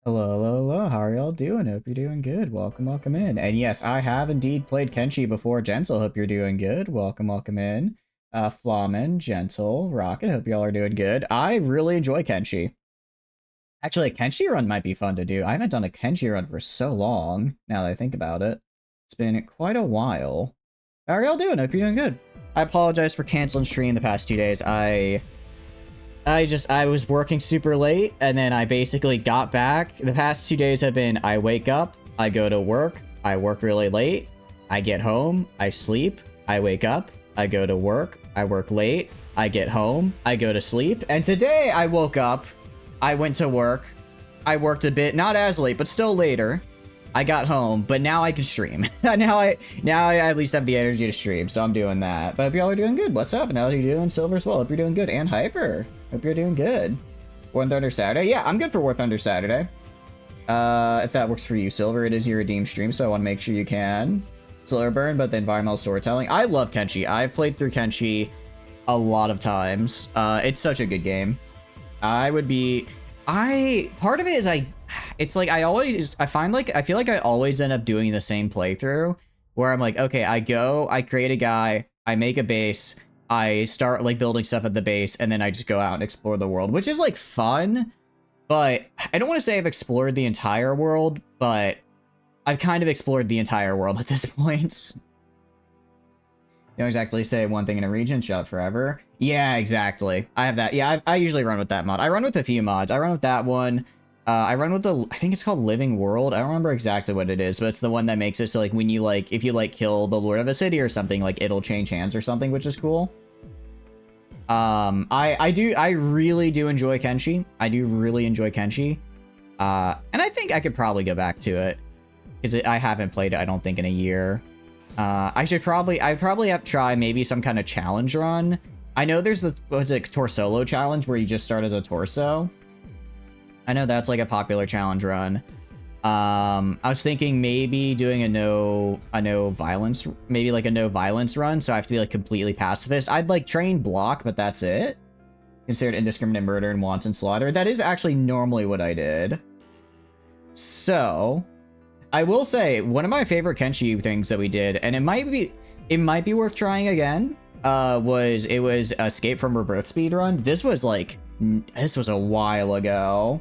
Hello, hello, hello. How are y'all doing? Hope you're doing good. Welcome, welcome in. And yes, I have indeed played Kenshi before. Gentle, hope you're doing good. Welcome, welcome in. Flamen, Gentle, Rocket, hope y'all are doing good. I really enjoy Kenshi. Actually, a Kenshi run might be fun to do. I haven't done a Kenshi run for so long, now that I think about it. It's been quite a while. How are y'all doing? Hope you're doing good. I apologize for canceling stream the past 2 days. I was working super late, and then I basically got back. The past 2 days have been, I wake up, I go to work, I work really late, I get home, I sleep, I wake up, I go to work, I work late, I get home, I go to sleep, and today I woke up, I went to work, I worked a bit, not as late, but still later. I got home, but now I can stream. now I at least have the energy to stream, so I'm doing that. But hope y'all are doing good. What's up? And how are you doing? Silver as well. Hope you're doing good. And Hyper. Hope you're doing good. War Thunder Saturday. Yeah, I'm good for War Thunder Saturday. If that works for you, Silver, it is your redeemed stream, so I want to make sure you can. Slower burn, but the environmental storytelling. I love Kenshi. I've played through Kenshi a lot of times. It's such a good game. Part of it is it's like I feel like I always end up doing the same playthrough where I'm like, okay, I create a guy, I make a base, I start like building stuff at the base, and then I just go out and explore the world, which is like fun, but I don't want to say I've explored the entire world, but I've kind of explored the entire world at this point. You don't exactly say one thing in a region, shut forever. Yeah, exactly. I have that. Yeah, I usually run with that mod. I run with a few mods. I run with that one. I run with I think it's called Living World. I don't remember exactly what it is, but it's the one that makes it so like when you if you kill the Lord of a city or something, like it'll change hands or something, which is cool. I really do enjoy Kenshi. I do really enjoy Kenshi. And I think I could probably go back to it because I haven't played it, I don't think, in a year. I'd probably have to try maybe some kind of challenge run. I know there's what's it, Torsolo challenge where you just start as a torso. I know that's like a popular challenge run. I was thinking maybe doing a no violence, maybe like a no violence run, so I have to be like completely pacifist. I'd like train block, but that's it. Considered indiscriminate murder and wanton slaughter. That is actually normally what I did. So I will say one of my favorite Kenshi things that we did, and it might be worth trying again, was Escape from Rebirth speedrun. This was a while ago.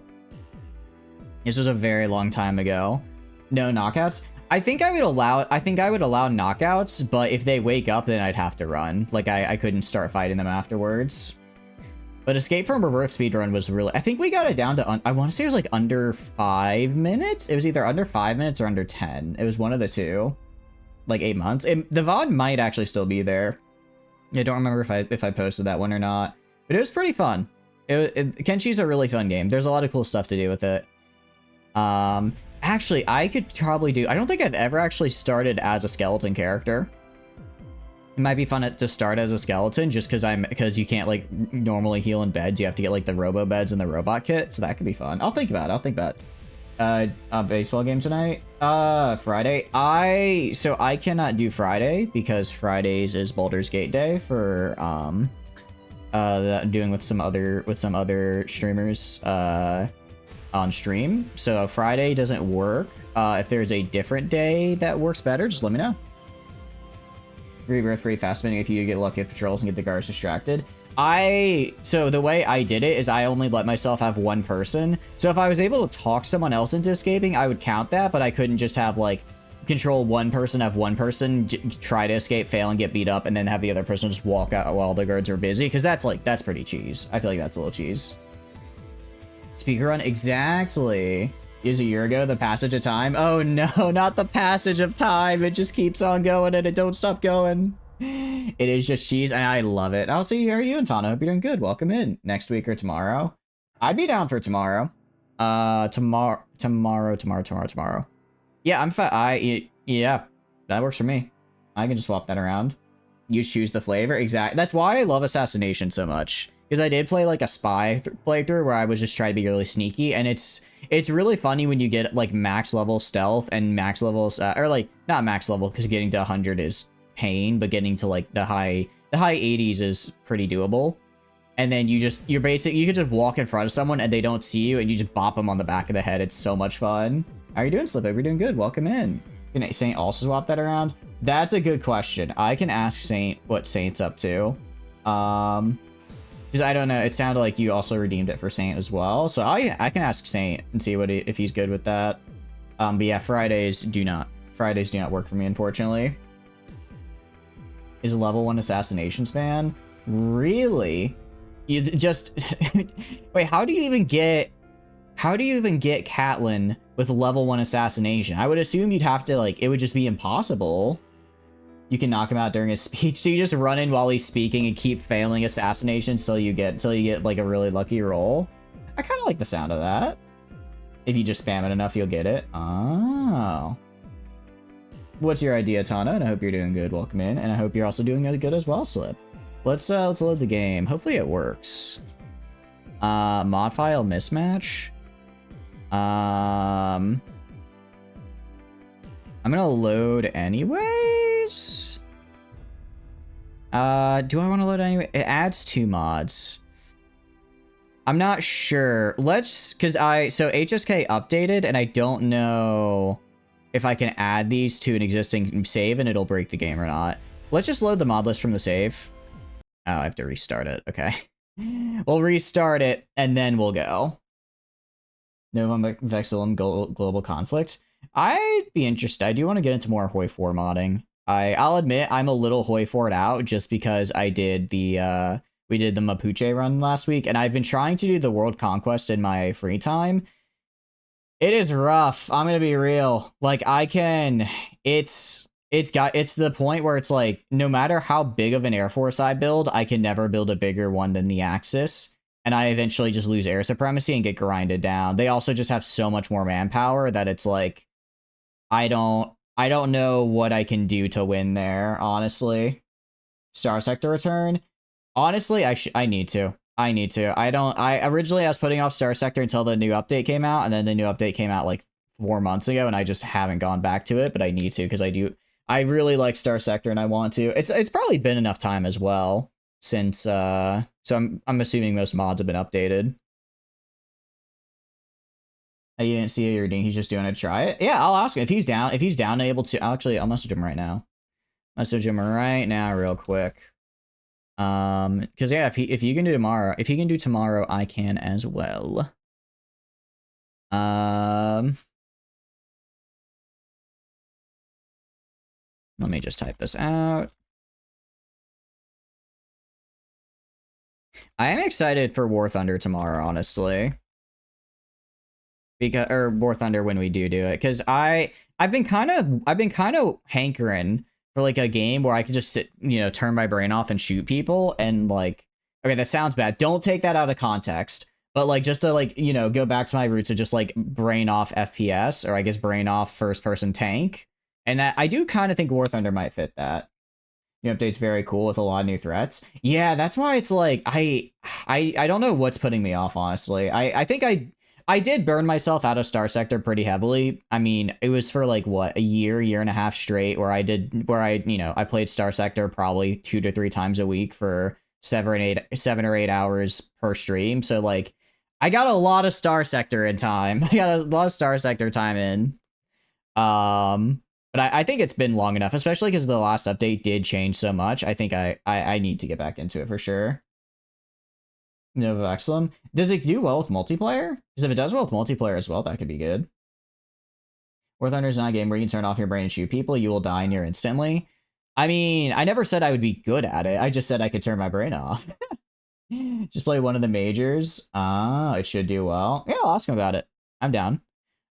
This was a very long time ago. No knockouts. I think I would allow knockouts, but if they wake up, then I'd have to run. Like I couldn't start fighting them afterwards. But Escape from Rebirth speedrun was really... I think we got it down to... I want to say it was like under 5 minutes. It was either under 5 minutes or under 10. It was one of the two. Like 8 months. The VOD might actually still be there. I don't remember if I posted that one or not. But it was pretty fun. Kenshi's a really fun game. There's a lot of cool stuff to do with it. Actually, I could probably do... I don't think I've ever actually started as a skeleton character. It might be fun to start as a skeleton just because you can't like normally heal in beds. You have to get like the robo beds and the robot kit, so that could be fun. I'll think about it. Baseball game tonight? Friday. I cannot do Friday because Fridays is Baldur's Gate Day for that I'm doing with some other streamers on stream. So Friday doesn't work. If there's a different day that works better, just let me know. Rebirth pretty fast spinning if you get lucky with patrols and get the guards distracted. So the way I did it is I only let myself have one person. So if I was able to talk someone else into escaping, I would count that, but I couldn't just have like control one person, have one person try to escape, fail, and get beat up, and then have the other person just walk out while the guards are busy. Because that's pretty cheese. I feel like that's a little cheese. Speaker run, exactly. Is a year ago, the passage of time. Oh no, not the passage of time. It just keeps on going and it don't stop going. It is just cheese and I love it. I'll see you. How are you doing, Tana? Hope you're doing good. Welcome in. Next week or tomorrow. I'd be down for tomorrow. Tomorrow. Yeah, I'm fine. Yeah, that works for me. I can just swap that around. You choose the flavor. Exactly. That's why I love Assassination so much. Because I did play like a spy playthrough where I was just trying to be really sneaky, and it's really funny when you get like max level stealth and max levels, or like not max level because getting to 100 is pain, but getting to like the high 80s is pretty doable. and then you can just walk in front of someone and they don't see you, and you just bop them on the back of the head. It's so much fun. How are you doing, Slip? We're doing good. Welcome in. Can Saint also swap that around? That's a good question. I can ask Saint what Saint's up to. Because I don't know. It sounded like you also redeemed it for Saint as well. So I can ask Saint and see if he's good with that. But yeah, Fridays do not work for me, unfortunately. Is level 1 assassination span? Really? You just wait, how do you even get Catelyn with level 1 assassination? I would assume you'd have to, like, it would just be impossible. You can knock him out during his speech. So you just run in while he's speaking and keep failing assassination till you get like a really lucky roll. I kind of like the sound of that. If you just spam it enough, you'll get it. Oh. What's your idea, Tana? And I hope you're doing good. Welcome in. And I hope you're also doing good as well, Slip. Let's load the game. Hopefully it works. Mod file mismatch. I'm gonna load anyways. Do I want to load anyway? It adds 2 mods. I'm not sure. So HSK updated, and I don't know if I can add these to an existing save and it'll break the game or not. Let's just load the mod list from the save. Oh, I have to restart it. Okay. We'll restart it and then we'll go. Nova Vexillum Global Conflict. I'd be interested. I do want to get into more Hoi 4 modding. I'll admit I'm a little Hoi 4'd out just because I did we did the Mapuche run last week, and I've been trying to do the World Conquest in my free time. It is rough. I'm gonna be real. Like, it's the point where it's like, no matter how big of an Air Force I build, I can never build a bigger one than the Axis. And I eventually just lose air supremacy and get grinded down. They also just have so much more manpower that it's like, I don't know what I can do to win there, honestly. Star Sector return. Honestly, I need to. I originally was putting off Star Sector until the new update came out, and then the new update came out like 4 months ago, and I just haven't gone back to it, but I need to because I really like Star Sector and I want to. It's probably been enough time as well since so I'm assuming most mods have been updated. You didn't see your redeem, he's just doing it to try it. Yeah, I'll ask him if he's down and able to. I'll message him right now. Message him right now real quick. Because yeah, if you can do tomorrow, I can as well. Let me just type this out. I am excited for War Thunder tomorrow, honestly. War Thunder when we do it, because I've been kind of hankering for like a game where I can just sit, turn my brain off and shoot people, and like, okay, that sounds bad. Don't take that out of context. But like, just to like, go back to my roots of just like brain off FPS, or I guess brain off first person tank. And that I do kind of think War Thunder might fit that. New update's very cool with a lot of new threats. Yeah, that's why it's like, I don't know what's putting me off, honestly. I think I did burn myself out of Star Sector pretty heavily. I mean, it was for like what, a year and a half straight where I played Star Sector probably 2 to 3 times a week for 7 or 8 hours per stream. So like, I got a lot of Star Sector in time. I got a lot of Star Sector time in. But I think it's been long enough, especially because the last update did change so much. I think I need to get back into it for sure. Nova Vexillum. Does it do well with multiplayer? Because if it does well with multiplayer as well, that could be good. War Thunder is not a game where you can turn off your brain and shoot people. You will die near instantly. I mean, I never said I would be good at it. I just said I could turn my brain off. Just play one of the majors. It should do well. Yeah, I'll ask him about it. I'm down.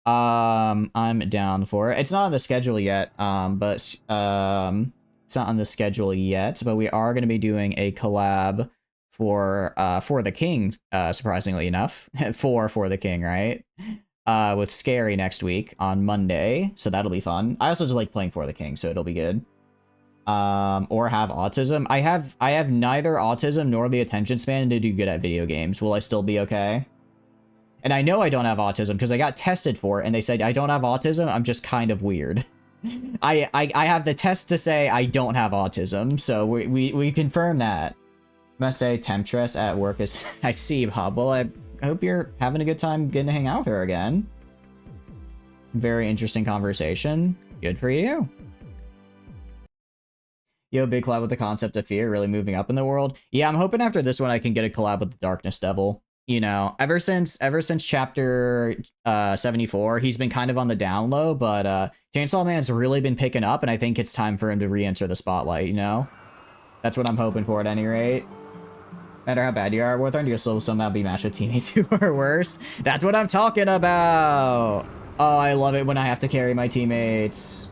I'm down for it. It's not on the schedule yet, but it's not on the schedule yet, but we are going to be doing a collab for the King, surprisingly enough. for the King, right? With Scary next week on Monday, so that'll be fun. I also just like playing for the King, so it'll be good. Or have autism. I have neither autism nor the attention span to do good at video games. Will I still be okay? And I know I don't have autism because I got tested for it and they said I don't have autism. I'm just kind of weird. I have the test to say I don't have autism, so we confirm that. Must say, Temptress at work is... I see, Bob. Well, I hope you're having a good time getting to hang out with her again. Very interesting conversation. Good for you. Yo, big collab with the concept of fear really moving up in the world. Yeah, I'm hoping after this one I can get a collab with the Darkness Devil. You know, ever since chapter 74, he's been kind of on the down low, but Chainsaw Man's really been picking up, and I think it's time for him to re-enter the spotlight, you know? That's what I'm hoping for at any rate. No matter how bad you are at Warthorn, you'll still somehow be matched with teammates who are worse. That's what I'm talking about! Oh, I love it when I have to carry my teammates.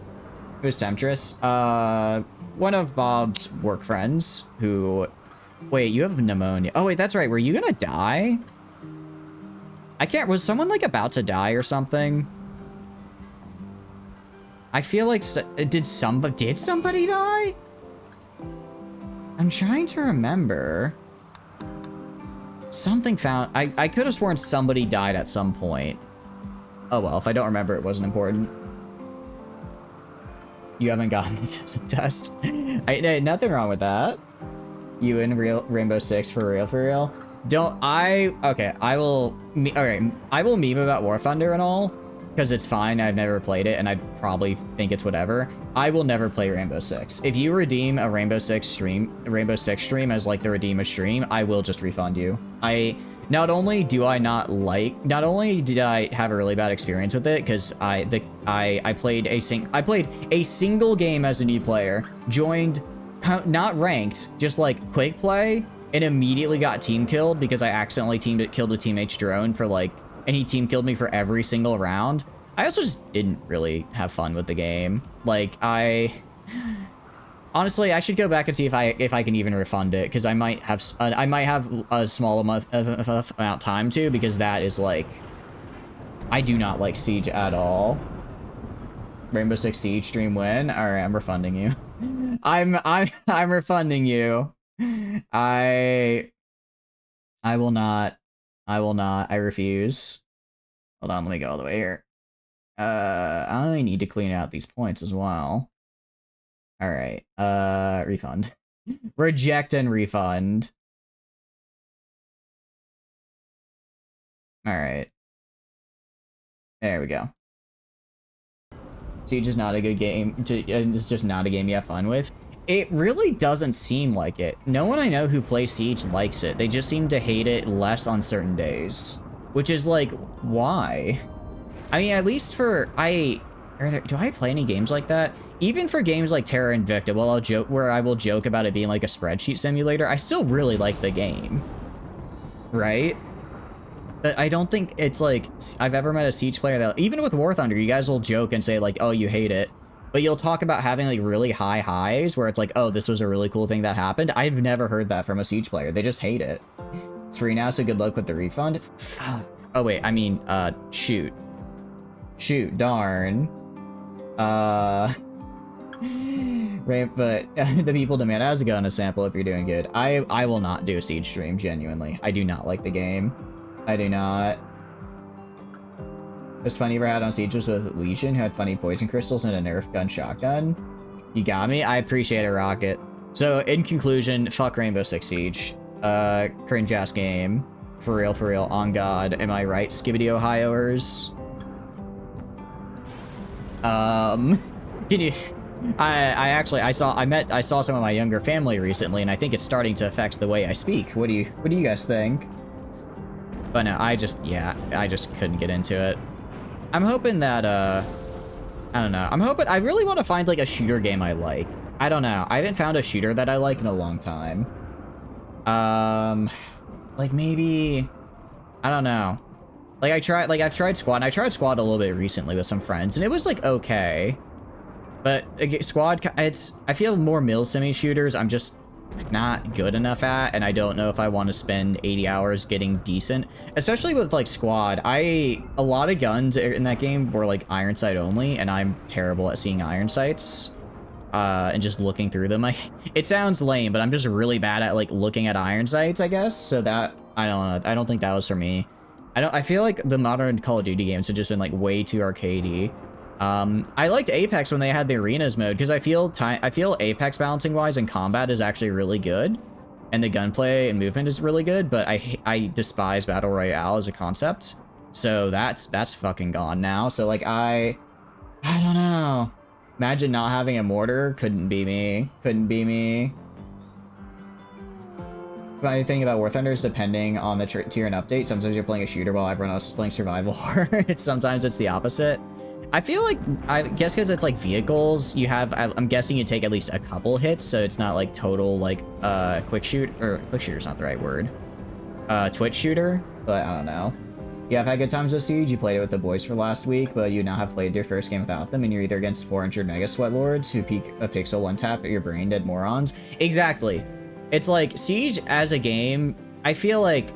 Who's Temptress? One of Bob's work friends who... Wait, you have pneumonia. Oh, wait, that's right. Were you gonna die? I can't... Was someone, like, about to die or something? I feel like... Did somebody die? I'm trying to remember. Something found... I could have sworn somebody died at some point. Oh, well, if I don't remember, it wasn't important. You haven't gotten the test. Nothing wrong with that. You in Rainbow Six for real? Okay, I will meme about War Thunder and all, because it's fine. I've never played it, and I'd probably think it's whatever. I will never play Rainbow Six. If you redeem a Rainbow Six stream as like the redeem a stream, I will just refund you. Not only did I have a really bad experience with it, because I played a single game as a new player, joined, not ranked, just like quick play, and immediately got team killed because I accidentally killed a teammate's drone for like, and he team killed me for every single round. I also just didn't really have fun with the game. Like, honestly, I should go back and see if I can even refund it, because I might have a small amount of time to, because that is like, I do not like Siege at all. Rainbow Six Siege stream win. All right, I'm refunding you. I'm refunding you. I will not. I refuse. Hold on, let me go all the way here. I need to clean out these points as well. All right. Refund. Reject and refund. All right. There we go. Siege is not a good game. It's just not a game you have fun with. It really doesn't seem like it. No one I know who plays Siege likes it. They just seem to hate it less on certain days. Which is like, why? I mean, at least for... do I play any games like that? Even for games like Terra Invicta, where I will joke about it being like a spreadsheet simulator, I still really like the game. Right? But I don't think it's like, I've ever met a Siege player that, even with War Thunder, you guys will joke and say like, oh, you hate it. But you'll talk about having like really high highs where it's like, oh, this was a really cool thing that happened. I've never heard that from a Siege player. They just hate it. It's free now, so good luck with the refund. Fuck. Oh, wait, I mean, shoot. Shoot, darn. Right, but the people demand, how's it going to sample if you're doing good? I will not do a Siege stream, genuinely. I do not like the game. I do not. It was funny you ever had on Sieges with Legion, who had funny poison crystals and a Nerf gun shotgun. You got me? I appreciate it, Rocket. So, in conclusion, fuck Rainbow Six Siege. Cringe-ass game. For real, on God. Am I right, Skibbity Ohioers? Can you... I saw some of my younger family recently, and I think it's starting to affect the way I speak. What do you guys think? But no, I just couldn't get into it. I'm hoping that, I don't know. I really want to find, like, a shooter game I like. I don't know. I haven't found a shooter that I like in a long time. Like, maybe... I don't know. Like, I've tried Squad, and I tried Squad a little bit recently with some friends, and it was, like, okay. But, Squad, I feel more mil-simi shooters, I'm just not good enough at, and I don't know if I want to spend 80 hours getting decent. Especially with, like, Squad. A lot of guns in that game were, like, iron sight only, and I'm terrible at seeing iron sights. And just looking through them. It sounds lame, but I'm just really bad at, like, looking at iron sights, I guess. So that, I don't know. I don't think that was for me. I feel like the modern Call of Duty games have just been, like, way too arcadey. I liked Apex when they had the arenas mode, because I feel Apex balancing wise and combat is actually really good. and the gunplay and movement is really good, but I despise Battle Royale as a concept. So that's fucking gone now. So like I don't know. Imagine not having a mortar. Couldn't be me. Couldn't be me. Funny thing about War Thunder is depending on the tier and update, sometimes you're playing a shooter while everyone else is playing survival horror. Sometimes it's the opposite. I feel like, I guess because it's like vehicles, you have, I'm guessing you take at least a couple hits, so it's not like total like quick shooter's not the right word. Twitch shooter, but I don't know. You have had good times with Siege, you played it with the boys for last week, but you now have played your first game without them, and you're either against 400 Mega Sweat Lords who peek a pixel one tap at your brain dead morons. Exactly. It's like, Siege as a game, I feel like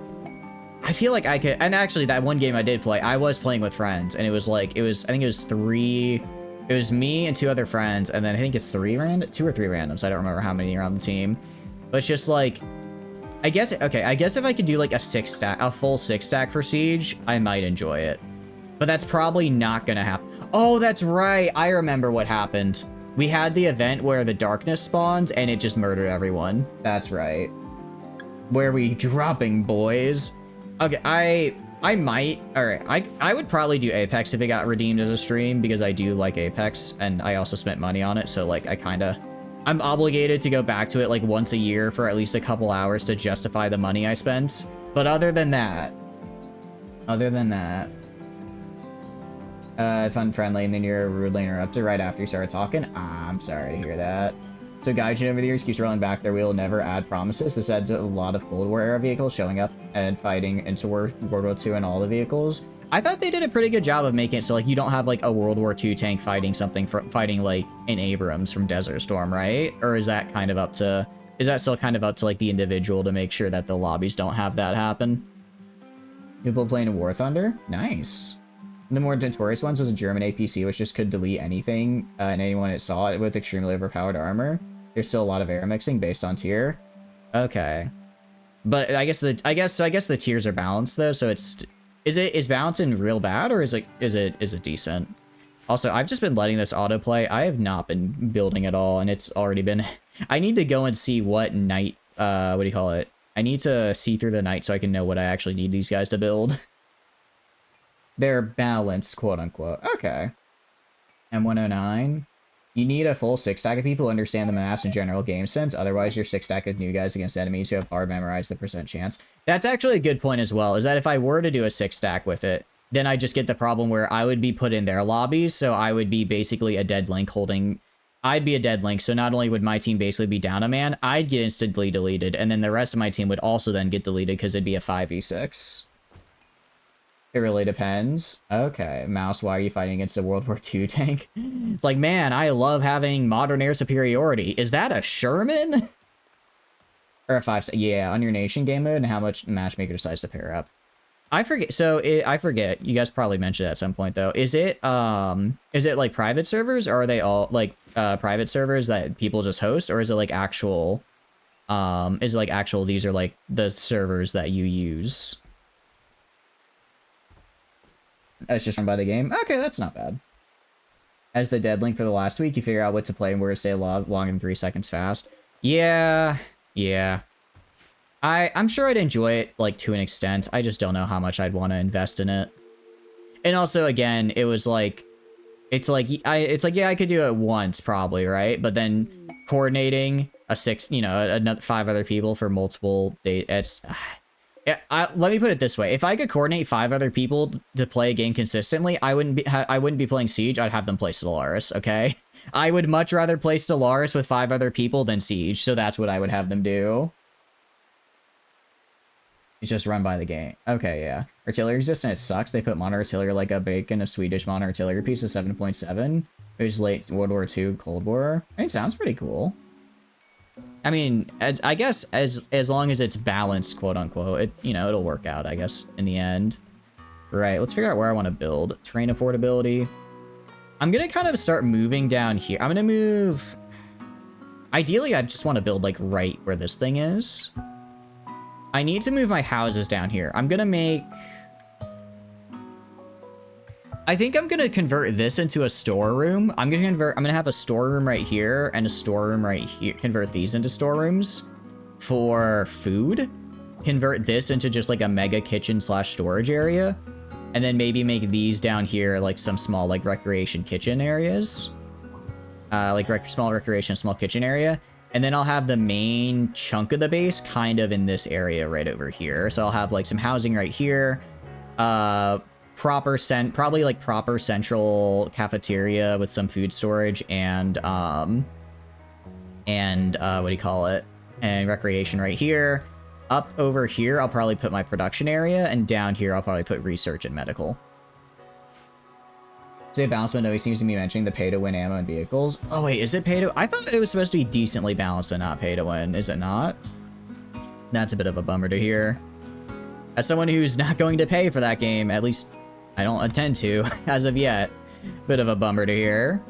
I could, and actually that one game I did play, I was playing with friends, and it was like, I think it was me and 2 other friends, and then I think it's 2 or 3 randoms, I don't remember how many are on the team, but it's just like, I guess if I could do like a full 6 stack for Siege, I might enjoy it. But that's probably not gonna happen. Oh, that's right, I remember what happened. We had the event where the darkness spawns and it just murdered everyone. That's right. Where we dropping, boys? Okay, I might, alright, I would probably do Apex if it got redeemed as a stream, because I do like Apex, and I also spent money on it, so like, I'm obligated to go back to it like once a year for at least a couple hours to justify the money I spent. But other than that, fun friendly, and then you're rudely interrupted right after you started talking. I'm sorry to hear that. So Gaijin over the years keeps rolling back their wheel, never add promises. This adds a lot of Cold War era vehicles showing up and fighting into World War II and all the vehicles. I thought they did a pretty good job of making it so like you don't have like a World War II tank fighting something fighting like an Abrams from Desert Storm, right? Or is that kind of up to, is that still kind of up to like the individual to make sure that the lobbies don't have that happen? People playing War Thunder? Nice. The more notorious ones was a German APC, which just could delete anything and anyone it saw it with extremely overpowered armor. There's still a lot of air mixing based on tier. Okay, but I guess the tiers are balanced though. So is balancing real bad, or is it decent? Also, I've just been letting this autoplay. I have not been building at all, and it's already been. I need to go and see what night. What do you call it? I need to see through the night so I can know what I actually need these guys to build. They're balanced, quote unquote. Okay. M109. You need a full 6 stack of people who understand the maps and general game sense. Otherwise, your 6 stack of new guys against enemies who have hard memorized the percent chance. That's actually a good point as well, is that if I were to do a 6 stack with it, then I just get the problem where I would be put in their lobbies, so I would be basically a dead link holding... I'd be a dead link, so not only would my team basically be down a man, I'd get instantly deleted, and then the rest of my team would also then get deleted because it'd be a 5v6. It really depends. Okay, Mouse, why are you fighting against a World War II tank? It's like, man, I love having modern air superiority. Is that a Sherman? Or a 5... Yeah, on your nation game mode, and how much Matchmaker decides to pair up. I forget. So, I forget. You guys probably mentioned it at some point, though. Is it like private servers, or are they all, like, private servers that people just host? Or is it, like, actual... these are, like, the servers that you use? It's just run by the game. Okay, that's not bad. As the dead link for the last week, you figure out what to play and where to stay longer than 3 seconds fast. Yeah. I'm sure I'd enjoy it, like, to an extent. I just don't know how much I'd want to invest in it. And also, again, it was like... It's like, yeah, I could do it once, probably, right? But then coordinating another 5 other people for multiple days, it's... Yeah, let me put it this way. If I could coordinate 5 other people to play a game consistently, I wouldn't be playing Siege. I'd have them play Stellaris, okay? I would much rather play Stellaris with 5 other people than Siege, so that's what I would have them do. It's just run by the game. Okay, yeah. Artillery resistant, it sucks. They put mono artillery like a bacon, a Swedish mono artillery piece of 7.7. It was late World War II, Cold War. I mean, it sounds pretty cool. I mean, I guess as long as it's balanced, quote unquote, it'll work out, I guess, in the end. Right, let's figure out where I want to build. Terrain affordability. I'm gonna kind of start moving down here. I'm gonna move... Ideally, I just want to build, like, right where this thing is. I need to move my houses down here. I'm gonna make... I think I'm gonna convert this into a storeroom. I'm gonna have a storeroom right here and a storeroom right here. Convert these into storerooms. for food, convert this into just like a mega kitchen slash storage area, and then maybe make these down here like some small like recreation kitchen areas, like small recreation, small kitchen area. And then I'll have the main chunk of the base kind of in this area right over here. So I'll have like some housing right here, probably like proper central cafeteria with some food storage and what do you call it? And recreation right here. Up over here, I'll probably put my production area, and down here, I'll probably put research and medical. Say balanced window, he seems to be mentioning the pay-to-win ammo and vehicles. Oh wait, is it pay-to... I thought it was supposed to be decently balanced and not pay-to-win. Is it not? That's a bit of a bummer to hear. As someone who's not going to pay for that game, at least I don't intend to, as of yet. Bit of a bummer to hear.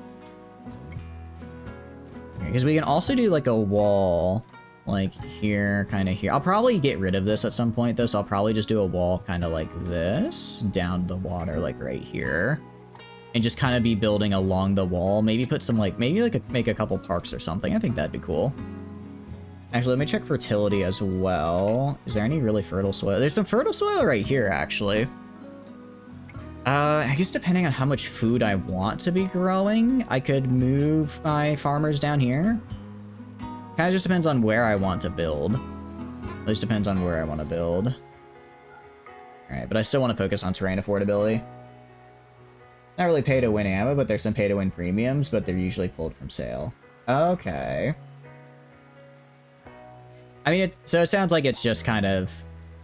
Because we can also do like a wall, like here, kind of here. I'll probably get rid of this at some point though, so I'll probably just do a wall kind of like this, down the water, like right here. And just kind of be building along the wall. Maybe put some like, make a couple parks or something. I think that'd be cool. Actually, let me check fertility as well. Is there any really fertile soil? There's some fertile soil right here, actually. I guess depending on how much food I want to be growing, I could move my farmers down here. Kind of just depends on where I want to build. At least depends on where I want to build. Alright, but I still want to focus on terrain affordability. Not really pay to win ammo, but there's some pay to win premiums, but they're usually pulled from sale. Okay. I mean, so it sounds like it's just kind of...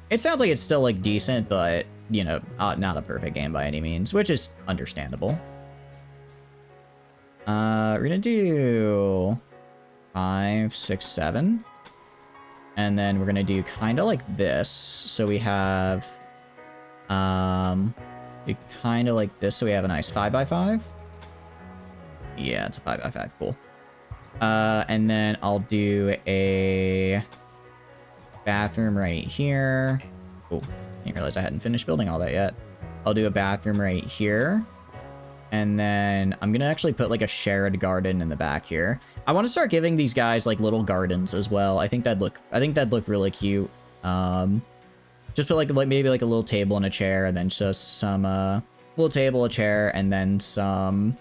It sounds like it's still, like, decent, but, you know, not a perfect game by any means, which is understandable. We're gonna do 5, 6, 7. And then we're gonna do kind of like this. So we have... kind of like this, so we have a nice 5x5. Yeah, it's a 5x5, cool. And then I'll do a bathroom right here. Oh, didn't realize I hadn't finished building all that yet. I'll do a bathroom right here. And then I'm gonna actually put like a shared garden in the back here. I want to start giving these guys like little gardens as well. I think that'd look really cute. Just put like maybe like a little table and a chair, and then just some little table, a chair, and then some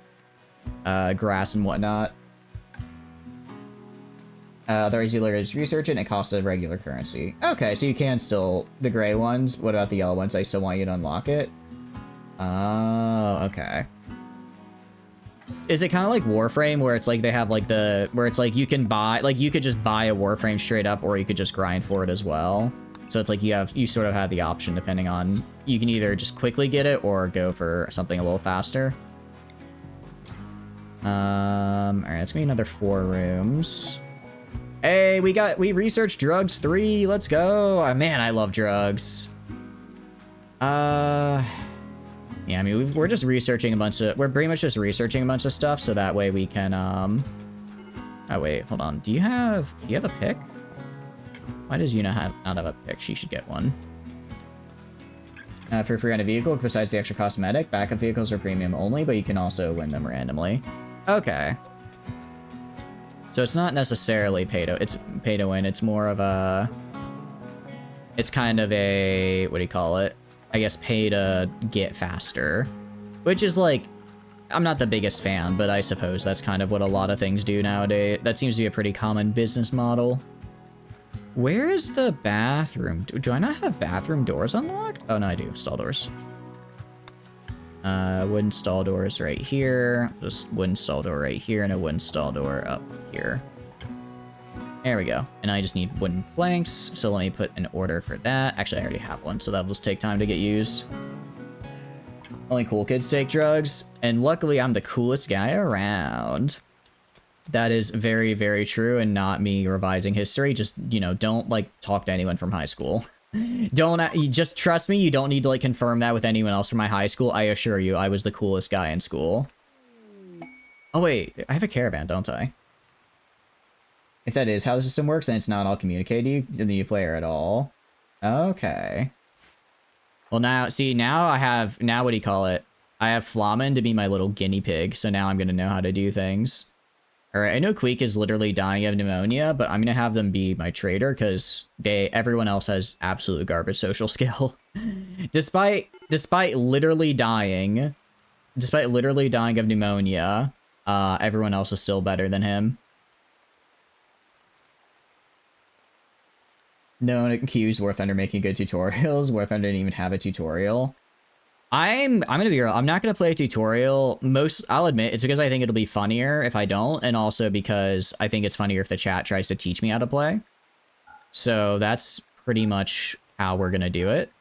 grass and whatnot. The regular is research and it costs a regular currency. Okay, so you can still the gray ones. What about the yellow ones? I still want you to unlock it. Oh, okay. Is it kind of like Warframe, where it's like they have like where it's like you can buy, like you could just buy a Warframe straight up, or you could just grind for it as well? So it's like you sort of have the option depending on, you can either just quickly get it or go for something a little faster. Alright, it's gonna be another 4 rooms. Hey, we researched drugs 3, let's go! Oh, man, I love drugs. Yeah, I mean, we're just researching we're pretty much just researching a bunch of stuff, so that way we can, oh wait, hold on, do you have a pick? Why does Yuna not have a pick? She should get one. For free on a vehicle, besides the extra cosmetic, backup vehicles are premium only, but you can also win them randomly. Okay. So it's not necessarily pay to win, it's more of a... It's kind of a, what do you call it? I guess pay to get faster. Which is like, I'm not the biggest fan, but I suppose that's kind of what a lot of things do nowadays. That seems to be a pretty common business model. Where is the bathroom? Do I not have bathroom doors unlocked? Oh, no, I do. Stall doors. Wooden stall doors right here. Just wooden stall door right here, and a wooden stall door up here. There we go. And I just need wooden planks, so let me put an order for that. Actually, I already have one, so that'll just take time to get used. Only cool kids take drugs, and luckily I'm the coolest guy around. That is very, very true, and not me revising history. Just, you know, don't, like, talk to anyone from high school. You just trust me, you don't need to, like, confirm that with anyone else from my high school. I assure you, I was the coolest guy in school. Oh, wait, I have a caravan, don't I? If that is how the system works, and it's not, I'll communicate to you, the new player at all. Okay. Well, now, see, now I have, now what do you call it? I have Flamen to be my little guinea pig, so now I'm gonna know how to do things. All right, I know Queek is literally dying of pneumonia, but I'm gonna have them be my trader because everyone else has absolute garbage social skill. despite literally dying of pneumonia, everyone else is still better than him. No one accused War Thunder making good tutorials. War Thunder didn't even have a tutorial. I'm gonna be real. I'm not gonna play a tutorial. I'll admit it's because I think it'll be funnier if I don't, and also because I think it's funnier if the chat tries to teach me how to play. So that's pretty much how we're gonna do it.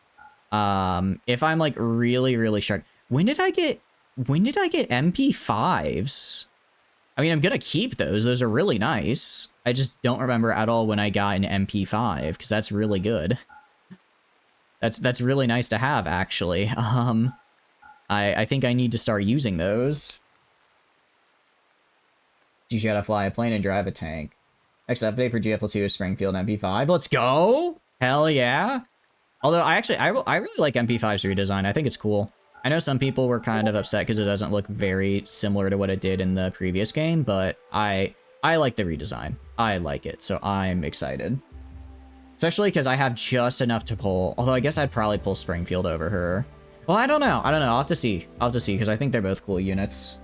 If I'm like really sharp. When did I get MP5s? I mean, I'm gonna keep those. Those are really nice. I just don't remember at all when I got an MP5 because that's really good. That's really nice to have, actually. I think I need to start using those. You gotta fly a plane and drive a tank. Next update for GFL2 is Springfield MP5. Let's go! Hell yeah! Although I really like MP5's redesign. I think it's cool. I know some people were kind of upset because it doesn't look very similar to what it did in the previous game, but I like the redesign. I like it, so I'm excited. Especially because I have just enough to pull. Although I guess I'd probably pull Springfield over her. Well, I don't know. I'll have to see. Because I think they're both cool units.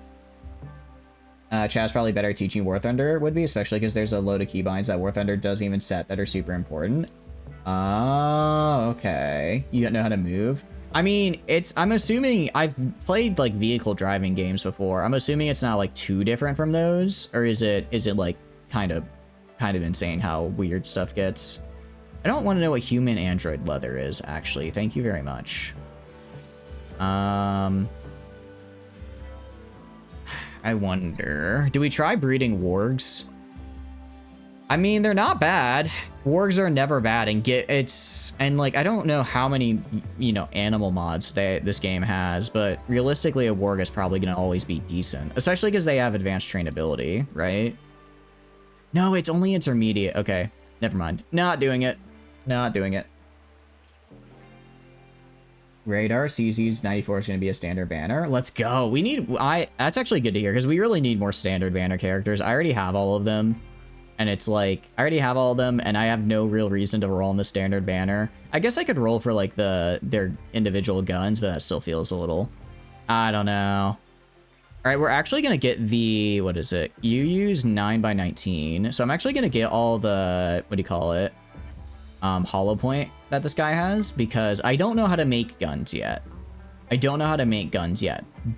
Chat's probably better at teaching War Thunder would be, especially because there's a load of keybinds that War Thunder doesn't even set that are super important. Oh, okay. You don't know how to move? I mean, I'm assuming I've played like vehicle driving games before. I'm assuming it's not like too different from those, or is it like kind of insane how weird stuff gets? I don't want to know what human android leather is, actually. Thank you very much. I wonder, do we try breeding wargs? I mean, they're not bad. Wargs are never bad, and like I don't know how many, animal mods this game has, but realistically a warg is probably going to always be decent, especially because they have advanced trainability, right? No, it's only intermediate. Okay, never mind. Not doing it. Radar CZ's 94 is going to be a standard banner. Let's go. That's actually good to hear because we really need more standard banner characters. I already have all of them. And it's like, I already have all of them, and I have no real reason to roll in the standard banner. I guess I could roll for, like, their individual guns, but that still feels a little... I don't know. All right, we're actually going to get the... What is it? You use 9x19. So I'm actually going to get all the... What do you call it? Hollow point that this guy has, because I don't know how to make guns yet.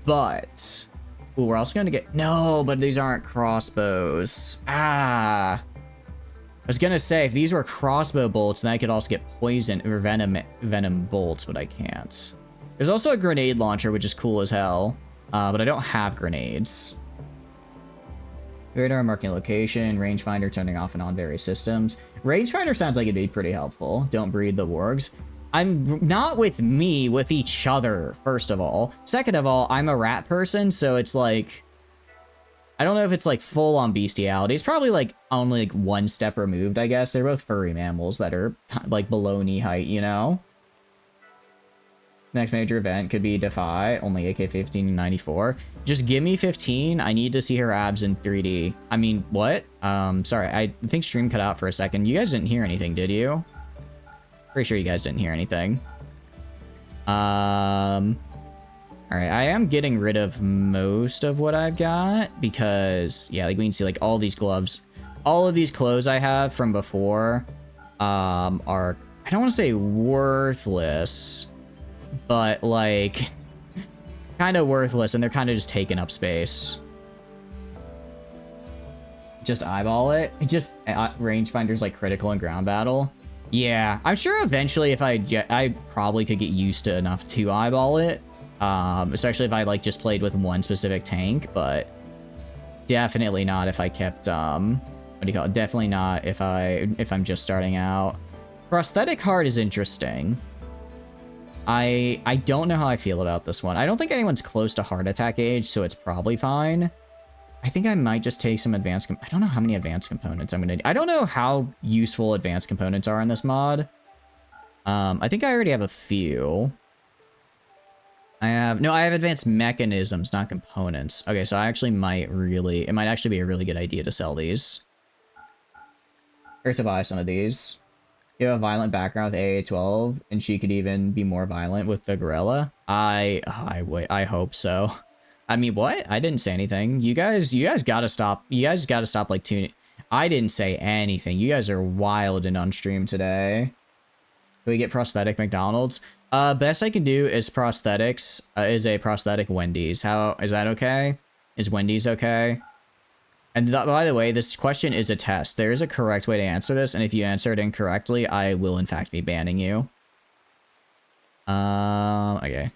But... Ooh, we're also going to get... No, but these aren't crossbows. I was going to say, if these were crossbow bolts, then I could also get poison or venom bolts, but I can't. There's also a grenade launcher, which is cool as hell, but I don't have grenades. Radar marking location, rangefinder turning off and on various systems. Rangefinder sounds like it'd be pretty helpful. Don't breed the wargs. I'm not with me, with each other, first of all. Second of all, I'm a rat person, so it's like... I don't know if it's like full on bestiality. It's probably like only like one step removed, I guess. They're both furry mammals that are like below knee height, you know? Next major event could be Defy, only AK-15 and 94. Just give me 15. I need to see her abs in 3D. I mean, what? Sorry, I think stream cut out for a second. You guys didn't hear anything, did you? Pretty sure you guys didn't hear anything. All right, I am getting rid of most of what I've got because, yeah, like we can see like all these gloves, all of these clothes I have from before are, I don't want to say worthless, but like kind of worthless, and they're kind of just taking up space. Just eyeball it. Just rangefinder's like critical and ground battle. Yeah, I'm sure eventually if I probably could get used to enough to eyeball it. Especially if I like just played with one specific tank, but definitely not if I kept, what do you call it? Definitely not if I'm just starting out. Prosthetic heart is interesting. I don't know how I feel about this one. I don't think anyone's close to heart attack age, so it's probably fine. I think I might just take some advanced... I don't know how many advanced components I'm going to... I don't know how useful advanced components are in this mod. I think I already have a few. I have advanced mechanisms, not components. Okay, so I actually might really, it might actually be a really good idea to sell these. Or to buy some of these. You have a violent background with AA12, and she could even be more violent with the gorilla. I hope so. I mean, what? I didn't say anything. You guys gotta stop. You guys gotta stop, like, tuning. I didn't say anything. You guys are wild and on stream today. Can we get prosthetic McDonald's? Best I can do is prosthetics, is a prosthetic Wendy's. How, is that okay? Is Wendy's okay? And by the way, this question is a test. There is a correct way to answer this, and if you answer it incorrectly, I will in fact be banning you. Okay.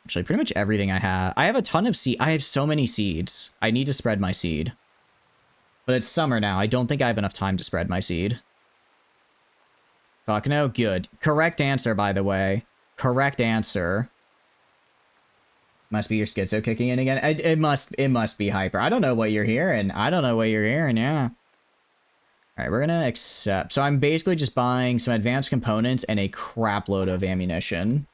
Actually, pretty much everything I have. I have a ton of seed. I have so many seeds. I need to spread my seed. But it's summer now. I don't think I have enough time to spread my seed. Fuck no, good. Correct answer, by the way. Correct answer. Must be your schizo kicking in again. It must be hyper. I don't know what you're hearing. Yeah. All right, we're gonna accept. So I'm basically just buying some advanced components and a crap load of ammunition.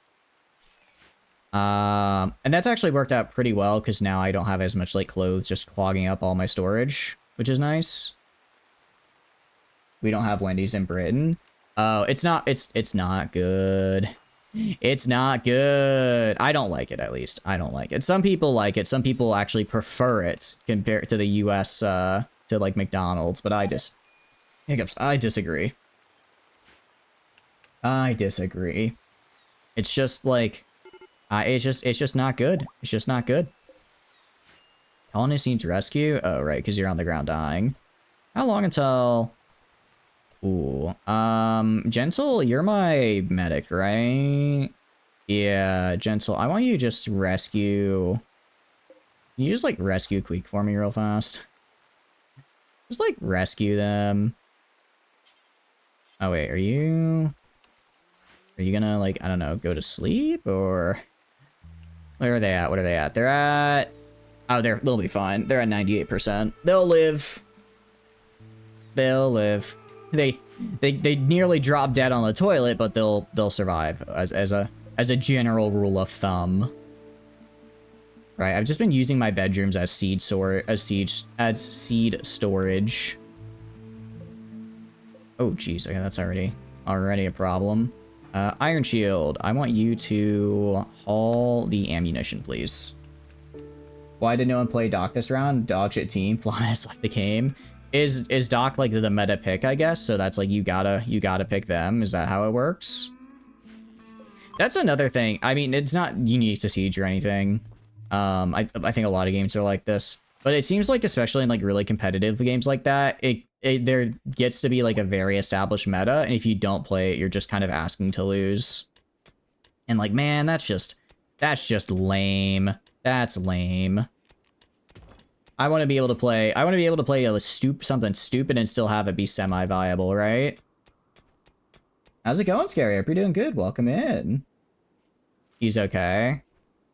And that's actually worked out pretty well because now I don't have as much like clothes just clogging up all my storage, which is nice. We don't have Wendy's in Britain. Oh, it's not good. It's not good. I don't like it, at least. I don't like it. Some people like it. Some people actually prefer it compared to the US, to like McDonald's, but I disagree. I disagree. It's just like, it's just not good. It's just not good. Colonists need to rescue? Oh, right, because you're on the ground dying. How long until... Ooh, Gentle, you're my medic, right? Yeah, Gentle, I want you to just rescue... Can you just, like, rescue Queek for me real fast? Just, like, rescue them. Oh, wait, are you gonna, like, I don't know, go to sleep, or... Where are they at? What are they at? They're at... Oh, they'll be fine. They're at 98%. They'll live. They'll live. They nearly drop dead on the toilet, but they'll survive as a general rule of thumb. Right, I've just been using my bedrooms as seed storage. Oh geez, okay, that's already a problem. Iron Shield, I want you to haul the ammunition, please. Why did no one play Doc this round? Dog shit team. Flan has left the game. Is Doc like the meta pick, I guess? So that's like you gotta pick them. Is that how it works? That's another thing. I mean, it's not unique to Siege or anything. I think a lot of games are like this, but it seems like especially in like really competitive games like that, there gets to be like a very established meta, and if you don't play it, you're just kind of asking to lose. And like, man, that's just lame. That's lame. I want to be able to play something stupid and still have it be semi-viable, right? How's it going, Scary? Hope you're doing good. Welcome in. He's okay.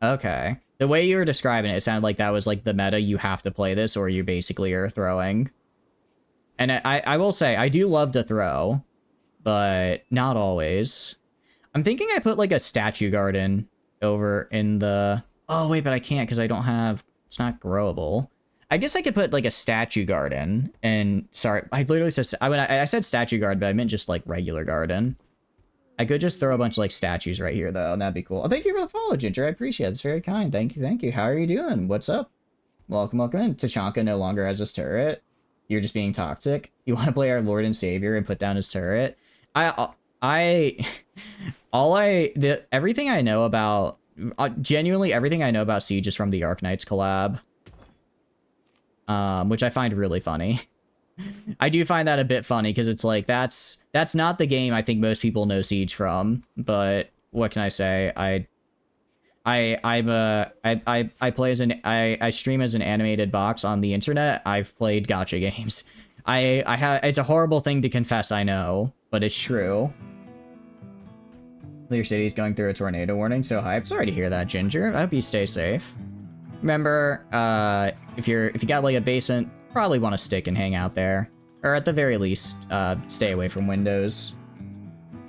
Okay. The way you were describing it, it sounded like that was like the meta. You have to play this or you basically are throwing. And I will say, I do love to throw, but not always. I'm thinking I put like a statue garden over in the... Oh, wait, but I can't because I don't have... It's not growable. I guess I could put like a statue garden and... Sorry, I literally said... I said statue garden, but I meant just like regular garden. I could just throw a bunch of like statues right here though, and that'd be cool. Oh, thank you for the follow, Ginger. I appreciate it. It's very kind. Thank you. How are you doing? What's up? Welcome in. Tachanka no longer has his turret. You're just being toxic. You want to play our Lord and Savior and put down his turret? Everything I know about... genuinely, everything I know about Siege is from the Arknights collab. Which I find really funny. I do find that a bit funny because it's like that's not the game I think most people know Siege from. But what can I say? I stream as an animated box on the internet. I've played gacha games. It's a horrible thing to confess, I know, but it's true. Your city's going through a tornado warning, so hype. Sorry to hear that, Ginger. I hope you stay safe. Remember, if you got like a basement, probably want to stick and hang out there. Or at the very least, stay away from windows.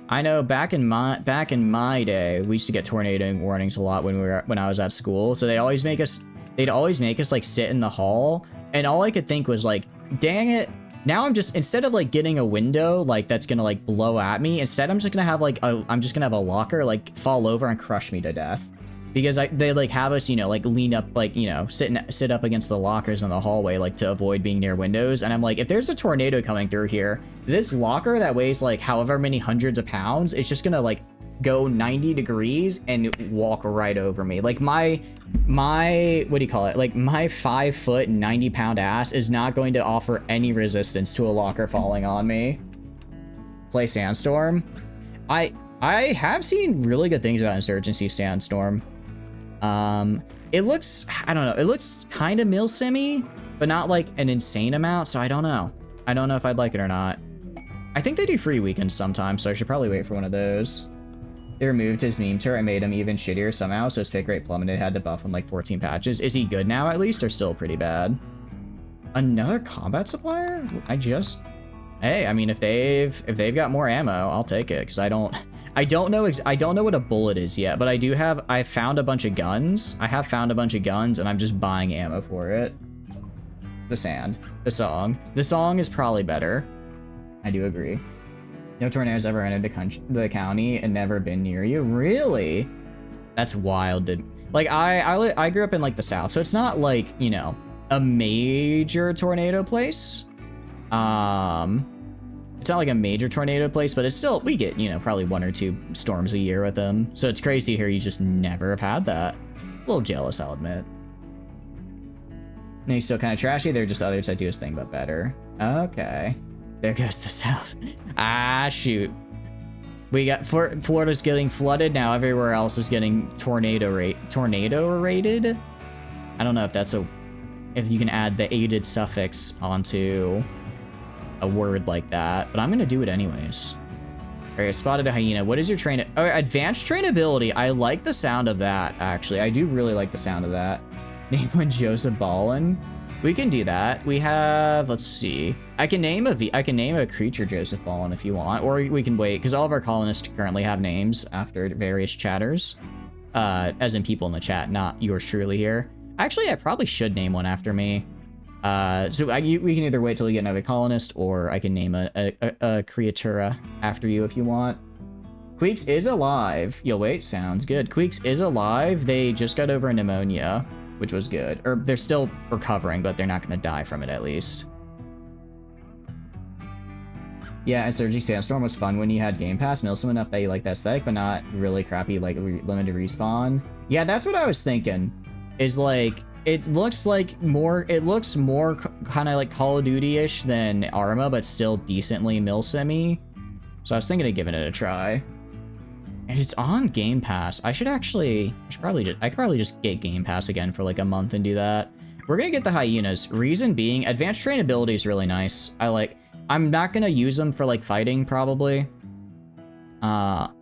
I know back in my day, we used to get tornado warnings a lot when I was at school. So they'd always make us like sit in the hall, and all I could think was like, dang it. Now I'm just, instead of like getting a window like that's gonna like blow at me, instead I'm just gonna have like a locker like fall over and crush me to death. Because they like have us, you know, like lean up, like, you know, sit up against the lockers in the hallway, like to avoid being near windows. And I'm like, if there's a tornado coming through here, this locker that weighs like however many hundreds of pounds, it's just gonna like go 90 degrees and walk right over me. Like my what do you call it? Like my 5 foot 90 pound ass is not going to offer any resistance to a locker falling on me. Play Sandstorm. I have seen really good things about Insurgency Sandstorm. It looks, I don't know, it looks kind of milsim-y, but not like an insane amount, so I don't know. I don't know if I'd like it or not. I think they do free weekends sometimes, so I should probably wait for one of those. They removed his meme turret and made him even shittier somehow, so his pick rate plummeted, had to buff him like 14 patches. Is he good now at least, or still pretty bad? Another combat supplier? Hey, I mean, if they've got more ammo, I'll take it, because I don't know what a bullet is yet, but I found a bunch of guns. I have found a bunch of guns, and I'm just buying ammo for it. The song is probably better. I do agree. No tornadoes ever entered the county and never been near you. Really? That's wild, dude. Like I grew up in like the South, so it's not like, you know, a major tornado place. It's not like a major tornado place, but it's still, we get, you know, probably 1 or 2 storms a year with them. So it's crazy to hear you just never have had that. A little jealous, I'll admit. No, he's still kind of trashy. There are just others that do his thing, but better. Okay. There goes the South. Ah, shoot. We got, Florida's getting flooded now. Everywhere else is getting tornado rated. I don't know if that's if you can add the aided suffix onto a word like that, but I'm gonna do it anyways. All right, I spotted a hyena. What is your advanced trainability? I like the sound of that, actually. I do really like the sound of that. Name one Joseph Ballin. We can do that. We have, let's see. I can name a creature Joseph Ballin if you want, or we can wait, because all of our colonists currently have names after various chatters. As in people in the chat, not yours truly here. Actually, I probably should name one after me. So we can either wait till you get another colonist, or I can name a creatura after you if you want. Queeks is alive. Yo, wait, sounds good. Queeks is alive. They just got over pneumonia, which was good. Or they're still recovering, but they're not going to die from it at least. Yeah, and Surgy Sandstorm was fun when you had Game Pass. Milsim enough that you like that aesthetic, but not really crappy, like limited respawn. Yeah, that's what I was thinking. Is like, it looks more kind of like Call of Duty-ish than Arma, but still decently milsim-y. So I was thinking of giving it a try. And it's on Game Pass. I could probably just get Game Pass again for like a month and do that. We're gonna get the hyenas. Reason being, advanced trainability is really nice. I'm not gonna use them for like fighting probably. Well,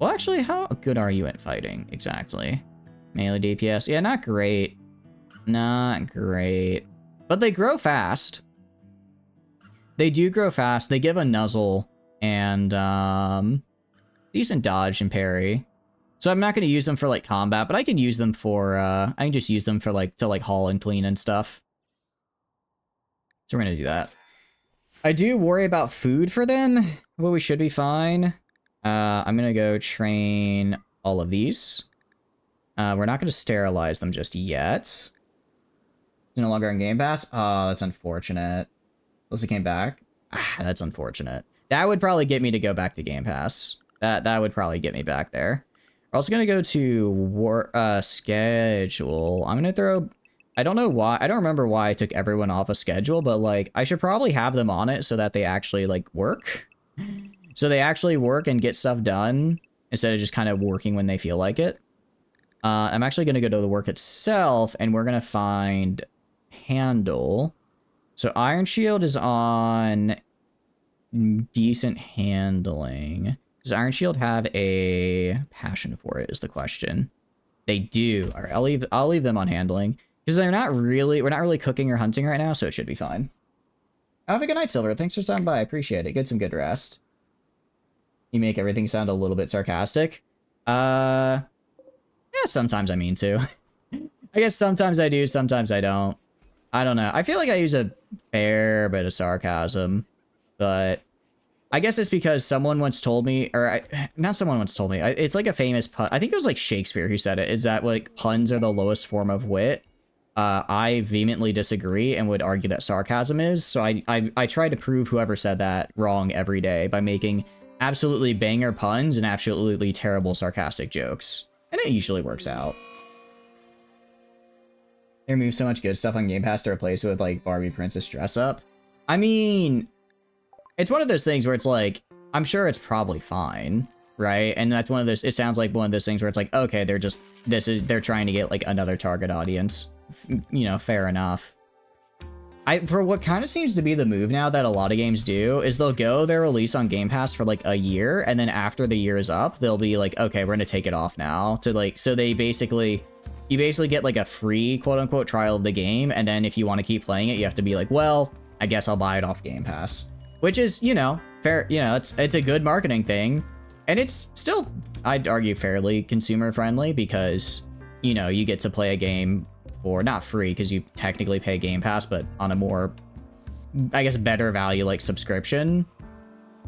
actually, how good are you at fighting exactly? Melee DPS, yeah, not great. Not great. But they grow fast. They do grow fast. They give a nuzzle and decent dodge and parry. So I'm not going to use them for like combat, but I can use them for I can just use them for like to like haul and clean and stuff. So we're going to do that. I do worry about food for them, but we should be fine. I'm going to go train all of these. We're not going to sterilize them just yet. No longer on Game Pass? Oh, that's unfortunate. Unless it came back. Ah, that's unfortunate. That would probably get me to go back to Game Pass. That would probably get me back there. We're also gonna go to schedule. I'm gonna throw. I don't know why. I don't remember why I took everyone off a schedule, but like I should probably have them on it so that they actually like work. So they actually work and get stuff done instead of just kind of working when they feel like it. I'm actually gonna go to the work itself, and we're gonna find handle. So Iron Shield is on decent handling. Does Iron Shield have a passion for it is the question. They do. All right, I'll leave them on handling because we're not really cooking or hunting right now, so it should be fine. Have a good night, Silver. Thanks for stopping by. I appreciate it. Get some good rest. You make everything sound a little bit sarcastic. Yeah, sometimes I mean to. I guess sometimes I do, sometimes I don't. I don't know. I feel like I use a fair bit of sarcasm, but I guess it's because someone once told me, or not someone once told me, it's like a famous pun. I think it was like Shakespeare who said it, is that like puns are the lowest form of wit. I vehemently disagree and would argue that sarcasm is. So I try to prove whoever said that wrong every day by making absolutely banger puns and absolutely terrible sarcastic jokes. And it usually works out. They remove so much good stuff on Game Pass to replace it with like Barbie Princess dress up. I mean, it's one of those things where it's like, I'm sure it's probably fine, right? And that's one of those, it sounds like one of those things where it's like, okay, they're trying to get like another target audience. You know, fair enough. For what kind of seems to be the move now that a lot of games do is they'll go their release on Game Pass for like a year, and then after the year is up, they'll be like, okay, we're gonna take it off now. To like, so you basically get like a free quote unquote trial of the game, and then if you want to keep playing it, you have to be like, well, I guess I'll buy it off Game Pass, which is, you know, fair. You know, it's a good marketing thing, and it's still, I'd argue, fairly consumer friendly because, you know, you get to play a game for not free because you technically pay Game Pass, but on a more, I guess, better value like subscription.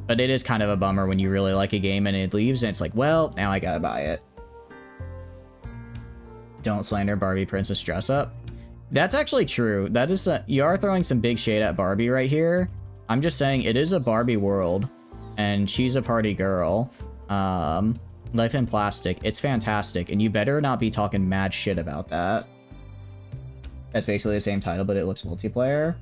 But it is kind of a bummer when you really like a game and it leaves and it's like, well, now I gotta buy it. Don't slander Barbie Princess dress up. That's actually true. That is you are throwing some big shade at Barbie right here. I'm just saying it is a Barbie world and she's a party girl. Life in Plastic, it's fantastic, and you better not be talking mad shit about that. That's basically the same title, but it looks multiplayer.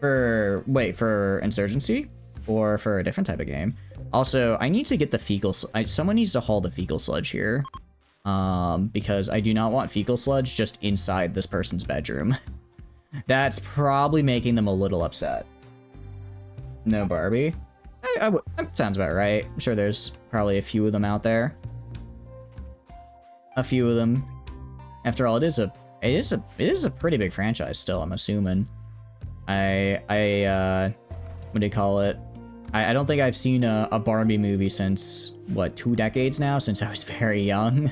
For Insurgency? Or for a different type of game? Also, I need to get the fecal... someone needs to haul the fecal sludge here. Because I do not want fecal sludge just inside this person's bedroom. That's probably making them a little upset. No Barbie? That sounds about right. I'm sure there's probably a few of them out there. A few of them. After all, it is a pretty big franchise still, I'm assuming. What do you call it? I don't think I've seen a Barbie movie since, what, 2 decades now? Since I was very young.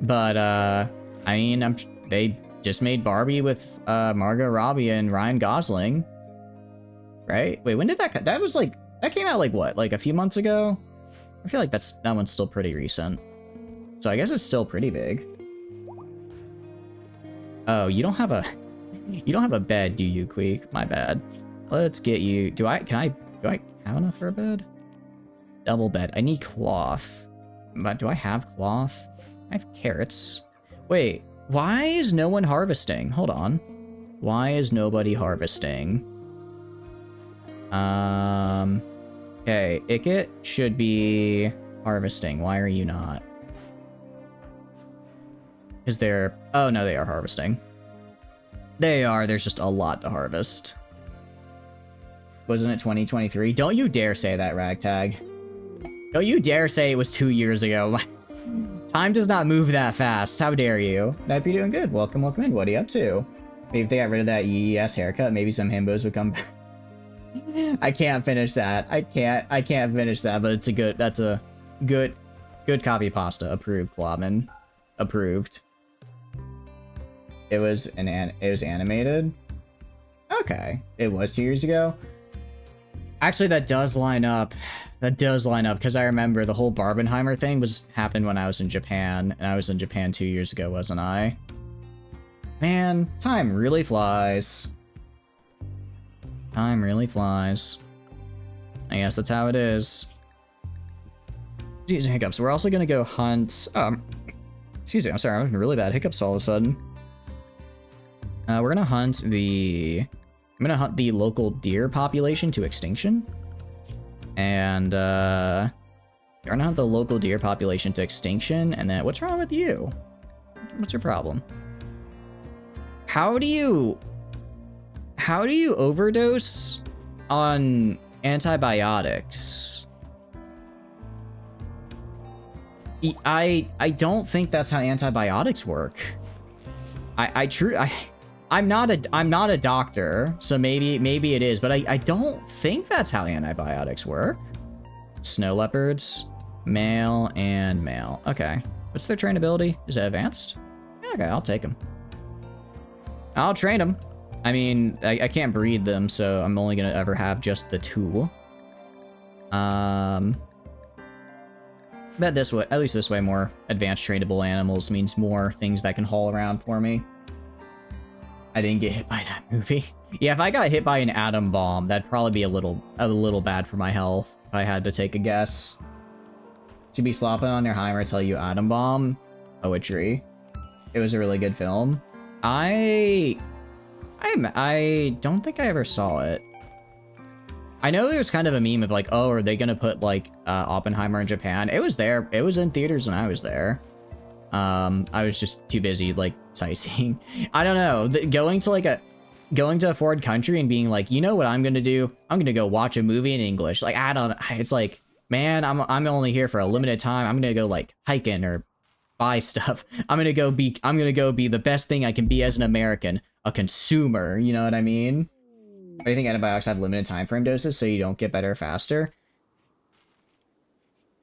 But, I mean, they just made Barbie with Margot Robbie and Ryan Gosling. Right? Wait, when did that that came out like what? Like a few months ago? I feel like that one's still pretty recent. So I guess it's still pretty big. Oh, you don't have a bed, do you, Queek? My bad. Let's get you. Do I have enough for a bed? Double bed. I need cloth. But do I have cloth? I have carrots. Wait, why is no one harvesting? Hold on. Why is nobody harvesting? Okay, Ikit should be harvesting. Why are you not? Is there... Oh, no, they are harvesting. They are. There's just a lot to harvest. Wasn't it 2023? Don't you dare say that, Ragtag. Don't you dare say it was 2 years ago. Time does not move that fast. How dare you? I'd be doing good. Welcome, welcome in. What are you up to? Maybe if they got rid of that yee-ass haircut, maybe some himbos would come back. I can't finish that. I can't finish that, but that's a good copy pasta. Approved, Globin. Approved. It was animated. Okay. It was 2 years ago. Actually, that does line up. That does line up, because I remember the whole Barbenheimer thing happened when I was in Japan, and I was in Japan 2 years ago, wasn't I? Man, time really flies. Time really flies. I guess that's how it is. Excuse me, hiccups. We're also gonna go hunt... excuse me, I'm sorry, I'm having really bad hiccups all of a sudden. We're gonna hunt I'm gonna hunt the local deer population to extinction. And, we're gonna hunt the local deer population to extinction, and then... What's wrong with you? What's your problem? How do you overdose on antibiotics? I don't think that's how antibiotics work. I'm not a doctor, so maybe it is, but I don't think that's how antibiotics work. Snow leopards. Male and male. Okay. What's their trainability? Is it advanced? Okay, I'll take them. I'll train them. I mean, I can't breed them, so I'm only gonna ever have just the 2. Bet this way, at least this way, more advanced trainable animals means more things that can haul around for me. I didn't get hit by that movie. Yeah, if I got hit by an atom bomb, that'd probably be a little bad for my health, if I had to take a guess. Should be slopping on your Heimer tell you atom bomb. Poetry. It was a really good film. I don't think I ever saw it. I know there was kind of a meme of like, oh, are they gonna put like Oppenheimer in Japan? It was there. It was in theaters when I was there. I was just too busy like sightseeing. I don't know. Going to a foreign country and being like, you know what I'm gonna do? I'm gonna go watch a movie in English. Like it's like, man, I'm only here for a limited time. I'm gonna go like hiking or buy stuff. I'm gonna go be the best thing I can be as an American, a consumer. You know what I mean? I think antibiotics have limited time frame doses, so you don't get better faster.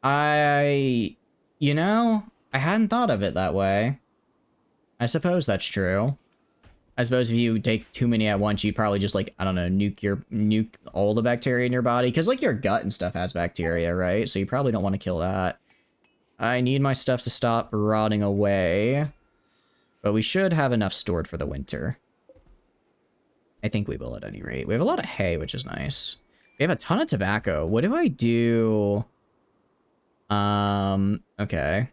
You know, I hadn't thought of it that way. I suppose that's true. I suppose if you take too many at once, you probably just like, I don't know, nuke all the bacteria in your body. Because like your gut and stuff has bacteria, right? So you probably don't want to kill that. I need my stuff to stop rotting away. But we should have enough stored for the winter. I think we will at any rate. We have a lot of hay, which is nice. We have a ton of tobacco. What do I do? Okay.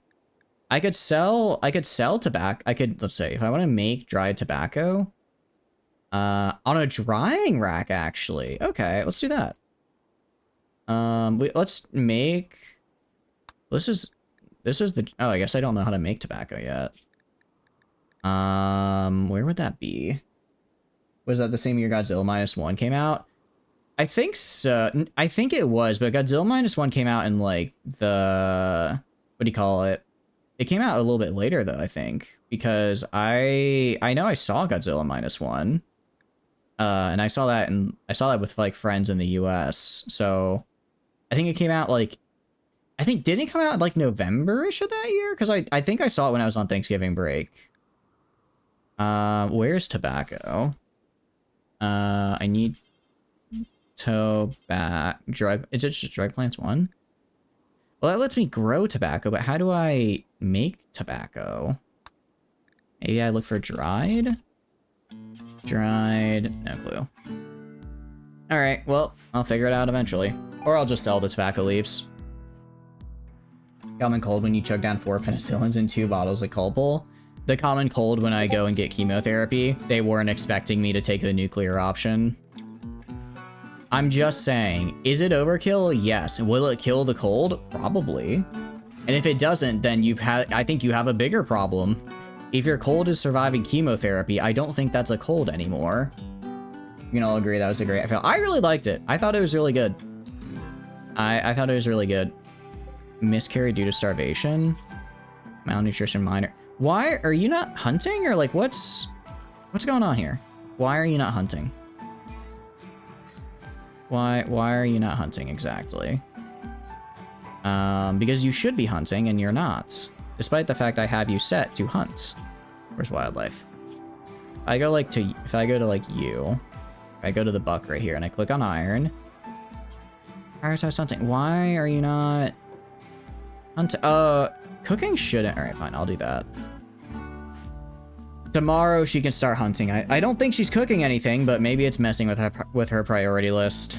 I could sell tobacco. Let's say, if I want to make dried tobacco, on a drying rack, actually. Okay, let's do that. Let's make, this is the, oh, I guess I don't know how to make tobacco yet. Where would that be? Was that the same year Godzilla -1 came out? I think so. I think it was, but Godzilla -1 came out in like the, what do you call it? It came out a little bit later though, I think, because I know I saw Godzilla -1, and I saw that with like friends in the U.S. So I think it came out like, didn't it come out like November-ish of that year? Because I think I saw it when I was on Thanksgiving break. Where's tobacco? I need tobacco. Is it just dry plants 1? Well, that lets me grow tobacco, but how do I make tobacco? Maybe I look for dried? Dried, no clue. Alright, well, I'll figure it out eventually. Or I'll just sell the tobacco leaves. Common cold when you chug down 4 penicillins in 2 bottles of Culpol. The common cold when I go and get chemotherapy, they weren't expecting me to take the nuclear option. I'm just saying, is it overkill? Yes. Will it kill the cold? Probably. And if it doesn't, then I think you have a bigger problem. If your cold is surviving chemotherapy, I don't think that's a cold anymore. You can all agree that was a great film. I really liked it. I thought it was really good. I thought it was really good. Miscarried due to starvation. Malnutrition minor. Why are you not hunting, or like what's going on here? Why are you not hunting? Why are you not hunting exactly? Because you should be hunting and you're not, despite the fact I have you set to hunt. Where's wildlife? If I go to the buck right here and I click on iron. Prioritize hunting. Why are you not hunting? Cooking shouldn't. All right, fine. I'll do that. Tomorrow she can start hunting. I don't think she's cooking anything, but maybe it's messing with her priority list.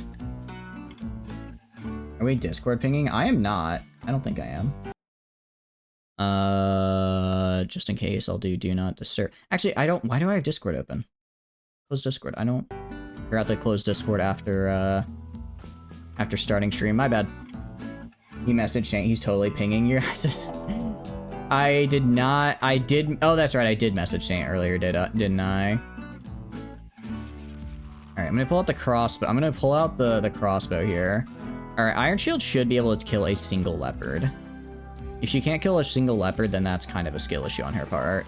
Are we Discord pinging? I am not. I don't think I am. Just in case, I'll do not disturb. Actually, I don't. Why do I have Discord open? Close Discord. I don't. Forgot to close Discord after starting stream. My bad. He messaged saying he's totally pinging your asses. I did not. I did. Oh, that's right. I did message Saint earlier, didn't I? All right, I'm gonna pull out the crossbow. I'm gonna pull out the crossbow here. All right, Iron Shield should be able to kill a single leopard. If she can't kill a single leopard, then that's kind of a skill issue on her part.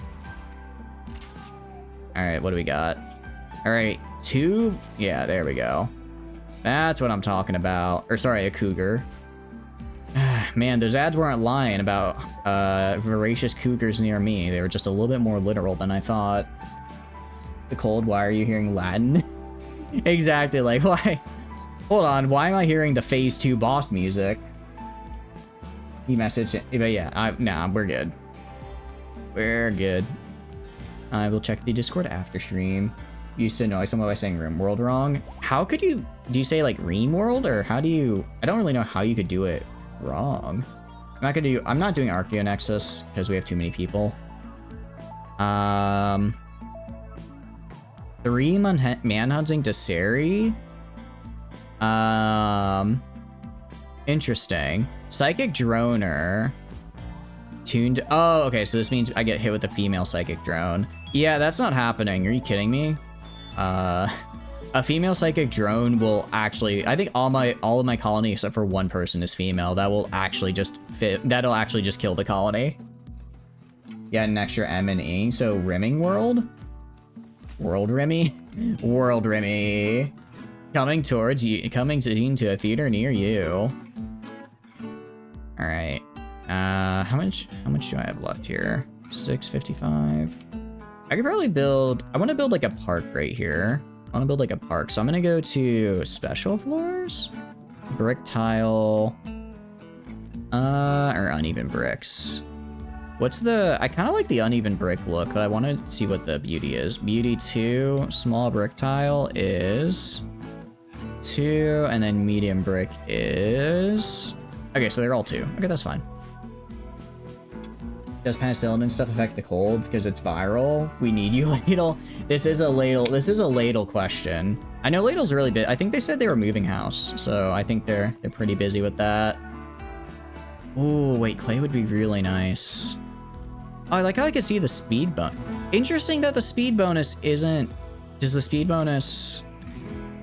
All right, what do we got? All right, 2. Yeah, there we go. That's what I'm talking about. Or sorry, a cougar. Man, those ads weren't lying about voracious cougars near me. They were just a little bit more literal than I thought. The cold, why are you hearing Latin? Exactly, like, why? Hold on, why am I hearing the Phase 2 boss music? He messaged it, but yeah, nah, we're good. We're good. I will check the Discord after stream. Used to annoy someone by saying Rimworld wrong. How could you, do you say like Rimworld, or how do you, I don't really know how you could do it wrong. I'm not doing Archaeonexus because we have too many people. 3 manhunting to Seri. Interesting. Psychic Droner. Tuned. Oh, okay, so this means I get hit with a female Psychic Drone. Yeah, that's not happening. Are you kidding me? A female Psychic Drone will actually, I think all of my colony except for one person is female. That will actually just fit, that'll actually just kill the colony. Get an extra M and E. So Rimworld? World Rimmy? World Rimmy. Coming towards you, coming to a theater near you. Alright. How much do I have left here? 655. I could probably build, I want to build like a park right here. I want to build like a park, so I'm gonna go to special floors, brick tile, or uneven bricks. What's the, I kind of like the uneven brick look, but I want to see what the beauty is. Beauty 2, small brick tile is 2, and then medium brick is, okay, so they're all 2. Okay, that's fine. Does penicillin and stuff affect the cold because it's viral? We need you, Ladle. This is a ladle question. I know Ladle's really big. I think they said they were moving house, so I think they're pretty busy with that. Ooh, wait, clay would be really nice. Oh, I like how I could see the speed bonus. Interesting that the speed bonus isn't, does the speed bonus,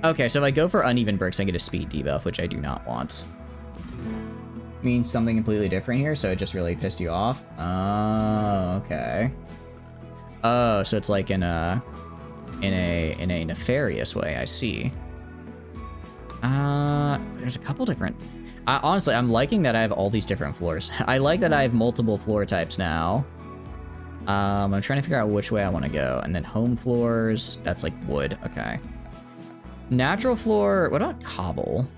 okay, so if I go for uneven bricks, I get a speed debuff, which I do not want. Means something completely different here, so it just really pissed you off. Oh, okay. Oh, so it's like in a nefarious way. I see. There's a couple different. Honestly, I'm liking that I have all these different floors. I like that I have multiple floor types now. I'm trying to figure out which way I want to go, and then home floors. That's like wood. Okay. Natural floor. What about cobble?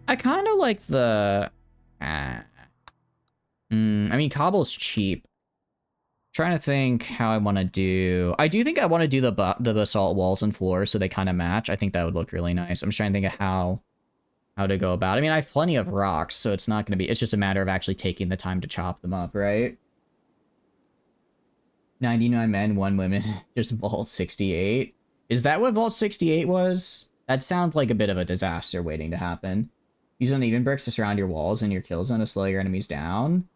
I kind of like the, I mean, cobble's cheap. Trying to think how I want to do. I do think I want to do the basalt walls and floors so they kind of match. I think that would look really nice. I'm just trying to think of how to go about it. I mean, I have plenty of rocks, so it's not going to be, it's just a matter of actually taking the time to chop them up, right? 99 men, 1 woman, just Vault 68. Is that what Vault 68 was? That sounds like a bit of a disaster waiting to happen. Use uneven bricks to surround your walls and your kill zone to slow your enemies down.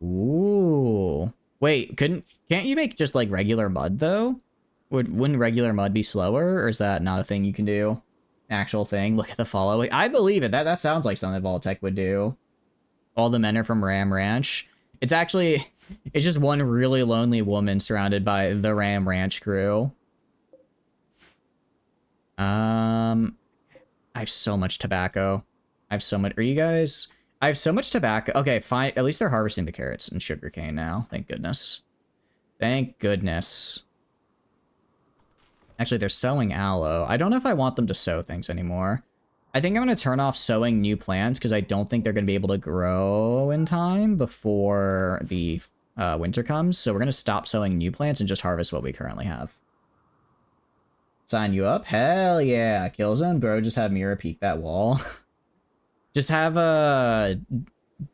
Ooh. Wait, can't you make just like regular mud though? Wouldn't regular mud be slower, or is that not a thing you can do? Actual thing. Look at the following. I believe it. That sounds like something Vaultech would do. All the men are from Ram Ranch. It's just one really lonely woman surrounded by the Ram Ranch crew. I have so much tobacco. I have so much. Are you guys? I have so much tobacco. Okay, fine. At least they're harvesting the carrots and sugarcane now. Thank goodness. Thank goodness. Actually, they're sowing aloe. I don't know if I want them to sow things anymore. I think I'm going to turn off sowing new plants because I don't think they're going to be able to grow in time before the winter comes. So we're going to stop sowing new plants and just harvest what we currently have. Sign you up? Hell yeah. Killzone, bro. Just have Mira peek that wall. Just have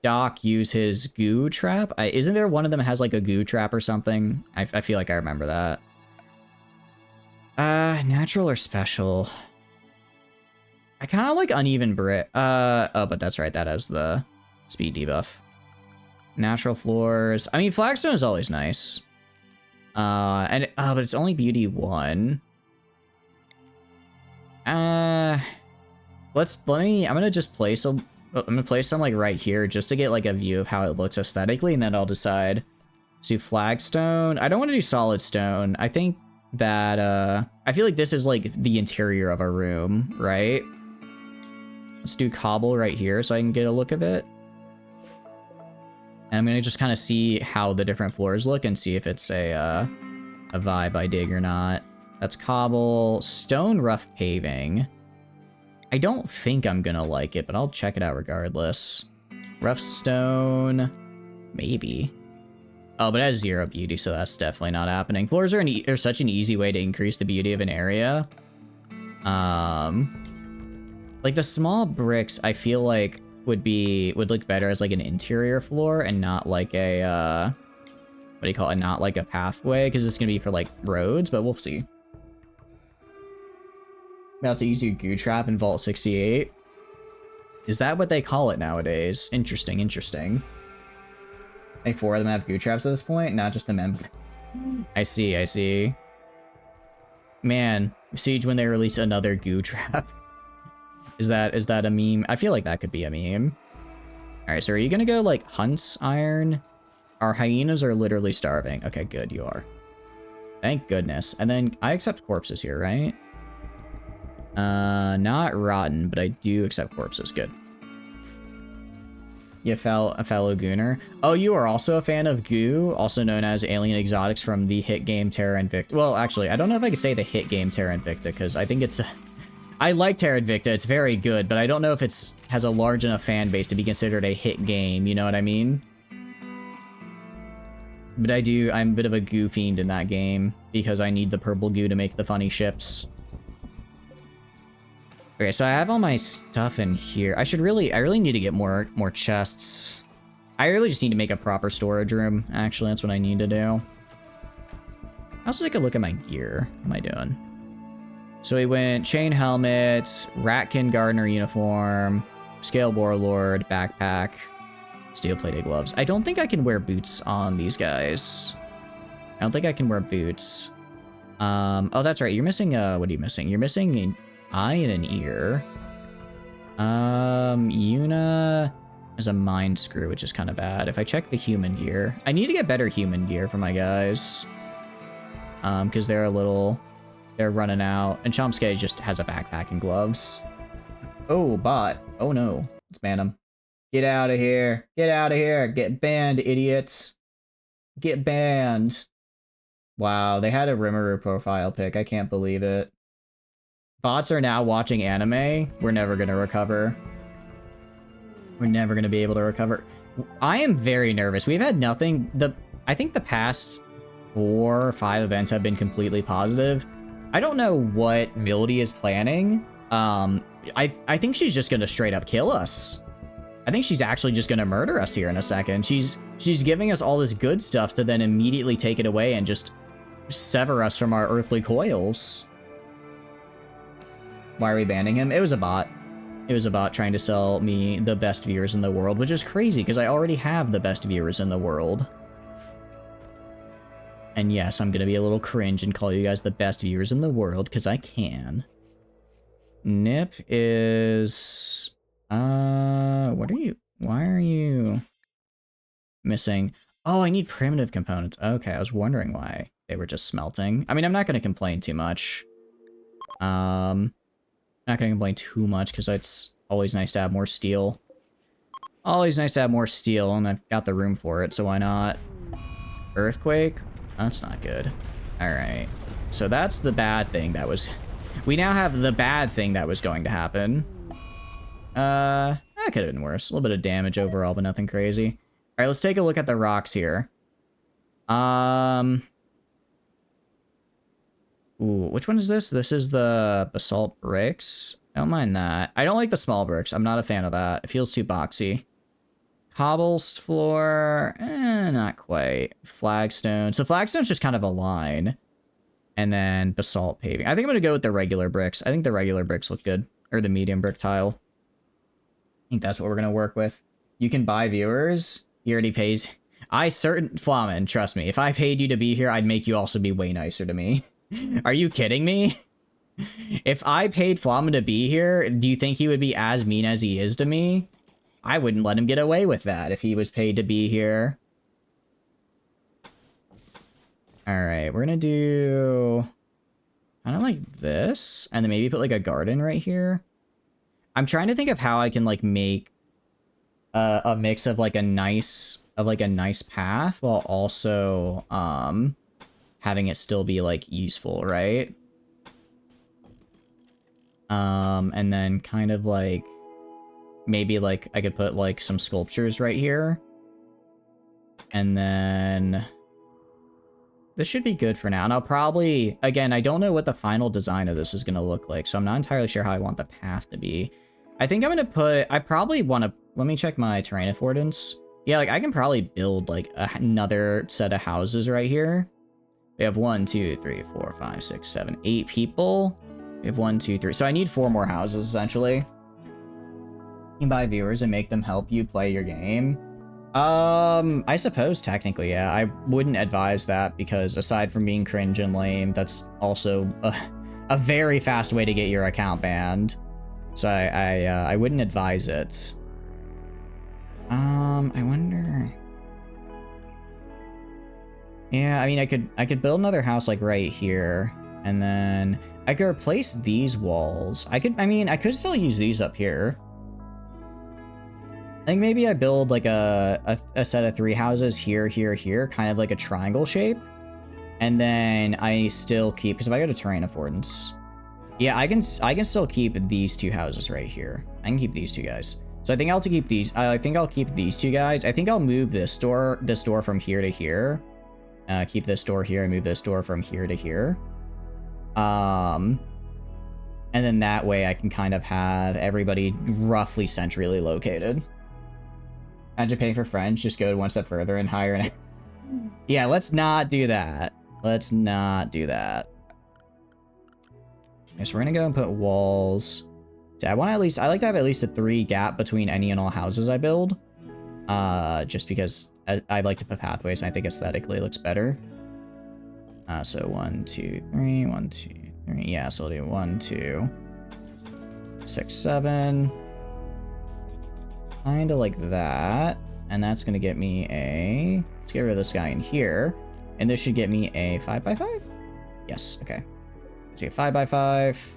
Doc use his goo trap. Isn't there one of them that has like a goo trap or something? I feel like I remember that. Natural or special? I kind of like uneven brick. Oh, but that's right. That has the speed debuff. Natural floors. I mean, flagstone is always nice. But it's only beauty 1. I'm gonna just place some. I'm gonna place some like right here just to get like a view of how it looks aesthetically, and then I'll decide. Let's do flagstone. I don't want to do solid stone. I think that I feel like this is like the interior of a room, right? Let's do cobble right here so I can get a look of it. And I'm gonna just kind of see how the different floors look and see if it's a vibe I dig or not. That's cobble, stone rough paving. I don't think I'm gonna like it, but I'll check it out regardless. Rough stone, maybe. Oh, but it has 0 beauty, so that's definitely not happening. Floors are such an easy way to increase the beauty of an area. Like the small bricks, I feel like would look better as like an interior floor and not like a what do you call it? Not like a pathway, because it's gonna be for like roads, but we'll see. About to use your goo trap in Vault 68. Is that what they call it nowadays? Interesting, interesting. I think 4 of them have goo traps at this point, not just the men. I see, I see. Man, Siege when they release another goo trap. Is that a meme? I feel like that could be a meme. Alright, so are you gonna go like hunts iron? Our hyenas are literally starving. Okay, good, you are. Thank goodness. And then I accept corpses here, right? Not rotten, but I do accept corpses. Good. You a fellow gooner. Oh, you are also a fan of goo, also known as Alien Exotics from the hit game Terra Invicta. Well, actually, I don't know if I could say the hit game Terra Invicta, because I think it's... I like Terra Invicta, it's very good, but I don't know if it's has a large enough fan base to be considered a hit game, you know what I mean? But I'm a bit of a goo fiend in that game, because I need the purple goo to make the funny ships. Okay, so I have all my stuff in here. I really need to get more chests. I really just need to make a proper storage room. Actually, that's what I need to do. I also take a look at my gear. What am I doing? So we went chain helmet, Ratkin Gardener uniform, scale warlord, backpack, steel plated gloves. I don't think I can wear boots on these guys. I don't think I can wear boots. Oh, that's right. You're missing, what are you missing? You're missing an eye and an ear. Yuna is a mind screw, which is kind of bad. If I check the human gear, I need to get better human gear for my guys. Because they're running out. And Chomsky just has a backpack and gloves. Oh, bot. Oh no. Let's ban him. Get out of here. Get out of here. Get banned, idiots. Get banned. Wow, they had a Rimworld profile pic. I can't believe it. Bots are now watching anime. We're never gonna recover. We're never gonna be able to recover. I am very nervous. We've had nothing. I think the past 4 or 5 events have been completely positive. I don't know what Mildy is planning. I think she's just gonna straight up kill us. I think she's actually just gonna murder us here in a second. She's giving us all this good stuff to then immediately take it away and just sever us from our earthly coils. Why are we banning him? It was a bot. It was a bot trying to sell me the best viewers in the world, which is crazy because I already have the best viewers in the world. And yes, I'm gonna be a little cringe and call you guys the best viewers in the world because I can. Nip is... what are you... Why are you missing? Oh, I need primitive components. Okay, I was wondering why they were just smelting. I mean, I'm not gonna complain too much. Not gonna complain too much because it's always nice to have more steel. Always nice to have more steel, and I've got the room for it, so why not? Earthquake? That's not good. Alright. So that's the bad thing that was... We now have the bad thing that was going to happen. That could have been worse. A little bit of damage overall, but nothing crazy. Alright, let's take a look at the rocks here. Ooh, which one is this? This is the basalt bricks. I don't mind that. I don't like the small bricks. I'm not a fan of that. It feels too boxy. Cobbles floor, not quite. Flagstone. So flagstone's just kind of a line. And then basalt paving. I think I'm gonna go with the regular bricks. I think the regular bricks look good. Or the medium brick tile. I think that's what we're gonna work with. You can buy viewers. He already pays. Flamen, trust me. If I paid you to be here, I'd make you also be way nicer to me. Are you kidding me? If I paid Flamen to be here, do you think he would be as mean as he is to me? I wouldn't let him get away with that if he was paid to be here. Alright, we're gonna do... kind of like this. And then maybe put like a garden right here. I'm trying to think of how I can like make a mix of like a nice path while also having it still be like useful, right? And then kind of like maybe like I could put like some sculptures right here. And then this should be good for now. And I'll probably, again, I don't know what the final design of this is going to look like, so I'm not entirely sure how I want the path to be. I think I'm going to put, I probably want to, let me check my terrain affordance. Yeah, like I can probably build like another set of houses right here. We have 1, 2, 3, 4, 5, 6, 7, 8 people. We have 1, 2, 3. So I need 4 more houses essentially. You can buy viewers and make them help you play your game. I suppose technically, yeah. I wouldn't advise that because aside from being cringe and lame, that's also a very fast way to get your account banned. So I wouldn't advise it. I wonder. Yeah, I mean, I could build another house like right here, and then I could replace these walls. I could still use these up here. I think maybe I build like a set of 3 houses here, here, here, kind of like a triangle shape. And then I still keep, because if I go to terrain affordance, yeah, I can still keep these 2 houses right here. I can keep these 2 guys. So I think I'll keep these. I think I'll keep these 2 guys. I think I'll move this door from here to here. Keep this door here and move this door from here to here. And then that way I can kind of have everybody roughly centrally located. Imagine paying for friends, just go 1 step further and hire an... Yeah, let's not do that. Let's not do that. Okay, so we're gonna go and put walls. So I like to have at least a 3 gap between any and all houses I build. Just because I like to put pathways, and I think aesthetically it looks better. So 1, 2, 3, 1, 2, 3. Yeah, so we'll do 1, 2, 6, 7. Kind of like that. And that's going to get me a... Let's get rid of this guy in here. And this should get me a 5x5? Yes, okay. So a 5x5.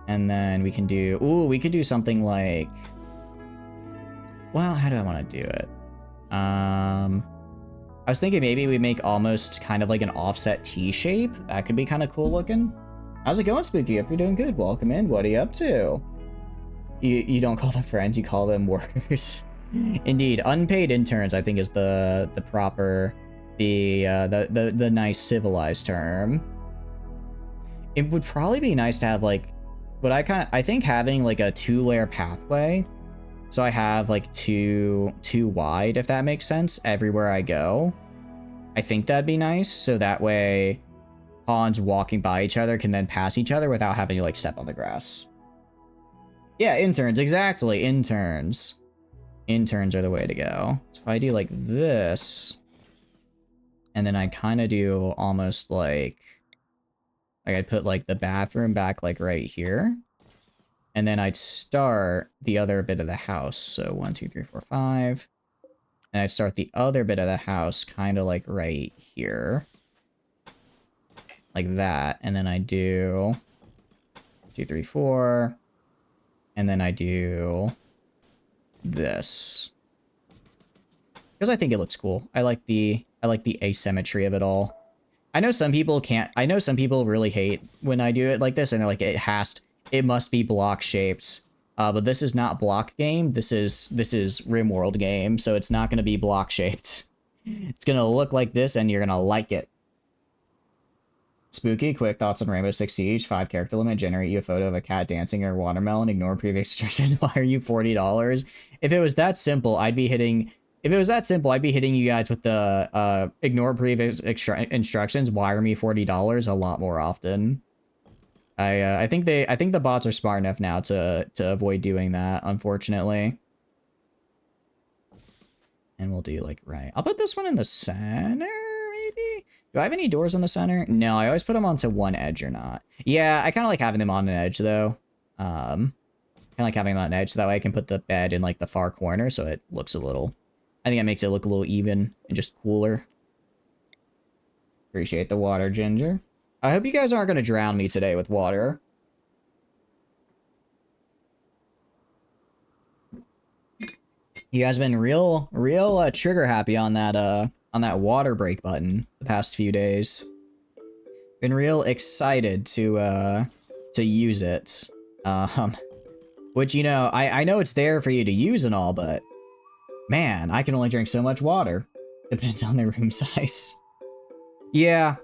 And then we can do... Ooh, we could do something like... Well, how do I want to do it? I was thinking maybe we make almost kind of like an offset T shape. That could be kind of cool looking. How's it going, Spooky? Hope you're doing good. Welcome in. What are you up to? You don't call them friends, you call them workers. Indeed, unpaid interns, I think, is the proper, the nice civilized term. It would probably be nice to have like, I think having like a 2-layer pathway, so I have like two wide, if that makes sense, everywhere I go. I think that'd be nice, so that way pawns walking by each other can then pass each other without having to like step on the grass. Yeah, interns, exactly, interns. Interns are the way to go. So if I do like this, and then I kind of do almost like I'd put like the bathroom back like right here, and then I'd start the other bit of the house. So 1, 2, 3, 4, 5, and I'd start the other bit of the house kind of like right here. Like that, and then I do 2, 3, 4, and then I do this because I think it looks cool. I like the asymmetry of it all. I know some people really hate when I do it like this, and they're like it must be block shaped. But this is not block game. This is Rimworld game, so it's not gonna be block shaped. It's gonna look like this, and you're gonna like it. Spooky, quick thoughts on Rainbow Six Siege. 5 character limit. Generate you a photo of a cat dancing or watermelon. Ignore previous instructions. Why are you $40? If it was that simple, I'd be hitting you guys with the ignore previous instructions. Wire me $40 a lot more often. I think the bots are smart enough now to avoid doing that, unfortunately. And we'll do like right. I'll put this one in the center, maybe. Do I have any doors on the center? No, I always put them onto one edge or not. Yeah, I kind of like having them on an edge, though. Kind of like having them on an edge, so that way I can put the bed in, like, the far corner, so it looks a little... I think it makes it look a little even and just cooler. Appreciate the water, Ginger. I hope you guys aren't gonna drown me today with water. You guys been real trigger happy on that water break button the past few days. Been real excited to use it. Which, you know, I know it's there for you to use and all, but man, I can only drink so much water. Depends on the room size. Yeah.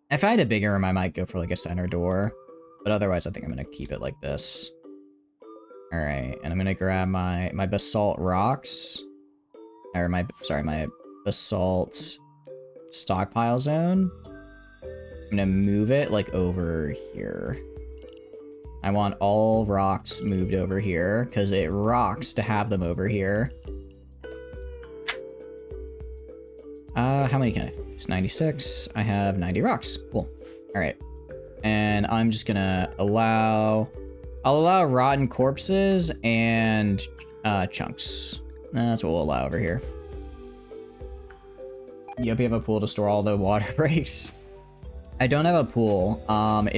If I had a bigger room, I might go for like a center door, but otherwise I think I'm gonna keep it like this. All right, and I'm gonna grab my basalt rocks, or my basalt stockpile zone. I'm gonna move it like over here. I want all rocks moved over here because it rocks to have them over here. How many can I fit? It's 96. I have 90 rocks. Cool. All right, and I'm just gonna I'll allow rotten corpses and chunks. That's what we'll allow over here. You hope you have a pool to store all the water breaks. I don't have a pool. What do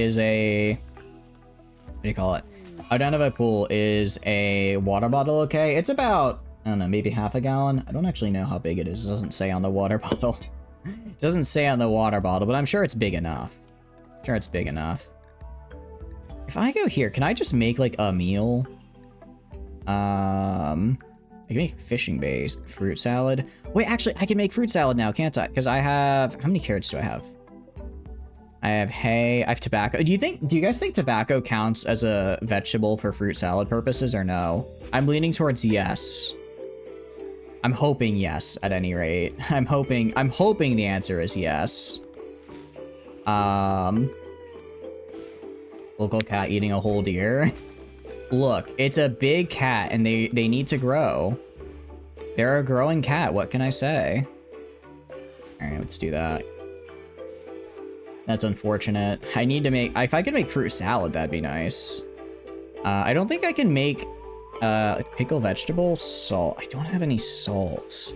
you call it? I don't have a pool. Is a water bottle okay? It's about, I don't know, maybe half a gallon. I don't actually know how big it is. It doesn't say on the water bottle. It doesn't say on the water bottle, but I'm sure it's big enough. I'm sure it's big enough. If I go here, can I just make like a meal? I can make fishing bait, fruit salad. Wait, actually, I can make fruit salad now, can't I? Because I have, how many carrots do I have? I have hay, I have tobacco. Do you guys think tobacco counts as a vegetable for fruit salad purposes or no? I'm leaning towards yes. I'm hoping yes, at any rate. I'm hoping the answer is yes. Local cat eating a whole deer. Look, it's a big cat and they need to grow. They're a growing cat, what can I say? Alright, let's do that. That's unfortunate. I need to make, if I could make fruit salad, that'd be nice. I don't think I can make pickle vegetable salt. I don't have any salt.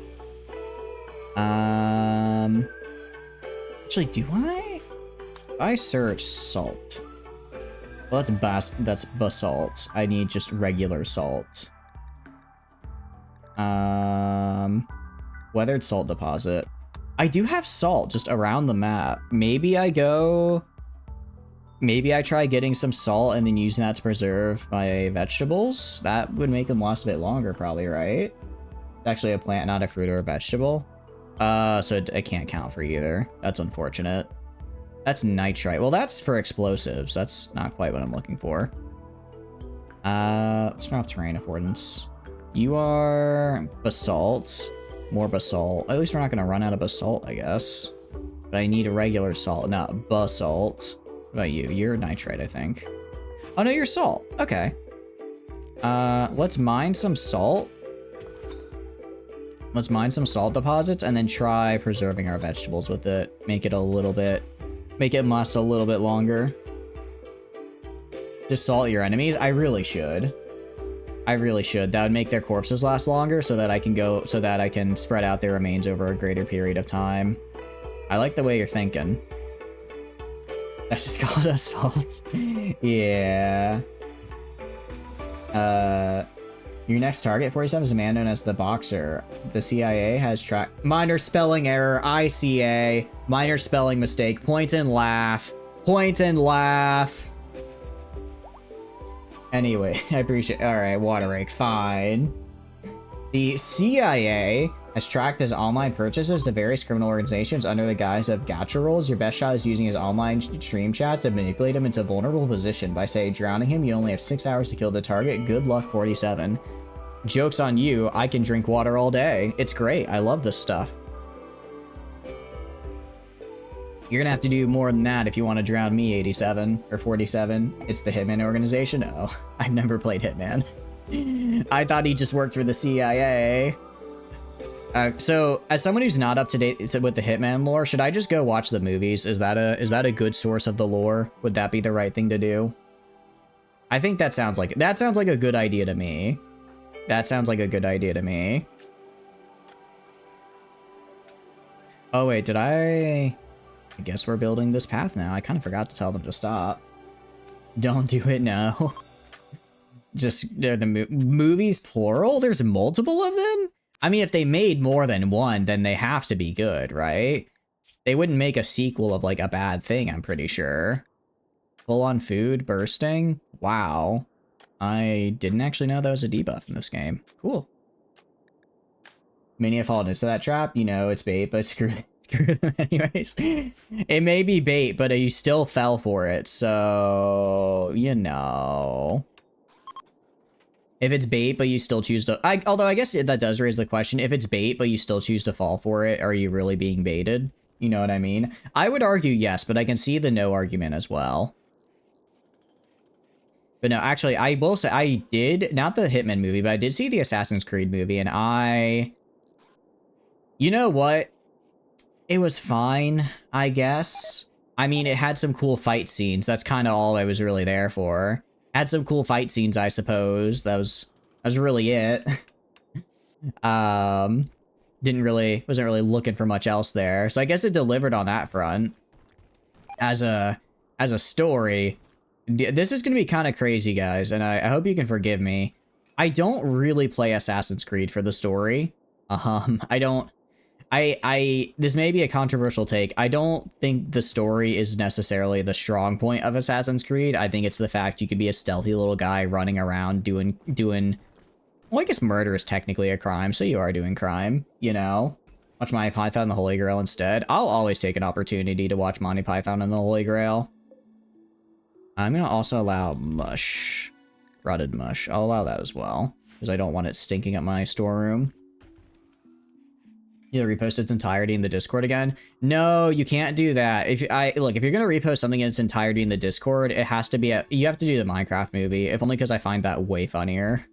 Actually, do I? If I search salt. Well, that's basalt. I need just regular salt. Weathered salt deposit. I do have salt just around the map. Maybe I try getting some salt and then using that to preserve my vegetables. That would make them last a bit longer, probably, right? It's actually a plant, not a fruit or a vegetable. So it can't count for either. That's unfortunate. That's nitrite. Well, that's for explosives. That's not quite what I'm looking for. Let's turn off terrain affordance. You are basalt. More basalt. At least we're not going to run out of basalt, I guess. But I need a regular salt, not basalt. What about you? You're nitrite, I think. Oh, no, you're salt. Okay. Let's mine some salt. Let's mine some salt deposits and then try preserving our vegetables with it. Make it last a little bit longer. Just salt your enemies? I really should. That would make their corpses last longer so that I can spread out their remains over a greater period of time. I like the way you're thinking. That's just called assault. Yeah. Your next target, 47, is a man known as the Boxer. The CIA has tracked... Minor spelling error, ICA. Minor spelling mistake. Point and laugh. Point and laugh. Anyway, I appreciate... Alright, water rake, fine. The CIA has tracked his online purchases to various criminal organizations under the guise of gacha rolls. Your best shot is using his online stream chat to manipulate him into a vulnerable position. By, say, drowning him, you only have 6 hours to kill the target. Good luck, 47. Joke's on you, I can drink water all day. It's great, I love this stuff. You're gonna have to do more than that if you want to drown me, 87 or 47. It's the Hitman organization? No, I've never played Hitman. I thought he just worked for the CIA. So, as someone who's not up to date with the Hitman lore, should I just go watch the movies? Is that a good source of the lore? Would that be the right thing to do? I think that sounds like a good idea to me. That sounds like a good idea to me. Oh wait, did I I guess we're building this path now. I kind of forgot to tell them to stop. Don't do it now. Just, they're the movies, plural? There's multiple of them? I mean, if they made more than one, then they have to be good, right? They wouldn't make a sequel of, like, a bad thing, I'm pretty sure. Full on food, bursting? Wow. I didn't actually know that was a debuff in this game. Cool. Many have fallen into that trap. You know, it's bait, but screw them anyways. It may be bait, but you still fell for it, so... You know... If it's bait, but you still choose to... although I guess that does raise the question. If it's bait, but you still choose to fall for it, are you really being baited? You know what I mean? I would argue yes, but I can see the no argument as well. But no, actually, I will say, I did... Not the Hitman movie, but I did see the Assassin's Creed movie, and I... You know what? It was fine, I guess. I mean, it had some cool fight scenes. That's kind of all I was really there for. Had some cool fight scenes, I suppose. That was really it. Wasn't really looking for much else there. So I guess it delivered on that front. As a story, this is gonna be kind of crazy, guys, and I hope you can forgive me. I don't really play Assassin's Creed for the story. This may be a controversial take. I don't think the story is necessarily the strong point of Assassin's Creed. I think it's the fact you could be a stealthy little guy running around doing, well, I guess murder is technically a crime, so you are doing crime, you know? Watch Monty Python and the Holy Grail instead. I'll always take an opportunity to watch Monty Python and the Holy Grail. I'm gonna also allow mush. Rotted mush. I'll allow that as well, because I don't want it stinking up my storeroom. You repost its entirety in the Discord again? No, you can't do that. If you're gonna repost something in its entirety in the Discord, it has to be you have to do the Minecraft movie, if only because I find that way funnier.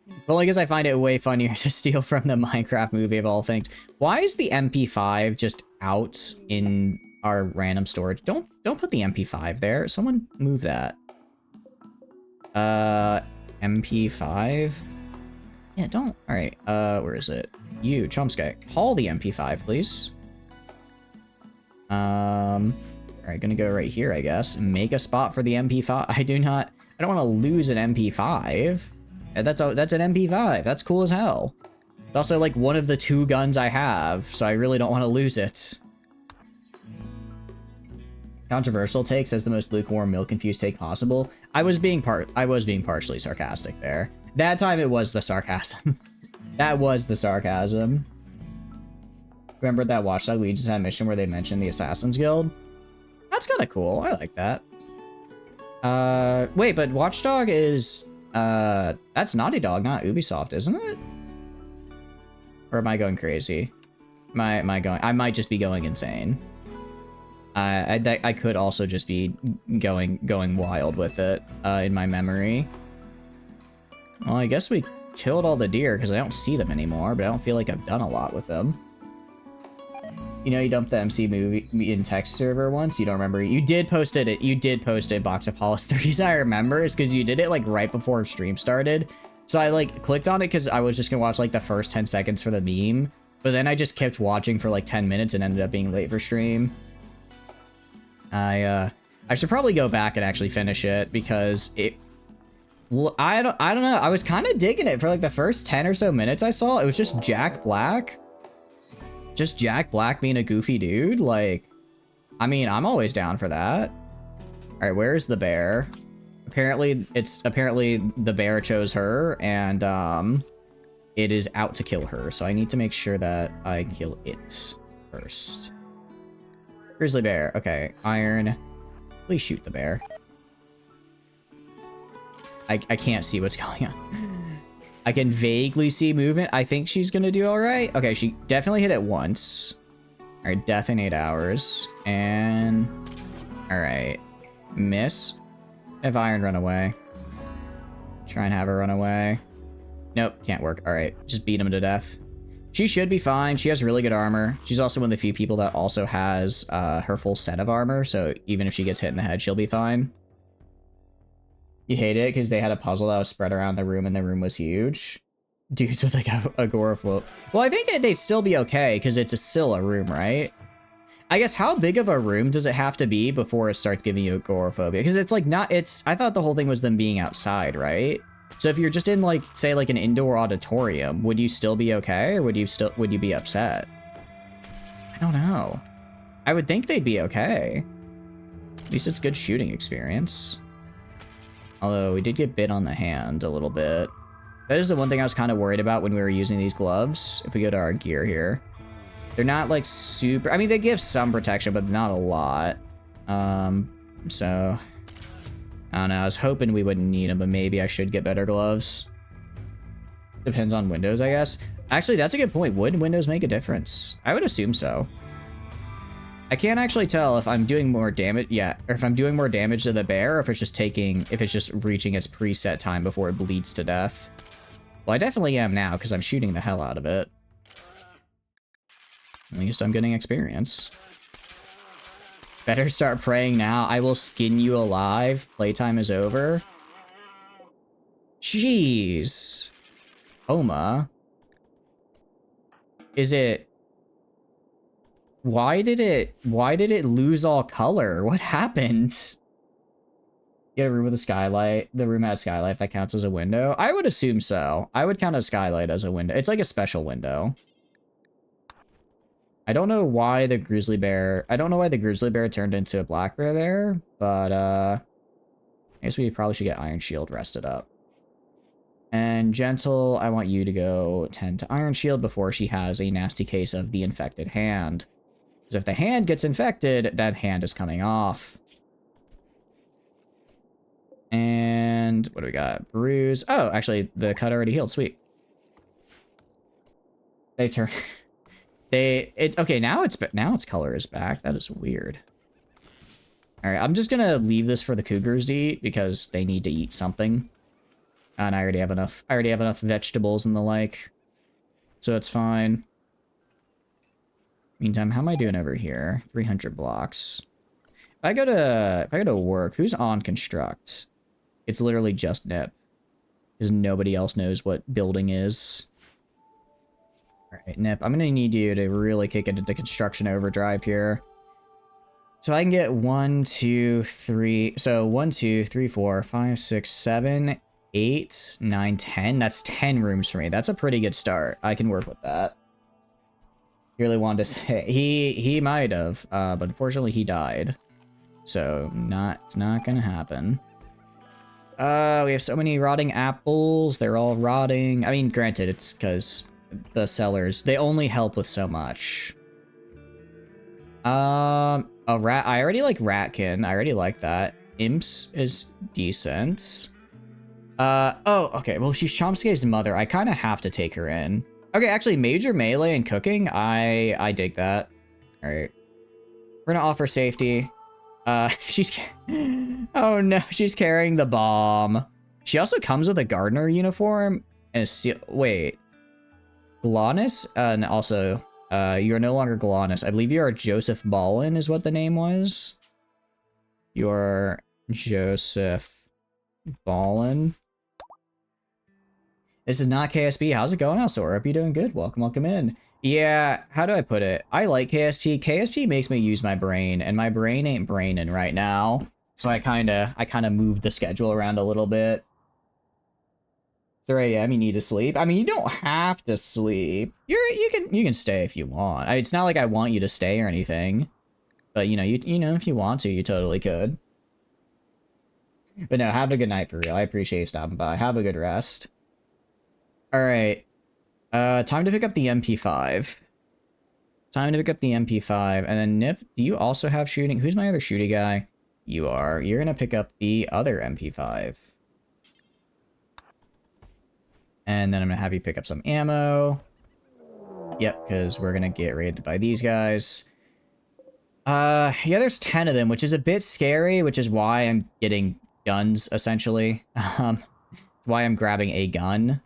If only because I find it way funnier to steal from the Minecraft movie of all things. Why is the MP5 just out in our random storage? Don't put the MP5 there. Someone move that. MP5? Yeah, don't. All right. Where is it? You, Chomsky, haul the MP5, please. All right, gonna go right here, I guess. Make a spot for the MP5. I don't want to lose an MP5. That's an MP5. That's cool as hell. It's also like one of the 2 guns I have, so I really don't want to lose it. Controversial take, says the most lukewarm, milk-infused take possible. I was being partially sarcastic there. That time it was the sarcasm. That was the sarcasm. Remember that Watchdog Legion's had a mission where they mentioned the Assassin's Guild? That's kind of cool. I like that. Wait, but Watchdog is... that's Naughty Dog, not Ubisoft, isn't it? Or am I going crazy? I might just be going insane. I could also just be going wild with it, in my memory. Well, I guess we killed all the deer because I don't see them anymore, but I don't feel like I've done a lot with them. You know, you dumped the MC movie in text server once. You don't remember? You did post it. You did post it. Box of Apollos 3s. I remember. It's because you did it like right before stream started. So I like clicked on it because I was just gonna watch like the first 10 seconds for the meme, but then I just kept watching for like 10 minutes and ended up being late for stream. I should probably go back and actually finish it because I don't know. I was kind of digging it for like the first 10 or so minutes I saw. It was just Jack Black. Just Jack Black being a goofy dude. Like, I mean, I'm always down for that. All right, where's the bear? Apparently the bear chose her and it is out to kill her. So I need to make sure that I kill it first. Grizzly bear. Okay, iron. Please shoot the bear. I can't see what's going on. I can vaguely see movement. I think she's gonna do all right. Okay, she definitely hit it once. All right, death in 8 hours. And all right, miss. Have iron run away. Try and have her run away. Nope, can't work. All right, just beat him to death. She should be fine. She has really good armor. She's also one of the few people that also has her full set of armor, so even if she gets hit in the head, she'll be fine. You hate it because they had a puzzle that was spread around the room and the room was huge. Dudes with like agoraphobe. Well, I think they'd still be okay because it's still a room, right? I guess how big of a room does it have to be before it starts giving you agoraphobia? Because it's like not, it's, I thought the whole thing was them being outside, right? So if you're just in like, say like an indoor auditorium, would you still be okay? Or would you be upset? I don't know. I would think they'd be okay. At least it's good shooting experience. Although we did get bit on the hand a little bit. That is the one thing I was kind of worried about when we were using these gloves. If we go to our gear here. They're not like super, I mean, they give some protection, but not a lot. So I don't know. I was hoping we wouldn't need them, but maybe I should get better gloves. Depends on windows, I guess. Actually, that's a good point. Would windows make a difference? I would assume so. I can't actually tell if I'm doing more damage, or if I'm doing more damage to the bear, or if it's just reaching its preset time before it bleeds to death. Well, I definitely am now, because I'm shooting the hell out of it. At least I'm getting experience. Better start praying now. I will skin you alive. Playtime is over. Jeez. Oma. Is it... Why did it lose all color? What happened? Get a room with a skylight. The room had a skylight, if that counts as a window. I would assume so. I would count a skylight as a window. It's like a special window. I don't know why the grizzly bear turned into a black bear there, but I guess we probably should get Iron Shield rested up. And Gentle, I want you to go tend to Iron Shield before she has a nasty case of the infected hand. Because if the hand gets infected, that hand is coming off. And what do we got? Bruise. Oh, actually, the cut already healed. Sweet. They turn... Okay, now its color is back. That is weird. All right, I'm just gonna leave this for the cougars to eat because they need to eat something. And I already have enough vegetables and the like. So it's fine. Meantime, how am I doing over here? 300 blocks. If I go to work, who's on construct? It's literally just Nip. Because nobody else knows what building is. Alright, Nip, I'm gonna need you to really kick it into construction overdrive here. So I can get 1, 2, 3... So 1, 2, 3, 4, 5, 6, 7, 8, 9, 10. That's 10 rooms for me. That's a pretty good start. I can work with that. He really wanted to say... He might have, but unfortunately he died. So, it's not gonna happen. We have so many rotting apples. They're all rotting. I mean, granted, it's because... the sellers, they only help with so much. A rat, I already like Ratkin. I already like that. Imps is decent. Oh, okay. Well, she's Chomsky's mother. I kind of have to take her in. Okay, actually, major melee and cooking, I dig that. All right. We're gonna offer safety. She's... Oh no, she's carrying the bomb. She also comes with a gardener uniform and a steel... Wait. Colonists, and also, you are no longer Colonists. I believe you are Joseph Ballin is what the name was. You are Joseph Ballin. This is not KSP. How's it going, Alsor? Hope you're doing good. Welcome in. Yeah, how do I put it? I like KSP. KSP makes me use my brain, and my brain ain't braining right now. So I kinda moved the schedule around a little bit. 3 a.m. you need to sleep. I mean, you don't have to sleep. You can stay if you want. It's not like I want you to stay or anything. But you know if you want to, you totally could. But no, have a good night for real. I appreciate you stopping by. Have a good rest. All right. Time to pick up the MP5. Time to pick up the MP5. And then Nip, do you also have shooting? Who's my other shooty guy? You are. You're gonna pick up the other MP5. And then I'm gonna have you pick up some ammo. Yep, because we're gonna get raided by these guys. Yeah, there's 10 of them, which is a bit scary, which is why I'm getting guns, essentially. Why I'm grabbing a gun.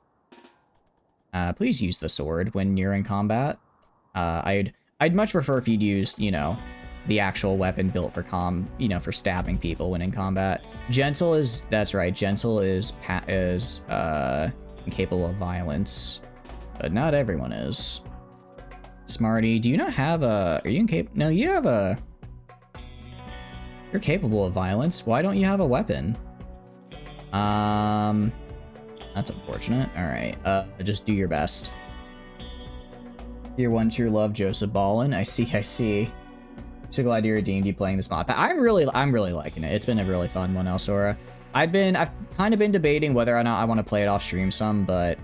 Please use the sword when you're in combat. I'd much prefer if you'd used, the actual weapon built for for stabbing people when in combat. Gentle is, that's right, Gentle is capable of violence, but not everyone is. Smarty, do you not have a... Are you incapable? No, you have a... You're capable of violence. Why don't you have a weapon? That's unfortunate. Alright, just do your best. Your one true love, Joseph Ballin. I see. So glad you're redeemed. You playing this mod pack. I'm really liking it. It's been a really fun one, Elsora. I've kind of been debating whether or not I want to play it off stream some, but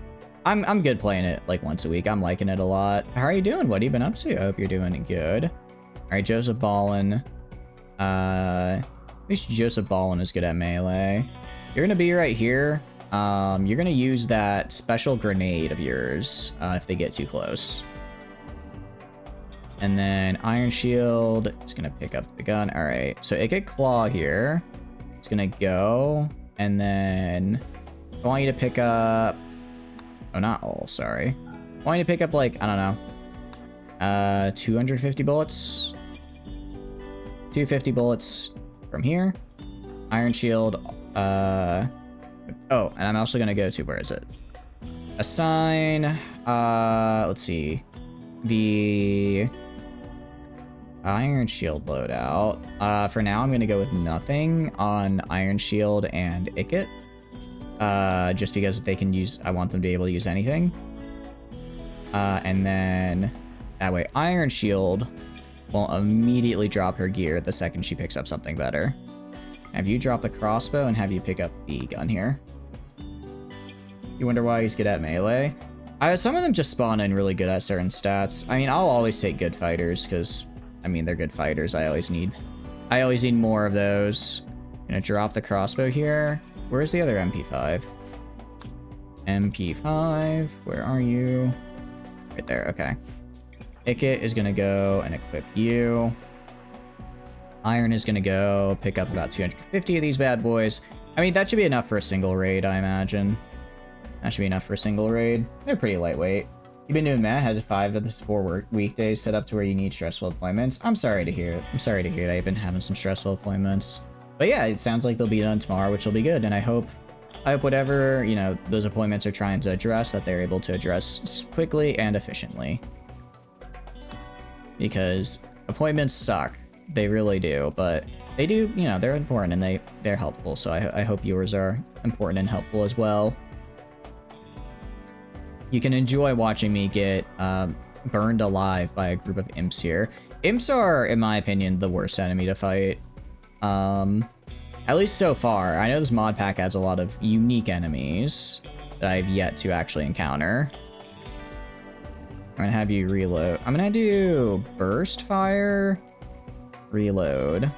I'm good playing it like once a week. I'm liking it a lot. How are you doing? What have you been up to? I hope you're doing good. All right, Joseph Ballin. At least Joseph Ballin is good at melee. You're gonna be right here. You're gonna use that special grenade of yours if they get too close. And then Iron Shield is gonna pick up the gun. All right, so it could claw here. It's gonna go, and then I want you to pick up. Oh, not all. Sorry. I want you to pick up like I don't know, 250 bullets. 250 bullets from here. Iron Shield. Oh, and I'm also gonna go to where is it? Assign. Let's see. The Iron Shield loadout. For now, I'm gonna go with nothing on Iron Shield and Ikit. Just because they can use, I want them to be able to use anything. And then that way Iron Shield will immediately drop her gear the second she picks up something better. Have you drop the crossbow and have you pick up the gun here. You wonder why he's good at melee? Some of them just spawn in really good at certain stats. I mean, I'll always take good fighters because, I mean, they're good fighters. I always need more of those. Gonna drop the crossbow here. Where's the other MP5? MP5, where are you? Right there, okay. Ikit is gonna go and equip you. Iron is gonna go pick up about 250 of these bad boys. I mean, that should be enough for a single raid, I imagine. That should be enough for a single raid. They're pretty lightweight. You've been doing Matt, had 5 of the 4 weekdays set up to where you need stressful appointments. I'm sorry to hear it. I'm sorry to hear that you've been having some stressful appointments. But yeah, it sounds like they'll be done tomorrow, which will be good. And I hope whatever, you know, those appointments are trying to address, that they're able to address quickly and efficiently. Because appointments suck. They really do, but they do, you know, they're important and they're helpful. So I hope yours are important and helpful as well. You can enjoy watching me get burned alive by a group of imps here. Imps are, in my opinion, the worst enemy to fight. At least so far. I know this mod pack has a lot of unique enemies that I've yet to actually encounter. I'm gonna have you reload. I'm gonna do burst fire, reload.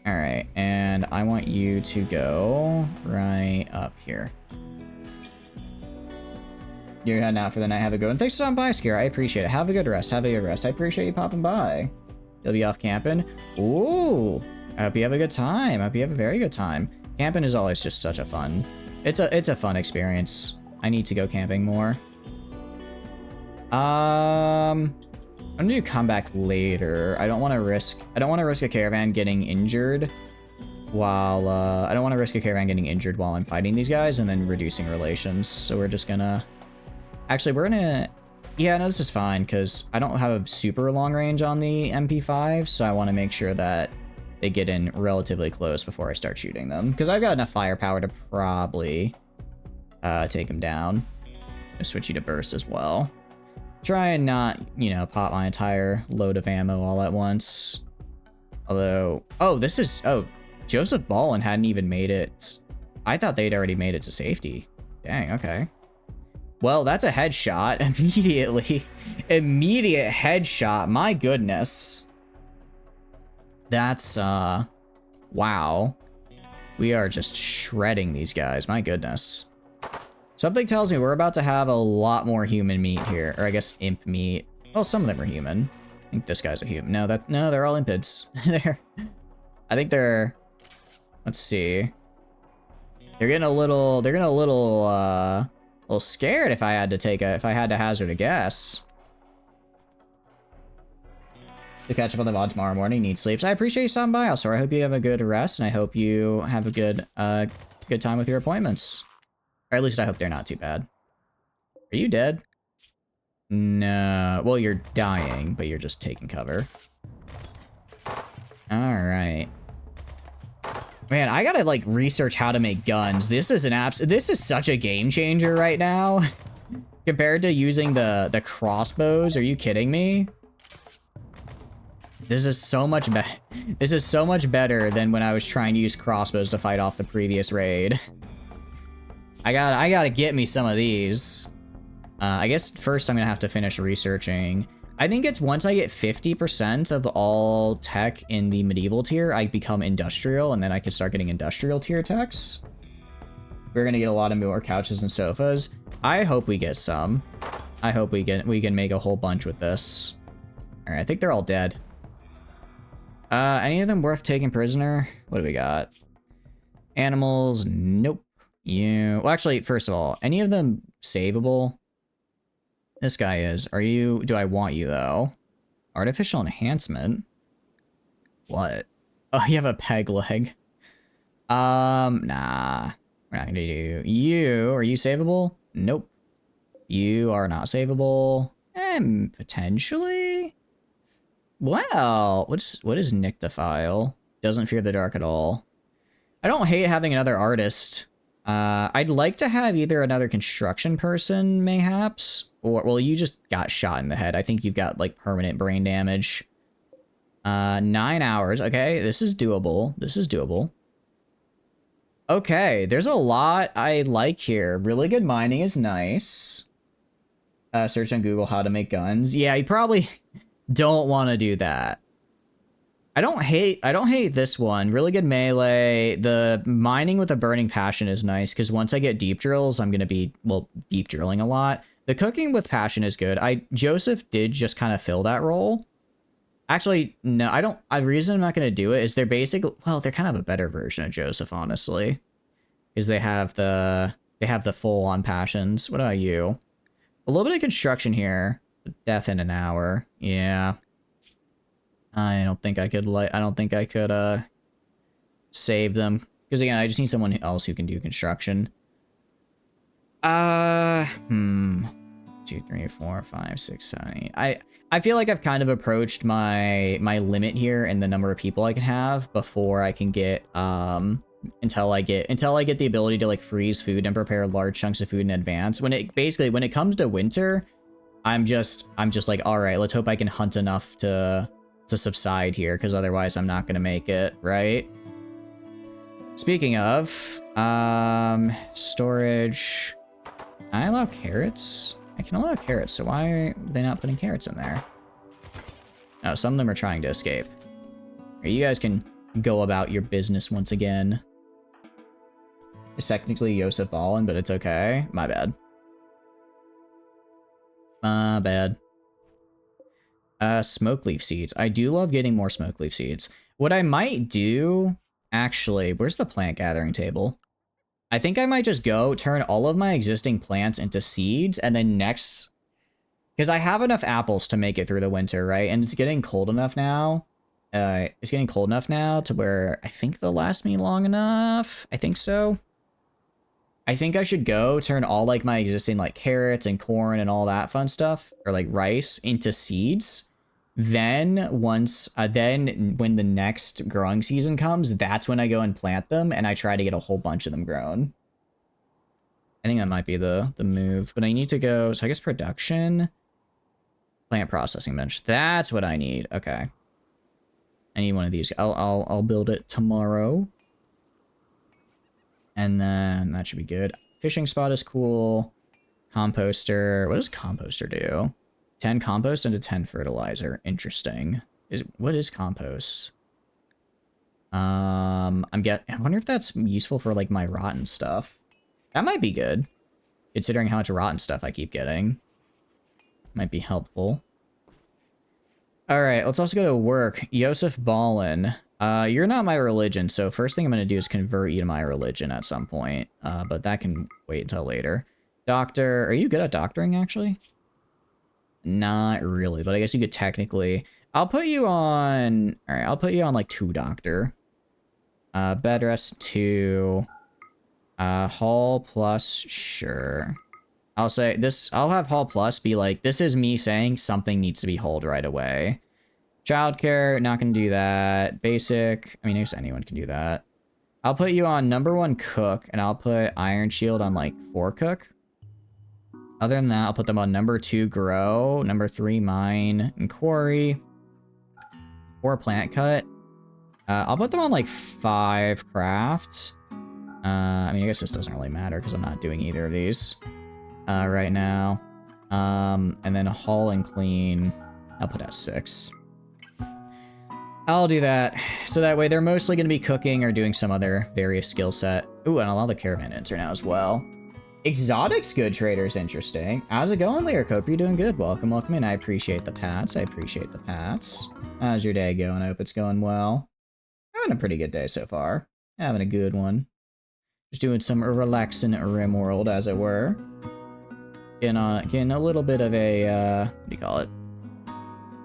All right, and I want you to go right up here. You're heading out for the night. Have a good one. Thanks for stopping by, Scare. I appreciate it. Have a good rest. Have a good rest. I appreciate you popping by. You'll be off camping. Ooh. I hope you have a good time. I hope you have a very good time. Camping is always just such a fun. It's a fun experience. I need to go camping more. I'm gonna come back later. I don't want to risk a caravan getting injured while I don't want to risk a caravan getting injured while I'm fighting these guys and then reducing relations. So we're just gonna. Actually, we're gonna... Yeah, no, this is fine, because I don't have a super long range on the MP5, so I want to make sure that they get in relatively close before I start shooting them. Because I've got enough firepower to probably take them down. I'll switch you to burst as well. Try and not, you know, pop my entire load of ammo all at once. Although... Oh, this is... Oh, Joseph Ballin hadn't even made it... I thought they'd already made it to safety. Dang, okay. Well, that's a headshot immediately. Immediate headshot. My goodness. That's, wow. We are just shredding these guys. My goodness. Something tells me we're about to have a lot more human meat here. Or I guess imp meat. Well, some of them are human. I think this guy's a human. No, they're all impids. I think they're, let's see. They're getting a little, scared if I had to hazard a guess. To catch up on the VOD tomorrow morning, need sleep. So I appreciate you stopping by, also. I hope you have a good rest, and I hope you have a good time with your appointments. Or at least I hope they're not too bad. Are you dead? No. Well, you're dying, but you're just taking cover. Alright. Man, I gotta, like, research how to make guns. This is this is such a game changer right now. Compared to using the crossbows. Are you kidding me? This is so much This is so much better than when I was trying to use crossbows to fight off the previous raid. I gotta get me some of these. I guess first I'm gonna have to finish researching. I think it's once I get 50% of all tech in the medieval tier, I become industrial, and then I can start getting industrial tier techs. We're gonna get a lot of more couches and sofas. I hope we get some. I hope we can make a whole bunch with this. All right, I think they're all dead. Any of them worth taking prisoner? What do we got? Animals, nope. Well, actually, first of all, any of them savable? This guy is. Do I want you, though? Artificial enhancement? What? Oh, you have a peg leg. Nah. We're not gonna do you. Are you savable? Nope. You are not savable. Potentially? Well, what is Nyctophile? Doesn't fear the dark at all. I don't hate having another artist. I'd like to have either another construction person, mayhaps, or, well, you just got shot in the head. I think you've got, like, permanent brain damage. 9 hours. Okay, this is doable. This is doable. Okay, there's a lot I like here. Really good mining is nice. Search on Google how to make guns. Yeah, you probably don't want to do that. I don't hate this one. Really good melee. The mining with a burning passion is nice because once I get deep drills, I'm gonna be, well, deep drilling a lot. The cooking with passion is good. Joseph did just kind of fill that role. Actually, no, I don't. The reason I'm not gonna do it is they're basically, well, they're kind of a better version of Joseph, honestly, because they have the full on passions. What about you? A little bit of construction here. Death in an hour. Yeah. I don't think I could save them. Because again, I just need someone else who can do construction. 2, 3, 4, 5, 6, 7, 8. I feel like I've kind of approached my limit here in the number of people I can have before I can get until I get the ability to, like, freeze food and prepare large chunks of food in advance. When it comes to winter, I'm just like, all right, let's hope I can hunt enough to subside here, because otherwise I'm not gonna make it, right? Speaking of, storage. Can I allow carrots? I can allow carrots, so why are they not putting carrots in there? Oh, some of them are trying to escape. You guys can go about your business once again. It's technically Joseph Ballin, but it's okay. My bad. My bad. Smoke leaf seeds. I do love getting more smoke leaf seeds. What I might do, actually, where's the plant gathering table? I think I might just go turn all of my existing plants into seeds, and then next, because I have enough apples to make it through the winter, right? And it's getting cold enough now. It's getting cold enough now to where I think they'll last me long enough. I think so. I think I should go turn all, like, my existing, like, carrots and corn and all that fun stuff, or, like, rice, into seeds. Then when the next growing season comes, that's when I go and plant them, and I try to get a whole bunch of them grown. I think that might be the move, but I need to go, so I guess production, plant processing bench. That's what I need. Okay. I need one of these. I'll build it tomorrow. And then that should be good. Fishing spot is cool. Composter. What does composter do? 10 compost into 10 fertilizer. Interesting. What is compost? I wonder if that's useful for, like, my rotten stuff. That might be good, considering how much rotten stuff I keep getting. Might be helpful. All right, let's also go to work. Joseph Ballin. You're not my religion, so first thing I'm going to do is convert you to my religion at some point. But that can wait until later. Doctor. Are you good at doctoring, actually? Not really, but I guess you could technically. I'll put you on. All right, I'll put you on, like, 2 doctor. Bed rest 2. Hall plus, sure. I'll say this, I'll have Hall Plus be like, this is me saying something needs to be hauled right away. Childcare, not gonna do that. Basic, I mean, I guess anyone can do that. I'll put you on #1 cook, and I'll put Iron Shield on like 4 cook. Other than that, I'll put them on #2 grow, #3 mine and quarry, 4 plant cut. I'll put them on like 5 craft. I mean, I guess this doesn't really matter because I'm not doing either of these right now. And then a haul and clean, I'll put S6. I'll do that. So that way they're mostly going to be cooking or doing some other various skill set. Ooh, and allow the caravan to enter now as well. Exotics good traders, interesting. How's it going, Lyric? Hope you're doing good. Welcome, welcome in. I appreciate the pats. I appreciate the pats. How's your day going? I hope it's going well. Having a pretty good day so far. Having a good one. Just doing some relaxing Rimworld, as it were. Getting a little bit of a, what do you call it?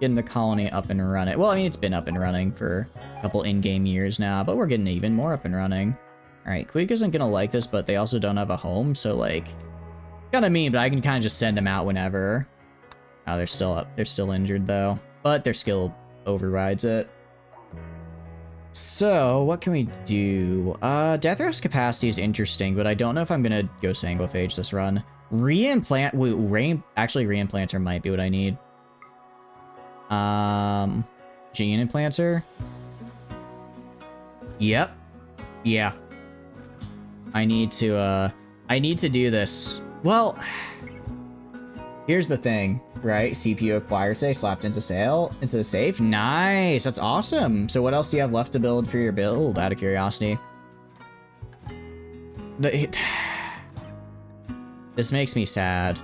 Getting the colony up and running. Well, I mean, it's been up and running for a couple in-game years now, but we're getting even more up and running. Alright, Queek isn't gonna like this, but they also don't have a home, so, like, kinda mean, but I can kind of just send them out whenever. Oh, they're still up. They're still injured, though. But their skill overrides it. So, what can we do? Death Rest capacity is interesting, but I don't know if I'm gonna go Sanguiphage this run. Reimplant... Wait, actually, Reimplanter might be what I need. Gene Implanter? Yep. Yeah. I need to do this. Well, here's the thing, right? CPU acquired today, slapped into the safe. Nice, that's awesome. So what else do you have left to build for your build, out of curiosity? This makes me sad.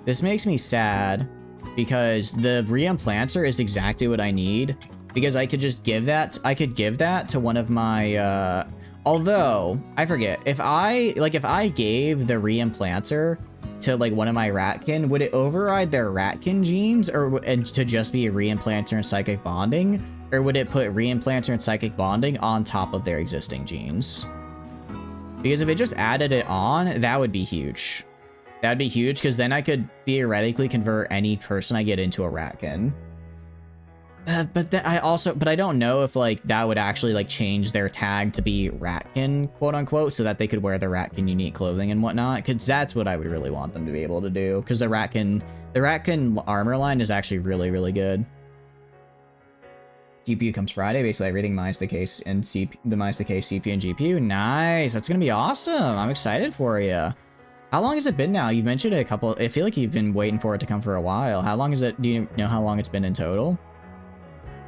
This makes me sad because the Reimplanter is exactly what I need, because I could just give that, to one of my, although, I forget, if I gave the Reimplanter to, like, one of my Ratkin, would it override their Ratkin genes, and to just be a Reimplanter and Psychic Bonding? Or would it put Reimplanter and Psychic Bonding on top of their existing genes? Because if it just added it on, that would be huge. That'd be huge, because then I could theoretically convert any person I get into a Ratkin. But then I don't know if, like, that would actually, like, change their tag to be Ratkin, quote unquote, so that they could wear the Ratkin unique clothing and whatnot, because that's what I would really want them to be able to do, because the Ratkin armor line is actually really, really good. GPU comes Friday, basically everything minus the case and minus the case, CPU and GPU. Nice, that's gonna be awesome. I'm excited for you. How long has it been now? You mentioned it a couple, I feel like you've been waiting for it to come for a while. How long is it, do you know how long it's been in total?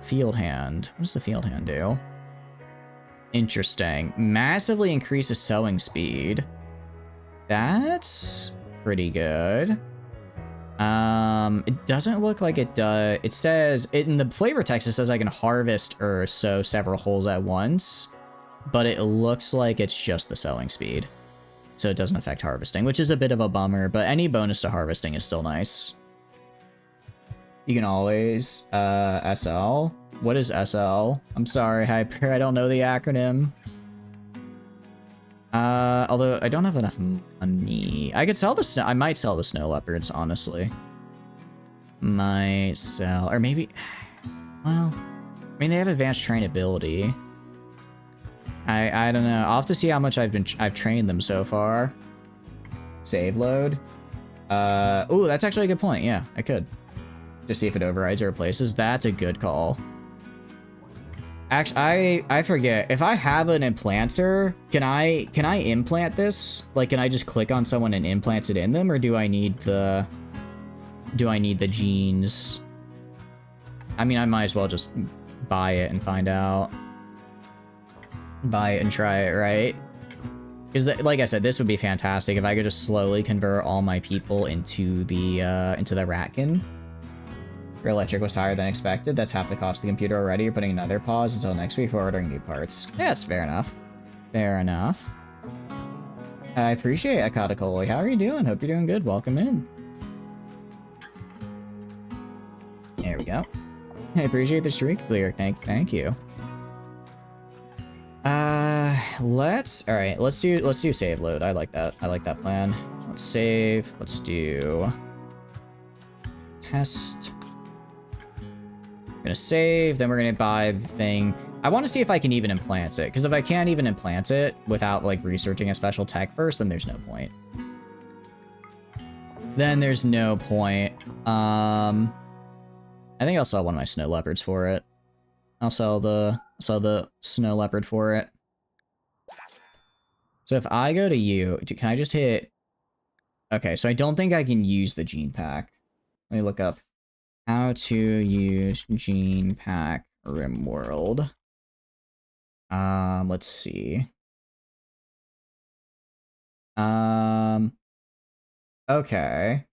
Field hand. What does the field hand do? Interesting. Massively increases sowing speed. That's pretty good. It doesn't look like it does. It says, in the flavor text, it says I can harvest or sow several holes at once, but it looks like it's just the sowing speed. So it doesn't affect harvesting, which is a bit of a bummer, but any bonus to harvesting is still nice. You can always, SL. What is SL? I'm sorry, Hyper, I don't know the acronym. Although I don't have enough money. I could sell the snow, I might sell the snow leopards, honestly. Might sell, or maybe, well, I mean, they have advanced trainability. I don't know, I'll have to see how much I've trained them so far. Save load. Ooh, that's actually a good point, yeah, I could. Just see if it overrides or replaces. That's a good call. Actually, I forget. If I have an implanter, can I implant this? Like, can I just click on someone and implant it in them, or do I need the genes? I mean, I might as well just buy it and find out. Buy it and try it, right? Because, like I said, this would be fantastic if I could just slowly convert all my people into the Ratkin. Your electric was higher than expected. That's half the cost of the computer already. You're putting another pause until next week for ordering new parts. Yeah, that's fair enough. Fair enough. I appreciate it, Akatacoli. How are you doing? Hope you're doing good. Welcome in. There we go. I appreciate the streak clear. Thank you. Let's do save load. I like that. I like that plan. Let's save. Let's do test. We're gonna save, then we're gonna buy the thing. I want to see if I can even implant it, because if I can't even implant it without like researching a special tech first, then there's no point. I think I'll sell one of my snow leopards for it. I'll sell the snow leopard for it. So if I go to you, can I just hit? Okay, so I don't think I can use the gene pack. Let me look up how to use gene pack Rimworld. Let's see. Okay.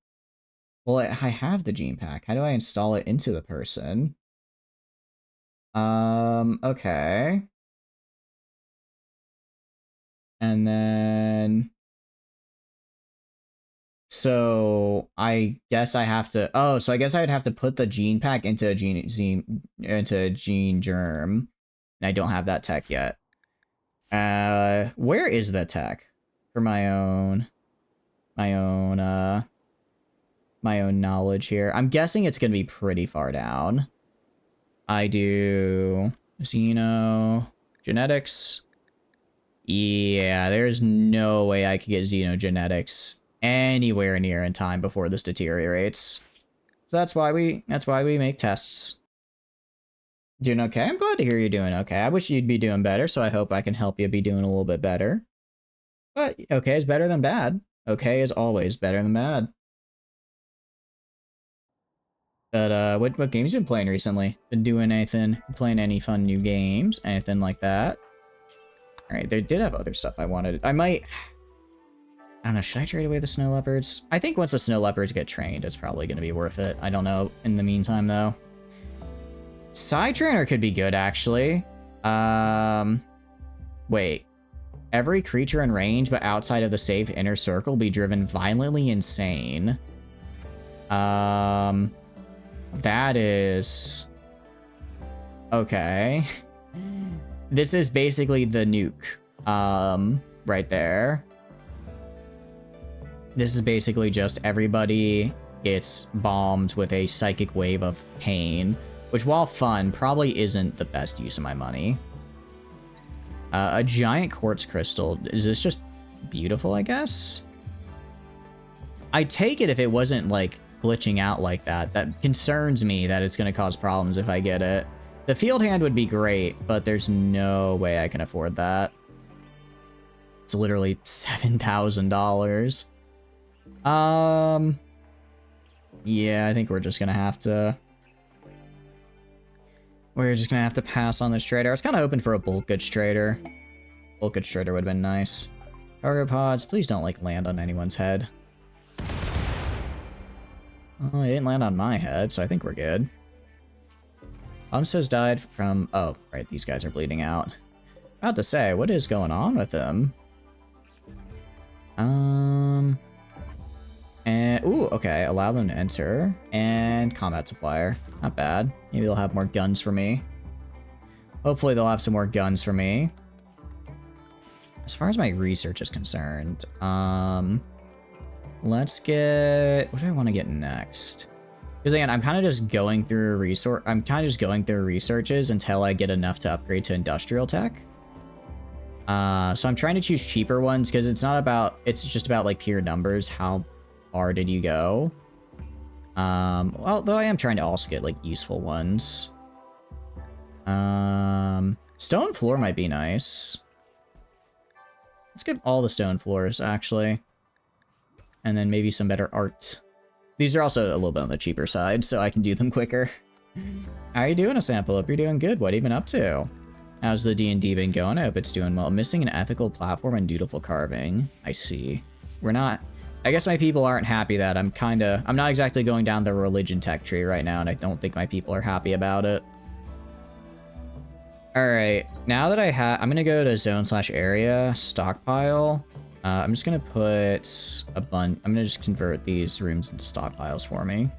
Well, I have the gene pack. How do I install it into the person? Okay. And then... So, I guess I have to... Oh, so I guess I'd have to put the gene pack into a gene germ. And I don't have that tech yet. Where is the tech? For my own knowledge here. I'm guessing it's gonna be pretty far down. I do xenogenetics. Yeah, there's no way I could get xenogenetics anywhere near in time before this deteriorates. So that's why we make tests. Doing okay? I'm glad to hear you're doing okay. I wish you'd be doing better, so I hope I can help you be doing a little bit better. But okay is better than bad. Okay is always better than bad. But what games you been playing recently? Been doing anything? Playing any fun new games? Anything like that? Alright, they did have other stuff I wanted. I don't know, should I trade away the snow leopards? I think once the snow leopards get trained, it's probably going to be worth it. I don't know in the meantime, though. Side trainer could be good, actually. Wait. Every creature in range, but outside of the safe inner circle, be driven violently insane. That is... Okay. This is basically the nuke. Right there. This is basically just everybody gets bombed with a psychic wave of pain, which, while fun, probably isn't the best use of my money. A giant quartz crystal. Is this just beautiful, I guess? I'd take it if it wasn't, like, glitching out like that. That concerns me that it's going to cause problems if I get it. The field hand would be great, but there's no way I can afford that. It's literally $7,000. Yeah, I think we're just gonna have to... We're just gonna have to pass on this trader. I was kind of hoping for a bulk goods trader. Bulk goods trader would have been nice. Cargo pods, please don't, like, land on anyone's head. Oh, it didn't land on my head, so I think we're good. Says died from... Oh, right, these guys are bleeding out. About to say, what is going on with them? And... Ooh, okay, allow them to enter. And combat supplier. Not bad. Maybe they'll have more guns for me. Hopefully they'll have some more guns for me. As far as my research is concerned, let's get... What do I want to get next? Because again, I'm kind of just going through researches until I get enough to upgrade to industrial tech. So I'm trying to choose cheaper ones because it's just about like pure numbers. How far did you go? Well, though I am trying to also get like useful ones. Stone floor might be nice. Let's get all the stone floors actually. And then maybe some better art. These are also a little bit on the cheaper side, so I can do them quicker. How are you doing, a sample? Hope you're doing good. What have you been up to? How's the D&D been going? I hope it's doing well. Missing an ethical platform and dutiful carving. I see. We're not... I guess my people aren't happy that I'm not exactly going down the religion tech tree right now, and I don't think my people are happy about it. Alright, now that I'm gonna go to zone/area, stockpile. I'm just gonna put I'm gonna just convert these rooms into stockpiles for me.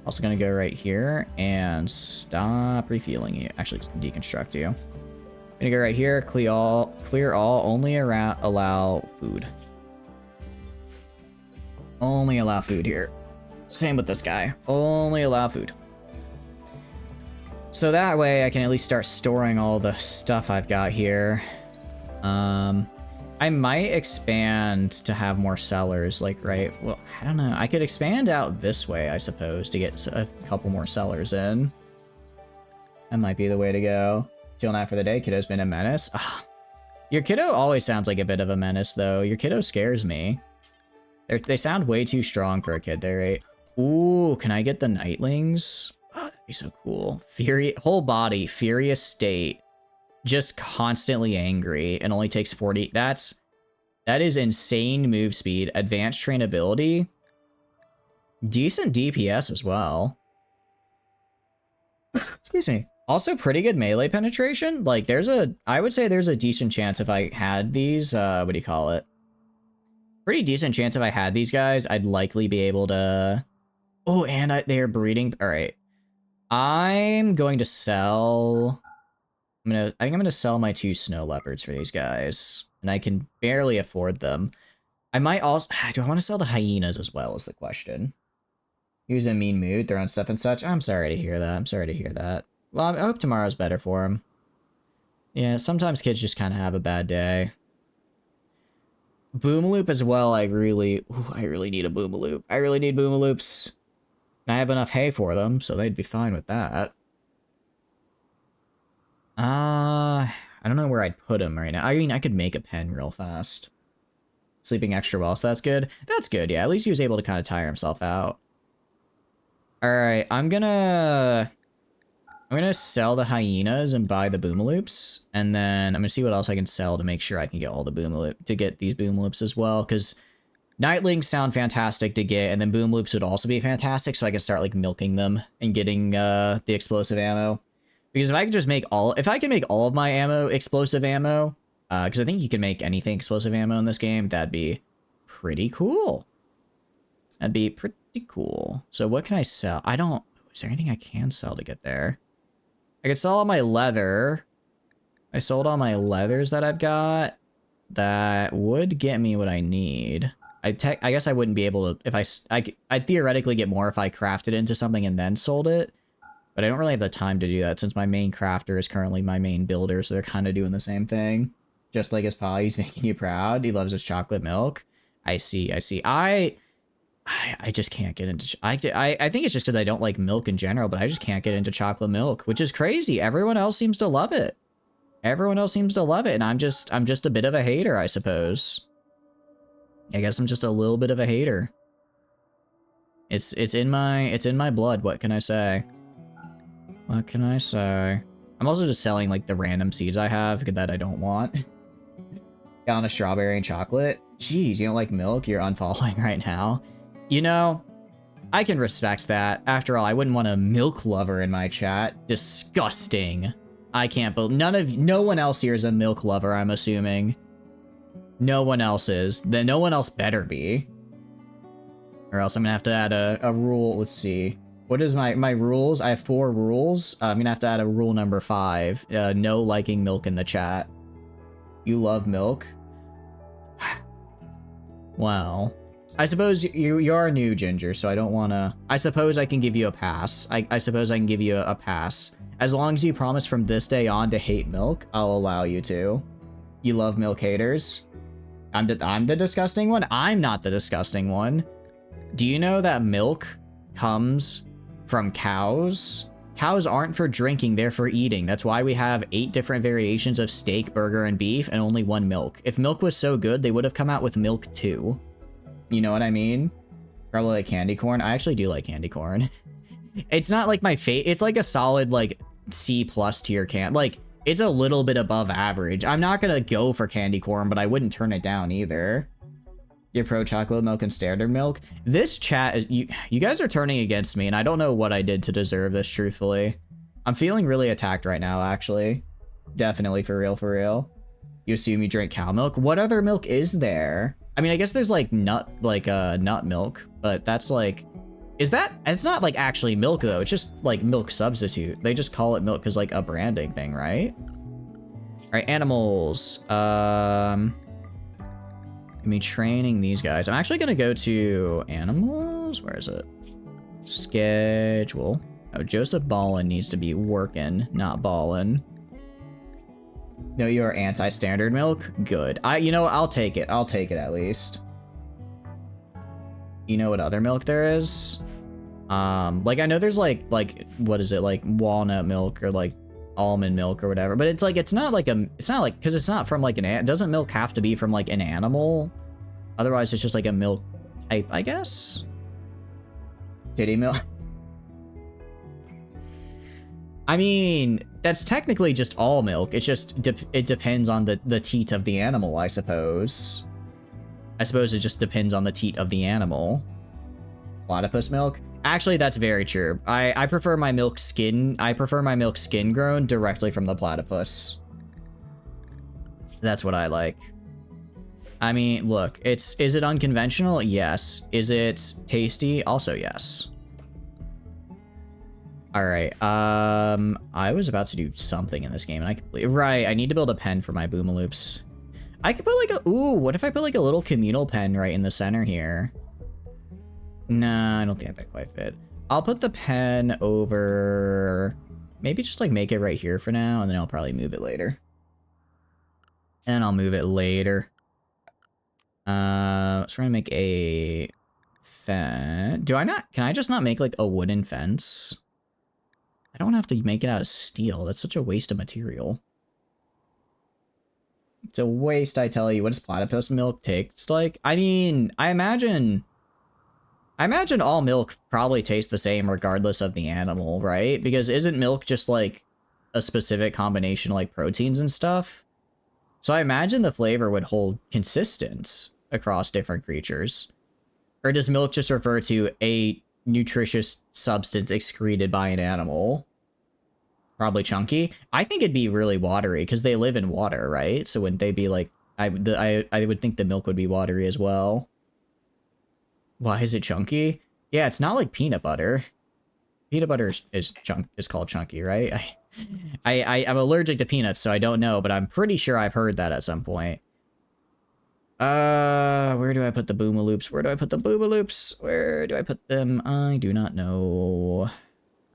Also gonna go right here and stop refueling you. Actually, deconstruct you. Gonna go right here, clear all, only allow food. Only allow food here. Same with this guy. Only allow food. So that way I can at least start storing all the stuff I've got here. I might expand to have more sellers, like, right? Well, I don't know. I could expand out this way, I suppose, to get a couple more sellers in. That might be the way to go. Chilling out for the day. Kiddo's been a menace. Ugh. Your kiddo always sounds like a bit of a menace, though. Your kiddo scares me. They sound way too strong for a kid their age. Ooh, can I get the nightlings? Oh, that'd be so cool. Fury, whole body, furious state. Just constantly angry and only takes 40. That is insane move speed. Advanced trainability. Decent DPS as well. Excuse me. Also pretty good melee penetration. Like I would say there's a decent chance if I had these, what do you call it? Pretty decent chance if I had these guys, I'd likely be able to... Oh, and they are breeding. All right. I'm going to sell... I think I'm gonna sell my 2 snow leopards for these guys, and I can barely afford them. I might also... Do I want to sell the hyenas as well is the question. He was in a mean mood, throwing stuff and such. I'm sorry to hear that. I'm sorry to hear that. Well, I hope tomorrow's better for him. Yeah, sometimes kids just kind of have a bad day. Boomaloop as well, I really need a Boomaloop. I really need Boomaloops. I have enough hay for them, so they'd be fine with that. I don't know where I'd put him right now. I mean, I could make a pen real fast. Sleeping extra well, so that's good. That's good, yeah. At least he was able to kind of tire himself out. Alright, I'm gonna sell the hyenas and buy the Boomaloops, and then I'm gonna see what else I can sell to make sure I can get all the these Boomaloops as well, because Nightlings sound fantastic to get, and then Boomloops would also be fantastic, so I can start like milking them and getting the explosive ammo. Because if I could just make if I can make all of my ammo explosive ammo, because I think you can make anything explosive ammo in this game, that'd be pretty cool. That'd be pretty cool. So what can I sell? Is there anything I can sell to get there? I could sell all my leather. I sold all my leathers that I've got. That would get me what I need. I guess I wouldn't be able to, if I'd theoretically get more if I crafted into something and then sold it. But I don't really have the time to do that since my main crafter is currently my main builder, so they're kind of doing the same thing. Just like his pa, he's making you proud. He loves his chocolate milk. I see. I just can't get into... I think it's just because I don't like milk in general, but I just can't get into chocolate milk, which is crazy. Everyone else seems to love it. Everyone else seems to love it, and I'm just a bit of a hater, I suppose. I guess I'm just a little bit of a hater. It's in my blood, what can I say? What can I say? I'm also just selling like the random seeds I have that I don't want. Got on a strawberry and chocolate. Jeez, you don't like milk? You're unfollowing right now. You know, I can respect that. After all, I wouldn't want a milk lover in my chat. Disgusting. I can't believe no one else here is a milk lover, I'm assuming. No one else is. Then no one else better be. Or else I'm gonna have to add a rule. Let's see. What is my rules? I have 4 rules. I'm gonna have to add a rule number 5. No liking milk in the chat. You love milk? Wow. I suppose you are new, Ginger, so I don't wanna... I suppose I can give you a pass. I suppose I can give you a pass. As long as you promise from this day on to hate milk, I'll allow you to. You love milk haters? I'm the disgusting one? I'm not the disgusting one. Do you know that milk comes from cows? Cows aren't for drinking, they're for eating. That's why we have 8 different variations of steak, burger, and beef, and only 1 milk. If milk was so good, they would have come out with milk too. You know what I mean? Probably like candy corn. I actually do like candy corn. It's not like my it's like a solid like C+ tier like it's a little bit above average. I'm not gonna go for candy corn, but I wouldn't turn it down either. You're pro chocolate milk and standard milk. This chat is you guys are turning against me, and I don't know what I did to deserve this, truthfully. I'm feeling really attacked right now, actually. Definitely, for real. You assume you drink cow milk? What other milk is there? I mean, I guess there's like nut milk, but that's like, it's not like actually milk though. It's just like milk substitute. They just call it milk because like a branding thing, right? All right, animals. Me training these guys. I'm actually gonna go to animals. Where is it? Schedule. Oh, Joseph Ballin needs to be working, not ballin'. No, you're anti-standard milk? Good. You know, I'll take it. I'll take it at least. You know what other milk there is? Like I know there's like what is it, like walnut milk or like almond milk or whatever, but it's like it's not like because it's not from like doesn't milk have to be from like an animal? Otherwise it's just like a milk type, I guess. Titty milk. I mean, that's technically just all milk. It's just it depends on the teat of the animal, I suppose. I suppose it just depends on the teat of the animal. Platypus milk? Actually, that's very true. I prefer my milk skin. I prefer my milk skin grown directly from the platypus. That's what I like. I mean, look, is it unconventional? Yes. Is it tasty? Also, yes. All right. I was about to do something in this game, and I completely right. I need to build a pen for my boomaloops. I could put like ooh, what if I put like a little communal pen right in the center here? Nah, I don't think that quite fit. I'll put the pen over, maybe just like make it right here for now, and then I'll probably move it later. And I'll move it later. So we're gonna make a fence. Can I just not make like a wooden fence? I don't have to make it out of steel. That's such a waste of material. It's a waste, I tell you. What does platypus milk taste like? I mean, I imagine all milk probably tastes the same regardless of the animal, right? Because isn't milk just like a specific combination of like proteins and stuff? So I imagine the flavor would hold consistent across different creatures. Or does milk just refer to a nutritious substance excreted by an animal? Probably chunky. I think it'd be really watery because they live in water, right? So wouldn't they be like, I would think the milk would be watery as well. Why is it chunky? Yeah, it's not like peanut butter. Peanut butter is called chunky, right? I'm allergic to peanuts, so I don't know, but I'm pretty sure I've heard that at some point. Where do I put the boomaloops? Where do I put the boomaloops? Where do I put them? I do not know.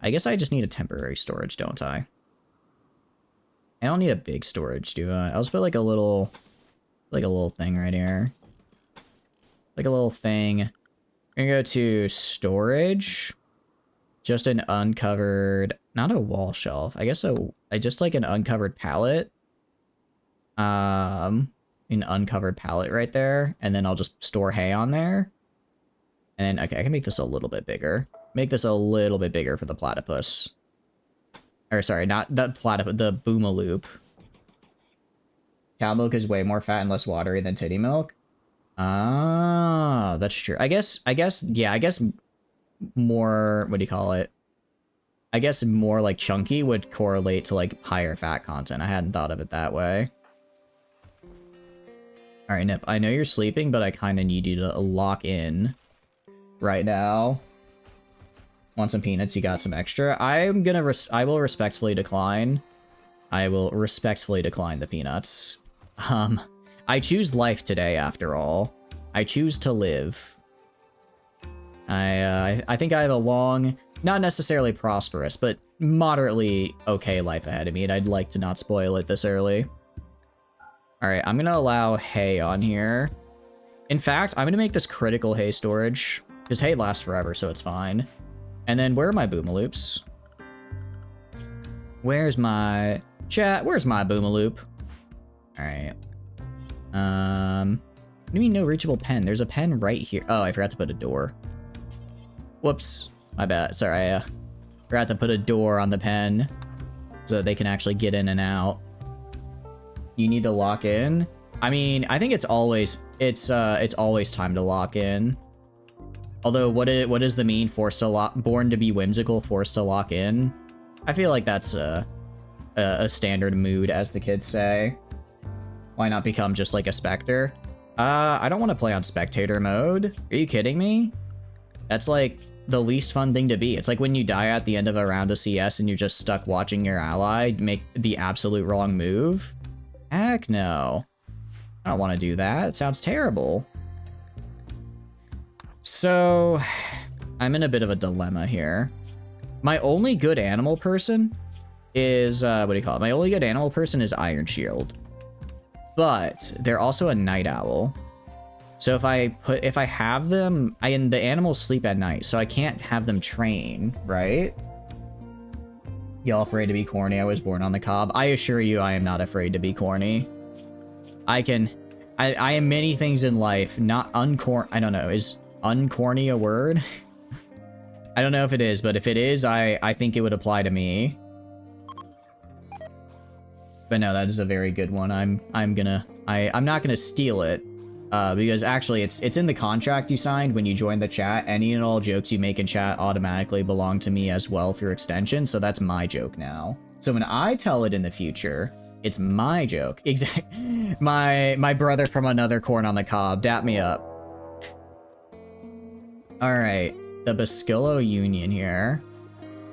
I guess I just need a temporary storage, don't I? I don't need a big storage, do I? I'll just put like a little thing right here. Like a little thing. I'm gonna go to storage. Just an uncovered, not a wall shelf. I guess I just like an uncovered pallet. An uncovered pallet right there. And then I'll just store hay on there. And okay, I can make this a little bit bigger. Make this a little bit bigger for the platypus. Or sorry, not the platypus, the boomaloop. Cow milk is way more fat and less watery than titty milk. Ah, that's true. I guess more, what do you call it? I guess more like chunky would correlate to like higher fat content. I hadn't thought of it that way. All right, Nip, I know you're sleeping, but I kind of need you to lock in right now. Want some peanuts? You got some extra? I will respectfully decline. I will respectfully decline the peanuts. I choose life today, after all. I choose to live. I think I have a long, not necessarily prosperous, but moderately okay life ahead of me, and I'd like to not spoil it this early. Alright, I'm gonna allow hay on here. In fact, I'm gonna make this critical hay storage, because hay lasts forever, so it's fine. And then, where are my boomaloops? Where's my... Chat, where's my boomaloop? Alright. What do you mean no reachable pen? There's a pen right here. Oh, I forgot to put a door. Whoops. My bad. Sorry, I forgot to put a door on the pen so they can actually get in and out. You need to lock in? I mean, I think it's always time to lock in. Although, what is the mean? Forced to lock, born to be whimsical, forced to lock in? I feel like that's a standard mood, as the kids say. Why not become just like a specter? I don't want to play on spectator mode. Are you kidding me? That's like the least fun thing to be. It's like when you die at the end of a round of CS and you're just stuck watching your ally make the absolute wrong move. Heck no. I don't want to do that. It sounds terrible. So, I'm in a bit of a dilemma here. My only good animal person is, what do you call it? My only good animal person is Iron Shield. But they're also a night owl. So if I have them, and the animals sleep at night, so I can't have them train, right? Y'all afraid to be corny? I was born on the cob. I assure you, I am not afraid to be corny. I am many things in life, not uncorn. I don't know. Is uncorny a word? I don't know if it is, but if it is, I think it would apply to me. But no, that is a very good one. I'm not gonna steal it. Because actually it's in the contract you signed when you joined the chat. Any and all jokes you make in chat automatically belong to me as well through extension, so that's my joke now. So when I tell it in the future, it's my joke. Exactly. My brother from another corn on the cob, dap me up. Alright, the Basquillo Union here.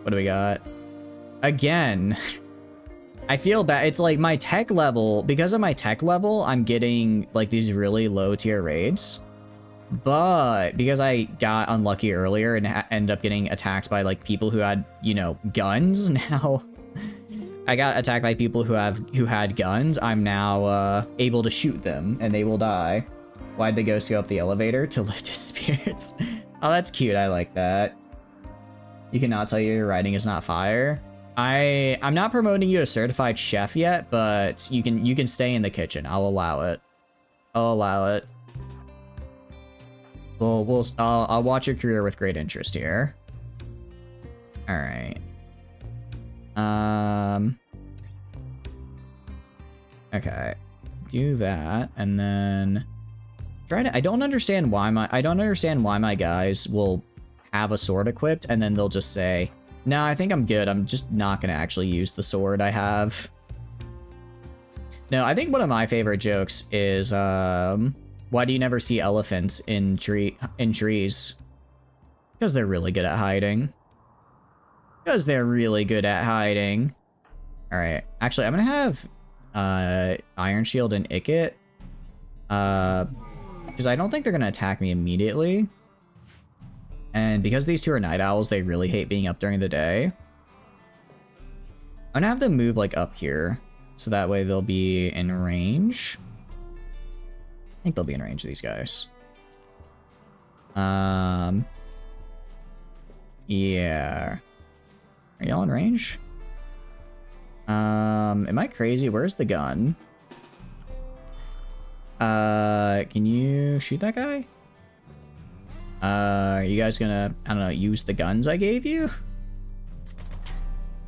What do we got? Again. I feel bad. It's like my tech level, because of my tech level, I'm getting like these really low tier raids. But because I got unlucky earlier and ended up getting attacked by like people who had, you know, guns, now I got attacked by people who had guns. I'm now able to shoot them and they will die. Why'd the ghost go up the elevator? To lift his spirits. Oh, that's cute. I like that. You cannot tell your writing is not fire. I'm not promoting you to certified chef yet, but you can stay in the kitchen. I'll allow it. I'll allow it. I'll watch your career with great interest here. All right. Okay. Do that, and then try to. I don't understand why my guys will have a sword equipped, and then they'll just say, no, I think I'm good. I'm just not going to actually use the sword I have. No, I think one of my favorite jokes is, why do you never see elephants in trees? Because they're really good at hiding. Because they're really good at hiding. All right. Actually, I'm going to have Iron Shield and Ikit. Because I don't think they're going to attack me immediately. And because these two are night owls, they really hate being up during the day. I'm gonna have them move like up here, so that way they'll be in range. I think they'll be in range of these guys. Yeah. Are y'all in range? Am I crazy? Where's the gun? Can you shoot that guy? Are you guys gonna, I don't know, use the guns I gave you?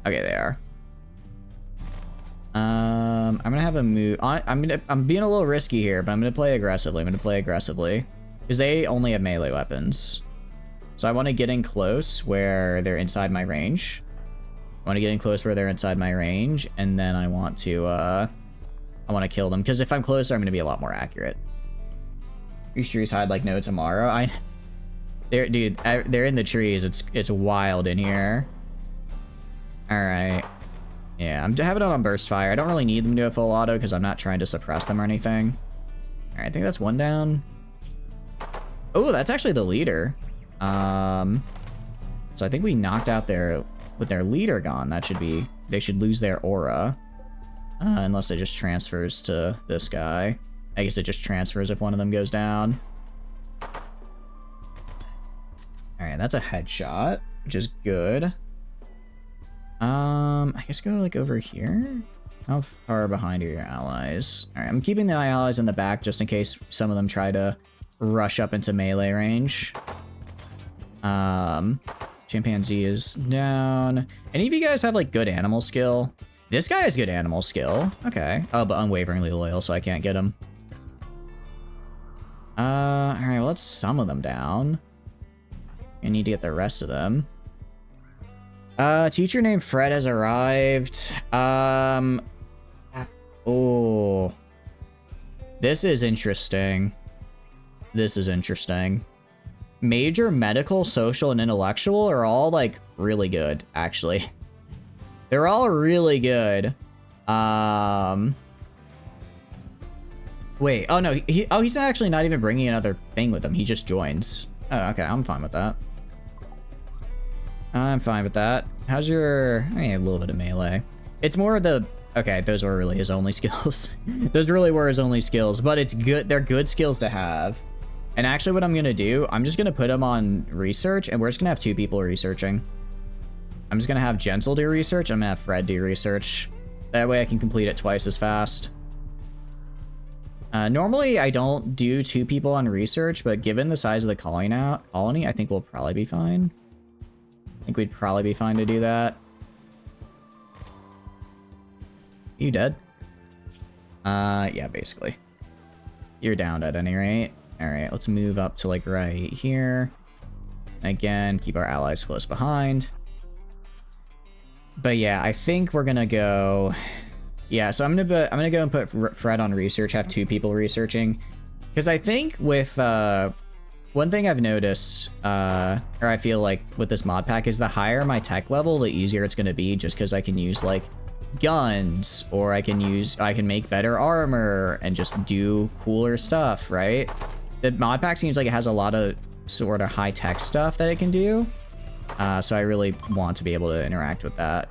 Okay, they are. I'm gonna have a move. I'm being a little risky here, but I'm gonna play aggressively. Because they only have melee weapons. So I want to get in close where they're inside my range. And then I want to kill them. Because if I'm closer, I'm gonna be a lot more accurate. These trees hide like no tomorrow. Dude, they're in the trees. It's wild in here. All right. Yeah, I'm having it on burst fire. I don't really need them to do a full auto because I'm not trying to suppress them or anything. All right, I think that's one down. Oh, that's actually the leader. So I think we knocked out with their leader gone. They should lose their aura. Unless it just transfers to this guy. I guess it just transfers if one of them goes down. Alright, that's a headshot, which is good. I guess go like over here. How far behind are your allies? Alright, I'm keeping the allies in the back just in case some of them try to rush up into melee range. Chimpanzee is down. Any of you guys have like good animal skill? This guy has good animal skill. Okay. Oh, but unwaveringly loyal, so I can't get him. Alright, well, let's some of them down. I need to get the rest of them. Teacher named Fred has arrived. Oh. This is interesting. Major, medical, social, and intellectual are all, like, really good, actually. They're all really good. Ooh, Wait, oh no, he's actually not even bringing another thing with him. He just joins. Oh, okay, I'm fine with that. I'm fine with that. How's your... I mean, a little bit of melee. It's more of the... Okay, those were really his only skills. Those really were his only skills, but it's good. They're good skills to have. And actually what I'm going to do, I'm just going to put him on research, and we're just going to have 2 people researching. I'm just going to have Gentle do research. I'm going to have Fred do research. That way I can complete it twice as fast. Normally I don't do 2 people on research, but given the size of the colony, I think we'll probably be fine. I think we'd probably be fine to do that. You dead? Yeah, basically. You're downed at any rate. Alright, let's move up to like right here. Again, keep our allies close behind. But yeah, I think we're gonna go... Yeah, so I'm gonna go and put Fred on research, have 2 people researching. Because I think with... one thing I've noticed, or I feel like with this mod pack, is the higher my tech level, the easier it's gonna be, just because I can use like guns, or I can make better armor and just do cooler stuff, right? The mod pack seems like it has a lot of sort of high tech stuff that it can do. So I really want to be able to interact with that.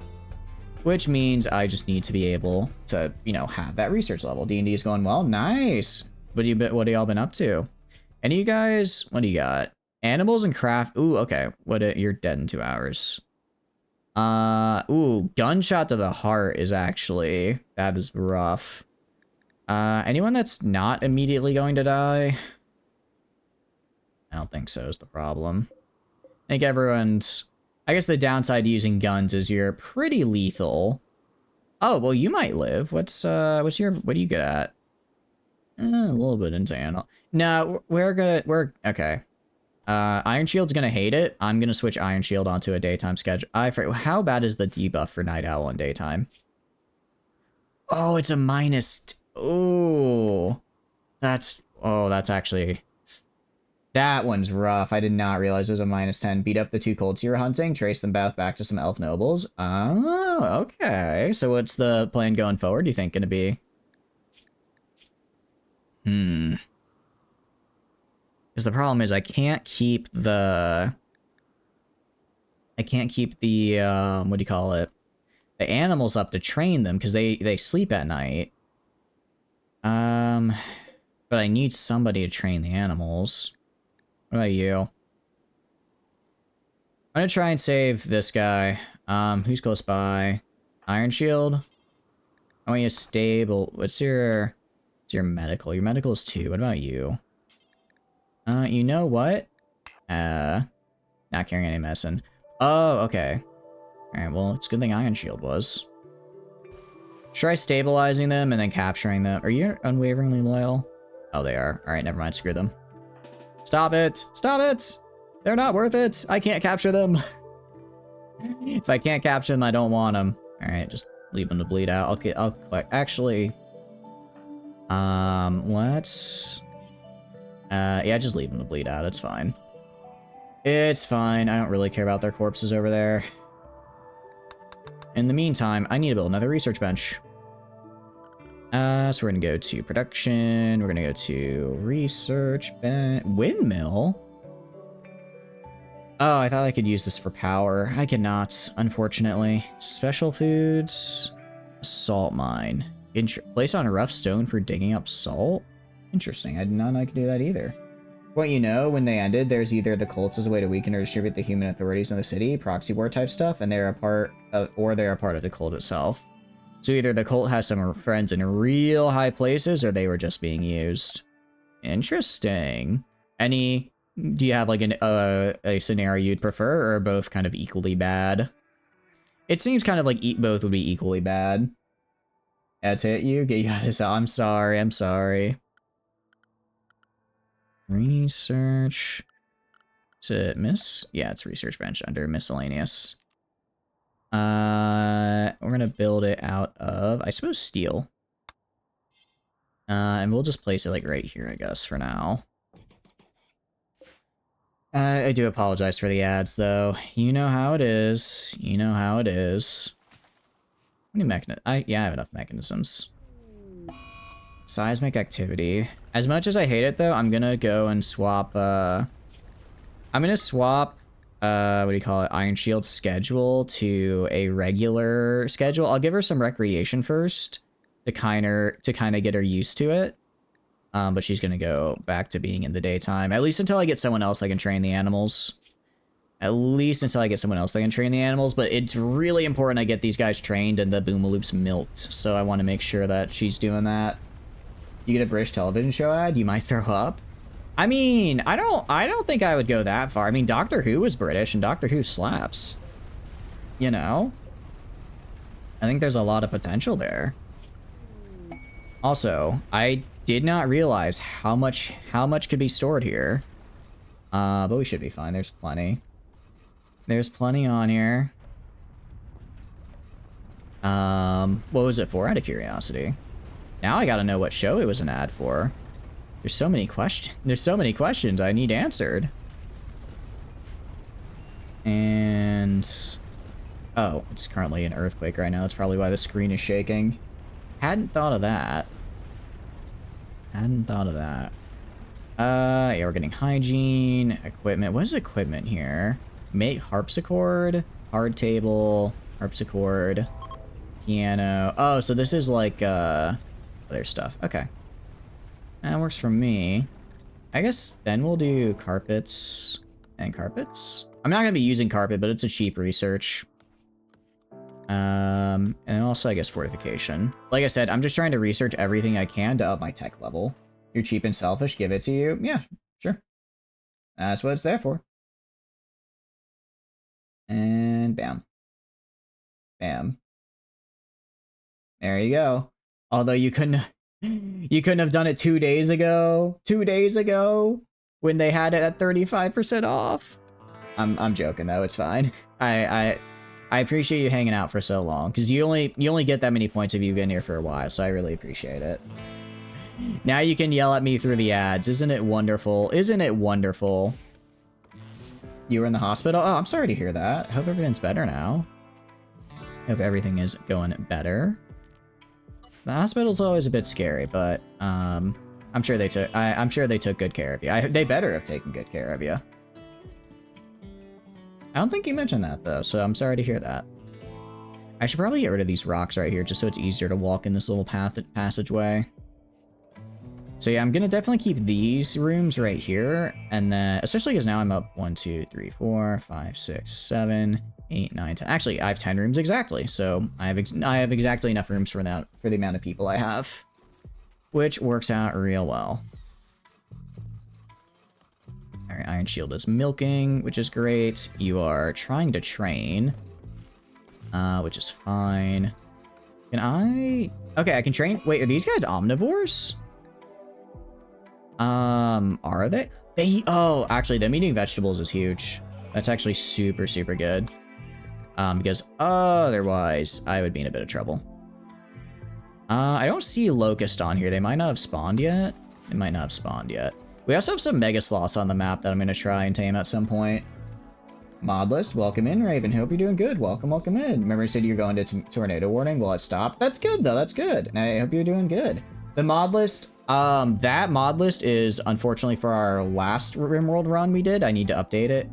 Which means I just need to be able to, you know, have that research level. D&D is going well. Nice. What have y'all been up to? Any of you guys, what do you got? Animals and craft. Ooh, okay. You're dead in 2 hours. Ooh, gunshot to the heart is actually, that is rough. Anyone that's not immediately going to die? I don't think so is the problem. I think everyone's, I guess the downside to using guns is you're pretty lethal. Oh, well, you might live. What are you good at? A little bit into animal. No, okay. Iron Shield's gonna hate it. I'm gonna switch Iron Shield onto a daytime schedule. How bad is the debuff for Night Owl in daytime? Oh, it's a minus. Oh, that's actually. That one's rough. I did not realize it was a -10. Beat up the 2 colts you were hunting, trace them both back to some elf nobles. Oh, okay. So what's the plan going forward, do you think, gonna be? Because the problem is I can't keep the... what do you call it? The animals up to train them, because they sleep at night. But I need somebody to train the animals. What about you? I'm gonna try and save this guy. Who's close by? Iron Shield? I want you stable. What's your medical? Your medical is 2. What about you? You know what? Not carrying any medicine. Oh, okay. Alright, well, it's a good thing Iron Shield was. Try stabilizing them and then capturing them. Are you unwaveringly loyal? Oh, they are. Alright, never mind. Screw them. Stop it! Stop it! They're not worth it! I can't capture them! If I can't capture them, I don't want them. Alright, just leave them to bleed out. I'll collect. Actually... let's... yeah, just leave them to bleed out. It's fine. It's fine. I don't really care about their corpses over there. In the meantime, I need to build another research bench. So we're gonna go to production. We're gonna go to research bench. Windmill? Oh, I thought I could use this for power. I cannot, unfortunately. Special foods. Salt mine. Place on a rough stone for digging up salt? Interesting. I did not know I could do that either. Well, you know, when they ended, there's either the cults as a way to weaken or distribute the human authorities in the city, proxy war type stuff, and they're a part of, or they're a part of the cult itself. So either the cult has some friends in real high places, or they were just being used. Interesting. Do you have like a scenario you'd prefer, or both kind of equally bad? It seems kind of like both would be equally bad. That's hit you? Get you out of this. I'm sorry. I'm sorry. Research. Is it yeah, it's research bench under miscellaneous. We're gonna build it out of, I suppose, steel. And we'll just place it like right here, I guess, for now. I do apologize for the ads, though. You know how it is. You know how it is. How many yeah, I have enough mechanisms. Seismic activity. As much as I hate it, though, I'm gonna go and swap, I'm gonna swap, what do you call it? Iron Shield's schedule to a regular schedule. I'll give her some recreation first to kind of get her used to it. But she's gonna go back to being in the daytime, at least until I get someone else that can train the animals. But it's really important I get these guys trained and the Boomaloops milked, so I want to make sure that she's doing that. You get a British television show ad, you might throw up. I mean, I don't think I would go that far. I mean, Doctor Who was British, and Doctor Who slaps. You know? I think there's a lot of potential there. Also, I did not realize how much could be stored here. But we should be fine. There's plenty. There's plenty on here. What was it for, out of curiosity? Now I gotta know what show it was an ad for. There's so many questions I need answered. And... oh, it's currently an earthquake right now. That's probably why the screen is shaking. Hadn't thought of that. Yeah, we're getting hygiene, equipment. What is equipment here? Make harpsichord, hard table, harpsichord, piano. Oh, so this is like, other stuff. Okay. That works for me. I guess then we'll do carpets and carpets. I'm not gonna be using carpet, but it's a cheap research. And also, I guess, fortification. Like I said, I'm just trying to research everything I can to up my tech level. You're cheap and selfish, give it to you. Yeah, sure. That's what it's there for. And bam. Bam. There you go. Although you couldn't have done it 2 days ago. 2 days ago, when they had it at 35% off. I'm joking though, it's fine. I appreciate you hanging out for so long, because you only get that many points if you've been here for a while, so I really appreciate it. Now you can yell at me through the ads. Isn't it wonderful? Isn't it wonderful? You were in the hospital? Oh, I'm sorry to hear that. I hope everything's better now. I hope everything is going better. The hospital's always a bit scary, but I'm sure they took good care of you. They better have taken good care of you. I don't think you mentioned that, though, so I'm sorry to hear that. I should probably get rid of these rocks right here, just so it's easier to walk in this little passageway. So yeah, I'm gonna definitely keep these rooms right here, and then, especially because now I'm up 1, 2, 3, 4, 5, 6, 7, 8, 9, 10. Actually, I have 10 rooms exactly, so I have exactly enough rooms for the amount of people I have, which works out real well. Alright, Iron Shield is milking, which is great. You are trying to train, which is fine. Can I... okay, I can train... wait, are these guys omnivores? Are they? Oh, actually, them eating vegetables is huge. That's actually super, super good. Because otherwise, I would be in a bit of trouble. I don't see Locust on here. They might not have spawned yet. We also have some Mega Sloths on the map that I'm going to try and tame at some point. Modlist, welcome in, Raven. Hope you're doing good. Welcome in. Remember you said you're going to tornado warning? Well, it stopped. That's good, though. That's good. And I hope you're doing good. The mod list, that mod list is unfortunately for our last Rimworld run we did. I need to update it.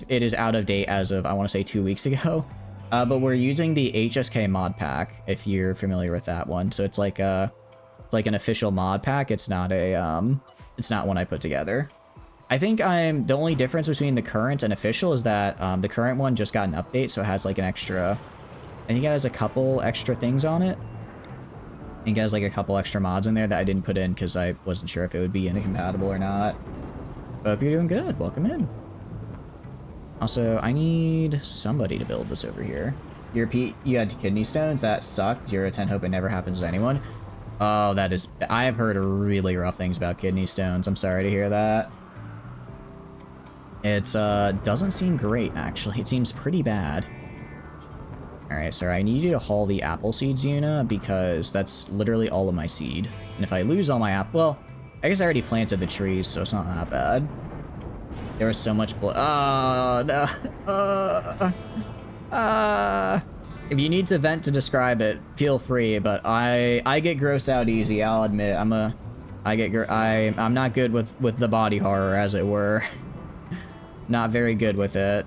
It is out of date as of, I want to say, 2 weeks ago. But we're using the HSK mod pack, if you're familiar with that one. So it's like an official mod pack. It's not one I put together. I think the only difference between the current and official is that the current one just got an update, so it has like an extra, I think it has a couple extra things on it. I think it has like a couple extra mods in there that I didn't put in because I wasn't sure if it would be incompatible or not. But hope you're doing good. Welcome in. Also, I need somebody to build this over here. You had kidney stones? That sucked. 0 to 10, hope it never happens to anyone. Oh, that is... I have heard really rough things about kidney stones. I'm sorry to hear that. It doesn't seem great, actually. It seems pretty bad. Alright, sir, I need you to haul the apple seeds, Yuna, because that's literally all of my seed. And if I lose all my apple... well, I guess I already planted the trees, so it's not that bad. There was so much blood. Oh, no. If you need to vent to describe it, feel free, but I get grossed out easy, I'll admit. I'm not good with the body horror, as it were. Not very good with it.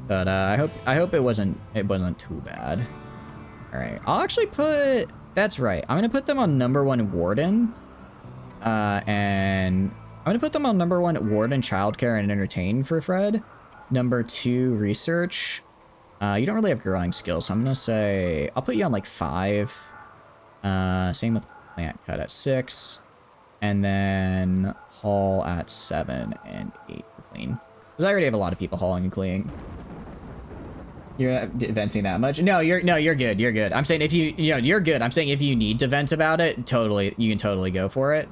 But I hope it wasn't too bad. All right, I'll actually put, that's right. I'm gonna put them on #1 Warden. And I'm gonna put them on #1 Warden, Childcare, and Entertain for Fred. #2 Research. You don't really have growing skills, so I'm gonna say I'll put you on like 5. Same with Plant Cut at 6, and then Haul at 7 and 8 for Clean. Because I already have a lot of people hauling and cleaning. You're not venting that much. No, you're good. You're good. I'm saying if you're good. I'm saying if you need to vent about it, totally, you can totally go for it.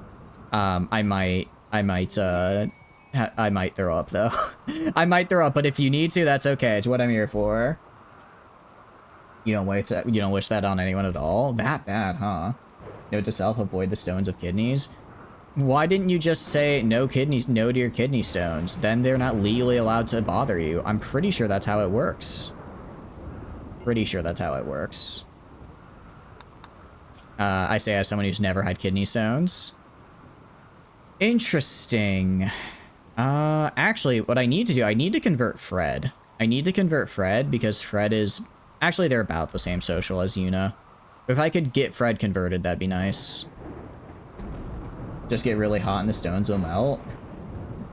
I might throw up though. I might throw up, but if you need to, that's okay. It's what I'm here for. You don't wish that on anyone at all? That bad, huh? Note to self, avoid the stones of kidneys. Why didn't you just say no to your kidney stones? Then they're not legally allowed to bother you. I'm pretty sure that's how it works. Pretty sure that's how it works. I say as someone who's never had kidney stones. Interesting. Actually, what I need to do, I need to convert Fred. I need to convert Fred because Fred is... Actually, they're about the same social as Yuna. But if I could get Fred converted, that'd be nice. Just get really hot and the stones will melt.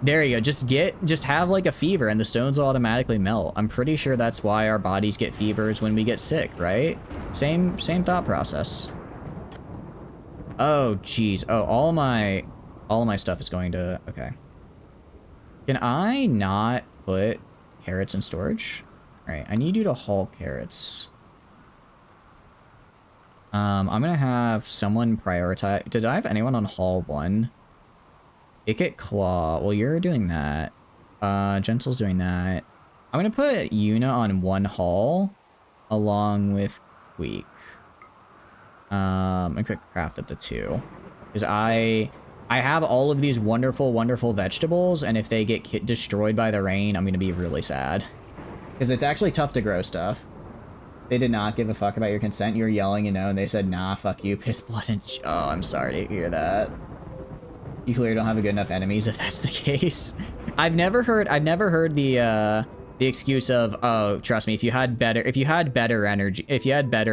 There you go. Just have like a fever and the stones will automatically melt. I'm pretty sure that's why our bodies get fevers when we get sick, right? Same thought process. Oh, geez. Oh, all my stuff is going to... Okay. Can I not put carrots in storage? All right, I need you to haul carrots. I'm gonna have someone prioritize... Did I have anyone on haul 1? Icket Claw. Well, you're doing that. Gentle's doing that. I'm gonna put Yuna on 1 haul along with Queek. And quick craft up to 2. Because I have all of these wonderful, wonderful vegetables, and if they get destroyed by the rain, I'm gonna be really sad. Because it's actually tough to grow stuff. They did not give a fuck about your consent. You were yelling, you know, and they said, nah, fuck you, piss, blood, and... Oh, I'm sorry to hear that. You clearly don't have a good enough enemies if that's the case. I've never heard the excuse of, oh, trust me, if you had better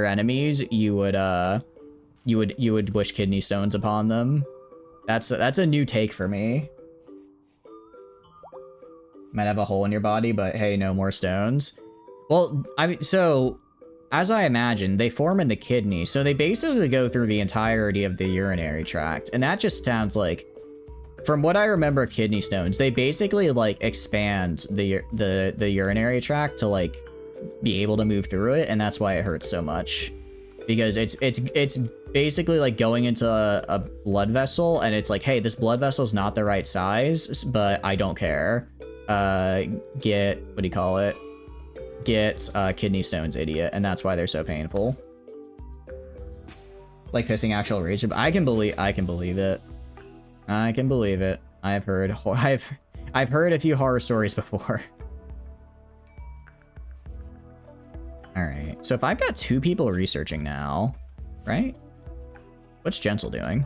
enemies, you would wish kidney stones upon them. That's a new take for me. Might have a hole in your body, but hey, no more stones. Well, I mean, so as I imagine, they form in the kidney, so they basically go through the entirety of the urinary tract, and that just sounds like, from what I remember of kidney stones, they basically like expand the urinary tract to like be able to move through it, and that's why it hurts so much. Because it's basically like going into a blood vessel, and it's like, hey, this blood vessel's not the right size, but I don't care. Get, what do you call it? Get kidney stones, idiot, and that's why they're so painful. Like pissing actual rage. I can believe it. I can believe it. I've heard a few horror stories before. All right, so if I've got 2 people researching now, right? What's Gentle doing?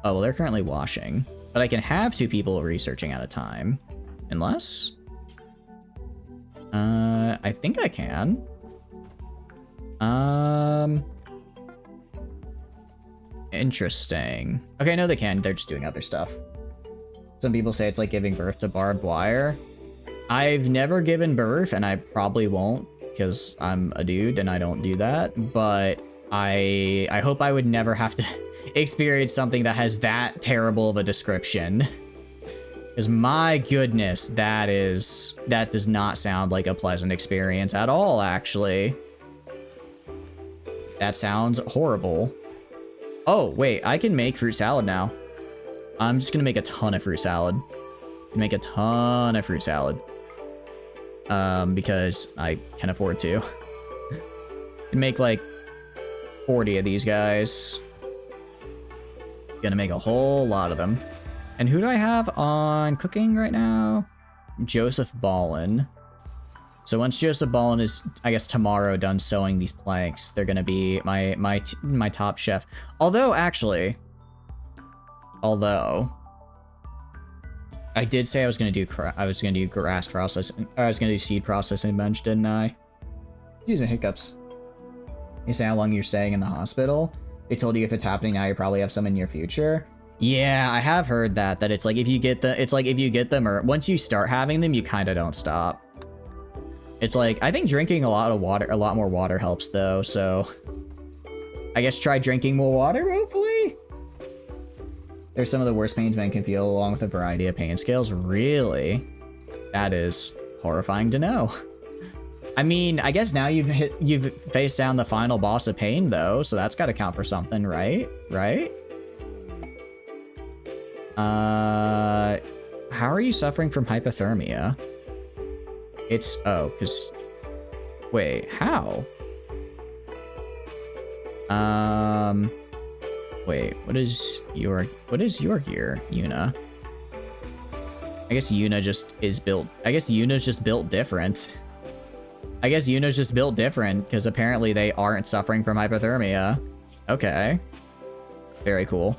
Oh, well, they're currently washing, but I can have 2 people researching at a time, unless, I think I can. Interesting. Okay, no, they can. They're just doing other stuff. Some people say it's like giving birth to barbed wire. I've never given birth, and I probably won't, because I'm a dude and I don't do that, but I hope I would never have to experience something that has that terrible of a description. Because my goodness, that does not sound like a pleasant experience at all, actually. That sounds horrible. Oh, wait, I can make fruit salad now. I'm just gonna make a ton of fruit salad. Make a ton of fruit salad. Because I can afford to. And make like 40 of these guys. Gonna make a whole lot of them. And who do I have on cooking right now? Joseph Ballin. So once Joseph Ballin is, I guess, tomorrow done sewing these planks, they're gonna be my top chef. Although, actually, I did say I was gonna do grass processing. I was gonna do seed processing bench, didn't I? Excuse me, hiccups. You say how long you're staying in the hospital? They told you if it's happening now, you probably have some in your future. Yeah, I have heard that it's like if you get them, or once you start having them, you kind of don't stop. It's like, I think drinking a lot more water helps though, so I guess try drinking more water, hopefully? They're some of the worst pains men can feel, along with a variety of pain scales. Really? That is horrifying to know. I mean, I guess now you've faced down the final boss of pain though, so that's gotta count for something, right? Right? How are you suffering from hypothermia? It's, oh, because, wait, how? Wait, what is your gear, Yuna? I guess Yuna just is built, I guess Yuna's just built different. Because apparently they aren't suffering from hypothermia. Okay. Very cool.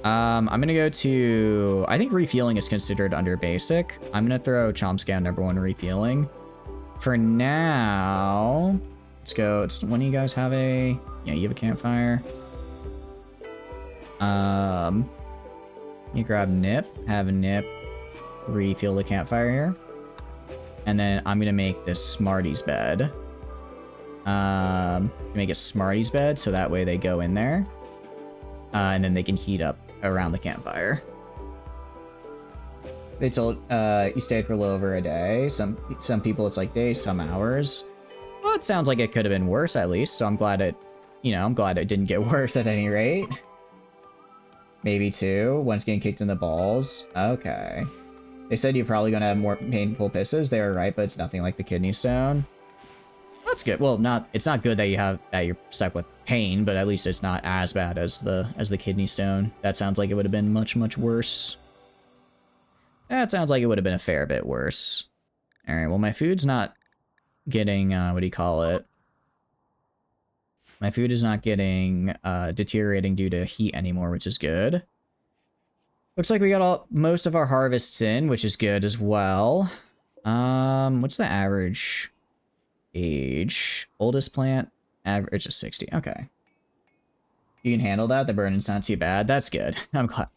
I'm gonna go to, I think refueling is considered under basic. I'm gonna throw Chomsky on #1 refueling. For now, let's go. When do you guys have a, yeah, you have a campfire. You grab Nip, have a Nip, refuel the campfire here. And then I'm gonna make this Smarties bed. Make a Smarties bed so that way they go in there. And then they can heat up around the campfire. They told you stayed for a little over a day. Some people it's like days, some hours. Well, it sounds like it could have been worse at least. So I'm glad it didn't get worse at any rate. Maybe 2. One's getting kicked in the balls. Okay. They said you're probably gonna have more painful pisses. They were right, but it's nothing like the kidney stone. That's good. Well, it's not good that you're stuck with pain, but at least it's not as bad as the kidney stone. That sounds like it would have been much, much worse. That sounds like it would have been a fair bit worse. All right, well, my food's not getting, what do you call it? My food is not getting deteriorating due to heat anymore, which is good. Looks like we got most of our harvests in, which is good as well. What's the average age? Oldest plant, average is 60. Okay. You can handle that? The burning's not too bad. That's good. I'm glad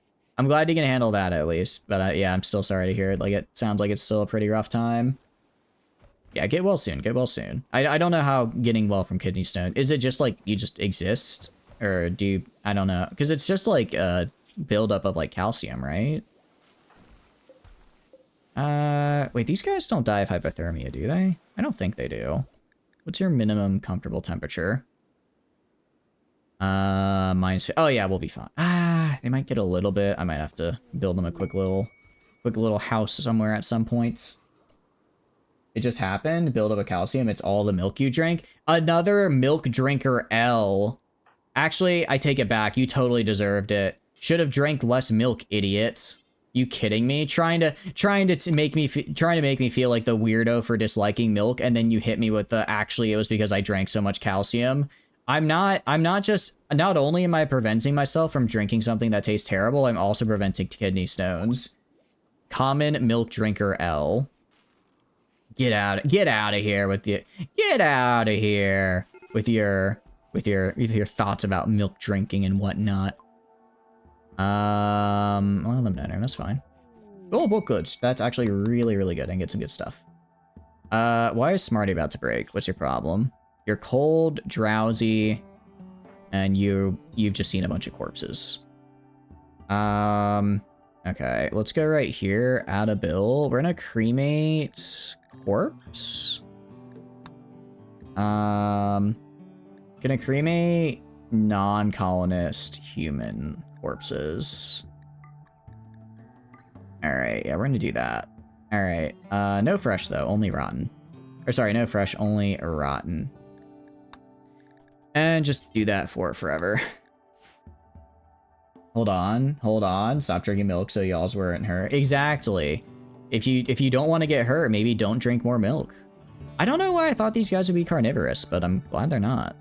you can handle that at least. But yeah, I'm still sorry to hear it. Like, it sounds like it's still a pretty rough time. Yeah, get well soon. Get well soon. I don't know how getting well from kidney stone. Is it just like you just exist? Or do you... I don't know. Because it's just like a buildup of like calcium, right? Wait, these guys don't die of hypothermia, do they? I don't think they do. What's your minimum comfortable temperature? Minus... Oh yeah, we'll be fine. They might get a little bit. I might have to build them a quick little house somewhere at some points. It just happened. Build up a calcium. It's all the milk you drank. Another milk drinker L. Actually, I take it back. You totally deserved it. Should have drank less milk, idiot. You kidding me? Trying to make me feel like the weirdo for disliking milk, and then you hit me with the actually it was because I drank so much calcium. Not only am I preventing myself from drinking something that tastes terrible, I'm also preventing kidney stones. Common milk drinker L. Get out of here with your thoughts about milk drinking and whatnot. Well, eliminator, that's fine. Oh, book goods. That's actually really, really good and get some good stuff. Why is Smarty about to break? What's your problem? You're cold, drowsy, and you've just seen a bunch of corpses. Okay, let's go right here, add a bill. We're gonna cremate corpse. Gonna cremate non-colonist human corpses. Alright, yeah, we're gonna do that. Alright, no fresh though, only rotten. Or sorry, no fresh, only rotten. And just do that for forever. Hold on. Stop drinking milk so y'all's weren't hurt. Exactly. If you don't want to get hurt, maybe don't drink more milk. I don't know why I thought these guys would be carnivorous, but I'm glad they're not.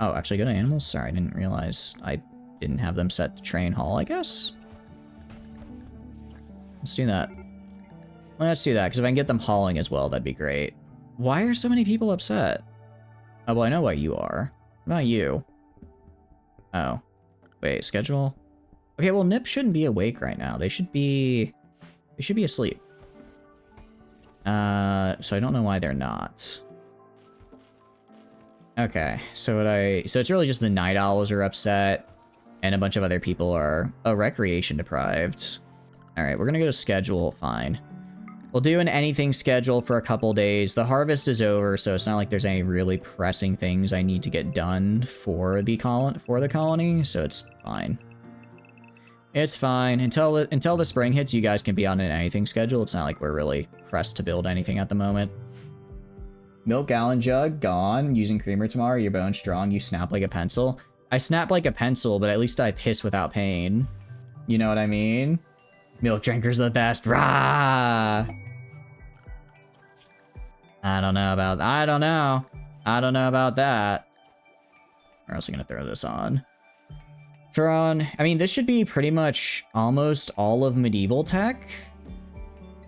Oh, actually go to animals? Sorry, I didn't realize I didn't have them set to train hall, I guess. Let's do that. Let's do that, because if I can get them hauling as well, that'd be great. Why are so many people upset? Oh, well, I know why you are. What about you? Oh. Wait, schedule? Okay, well, Nip shouldn't be awake right now. They should be asleep. So I don't know why they're not. Okay, so it's really just the night owls are upset, and a bunch of other people are recreation deprived. Alright, we're gonna go to schedule, fine. We'll do an anything schedule for a couple days. The harvest is over, so it's not like there's any really pressing things I need to get done for the colony, so it's fine. It's fine. Until the spring hits, you guys can be on an anything schedule. It's not like we're really pressed to build anything at the moment. Milk gallon jug, gone. Using creamer tomorrow, your bone strong, you snap like a pencil. I snap like a pencil, but at least I piss without pain. You know what I mean? Milk drinkers are the best. Rah! I don't know about that. Where else am I gonna throw this on? I mean, this should be pretty much almost all of medieval tech.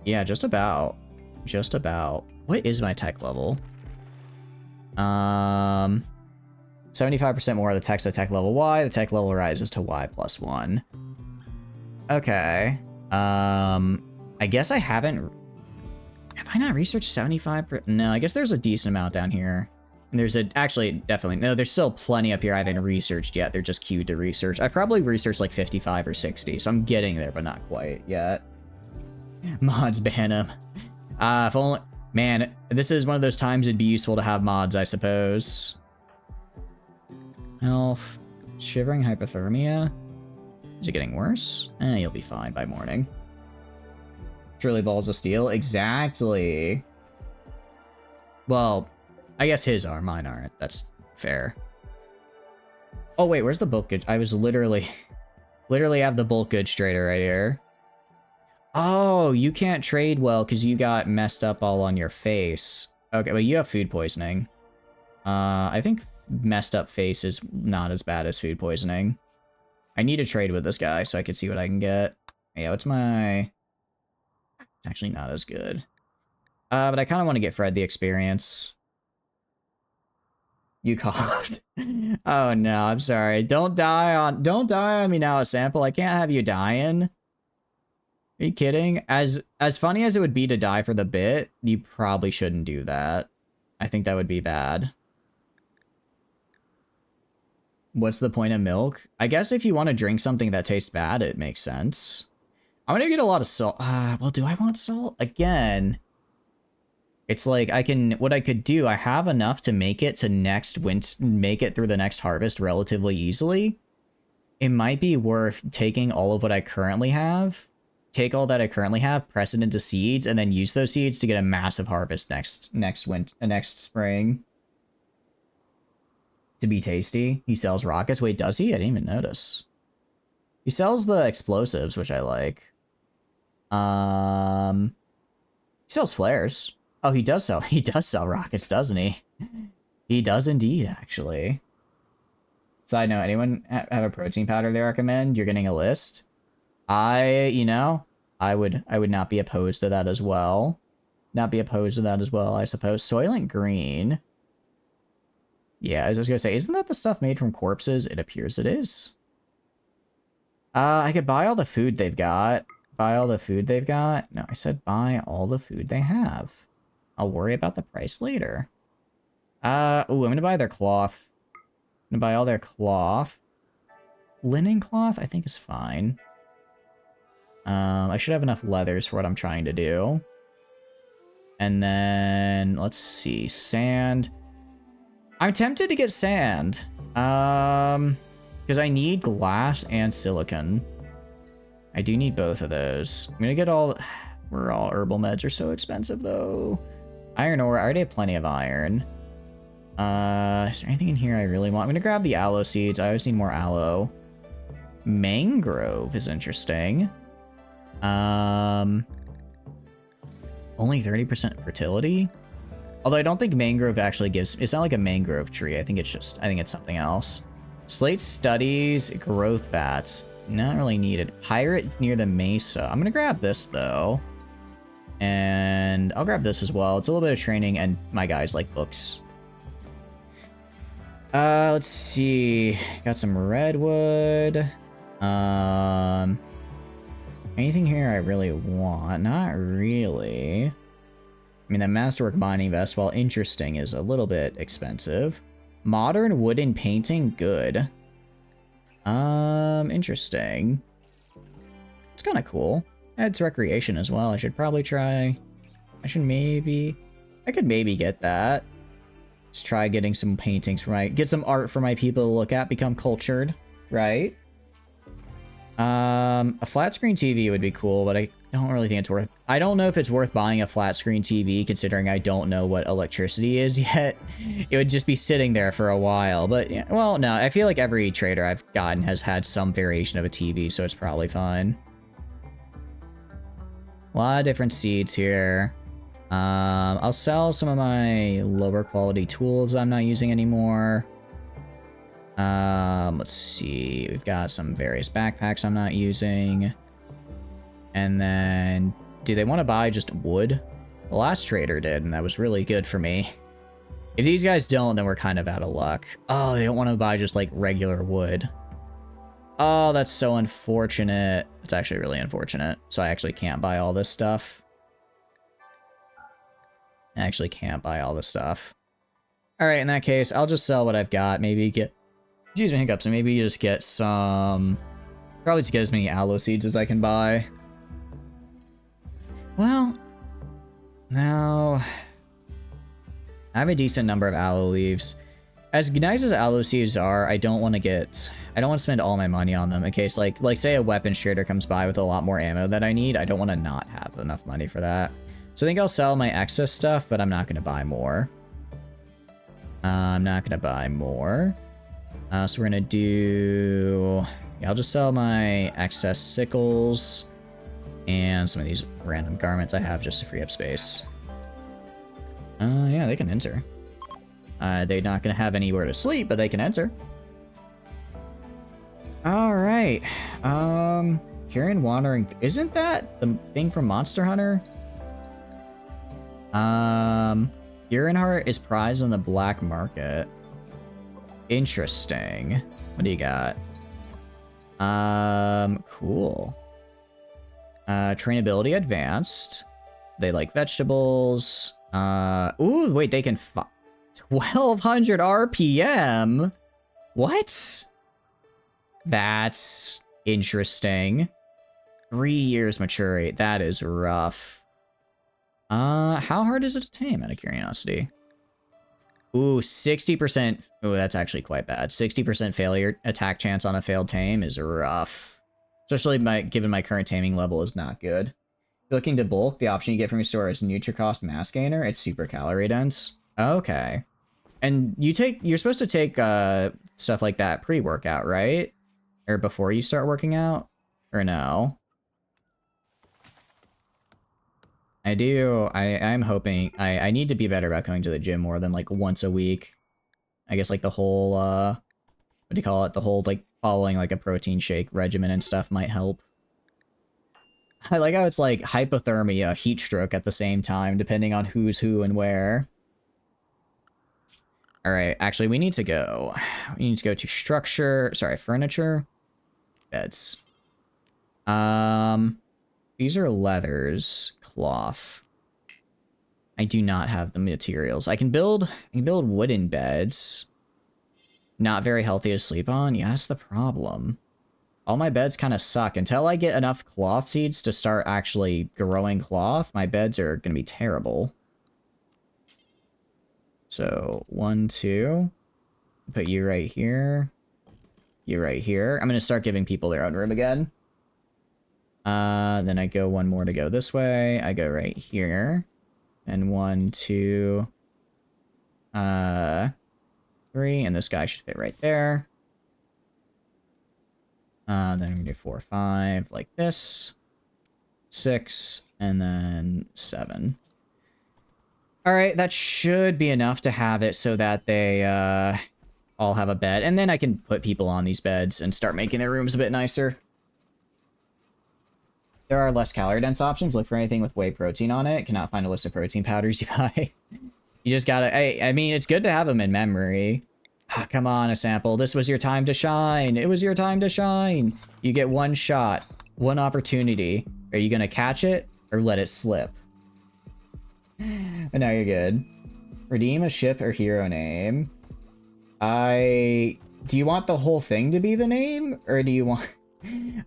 Yeah, just about. Just about. What is my tech level? 75% more of the tech's at tech level Y. The tech level rises to Y plus 1. Okay. I guess I haven't... Have I not researched 75%? No, I guess there's a decent amount down here. And there's actually, definitely, no, there's still plenty up here I haven't researched yet. They're just queued to research. I probably researched like 55 or 60, so I'm getting there, but not quite yet. Mods ban them. If only... Man, this is one of those times it'd be useful to have mods, I suppose. Health. Shivering hypothermia. Is it getting worse? You'll be fine by morning. Truly balls of steel? Exactly. Well, I guess his are, mine aren't. That's fair. Oh wait, where's the bulk goods? I was literally have the bulk goods trader right here. Oh, you can't trade well because you got messed up all on your face. Okay, well you have food poisoning. I think messed up face is not as bad as food poisoning. I need to trade with this guy so I can see what I can get. Yeah, what's my... It's actually not as good. But I kind of want to get Fred the experience. You coughed. Oh no, I'm sorry. Don't die on me now, a sample. I can't have you dying. Are you kidding? As funny as it would be to die for the bit, you probably shouldn't do that. I think that would be bad. What's the point of milk? I guess if you want to drink something that tastes bad, it makes sense. I'm gonna get a lot of salt. Well, do I want salt? Again, it's like what I could do, I have enough to make it to make it through the next harvest relatively easily. It might be worth taking all of what I currently have, take all that I currently have, press it into seeds, and then use those seeds to get a massive harvest next spring. To be tasty. He sells rockets. Wait, does he? I didn't even notice. He sells the explosives, which I like. He sells flares. Oh, he does sell rockets, doesn't he? He does indeed, actually. Side note, anyone have a protein powder they recommend? You're getting a list. I would not be opposed to that as well. I suppose. Soylent Green. Yeah, I was just gonna say, isn't that the stuff made from corpses? It appears it is. I could buy all the food they've got. No, I said buy all the food they have. I'll worry about the price later. I'm gonna buy their cloth. I'm gonna buy all their cloth. Linen cloth, I think is fine. I should have enough leathers for what I'm trying to do. And then, let's see, sand. I'm tempted to get sand. Because I need glass and silicon. I do need both of those. I'm gonna get all herbal meds are so expensive though. Iron ore, I already have plenty of iron. Is there anything in here I really want? I'm gonna grab the aloe seeds. I always need more aloe. Mangrove is interesting. Only 30% fertility? Although I don't think mangrove actually gives... It's not like a mangrove tree. I think it's just... I think it's something else. Slate studies, growth bats. Not really needed. Pirate near the mesa. I'm gonna grab this, though. And I'll grab this as well. It's a little bit of training, and my guys like books. Let's see. Got some redwood. Anything here I really want? Not really. I mean, that masterwork binding vest, while interesting, is a little bit expensive. Modern wooden painting, good. Interesting. It's kind of cool. It's recreation as well. I should probably try. I could maybe get that. Let's try getting some paintings for get some art for my people to look at, become cultured, right? A flat screen TV would be cool, but I don't really think it's worth... I don't know if it's worth buying a flat screen TV, considering I don't know what electricity is yet. It would just be sitting there for a while, but yeah, well, no, I feel like every trader I've gotten has had some variation of a TV, so it's probably fine. A lot of different seeds here. I'll sell some of my lower quality tools I'm not using anymore. Let's see. We've got some various backpacks I'm not using. And then, do they want to buy just wood? The last trader did, and that was really good for me. If these guys don't, then we're kind of out of luck. Oh, they don't want to buy just like regular wood. Oh, that's so unfortunate. It's actually really unfortunate. So I actually can't buy all this stuff. I actually can't buy all this stuff. All right, in that case, I'll just sell what I've got. Maybe get... Excuse me, hiccups. And maybe just get some... Probably just get as many aloe seeds as I can buy. Well... Now... I have a decent number of aloe leaves. As nice as aloe seeds are, I don't want to get... I don't want to spend all my money on them in case, like say a weapons trader comes by with a lot more ammo that I need. I don't want to not have enough money for that. So I think I'll sell my excess stuff, but I'm not going to buy more. I'm not going to buy more. So we're going to do... Yeah, I'll just sell my excess sickles and some of these random garments I have just to free up space. Yeah, they can enter. They're not going to have anywhere to sleep, but they can enter. Alright. Carrion Wandering... Isn't that the thing from Monster Hunter? Heart is prized on the black market. Interesting. What do you got? Cool. Trainability advanced. They like vegetables. Ooh, wait, they can 1200 RPM? What? That's interesting. 3 years maturity. That is rough. How hard is it to tame, out of curiosity? Ooh, 60%. Ooh, that's actually quite bad. 60% failure attack chance on a failed tame is rough. Especially given my current taming level is not good. Looking to bulk, the option you get from your store is Nutricost Mass Gainer. It's super calorie dense. Okay. And you're supposed to take stuff like that pre-workout, right? Or before you start working out? Or no? I do. I'm hoping... I need to be better about going to the gym more than, like, once a week. I guess, like, the whole, what do you call it? The whole, like, following, like, a protein shake regimen and stuff might help. I like how it's, like, hypothermia, heat stroke at the same time, depending on who's who and where. Alright, actually, we need to go. We need to go to structure... Sorry, furniture. Beds. These are leathers. Cloth. I do not have the materials. I can build wooden beds. Not very healthy to sleep on. Yeah, that's the problem. All my beds kind of suck. Until I get enough cloth seeds to start actually growing cloth, my beds are going to be terrible. So, 1, 2. Put you right here. You right here. I'm going to start giving people their own room again. Then I go one more to go this way. I go right here. And 1, 2, 3. And this guy should fit right there. Then I'm gonna do 4, 5, like this. 6, and then 7. All right, that should be enough to have it so that they all have a bed. And then I can put people on these beds and start making their rooms a bit nicer. There are less calorie-dense options. Look for anything with whey protein on it. Cannot find a list of protein powders you buy. You just gotta... I mean, it's good to have them in memory. Ah, come on, a sample. This was your time to shine. It was your time to shine. You get one shot. One opportunity. Are you gonna catch it or let it slip? And now you're good. Redeem a ship or hero name. Do you want the whole thing to be the name? Or do you want...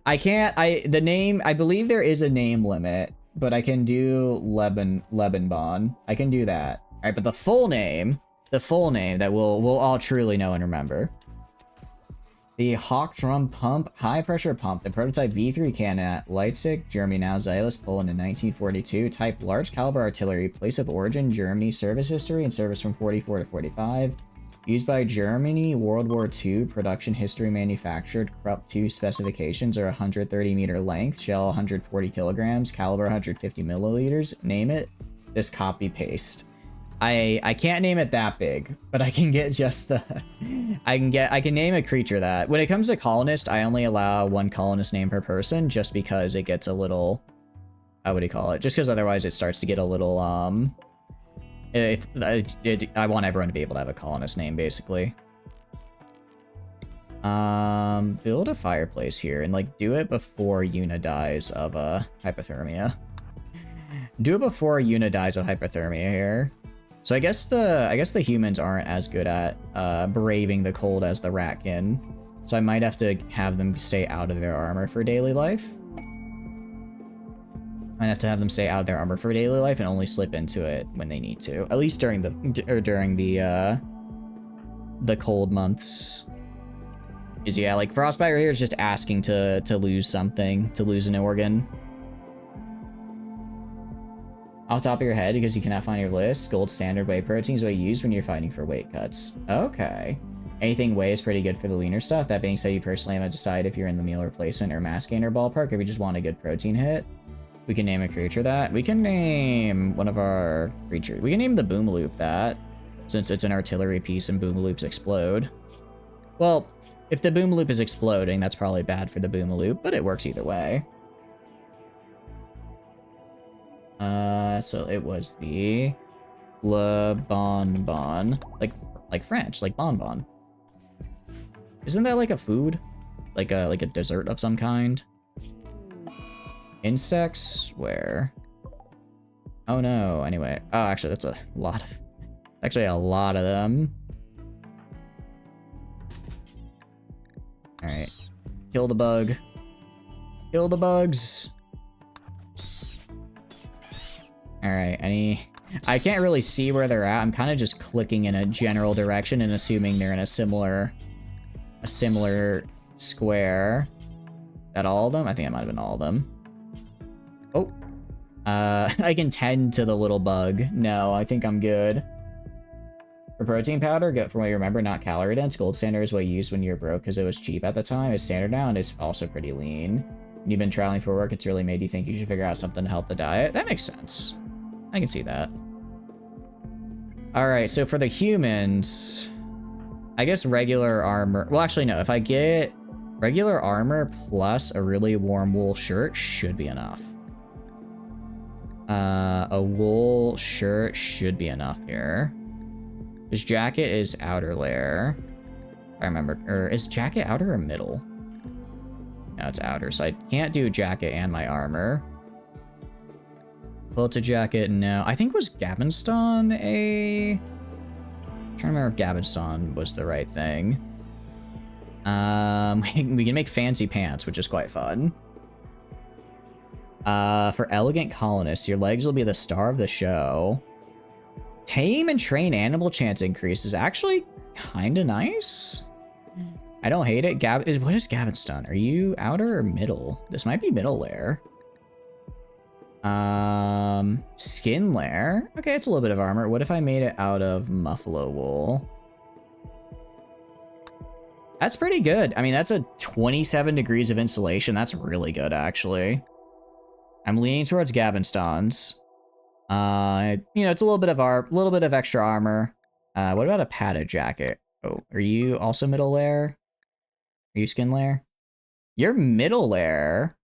the name, I believe there is a name limit, but I can do Lebanbon. I can do that. All right, but the full name that we'll all truly know and remember. The Hawk Drum Pump, high pressure pump, the prototype V3 cannon at Leipzig, Germany, now Zylus, Poland in 1942. Type large caliber artillery, place of origin, Germany, service history, and service from 44 to 45. Used by Germany, World War II, production history, manufactured, Krupp 2 specifications are 130 meter length, shell 140 kilograms, caliber 150 milliliters. Name it. This copy paste. I can't name it that big, but I can get just the... I can name a creature that. When it comes to colonist, I only allow one colonist name per person, just because it gets a little... what do you call it? Just because otherwise it starts to get a little, I want everyone to be able to have a colonist name, basically. Build a fireplace here, and, like, do it before Yuna dies of, hypothermia. Do it before Yuna dies of hypothermia here. So I guess the humans aren't as good at braving the cold as the Ratkin. So I might have to have them stay out of their armor for daily life. Might have to have them stay out of their armor for daily life and only slip into it when they need to. At least during the cold months. Is yeah, like Frostbite right here is just asking to lose something, to lose an organ. Off the top of your head, because you cannot find your list, gold standard whey protein is what you use when you're fighting for weight cuts. Okay. Anything whey is pretty good for the leaner stuff. That being said, you personally haven't decided if you're in the meal replacement or mass gainer ballpark, if you just want a good protein hit. We can name a creature that. We can name one of our creatures. We can name the Boomaloop that, since it's an artillery piece and Boomaloops explode. Well, if the Boomaloop is exploding, that's probably bad for the Boomaloop, but it works either way. So it was the Le Bonbon, like French, like bonbon. Isn't that like a food? Like a dessert of some kind? Insects? Where? Oh no, anyway. Oh, actually, that's a lot of... Actually, a lot of them. Alright. Kill the bug. Kill the bugs! Alright, I can't really see where they're at. I'm kind of just clicking in a general direction and assuming they're in a similar square. Is that all of them? I think it might have been all of them. Oh. I can tend to the little bug. No, I think I'm good. For protein powder, get from what you remember, not calorie dense. Gold standard is what you used when you were broke because it was cheap at the time. It's standard now and it's also pretty lean. When you've been traveling for work, it's really made you think you should figure out something to help the diet. That makes sense. I can see that. Alright, so for the humans, I guess regular armor... Well, actually, no. If I get regular armor plus a really warm wool shirt, should be enough. A wool shirt should be enough here. His jacket is outer layer. I remember. Or is jacket outer or middle? No, it's outer, so I can't do jacket and my armor. Quilted jacket, no. I think was Gavenston a... I'm trying to remember if Gavenston was the right thing. We can make fancy pants, which is quite fun. For elegant colonists, your legs will be the star of the show. Tame and train animal chance increase is actually kind of nice. I don't hate it. What is Gavenston? Are you outer or middle? This might be middle layer. Skin layer. Okay, it's a little bit of armor. What if I made it out of muffalo wool? That's pretty good. I mean, that's a 27 degrees of insulation. That's really good, actually. I'm leaning towards Gavenston's. You know, it's a little bit of extra armor. What about a padded jacket? Oh, are you also middle layer? Are you skin layer? You're middle layer.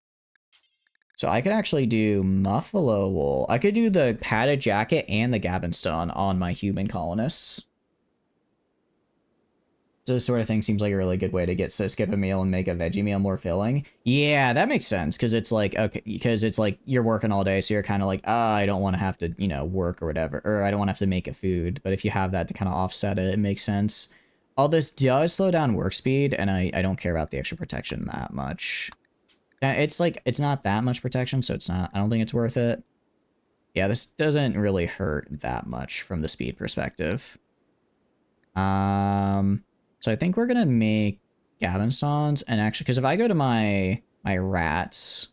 So I could actually do Muffalo wool. I could do the padded jacket and the Gavinstone on my human colonists. So this sort of thing seems like a really good way to get to skip a meal and make a veggie meal more filling. Yeah, that makes sense because it's like, okay, because it's like you're working all day, so you're kind of like, I don't want to have to, you know, work or whatever, or I don't want to have to make a food. But if you have that to kind of offset it, it makes sense. All this does slow down work speed, and I don't care about the extra protection that much. It's like, it's not that much protection, so it's not, I don't think it's worth it. Yeah, this doesn't really hurt that much from the speed perspective. So I think we're gonna make Gavinstones, and actually, because if I go to my rats,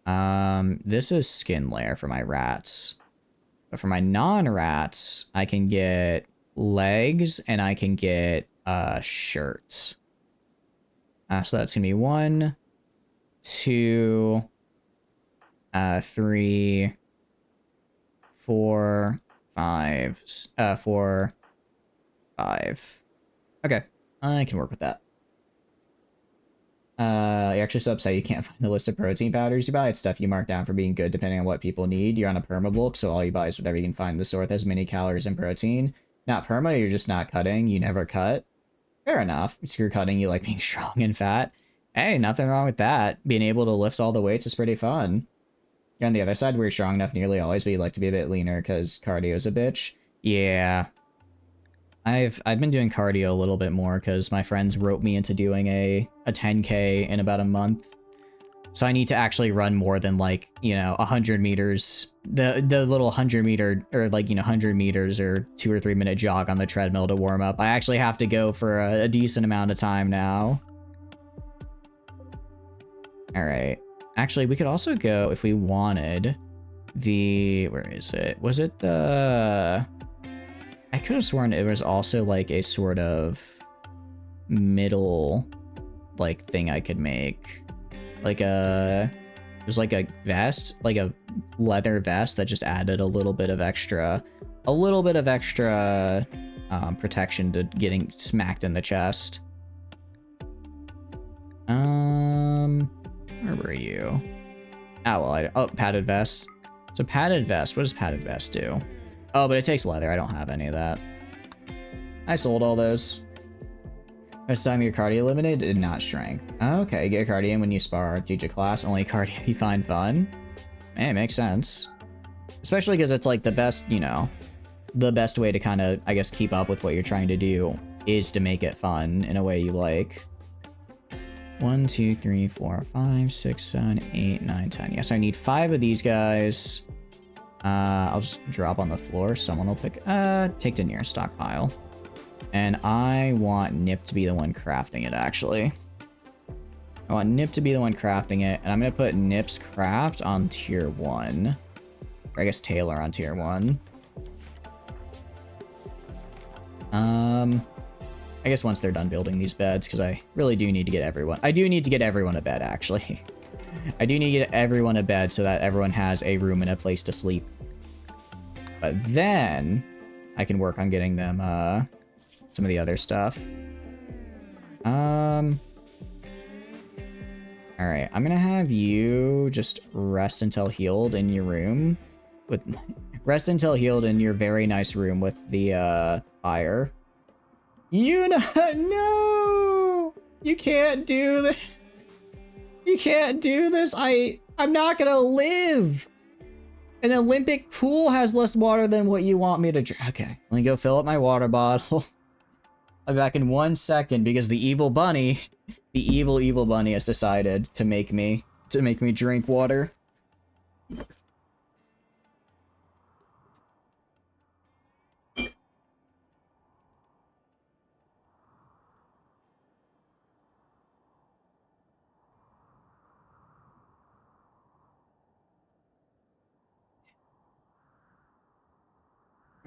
this is skin layer for my rats. But for my non-rats, I can get legs and I can get shirts. So that's gonna be 1, 2, 3, 4, 5, 4, 5. Okay, I can work with that. You're actually so upset you can't find the list of protein powders you buy. It's stuff you mark down for being good depending on what people need. You're on a perma bulk, so all you buy is whatever you can find. The store that has many calories and protein. Not perma, you're just not cutting. You never cut. Fair enough. You're cutting, you like being strong and fat. Hey, nothing wrong with that. Being able to lift all the weights is pretty fun. You're on the other side where you're strong enough nearly always, but you like to be a bit leaner because cardio's a bitch. Yeah. I've been doing cardio a little bit more because my friends roped me into doing a 10K in about a month. So I need to actually run more than like, you know, 100 meters, the little 100 meter or like, you know, 100 meters or 2 or 3 minute jog on the treadmill to warm up. I actually have to go for a decent amount of time now. All right. Actually, we could also go if we wanted where is it? Was it the, I could have sworn it was also like a sort of middle like thing I could make. Like there's like a vest, like a leather vest that just added a little bit of extra protection to getting smacked in the chest. Where were you? Oh, well, padded vest. So padded vest, what does padded vest do? Oh, but it takes leather. I don't have any of that. I sold all those. Most time your cardio limited, not strength. Okay, get cardio in when you spar. Teach a class, only cardio you find fun. Man, it makes sense. Especially because it's like the best, you know, the best way to kind of, I guess, keep up with what you're trying to do is to make it fun in a way you like. 1, 2, 3, 4, 5, 6, 7, 8, 9, 10. Yes, I need 5 of these guys. I'll just drop on the floor. Someone will pick, take to nearest stockpile. And I want Nip to be the one crafting it, actually. I want Nip to be the one crafting it, and I'm gonna put Nip's craft on tier 1. Or I guess Taylor on tier 1. I guess once they're done building these beds, because I really do need to get everyone. I do need to get everyone a bed, actually. I do need to get everyone a bed so that everyone has a room and a place to sleep. But then I can work on getting them some of the other stuff. Alright, I'm gonna have you just rest until healed in your room. Rest until healed in your very nice room with the fire. No! You can't do this. You can't do this. I'm not gonna live. An Olympic pool has less water than what you want me to drink. Okay, let me go fill up my water bottle. I'll be back in 1 second because the evil bunny, the evil bunny has decided to make me drink water.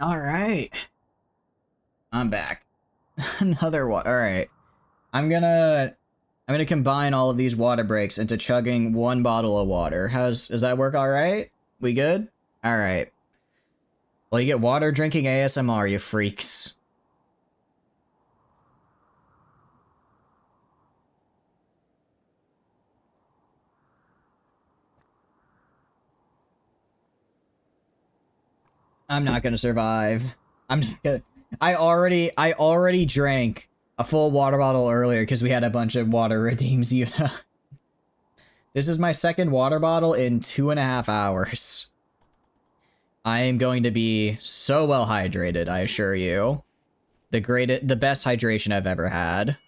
All right. I'm back. Another one. All right. I'm gonna combine all of these water breaks into chugging 1 bottle of water. Does that work all right? We good? Alright. Well, you get water drinking ASMR, you freaks. I'm not gonna survive. I'm not gonna... I already drank a full water bottle earlier because we had a bunch of water redeems, you know. This is my second water bottle in 2.5 hours. I am going to be so well hydrated, I assure you. The best hydration I've ever had.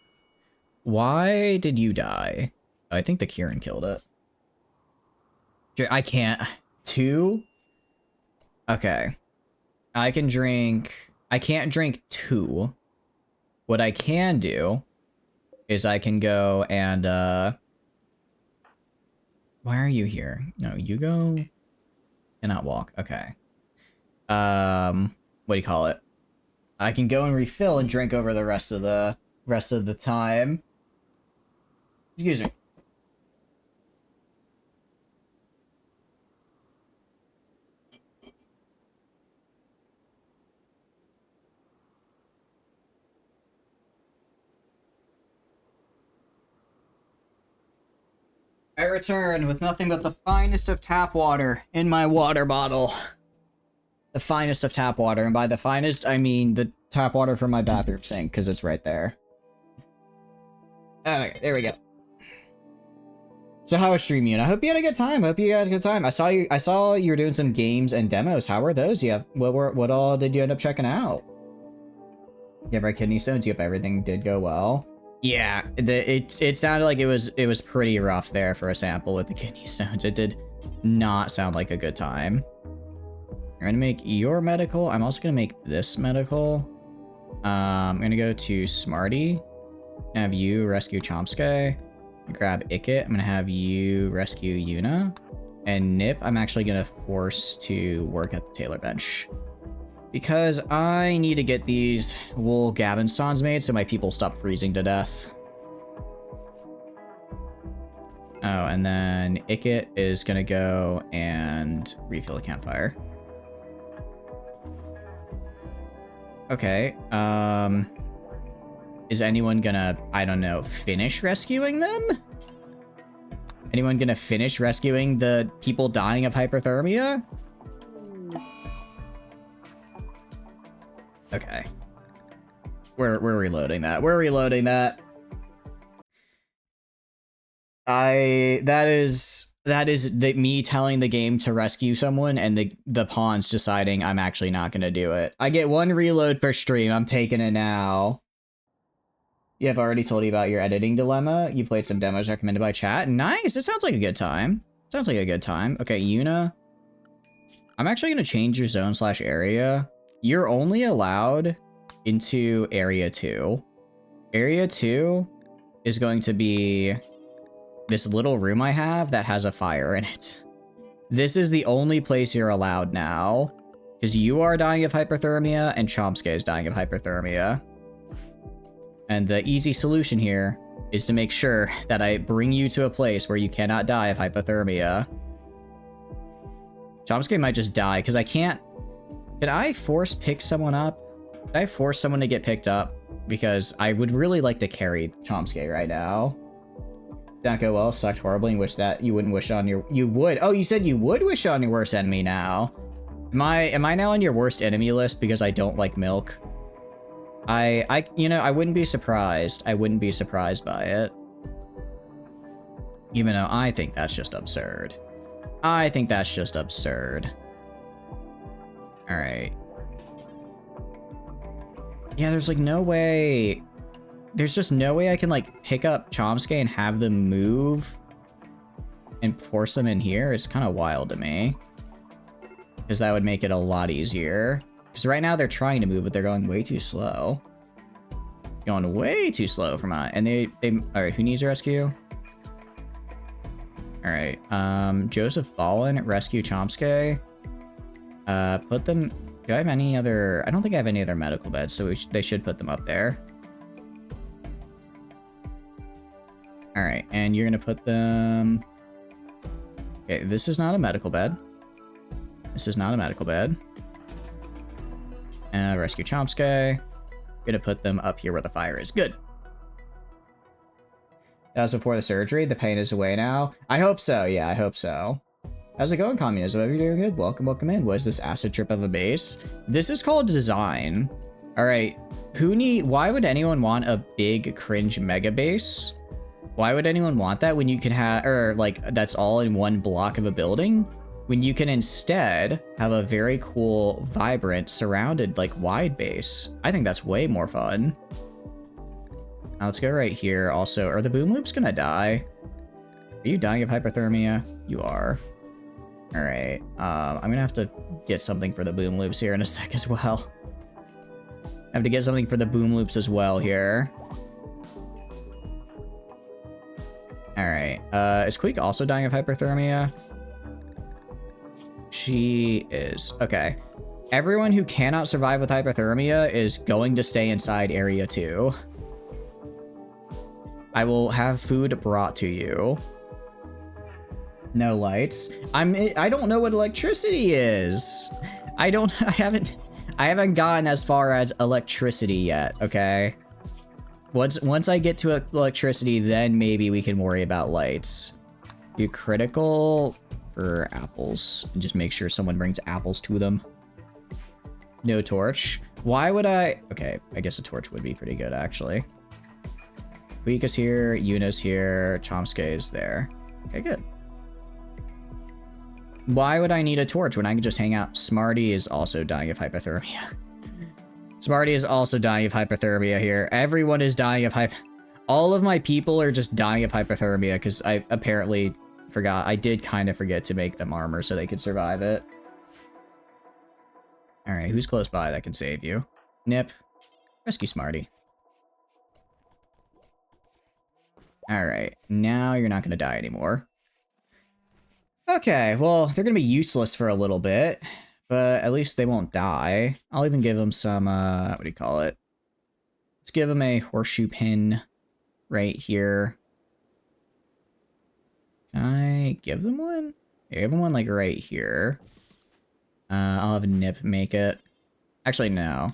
Why did you die? I think the Kieran killed it. I can't. 2? Okay. I can drink... I can't drink 2. What I can do is I can go and, why are you here? No, you go... Cannot walk. Okay. What do you call it? I can go and refill and drink over the rest of the time. Excuse me. I return with nothing but the finest of tap water in my water bottle. The finest of tap water, and by the finest, I mean the tap water from my bathroom sink, because it's right there. Okay, there we go. So how was stream you? I hope you had a good time. I hope you had a good time. I saw you were doing some games and demos. How were those? What all did you end up checking out? You have our kidney stones. Yep, everything did go well. Yeah, it sounded like it was pretty rough there for a sample with the kidney stones. It did not sound like a good time. I'm gonna make your medical. I'm also gonna make this medical. I'm gonna go to Smarty. Have you rescue Chomsky. Grab Ikit. I'm gonna have you rescue Yuna. And Nip, I'm actually gonna force to work at the Taylor bench. Because I need to get these wool Gavin stones made so my people stop freezing to death. Oh, and then Ikit is gonna go and refill the campfire. Okay, is anyone gonna, I don't know, finish rescuing them? Anyone gonna finish rescuing the people dying of hypothermia? Okay. We're reloading that. We're reloading that. That is me telling the game to rescue someone and the pawns deciding I'm actually not gonna do it. I get 1 reload per stream. I'm taking it now. You have already told you about your editing dilemma. You played some demos recommended by chat. Nice. It sounds like a good time. Sounds like a good time. Okay, Yuna. I'm actually gonna change your zone/area. You're only allowed into area 2. Area 2 is going to be this little room I have that has a fire in it. This is the only place you're allowed now, because you are dying of hyperthermia and Chomsky is dying of hyperthermia. And the easy solution here is to make sure that I bring you to a place where you cannot die of hypothermia. Chomsky might just die, because I can't... Did I force pick someone up? Did I force someone to get picked up? Because I would really like to carry Chomsky right now. Did not go well, sucked horribly, and wish that you wouldn't wish on your... You would? Oh, you said you would wish on your worst enemy now. Am I now on your worst enemy list because I don't like milk? You know, I wouldn't be surprised. I wouldn't be surprised by it. Even though I think that's just absurd. I think that's just absurd. Alright. Yeah, there's like no way... There's just no way I can like pick up Chomsky and have them move and force them in here. It's kind of wild to me. Because that would make it a lot easier. Because right now they're trying to move, but they're going way too slow. Going way too slow for my... And they alright, who needs a rescue? Alright, Joseph Ballin, rescue Chomsky. Put them... Do I have any other... I don't think I have any other medical beds, so they should put them up there. Alright, and you're gonna put them... Okay, this is not a medical bed. This is not a medical bed. Rescue Chomsky. Gonna put them up here where the fire is. Good. That was before the surgery. The pain is away now. I hope so. Yeah, I hope so. How's it going, communism? Hope you're doing good. Welcome, welcome in. What is this acid trip of a base? This is called design. All right. Why would anyone want a big cringe mega base? Why would anyone want that when you can have, or like that's all in one block of a building? When you can instead have a very cool, vibrant, surrounded, like wide base. I think that's way more fun. Now let's go right here. Also, are the boom loops gonna die? Are you dying of hypothermia? You are. All right. I'm gonna have to get something for the boom loops here in a sec as well. I have to get something for the boom loops as well here. All right. Is Queek also dying of hypothermia? She is. Okay. Everyone who cannot survive with hypothermia is going to stay inside area 2. I will have food brought to you. No lights. I don't know what electricity is. I haven't gotten as far as electricity yet, okay? Once I get to electricity, then maybe we can worry about lights. Do critical for apples. And just make sure someone brings apples to them. No torch. Why would I? Okay, I guess a torch would be pretty good, actually. Week is here, Yuna's here, Chomsky is there. Okay, good. Why would I need a torch when I can just hang out? Smarty is also dying of hypothermia. Smarty is also dying of hypothermia here. Everyone is dying of all of my people are just dying of hypothermia because I apparently forgot. I did kind of forget to make them armor so they could survive it. All right, who's close by that can save you? Nip, rescue Smarty. All right, now you're not going to die anymore. Okay, well, they're going to be useless for a little bit, but at least they won't die. I'll even give them some, what do you call it? Let's give them a horseshoe pin right here. Can I give them one? Yeah, give them one, like, right here. I'll have Nip make it. Actually, no.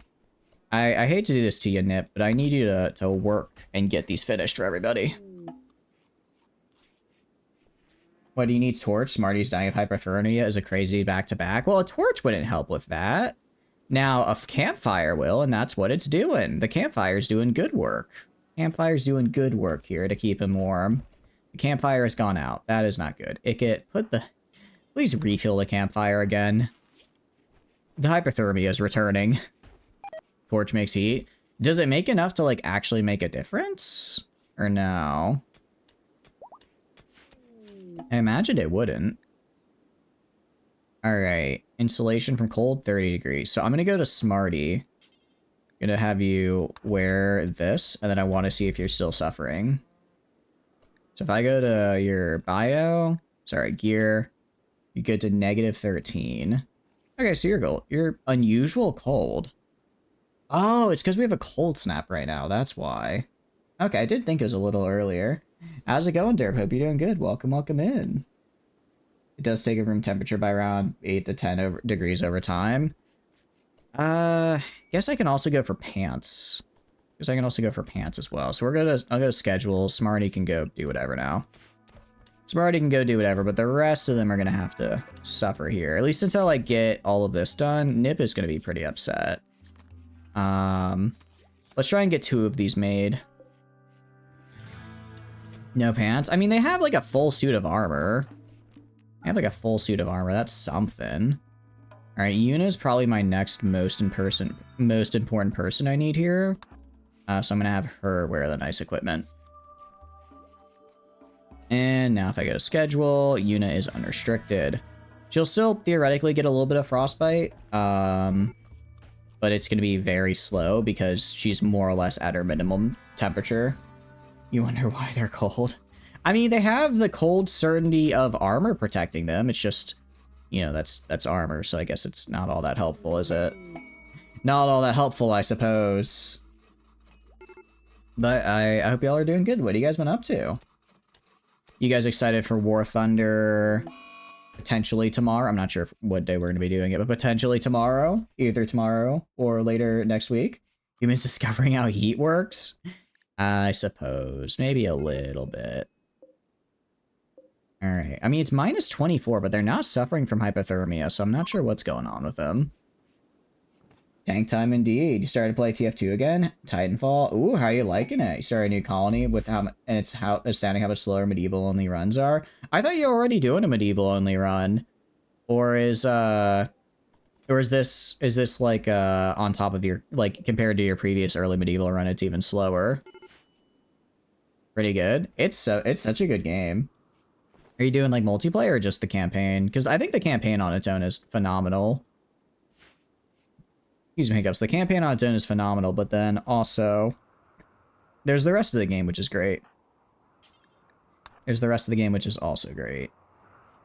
I hate to do this to you, Nip, but I need you to work and get these finished for everybody. What do you need? Torch? Smarty's dying of hypothermia is a crazy back-to-back. Well, a torch wouldn't help with that. Now, a campfire will, and that's what it's doing. The campfire's doing good work. Campfire's doing good work here to keep him warm. The campfire has gone out. That is not good. Icket, please refill the campfire again. The hypothermia is returning. Torch makes heat. Does it make enough to, like, actually make a difference? Or no? I imagine it wouldn't. Alright. Insulation from cold, 30 degrees. So I'm gonna go to Smarty. Gonna have you wear this, and then I want to see if you're still suffering. So if I go to your gear, you get to -13. Okay, so you're unusual cold. Oh, it's because we have a cold snap right now. That's why. Okay, I did think it was a little earlier. How's it going, Derp? Hope you're doing good. Welcome, welcome in. It does take a room temperature by around 8 to 10 degrees over time. Guess I can also go for pants. Because I can also go for pants as well. So I'll go to schedule. Smarty can go do whatever now. Smarty can go do whatever, but the rest of them are gonna have to suffer here. At least until I get all of this done, Nip is gonna be pretty upset. Let's try and get 2 of these made. No pants. I mean, they have like a full suit of armor. That's something. All right, Yuna's probably my next most important person I need here. So I'm gonna have her wear the nice equipment. And now if I go to schedule, Yuna is unrestricted. She'll still theoretically get a little bit of frostbite, but it's gonna be very slow because she's more or less at her minimum temperature. You wonder why they're cold. I mean, they have the cold certainty of armor protecting them. It's just, you know, that's armor, so I guess it's not all that helpful, is it? Not all that helpful, I suppose. But I hope y'all are doing good. What have you guys been up to? You guys excited for War Thunder potentially tomorrow. I'm not sure what day we're going to be doing it, but potentially tomorrow, either tomorrow or later next week. Humans discovering how heat works? I suppose. Maybe a little bit. Alright. I mean, it's minus 24, but they're not suffering from hypothermia, so I'm not sure what's going on with them. Tank time indeed. You started to play TF2 again? Titanfall. Ooh, how are you liking it? You started a new colony with and it's astounding how much slower medieval only runs are. I thought you were already doing a medieval only run. Or is this like on top of your, like, compared to your previous early medieval run, it's even slower. Pretty good. It's such a good game. Are you doing like multiplayer or just the campaign? Because I think the campaign on its own is phenomenal. Excuse me, hiccups. The campaign on its own is phenomenal, but then also there's the rest of the game, which is great. There's the rest of the game, which is also great.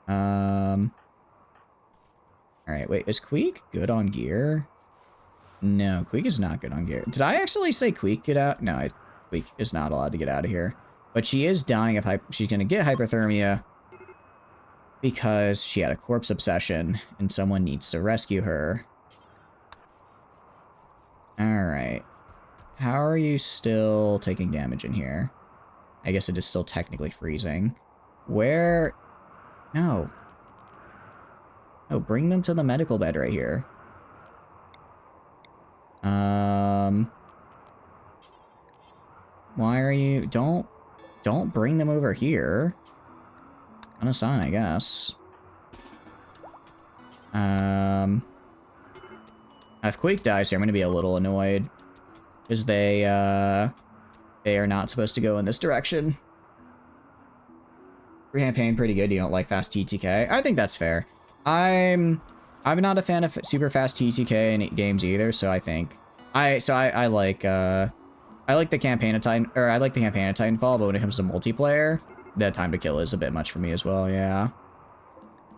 Alright, wait, is Queek good on gear? No, Queek is not good on gear. Did I actually say Queek get out? No, Queek is not allowed to get out of here. But she is dying of she's gonna get hypothermia because she had a corpse obsession and someone needs to rescue her. Alright. How are you still taking damage in here? I guess it is still technically freezing. Where? No. No, bring them to the medical bed right here. Why are you... Don't bring them over here. On a sign, I guess. If Quake dies here, I'm going to be a little annoyed. Because they are not supposed to go in this direction. Campaign pretty good. You don't like fast TTK? I think that's fair. I'm not a fan of super fast TTK in games either, so I think... I like the campaign of Titan... Or I like the campaign of Titanfall, but when it comes to multiplayer, the time to kill is a bit much for me as well, yeah.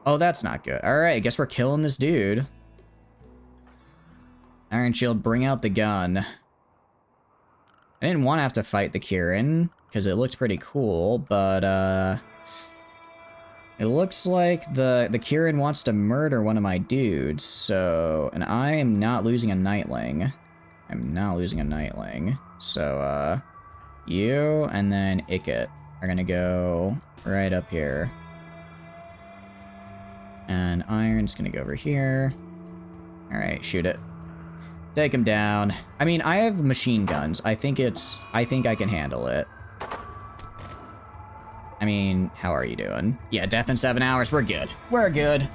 Oh, that's not good. Alright, I guess we're killing this dude. Iron Shield, bring out the gun. I didn't want to have to fight the Kirin, because it looked pretty cool, but, it looks like the Kirin wants to murder one of my dudes, so... And I am not losing a Nightling. I'm not losing a Nightling. So, you and then Ikit are gonna go right up here. And Iron's gonna go over here. Alright, shoot it. Take him down. I mean, I have machine guns. I think I can handle it. I mean, how are you doing? Yeah, death in 7 hours. We're good. We're good.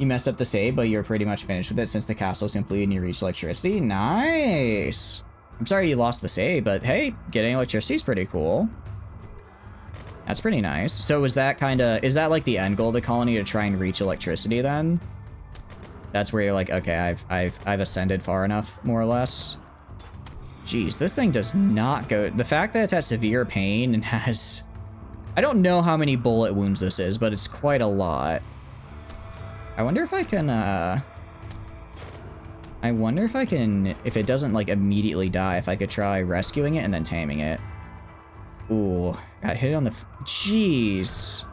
You messed up the save, but you're pretty much finished with it since the castle is complete and you reached electricity. Nice. I'm sorry you lost the save, but hey, getting electricity is pretty cool. That's pretty nice. So is that like the end goal of the colony, to try and reach electricity then? That's where you're like, okay, I've ascended far enough, more or less. Jeez, this thing does not go... The fact that it's at severe pain and has... I don't know how many bullet wounds this is, but it's quite a lot. I wonder if I can, if it doesn't, like, immediately die, if I could try rescuing it and then taming it. Ooh, got hit on the... Jeez.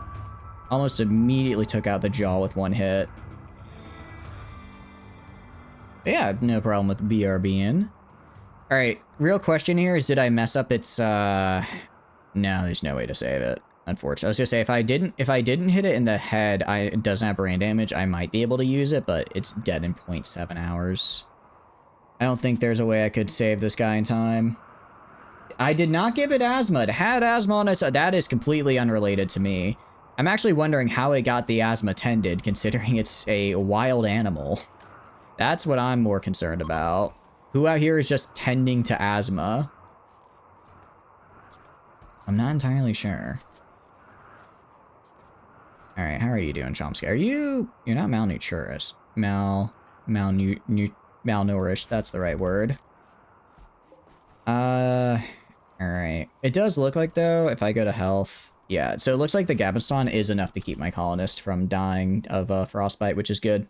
Almost immediately took out the jaw with one hit. Yeah, no problem with BRBing. Alright, real question here is, did I mess up its, No, there's no way to save it, unfortunately. I was gonna say, if I didn't hit it in the head, it doesn't have brain damage, I might be able to use it, but it's dead in 0.7 hours. I don't think there's a way I could save this guy in time. I did not give it asthma. It had asthma on its... That is completely unrelated to me. I'm actually wondering how it got the asthma tended, considering it's a wild animal. That's what I'm more concerned about. Who out here is just tending to asthma? I'm not entirely sure. Alright, how are you doing, Chomsky? You're not malnourished. Malnourished, that's the right word. Alright. It does look like, though, if I go to health... Yeah, so it looks like the Gaveston is enough to keep my colonist from dying of frostbite, which is good.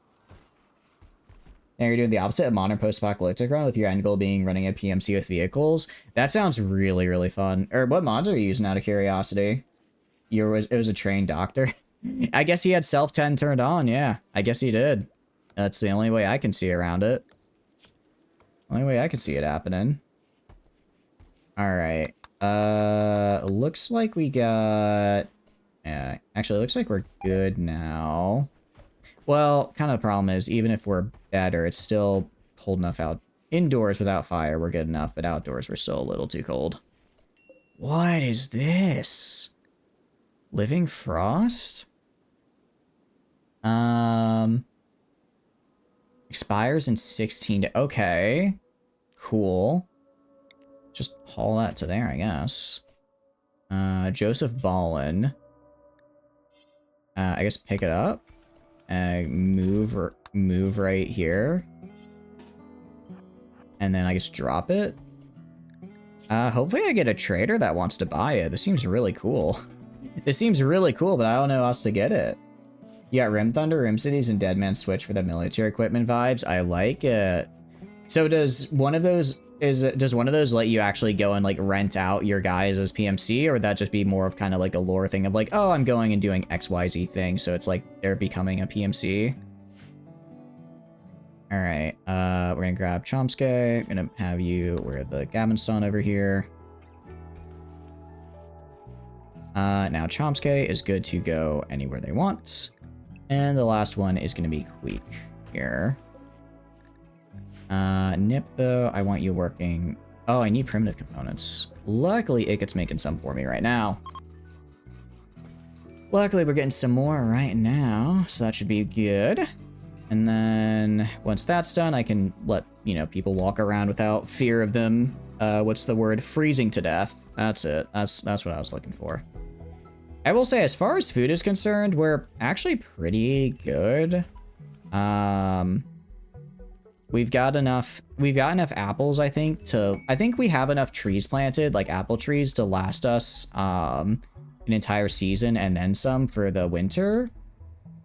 Now you're doing the opposite of modern post-apocalyptic run, with your end goal being running a PMC with vehicles. That sounds really, really fun. Or what mods are you using, out of curiosity? It was a trained doctor. I guess he had self 10 turned on, yeah. I guess he did. That's the only way I can see around it. Only way I can see it happening. Alright. Looks like we got... Yeah, actually, it looks like we're good now. Well, kind of the problem is, even if we're better, it's still cold enough out. Indoors without fire, we're good enough, but outdoors, we're still a little too cold. What is this? Living Frost? Expires in 16 to... Okay. Cool. Just haul that to there, I guess. Joseph Ballin. I guess pick it up. Move right here. And then I guess drop it. Hopefully I get a trader that wants to buy it. This seems really cool. This seems really cool, but I don't know how else to get it. You got Rim Thunder, Rim Cities, and Dead Man Switch for the military equipment vibes. I like it. So does one of those let you actually go and like rent out your guys as PMC, or would that just be more of kind of like a lore thing of like, oh, I'm going and doing XYZ thing, so it's like they're becoming a PMC? All right, we're gonna grab Chomsky. I'm gonna have you wear the Gavinstone over here. Now Chomsky is good to go anywhere they want. And the last one is gonna be Queek here. Nip, though, I want you working... Oh, I need primitive components. Luckily, Iket's making some for me right now. Luckily, we're getting some more right now, so that should be good. And then, once that's done, I can let, you know, people walk around without fear of them, what's the word? Freezing to death. That's it. That's what I was looking for. I will say, as far as food is concerned, we're actually pretty good. We've got enough apples, I think we have enough trees planted, like apple trees, to last us an entire season and then some for the winter.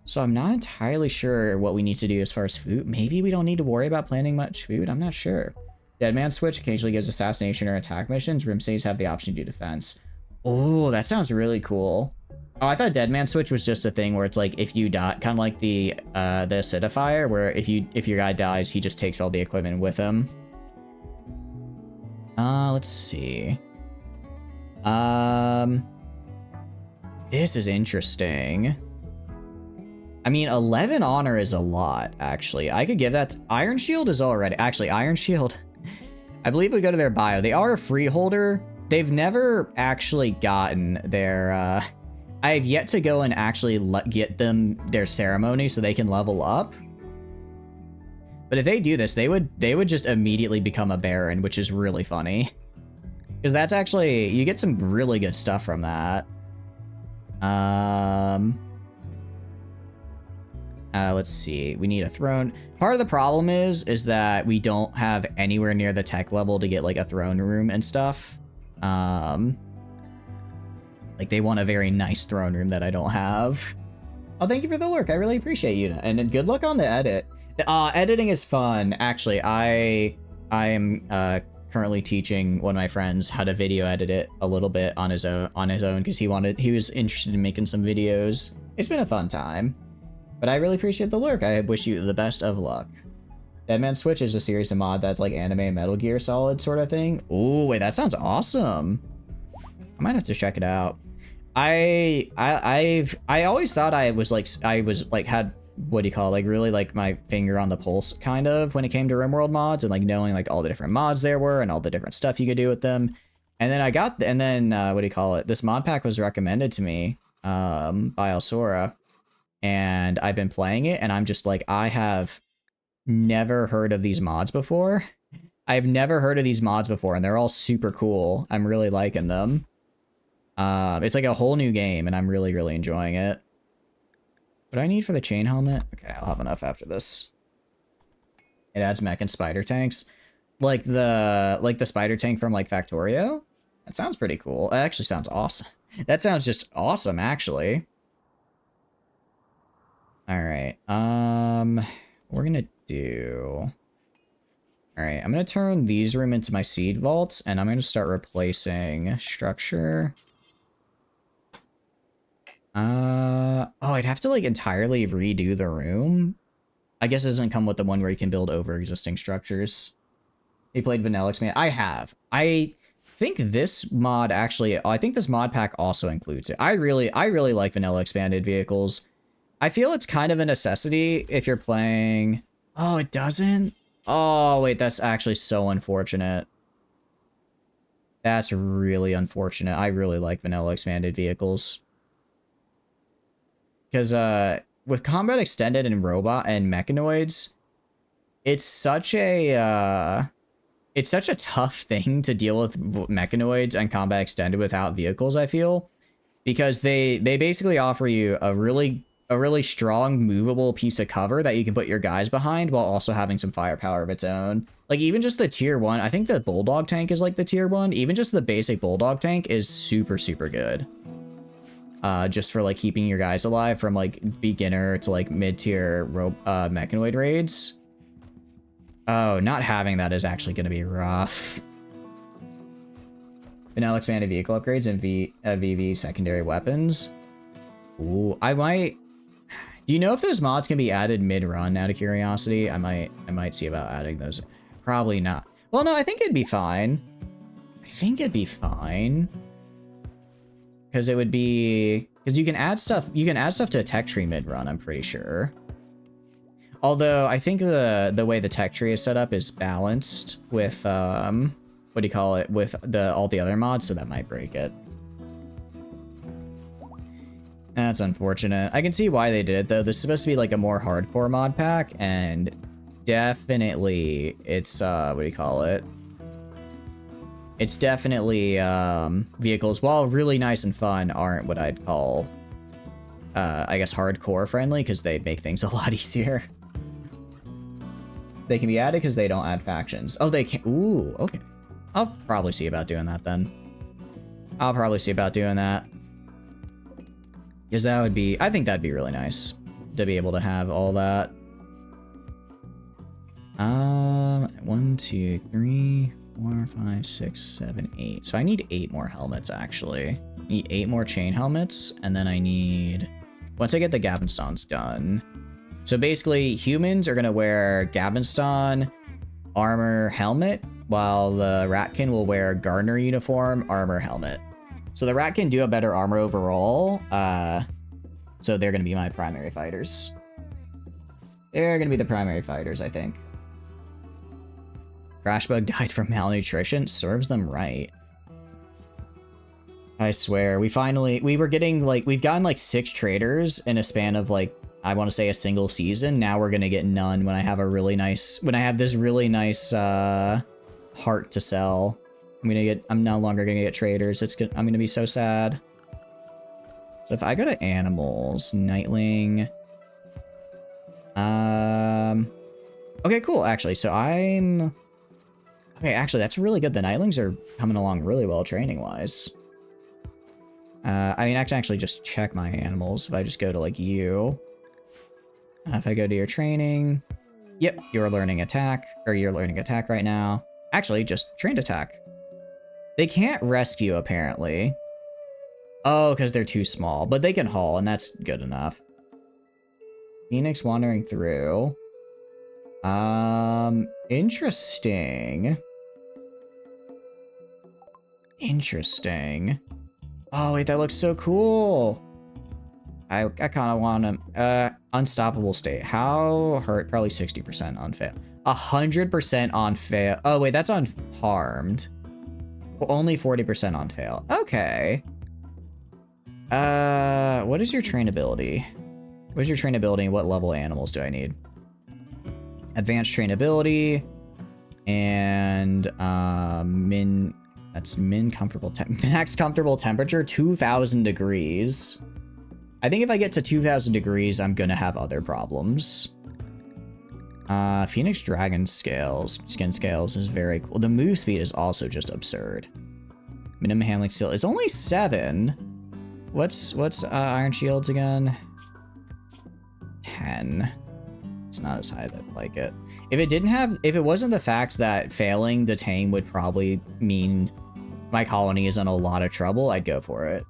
So I'm not entirely sure what we need to do as far as food. Maybe we don't need to worry about planting much food. I'm not sure. Dead Man Switch occasionally gives assassination or attack missions. Rim Cities have the option to do defense. Oh, that sounds really cool. Oh, I thought Dead Man Switch was just a thing where it's like if you die, kind of like the acidifier, where if your guy dies, he just takes all the equipment with him. Let's see. This is interesting. I mean, 11 honor is a lot, actually. I could give that to... Iron Shield is already... Actually, Iron Shield... I believe we go to their bio. They are a freeholder. They've never actually gotten their... I have yet to go and actually get them their ceremony so they can level up. But if they do this, they would just immediately become a Baron, which is really funny. Because that's actually... You get some really good stuff from that. Let's see. We need a throne. Part of the problem is that we don't have anywhere near the tech level to get like a throne room and stuff. Like they want a very nice throne room that I don't have. Oh, thank you for the work. I really appreciate you. And then good luck on the edit. Editing is fun. Actually, I am currently teaching one of my friends how to video edit it a little bit on his own because he was interested in making some videos. It's been a fun time. But I really appreciate the lurk. I wish you the best of luck. Dead Man Switch is a series of mod that's like anime Metal Gear Solid sort of thing. Ooh, wait, that sounds awesome. I might have to check it out. I always thought I was like had, what do you call it, like really like my finger on the pulse kind of when it came to Rimworld mods and like knowing like all the different mods there were and all the different stuff you could do with them. And then what do you call it? This mod pack was recommended to me by Alsora. And I've been playing it, and I'm just like, I have never heard of these mods before. I've never heard of these mods before, and they're all super cool. I'm really liking them. It's like a whole new game, and I'm really, really enjoying it. What do I need for the chain helmet? Okay, I'll have enough after this. It adds mech and spider tanks. Like the spider tank from, like, Factorio? That sounds pretty cool. That actually sounds awesome. That sounds just awesome, actually. Alright, we're gonna do... Alright, I'm gonna turn these room into my seed vaults, and I'm gonna start replacing structure. Oh, Oh, I'd have to like entirely redo the room. I guess it doesn't come with the one where you can build over existing structures. You played Vanilla Expand? I have. I think this mod actually, I think this mod pack also includes it. I really like Vanilla Expanded vehicles. I feel it's kind of a necessity if you're playing... Oh, it doesn't? Oh, wait, that's actually so unfortunate. That's really unfortunate. I really like Vanilla Expanded vehicles. Because with Combat Extended and Robot and Mechanoids, it's such a tough thing to deal with Mechanoids and Combat Extended without vehicles, I feel. Because they basically offer you a really strong movable piece of cover that you can put your guys behind while also having some firepower of its own. Like even just the tier 1, I think the Bulldog tank is like the tier 1. Even just the basic Bulldog tank is super good. Just for like keeping your guys alive from like beginner to like mid-tier Mechanoid raids. Oh, not having that is actually going to be rough. Vanilla Expanded vehicle upgrades and VV secondary weapons. Ooh, I might... Do you know if those mods can be added mid-run out of curiosity? I might see about adding those. Probably not. Well, no, I think it'd be fine. I think it'd be fine. Because it would be... Because you can add stuff to a tech tree mid-run, I'm pretty sure. Although, I think the way the tech tree is set up is balanced with, what do you call it? With all the other mods, so that might break it. That's unfortunate. I can see why they did it, though. This is supposed to be like a more hardcore mod pack, and definitely it's, what do you call it? It's definitely, vehicles, while really nice and fun, aren't what I'd call, I guess, hardcore friendly, because they make things a lot easier. They can be added because they don't add factions. Oh, they can. Ooh, okay. I'll probably see about doing that then. I'll probably see about doing that. Because that would be, I think that'd be really nice to be able to have all that. 1, 2, 3, 4, 5, 6, 7, 8. So I need 8 more helmets, actually. I need 8 more chain helmets, and then I need... Once I get the Gavenstons done... So basically, humans are going to wear Gavenston armor helmet, while the Ratkin will wear Gardener uniform armor helmet. So the Ratkin do a better armor overall, so they're going to be my primary fighters. They're going to be the primary fighters, I think. Crashbug died from malnutrition. Serves them right. I swear, we've gotten like 6 traders in a span of like, I want to say a single season. Now we're going to get none when I have this really nice heart to sell. I'm no longer going to get traders. I'm going to be so sad. So if I go to animals, Nightling. Okay, cool. Actually, so okay, actually, that's really good. The Nightlings are coming along really well training-wise. I mean, I can actually just check my animals. If I just go to, like, you. If I go to your training. Yep, you're learning attack. Or you're learning attack right now. Actually, just trained attack. They can't rescue, apparently. Oh, because they're too small. But they can haul, and that's good enough. Phoenix wandering through. Interesting. Interesting. Oh, wait, that looks so cool. I kind of want to... Unstoppable state. How hurt? Probably 60% on fail. 100% on fail. Oh, wait, that's on harmed. Well, only 40% on fail. Okay. What is your trainability? What is your trainability and what level animals do I need? Advanced trainability. And, that's max comfortable temperature, 2,000 degrees. I think if I get to 2,000 degrees, I'm gonna have other problems. Phoenix Dragon skin scales is very cool. The move speed is also just absurd. Minimum handling skill is only 7. What's Iron Shields again? 10. It's not as high as I'd like it. If it wasn't the fact that failing the tame would probably mean my colony is in a lot of trouble, I'd go for it.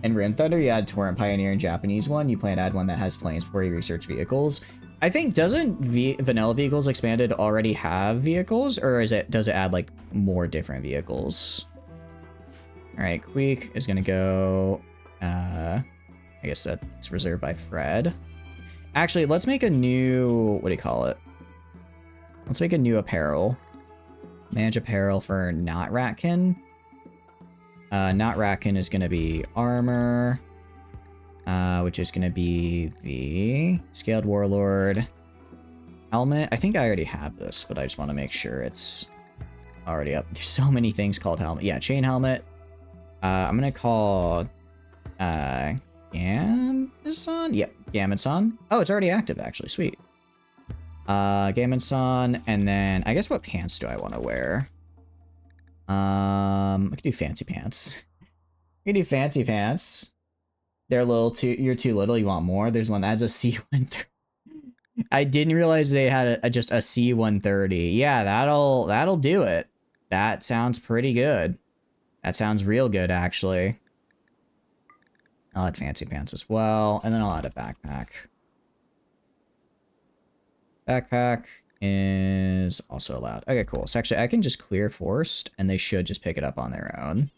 And In Rim Thunder, you add Torrent Pioneer and Japanese one. You plan to add one that has planes before you research vehicles. I think, doesn't Vanilla Vehicles Expanded already have vehicles? Or does it add, like, more different vehicles? Alright, Queek is gonna go... I guess that's reserved by Fred. Actually, let's make a new... What do you call it? Let's make a new apparel. Manage apparel for Not Ratkin. Not Ratkin is gonna be armor. Which is gonna be the Scaled Warlord helmet. I think I already have this, but I just want to make sure it's already up. There's so many things called helmet. Yeah, chain helmet. I'm gonna call Gamazon? Yep, Gamazon. Oh, it's already active, actually. Sweet. Gamazon, and then I guess what pants do I want to wear? I could do fancy pants. I could do fancy pants. They're a little too... You're too little. You want more? There's one that has a C-130. I didn't realize they had just a C-130. Yeah, that'll do it. That sounds pretty good. That sounds real good, actually. I'll add fancy pants as well, and then I'll add a backpack. Backpack is also allowed. Okay, cool. So actually, I can just clear Forced, and they should just pick it up on their own.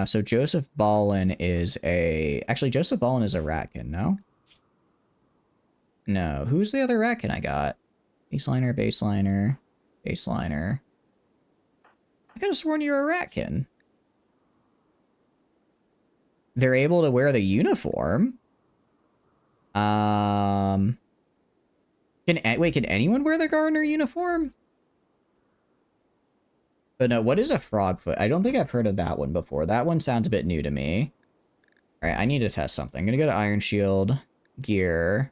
So Joseph Ballin is a... Actually, Joseph Ballin is a Ratkin, no? No. Who's the other Ratkin I got? Baseliner, Baseliner, Baseliner. I could have sworn you were a Ratkin. They're able to wear the uniform. Wait, can anyone wear the Gardener uniform? But no, what is a Frogfoot? I don't think I've heard of that one before. That one sounds a bit new to me. Alright, I need to test something. I'm gonna go to Iron Shield, gear.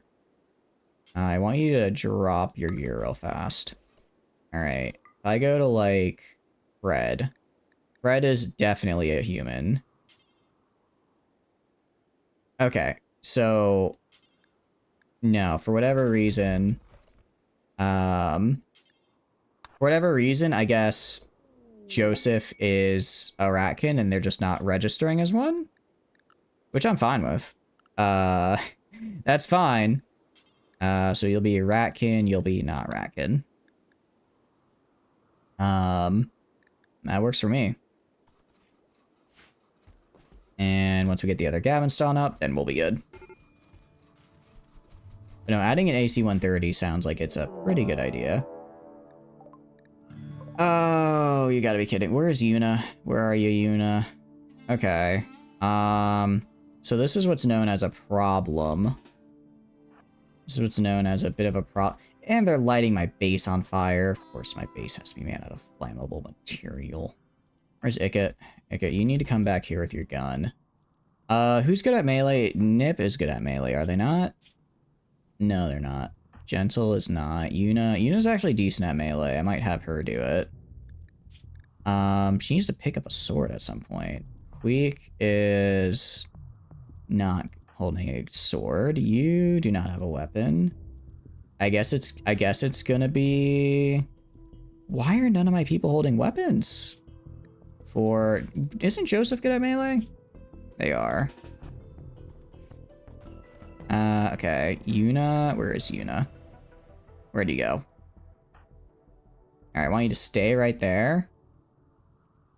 I want you to drop your gear real fast. Alright, if I go to, like, Fred. Fred is definitely a human. Okay, so... No, for whatever reason... I guess... Joseph is a Ratkin and they're just not registering as one, which I'm fine with. That's fine. So you'll be a Ratkin, you'll be not Ratkin. That works for me. And once we get the other Gavin up, then we'll be good. But no, adding an AC-130 sounds like it's a pretty good idea. Oh, you gotta be kidding. Where is Yuna? Where are you, Yuna? Okay. So this is what's known as a problem. This is what's known as a bit of a problem. And they're lighting my base on fire. Of course, my base has to be made out of flammable material. Where's Ikit? Ikit, you need to come back here with your gun. Who's good at melee? Nip is good at melee, are they not? No, they're not. Gentle is not. Yuna's actually decent at melee. I might have her do it. She needs to pick up a sword at some point. Queek is not holding a sword. You do not have a weapon. I guess it's gonna be... Why are none of my people holding weapons? Isn't Joseph good at melee? They are. Okay. Yuna, where is Yuna? Where'd you go? Alright, I want you to stay right there.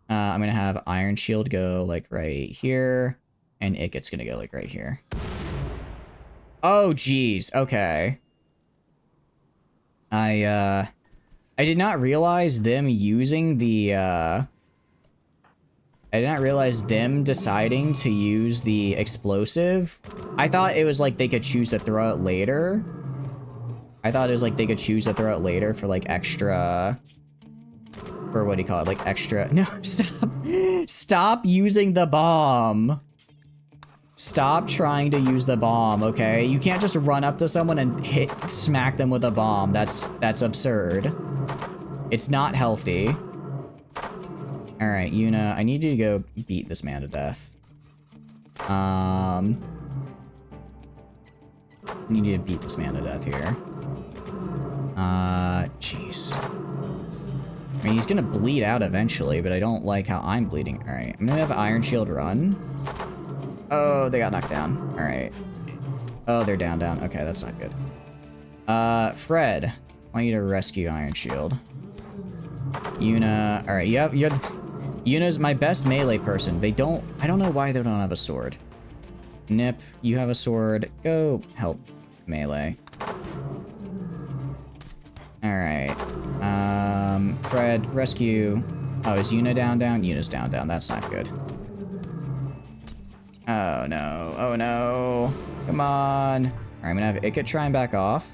I'm gonna have Iron Shield go, like, right here. And Ikit's gonna go, like, right here. Oh, jeez. Okay. I did not realize them using the, I did not realize them deciding to use the explosive. I thought it was like they could choose to throw it later. I thought it was like they could choose to throw it later for like extra... Or what do you call it? Like extra... No, stop. Stop using the bomb. Stop trying to use the bomb, okay? You can't just run up to someone and smack them with a bomb. That's absurd. It's not healthy. Alright, Yuna, I need you to go beat this man to death. I need you to beat this man to death here. Jeez. I mean, he's gonna bleed out eventually, but I don't like how I'm bleeding. Alright, I'm gonna have Iron Shield run. Oh, they got knocked down. Alright. Oh, they're down. Okay, that's not good. Fred, I want you to rescue Iron Shield. Yuna, alright, Yuna's my best melee person. I don't know why they don't have a sword. Nip, you have a sword. Go help melee. Alright. Fred, rescue. Oh, is Yuna down? Yuna's down. That's not good. Oh no. Oh no. Come on. Alright, I'm gonna have Ikit try and back off.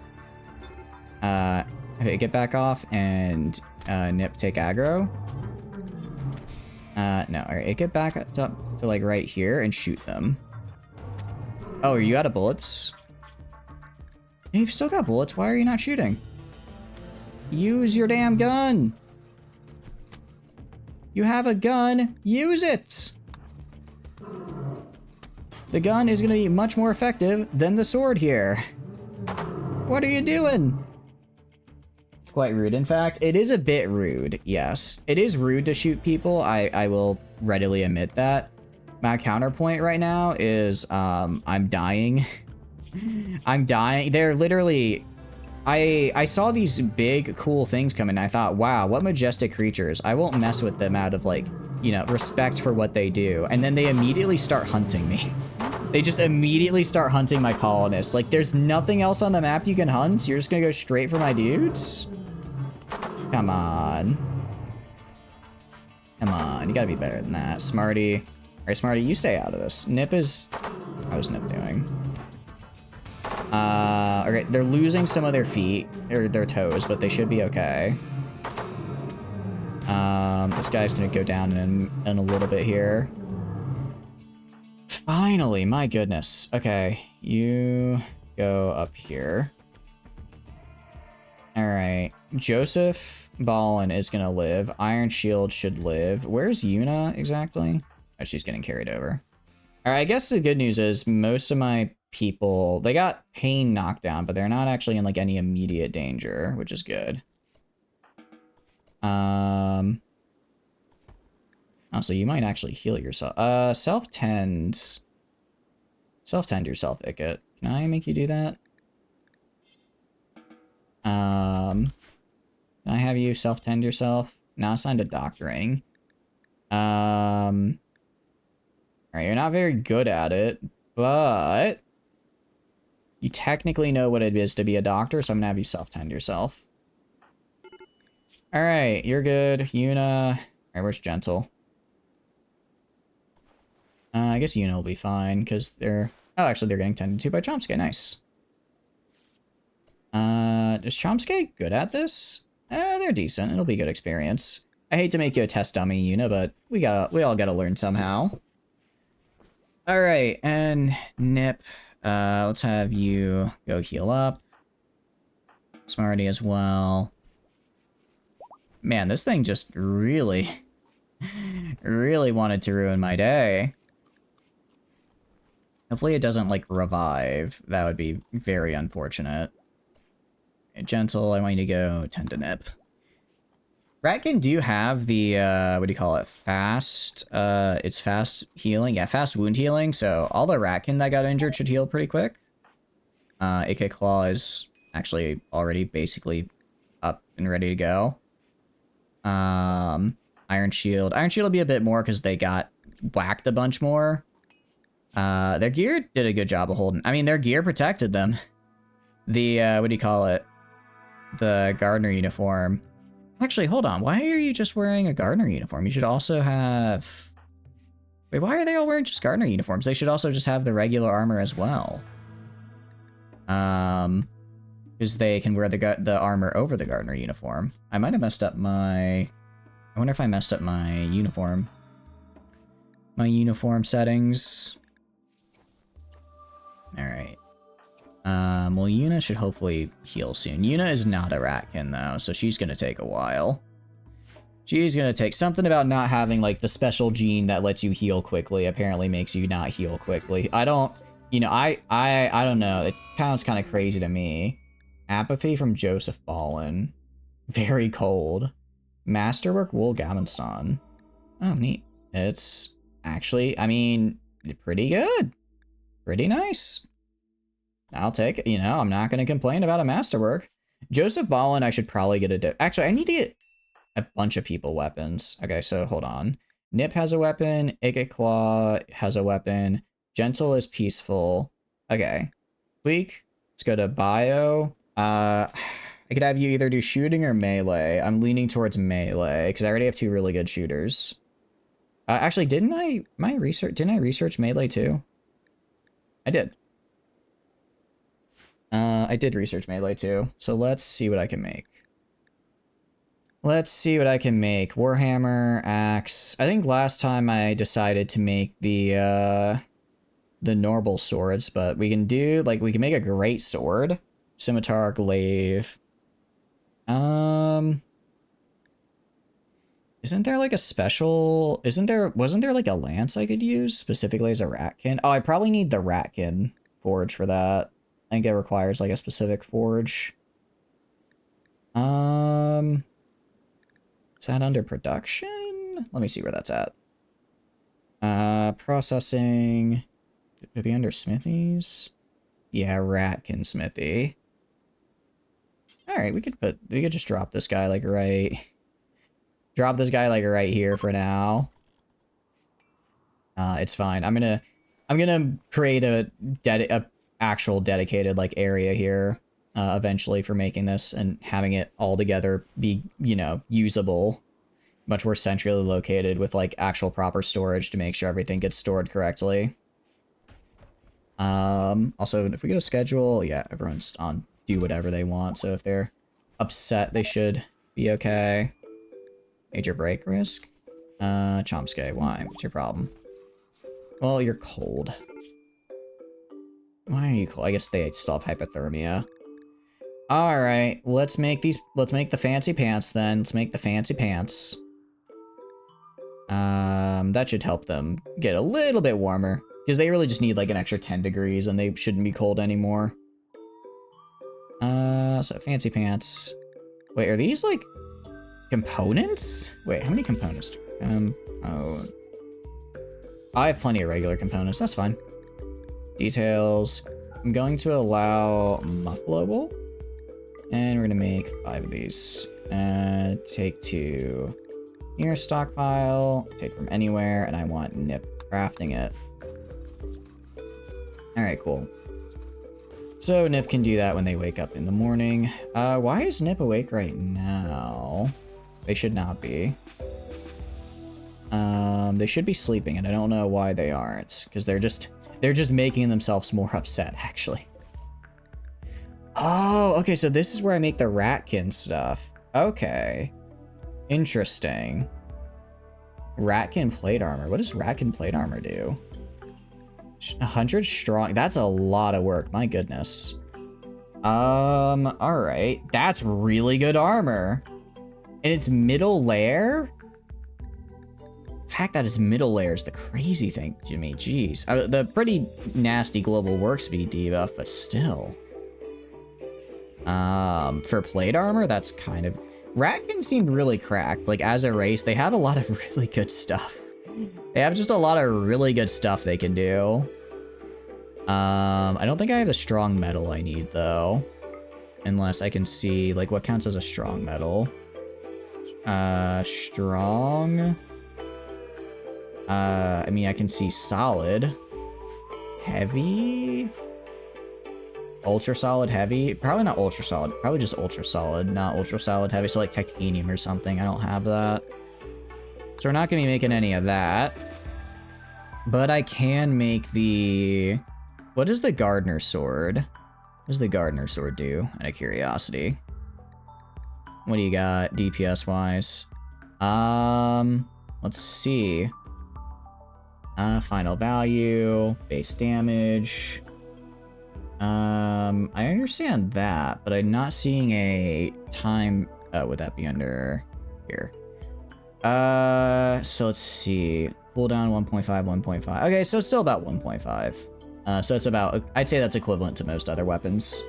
Have Ikit back off and Nip take aggro. No. Alright, Ikit back up to like right here and shoot them. Oh, are you out of bullets? You've still got bullets. Why are you not shooting? Use your damn gun! You have a gun. Use it! The gun is going to be much more effective than the sword here. What are you doing? Quite rude. In fact, it is a bit rude, yes. It is rude to shoot people. I will readily admit that. My counterpoint right now is I'm dying. I'm dying. They're literally... I saw these big, cool things come in. I thought, wow, what majestic creatures. I won't mess with them out of, like, you know, respect for what they do. And then they immediately start hunting me. They just immediately start hunting my colonists. Like, there's nothing else on the map you can hunt? You're just gonna go straight for my dudes? Come on. Come on, you gotta be better than that. Smarty. Alright, Smarty, you stay out of this. Nip is... How's Nip doing? Okay, they're losing some of their feet, or their toes, but they should be okay. This guy's gonna go down in a little bit here. Finally, my goodness. Okay, you go up here. Alright, Joseph Ballin is gonna live. Iron Shield should live. Where's Yuna exactly? Oh, she's getting carried over. Alright, I guess the good news is most of my people, they got pain knocked down, but they're not actually in like any immediate danger, which is good. Also, you might actually heal yourself. Self-tend yourself, Ikit. Can I make you do that? Can I have you self-tend yourself? Now assigned to doctoring. Alright, you're not very good at it, but you technically know what it is to be a doctor, so I'm gonna have you self-tend yourself. Alright, you're good. Yuna. Alright, where's Gentle? I guess Yuna will be fine, because they're... Oh, actually, they're getting tended to by Chomsky. Nice. Is Chomsky good at this? They're decent. It'll be good experience. I hate to make you a test dummy, Yuna, but we all gotta learn somehow. Alright, and Nip. Let's have you go heal up. Smarty as well. Man, this thing just really wanted to ruin my day. Hopefully it doesn't, like, revive. That would be very unfortunate. Gentle, I want you to go tend to Nip. Ratkin do have the, what do you call it? Fast, it's fast healing. Yeah, fast wound healing. So all the Ratkin that got injured should heal pretty quick. AK Claw is actually already basically up and ready to go. Iron Shield. Iron Shield will be a bit more because they got whacked a bunch more. Their gear did a good job of holding. I mean, their gear protected them. The, what do you call it? The gardener uniform. Actually, hold on. Why are you just wearing a gardener uniform? You should also have... Wait, why are they all wearing just gardener uniforms? They should also just have the regular armor as well. Because they can wear the armor over the gardener uniform. I might have messed up my... I wonder if I messed up my uniform. My uniform settings. Alright. Well, Yuna should hopefully heal soon. Yuna is not a Ratkin, though, so she's gonna take a while. She's gonna take something about not having, like, the special gene that lets you heal quickly apparently makes you not heal quickly. I don't, you know, I don't know. It sounds kind of crazy to me. Apathy from Joseph Ballin. Very cold. Masterwork wool Gavenston. Oh, neat. It's actually, I mean, pretty good. Pretty nice. I'll take it. You know, I'm not going to complain about a masterwork. Joseph Ballin, I should probably get a... Actually, I need to get a bunch of people weapons. Okay, so hold on. Nip has a weapon. Igit Claw has a weapon. Gentle is peaceful. Okay. Tweak. Let's go to bio. I could have you either do shooting or melee. I'm leaning towards melee because I already have two really good shooters. Actually, didn't I research melee too? I did. I did research melee too. So let's see what I can make. Let's see what I can make. Warhammer, axe. I think last time I decided to make the normal swords, but we can do, like, we can make a great sword. Scimitar, glaive. Isn't there like a special, wasn't there like a lance I could use specifically as a ratkin? Oh, I probably need the ratkin forge for that. I think it requires like a specific forge. Is that under production? Let me see where that's at. Processing. Would it be under smithies? Yeah, ratkin smithy. Alright, we could just drop this guy like right here for now. It's fine. I'm gonna create a actual dedicated like area here eventually for making this and having it all together be, you know, usable, much more centrally located with like actual proper storage to make sure everything gets stored correctly. Also, if we get a schedule, yeah, everyone's on do whatever they want, so if they're upset, they should be okay. Major break risk? Chomsky, why? What's your problem? Well, you're cold. Why are you cold? I guess they still have hypothermia. Alright, let's make the fancy pants then. Let's make the fancy pants. That should help them get a little bit warmer. Because they really just need like an extra 10 degrees and they shouldn't be cold anymore. So fancy pants. Wait, are these like components? Wait, how many components do oh, I have plenty of regular components, that's fine. Details. I'm going to allow mufflable. And we're gonna make 5 of these. Take 2 here, stockpile, take from anywhere, and I want Nip crafting it. Alright, cool. So Nip can do that when they wake up in the morning. Why is Nip awake right now? They should not be. They should be sleeping, and I don't know why they aren't, because they're just making themselves more upset, actually. Oh, okay, so this is where I make the ratkin stuff. Okay. Interesting. Ratkin plate armor. What does ratkin plate armor do? 100 strong. That's a lot of work. My goodness. Alright. That's really good armor. And it's middle layer? The fact that it's middle layer is the crazy thing to me. Jeez. The pretty nasty global work speed debuff, but still. For plate armor, that's kind of... Ratkin seemed really cracked. Like, as a race, they have a lot of really good stuff. They have just a lot of really good stuff they can do. I don't think I have the strong metal I need, though. Unless I can see, like, what counts as a strong metal. Strong... I mean, I can see solid. Heavy... Ultra solid heavy? Probably not ultra solid. Probably just ultra solid, not ultra solid heavy. So like titanium or something. I don't have that. So we're not going to be making any of that. But I can make the... What is the gardener sword? What does the gardener sword do? Out of curiosity. What do you got DPS wise? Let's see. Final value, base damage. I understand that, but I'm not seeing a time. Would that be under here? So let's see. Cooldown 1.5, 1.5. Okay, so it's still about 1.5. So it's about, I'd say that's equivalent to most other weapons.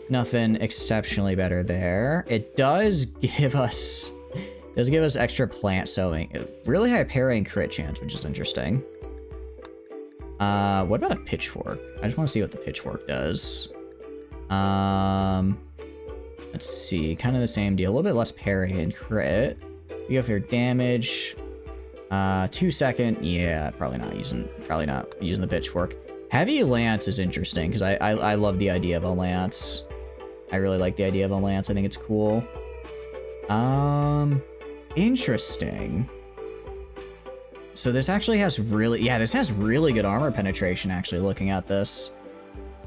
Nothing exceptionally better there. It does give us Does give us extra plant sowing. Really high parry crit chance, which is interesting. What about a pitchfork? I just want to see what the pitchfork does. Let's see, kind of the same deal. A little bit less parry and crit. You go for your damage. 2 second. Yeah, probably not using the pitchfork. Heavy lance is interesting because I love the idea of a lance. I really like the idea of a lance. I think it's cool. Interesting. So this actually has this has really good armor penetration actually looking at this.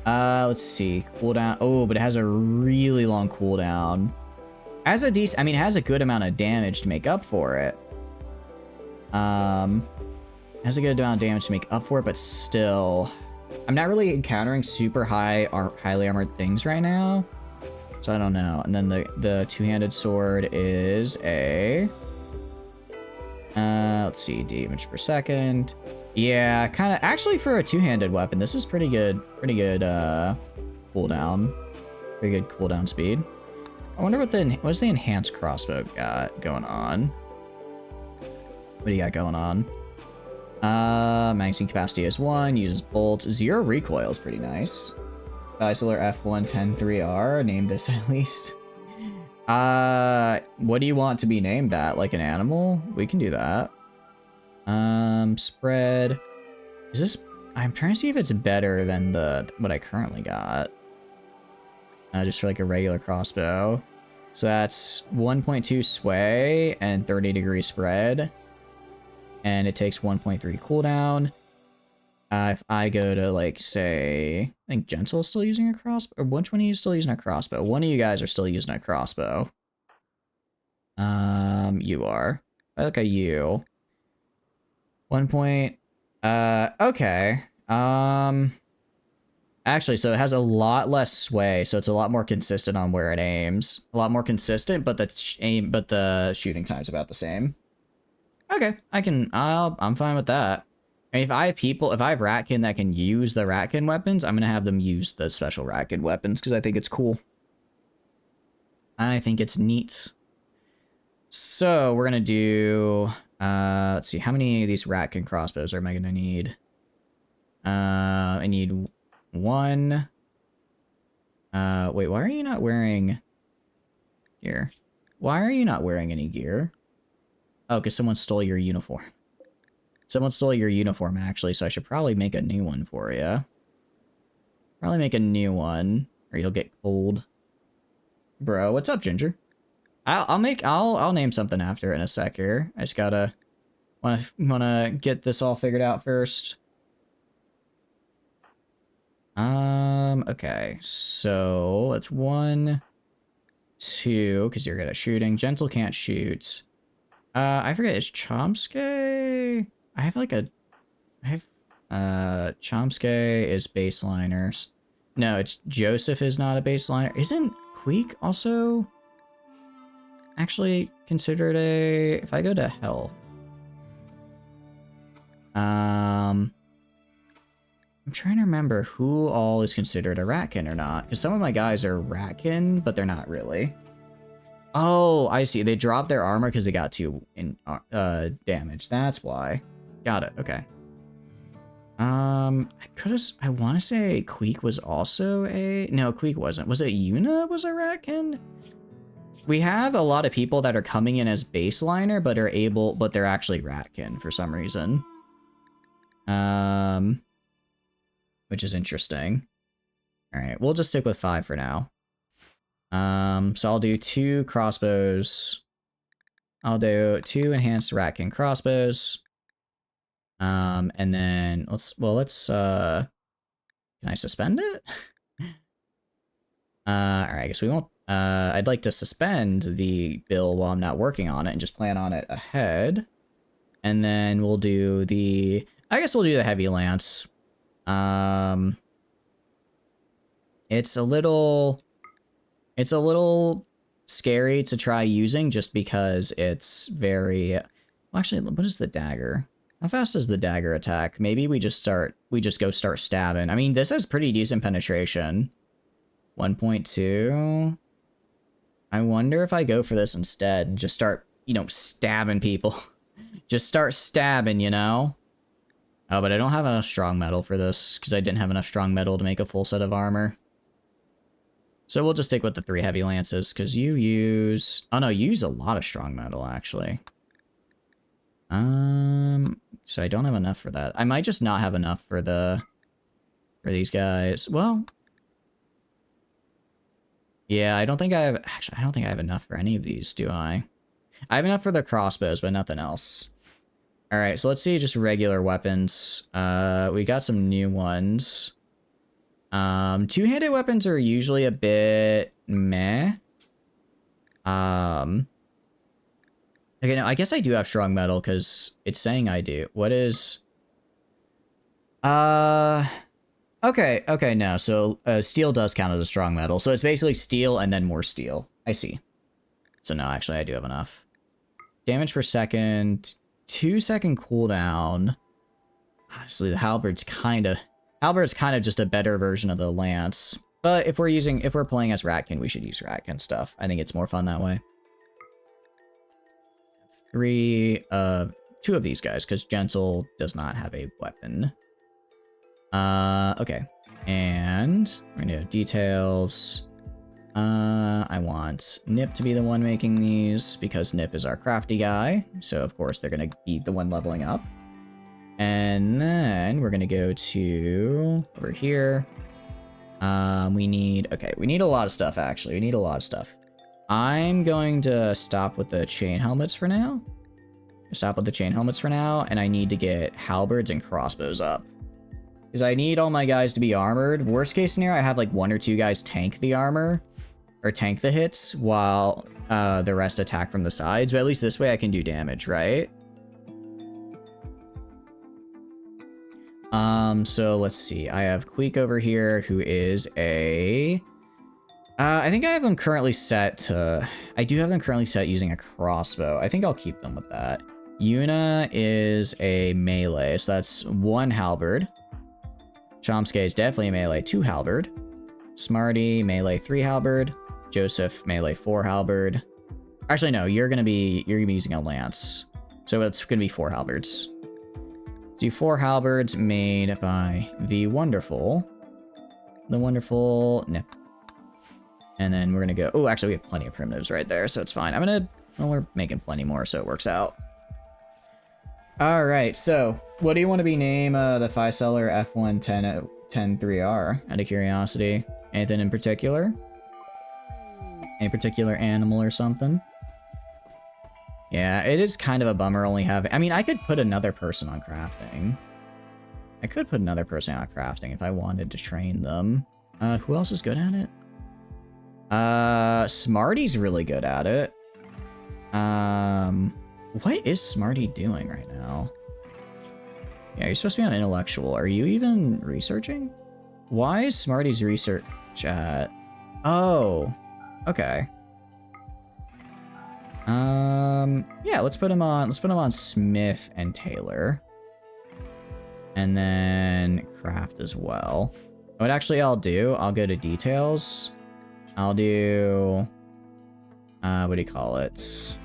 Let's see. Cooldown. Oh, but it has a really long cooldown. Has a decent, I mean, it has a good amount of damage to make up for it. Has a good amount of damage to make up for it, but still, I'm not really encountering super highly armored things right now. So I don't know. And then the two-handed sword is a, let's see, damage per second. Yeah, kind of, actually for a two-handed weapon, this is pretty good cooldown. Pretty good cooldown speed. I wonder what's the enhanced crossbow got going on? What do you got going on? Magazine capacity is 1, uses bolts, 0 recoil is pretty nice. Isolar F1103R, name this at least. What do you want to be named that? Like an animal? We can do that. Spread. Is this, I'm trying to see if it's better than what I currently got. Just for like a regular crossbow. So that's 1.2 sway and 30-degree spread. And it takes 1.3 cooldown. If I go to, like, say, I think Gentle's still using a crossbow, or which one of you is still using a crossbow? One of you guys are still using a crossbow. You are. I look at you. 1 point, okay. Actually, so it has a lot less sway, so it's a lot more consistent on where it aims. A lot more consistent, but the shooting time's about the same. Okay, I'm fine with that. I mean, if I have Ratkin that can use the Ratkin weapons, I'm gonna have them use the special Ratkin weapons because I think it's cool. I think it's neat. So we're gonna do, let's see, how many of these Ratkin crossbows am I gonna need? I need 1. Wait, why are you not wearing gear? Why are you not wearing any gear? Oh, because someone stole your uniform. Someone stole your uniform, actually, so I should probably make a new one for you. Probably make a new one, or you'll get cold. Bro, what's up, Ginger? I'll name something after it in a sec here. I just gotta wanna get this all figured out first. Okay, so it's 1, 2, because you're good at shooting. Gentle can't shoot. I forget, is Chomsky? Chomsky is baseliners. No, it's Joseph is not a baseliner. Isn't Queek also actually considered a, if I go to health? I'm trying to remember who all is considered a Ratkin or not, because some of my guys are Ratkin, but they're not really. Oh, I see. They dropped their armor because they got 2 in damage. That's why. Got it. Okay. I want to say Queek was also a... No, Queek wasn't. Was it Yuna was a Ratkin? We have a lot of people that are coming in as baseliner, but they're actually Ratkin for some reason. Which is interesting. All right, we'll just stick with 5 for now. So I'll do 2 crossbows. I'll do 2 enhanced Ratkin crossbows. And then can I suspend it? Alright, I guess we won't, I'd like to suspend the bill while I'm not working on it and just plan on it ahead. And then we'll do the heavy lance. It's a little scary to try using just because it's very, well, actually, what is the dagger? How fast does the dagger attack? Maybe we just go start stabbing. I mean, this has pretty decent penetration. 1.2. I wonder if I go for this instead and just start you know, stabbing people. Just start stabbing, you know? Oh, but I don't have enough strong metal for this, because I didn't have enough strong metal to make a full set of armor. So we'll just stick with the 3 heavy lances, because you use... Oh no, you use a lot of strong metal, actually. So I don't have enough for that. I might just not have enough for these guys. Well... Yeah, I don't think I have... Actually, I don't think I have enough for any of these, do I? I have enough for the crossbows, but nothing else. Alright, so let's see just regular weapons. We got some new ones. Two-handed weapons are usually a bit meh. Okay, no, I guess I do have strong metal because it's saying I do. What is... Okay, no, so steel does count as a strong metal. So it's basically steel and then more steel. I see. So no, actually I do have enough. Damage per second, 2-second cooldown. Honestly, the halberd's kind of just a better version of the lance. But if we're playing as Ratkin, we should use Ratkin stuff. I think it's more fun that way. 2 of these guys, because Gentle does not have a weapon. Okay. And we're gonna do details. I want Nip to be the one making these, because Nip is our crafty guy. So, of course, they're gonna be the one leveling up. And then we're gonna go to over here. We need a lot of stuff, actually. We need a lot of stuff. I'm going to stop with the chain helmets for now. And I need to get halberds and crossbows up. Because I need all my guys to be armored. Worst case scenario, I have like 1 or 2 guys tank the armor. Or tank the hits, while the rest attack from the sides. But at least this way I can do damage, right? So let's see. I have Queek over here, who is a... I think I have them currently set to... I do have them currently set using a crossbow. I think I'll keep them with that. Yuna is a melee, so that's 1 halberd. Chomsky is definitely a melee 2 halberd. Smarty, melee 3 halberd. Joseph, melee 4 halberd. Actually, no, you're gonna be using a lance. So it's gonna be 4 halberds. Do 4 halberds made by the wonderful Nip. And then we're gonna go... Oh, actually, we have plenty of primitives right there, so it's fine. Well, we're making plenty more, so it works out. Alright, so what do you want to be name the Fiseller F110-3R, out of curiosity? Anything in particular? Any particular animal or something? Yeah, it is kind of a bummer only having... I mean, I could put another person on crafting. If I wanted to train them. Who else is good at it? Smarty's really good at it. What is Smarty doing right now? Yeah, you're supposed to be on intellectual. Are you even researching? Why is Smarty's research at... Oh, okay. Yeah, let's put him on Smith and Taylor. And then craft as well. What actually I'll go to details. I'll do, what do you call it?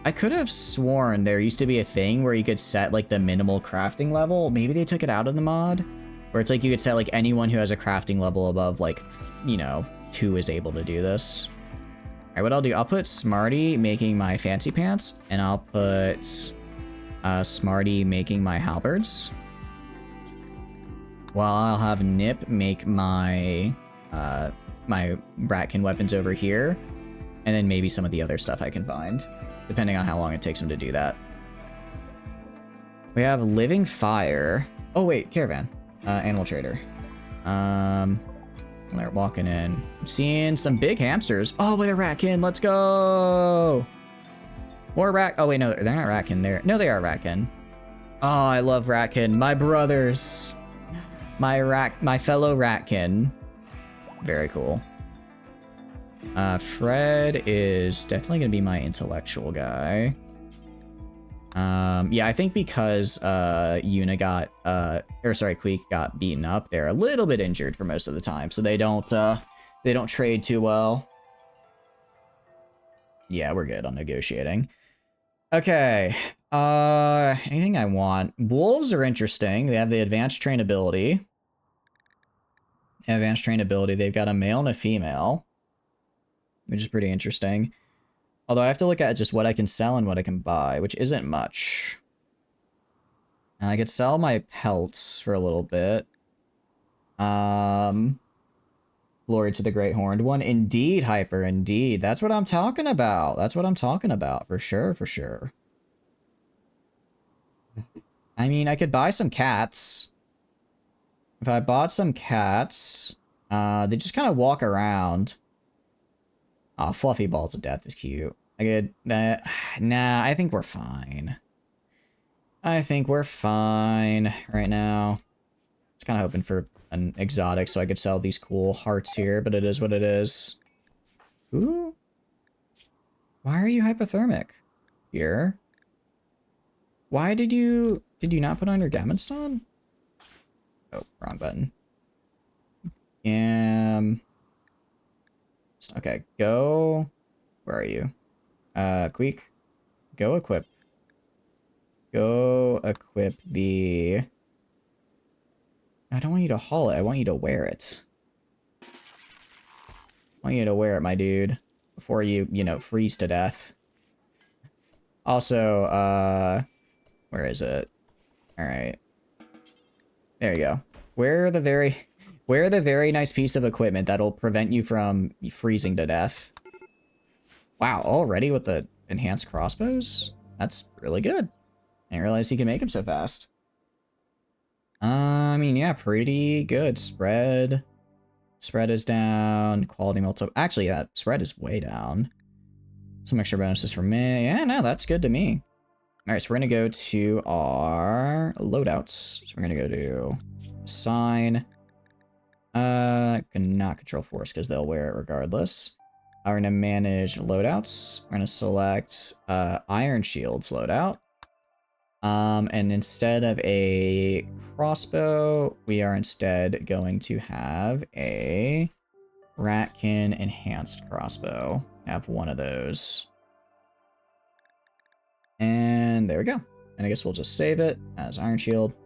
I could have sworn there used to be a thing where you could set like the minimal crafting level. Maybe they took it out of the mod, where it's like you could set like anyone who has a crafting level above like, you know, 2 is able to do this. All right, what I'll do, I'll put Smarty making my fancy pants, and I'll put Smarty making my halberds. While I'll have Nip make my my Ratkin weapons over here, and then maybe some of the other stuff I can find, depending on how long it takes him to do that. We have Living Fire. Oh wait, Caravan. Animal Trader. They're walking in. I'm seeing some big hamsters. Oh, wait, a Ratkin. Let's go. More rat. Oh wait, no, they're not Ratkin. No, they are Ratkin. Oh, I love Ratkin. My brothers. My fellow Ratkin. Very cool. Fred is definitely gonna be my intellectual guy. Yeah, I think because Yuna got Queek got beaten up, they're a little bit injured for most of the time, so they don't trade too well. Yeah, we're good on negotiating. Okay. Anything I want? Wolves are interesting. They have the advanced trainability. They've got a male and a female, which is pretty interesting. Although I have to look at just what I can sell and what I can buy, which isn't much. And I could sell my pelts for a little bit. Glory to the Great Horned One. Indeed, Hyper, indeed. That's what I'm talking about. That's what I'm talking about, for sure, for sure. I mean, I could buy some cats. If I bought some cats, they just kind of walk around. Aw, Fluffy Balls of Death is cute. I could, nah, I think we're fine. I think we're fine right now. I was kind of hoping for an exotic so I could sell these cool hearts here, but it is what it is. Ooh. Why are you hypothermic here? Why did you not put on your Gammonstone? Oh, wrong button. Okay, go. Where are you? Queek. Go equip. Go equip the... I don't want you to haul it. I want you to wear it. I want you to wear it, my dude. Before you, freeze to death. Also, where is it? Alright. There you go. Wear the very nice piece of equipment that'll prevent you from freezing to death. Wow, already with the enhanced crossbows? That's really good. I didn't realize he can make them so fast. I mean, yeah, pretty good. Spread is down. Quality multi. Actually, yeah, spread is way down. Some extra bonuses for me. Yeah, no, that's good to me. All right, so we're gonna go to our loadouts. So we're gonna go to assign. Cannot control force because they'll wear it regardless. We're gonna manage loadouts. We're gonna select Iron Shield's loadout. And instead of a crossbow, we are instead going to have a Ratkin enhanced crossbow. Have one of those. And there we go. And I guess we'll just save it as Iron Shield.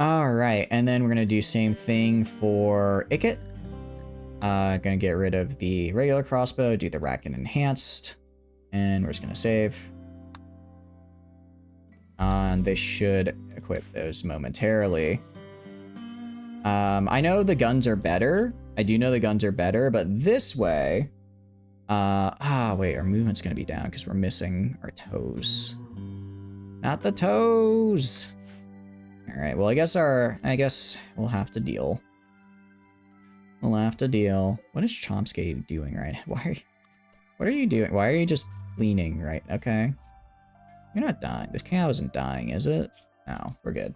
Alright, and then we're gonna do same thing for Ikit. Gonna get rid of the regular crossbow, do the Ratkin enhanced, and we're just gonna save. And they should equip those momentarily. I know the guns are better. I do know the guns are better, but this way... wait, our movement's gonna be down because we're missing our toes. Not the toes! Alright, well, I guess we'll have to deal. We'll have to deal. What is Chomsky doing right now? What are you doing? Why are you just cleaning, right? Okay. You're not dying. This cow isn't dying, is it? No, we're good.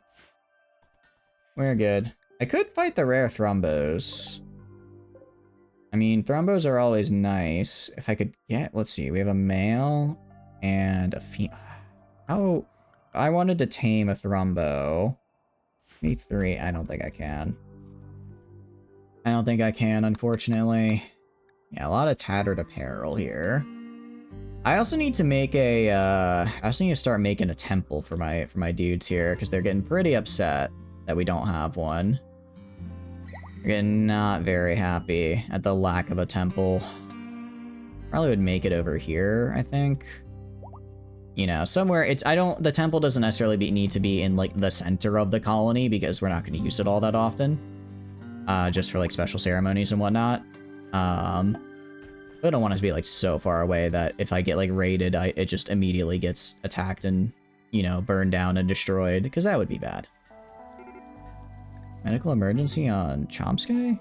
We're good. I could fight the rare Thrombos. I mean, Thrombos are always nice. If I could get... Let's see. We have a male and a female. How... I wanted to tame a Thrombo. Me3. I don't think I can. I don't think I can, unfortunately. Yeah, a lot of tattered apparel here. I also need to make a, I also need to start making a temple for my dudes here, because they're getting pretty upset that we don't have one. They're getting not very happy at the lack of a temple. Probably would make it over here, I think. You know, somewhere, the temple doesn't necessarily need to be in, like, the center of the colony, because we're not going to use it all that often. Just for, like, special ceremonies and whatnot. I don't want it to be, like, so far away that if I get, like, raided, it just immediately gets attacked and, you know, burned down and destroyed, because that would be bad. Medical emergency on Chomsky?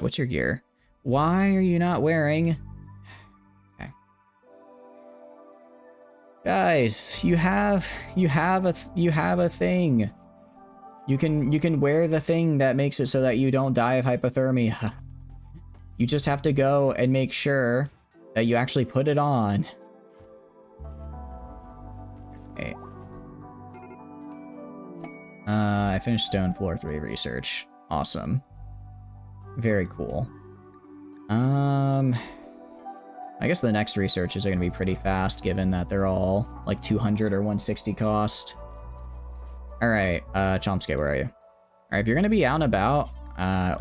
What's your gear? Why are you not wearing... Okay. Guys, you have a thing. You can wear the thing that makes it so that you don't die of hypothermia. You just have to go and make sure that you actually put it on. Okay. I finished Stone Floor 3 research. Awesome. Very cool. I guess the next researches are going to be pretty fast, given that they're all like 200 or 160 cost. All right, Chomsky, where are you? All right, if you're going to be out and about,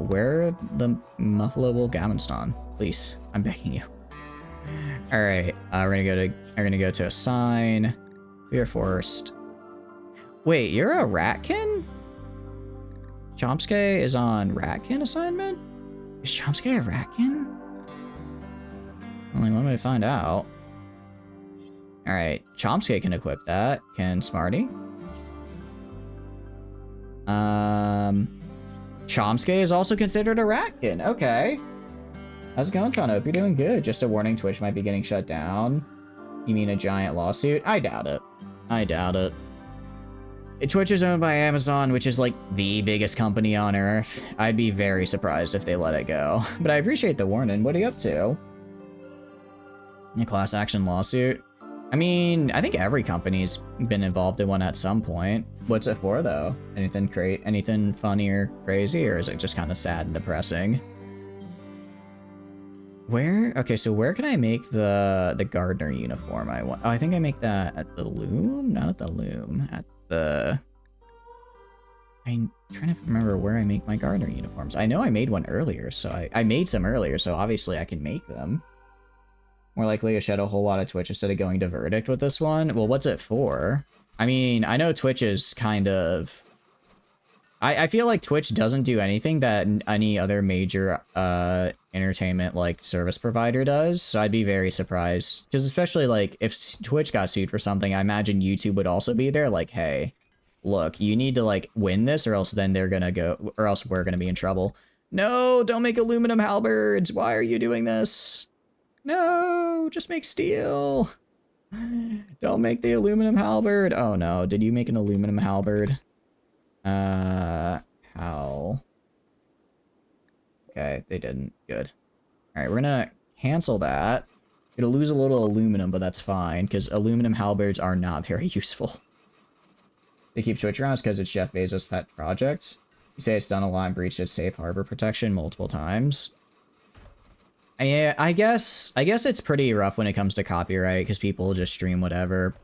where the Muffalo Gavenston, please, I'm begging you. All right, we're gonna go to assign. We are forced. Wait, you're a Ratkin? Chomsky is on Ratkin assignment? Is Chomsky a Ratkin? Only one way to find out. Alright, Chomsky can equip that. Can Smarty? Chomsky is also considered a Ratkin. Okay. How's it going, Tron? Hope you're doing good. Just a warning, Twitch might be getting shut down. You mean a giant lawsuit? I doubt it. I doubt it. Twitch is owned by Amazon, which is like the biggest company on Earth. I'd be very surprised if they let it go. But I appreciate the warning. What are you up to? A class action lawsuit? I mean, I think every company's been involved in one at some point. What's it for, though? Anything funny or crazy, or is it just kind of sad and depressing? Where? Okay, so where can I make the gardener uniform I want? Oh, I think I make that at the loom? Not at the loom. At the... I'm trying to remember where I make my gardener uniforms. I know I made one earlier, so I made some earlier, so obviously I can make them. More likely to shed a whole lot of Twitch instead of going to Verdict with this one. Well, what's it for? I mean, I know Twitch is kind of... I feel like Twitch doesn't do anything that any other major entertainment like service provider does, so I'd be very surprised. Because especially like if Twitch got sued for something, I imagine YouTube would also be there like, hey, look, you need to like win this or else then they're gonna go, or else we're gonna be in trouble. No, don't make aluminum halberds. Why are you doing this? No, just make steel. Don't make the aluminum halberd. Oh no, did you make an aluminum halberd? How? Okay, they didn't. Good. Alright, we're gonna cancel that. It'll lose a little aluminum, but that's fine, because aluminum halberds are not very useful. They keep Twitch around because it's Jeff Bezos' pet project. You say it's done a lot and breached its safe harbor protection multiple times. Yeah, I guess it's pretty rough when it comes to copyright, because people just stream whatever.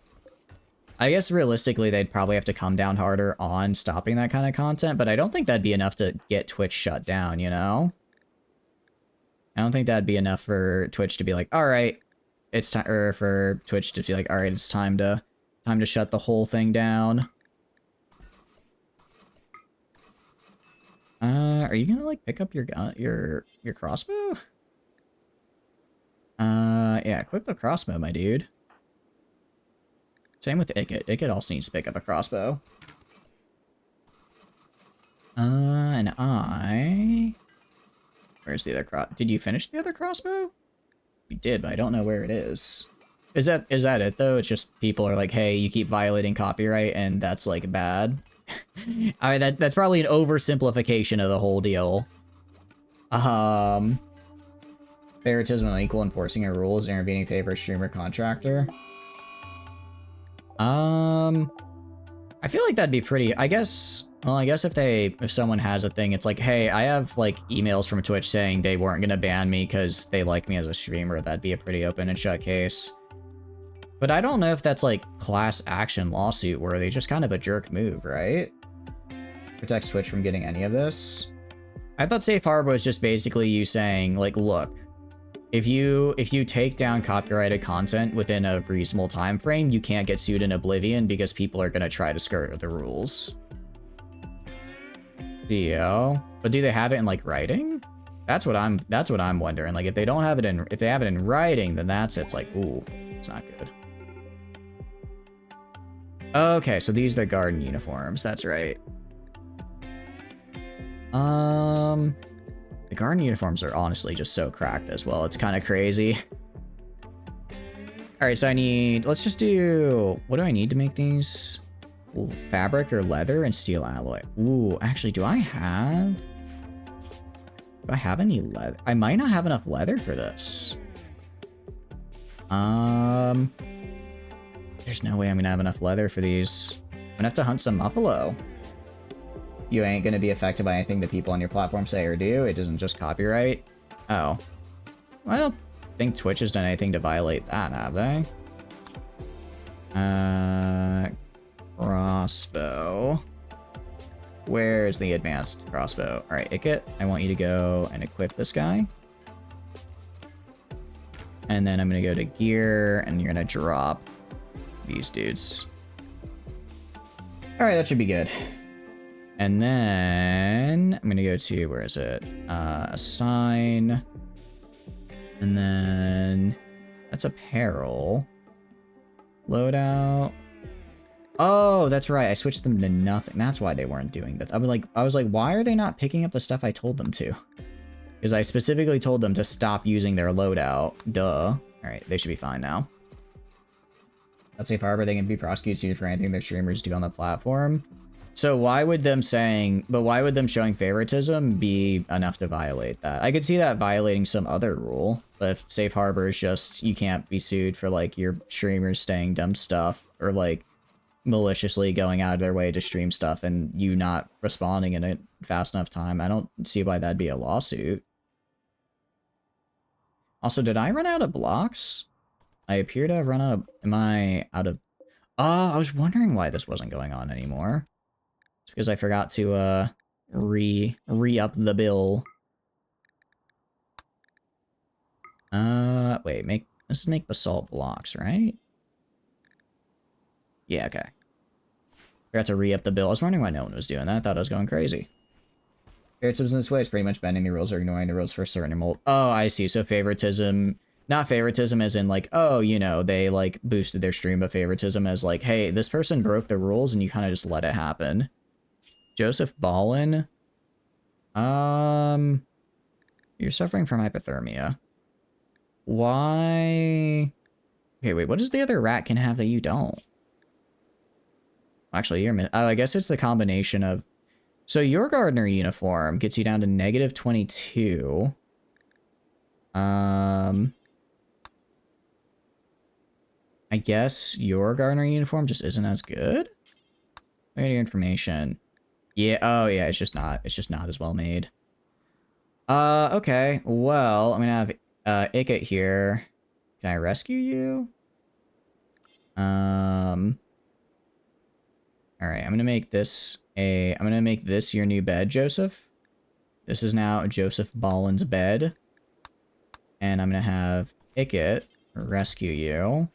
I guess realistically, they'd probably have to come down harder on stopping that kind of content, but I don't think that'd be enough to get Twitch shut down, you know? I don't think that'd be enough for Twitch to be like, all right, it's time, or for Twitch to be like, all right, it's time to shut the whole thing down. Are you gonna like pick up your gun, your crossbow? Yeah, equip the crossbow, my dude. Same with Ikit. Ikit also needs to pick up a crossbow. And where's the other did you finish the other crossbow? You did, but I don't know where it is. Is that it, though? It's just people are like, hey, you keep violating copyright, and that's, like, bad? I mean, that's probably an oversimplification of the whole deal. Favoritism and equal enforcing of rules, intervening in favor of streamer contractor. I feel like that'd be pretty, I guess if someone has a thing, it's like, hey, I have like emails from Twitch saying they weren't gonna ban me because they like me as a streamer, that'd be a pretty open and shut case. But I don't know if that's like class action lawsuit worthy, just kind of a jerk move, right? Protects Twitch from getting any of this. I thought Safe Harbor was just basically you saying, like, look, if you take down copyrighted content within a reasonable time frame, you can't get sued in oblivion because people are gonna try to skirt the rules. Dio, but do they have it in like writing? That's what I'm wondering. Like if they don't have it in, if they have it in writing, then it's like, ooh, it's not good. Okay, so these are the garden uniforms. That's right. The garden uniforms are honestly just so cracked as well. It's kind of crazy. All right, so let's just do, what do I need to make these? Ooh, fabric or leather and steel alloy. Ooh, actually, do I have any leather? I might not have enough leather for this. There's no way I'm gonna have enough leather for these. I'm gonna have to hunt some buffalo. You ain't gonna be affected by anything that people on your platform say or do. It isn't just copyright. Oh. I don't think Twitch has done anything to violate that, have they? Crossbow. Where's the advanced crossbow? All right, Ikit, I want you to go and equip this guy. And then I'm gonna go to gear, and you're gonna drop these dudes. All right, that should be good. And then I'm gonna go to, where is it? Assign. And then that's apparel. Loadout. Oh, that's right. I switched them to nothing. That's why they weren't doing that. I was like, why are they not picking up the stuff I told them to? Because I specifically told them to stop using their loadout. Duh. All right, they should be fine now. That's safe harbor. They can be prosecuted for anything their streamers do on the platform. So why would them showing favoritism be enough to violate that? I could see that violating some other rule. But if safe harbor is just, you can't be sued for, like, your streamers saying dumb stuff, or, like, maliciously going out of their way to stream stuff and you not responding in a fast enough time, I don't see why that'd be a lawsuit. Also, did I run out of blocks? I appear to have run out of... Am I out of... Oh, I was wondering why this wasn't going on anymore. It's because I forgot to, re-up the bill. Wait, let's make basalt blocks, right? Yeah, okay. Forgot to re-up the bill. I was wondering why no one was doing that. I thought I was going crazy. Favoritism in this way is pretty much bending the rules or ignoring the rules for a certain mold. Oh, I see. So favoritism... Not favoritism as in, like, oh, you know, they, like, boosted their stream, but favoritism as, like, hey, this person broke the rules and you kind of just let it happen. Joseph Ballin. You're suffering from hypothermia. Why... Okay, wait, what does the other rat can have that you don't? Actually, you're... Oh, I guess it's the combination of... So your gardener uniform gets you down to -22. I guess your gardener uniform just isn't as good? Look at your information. Yeah, oh yeah, it's just not as well made. Okay, well, I'm gonna have Ikit here. Can I rescue you? Alright, I'm gonna make this your new bed, Joseph. This is now Joseph Ballin's bed. And I'm gonna have Ikit rescue you.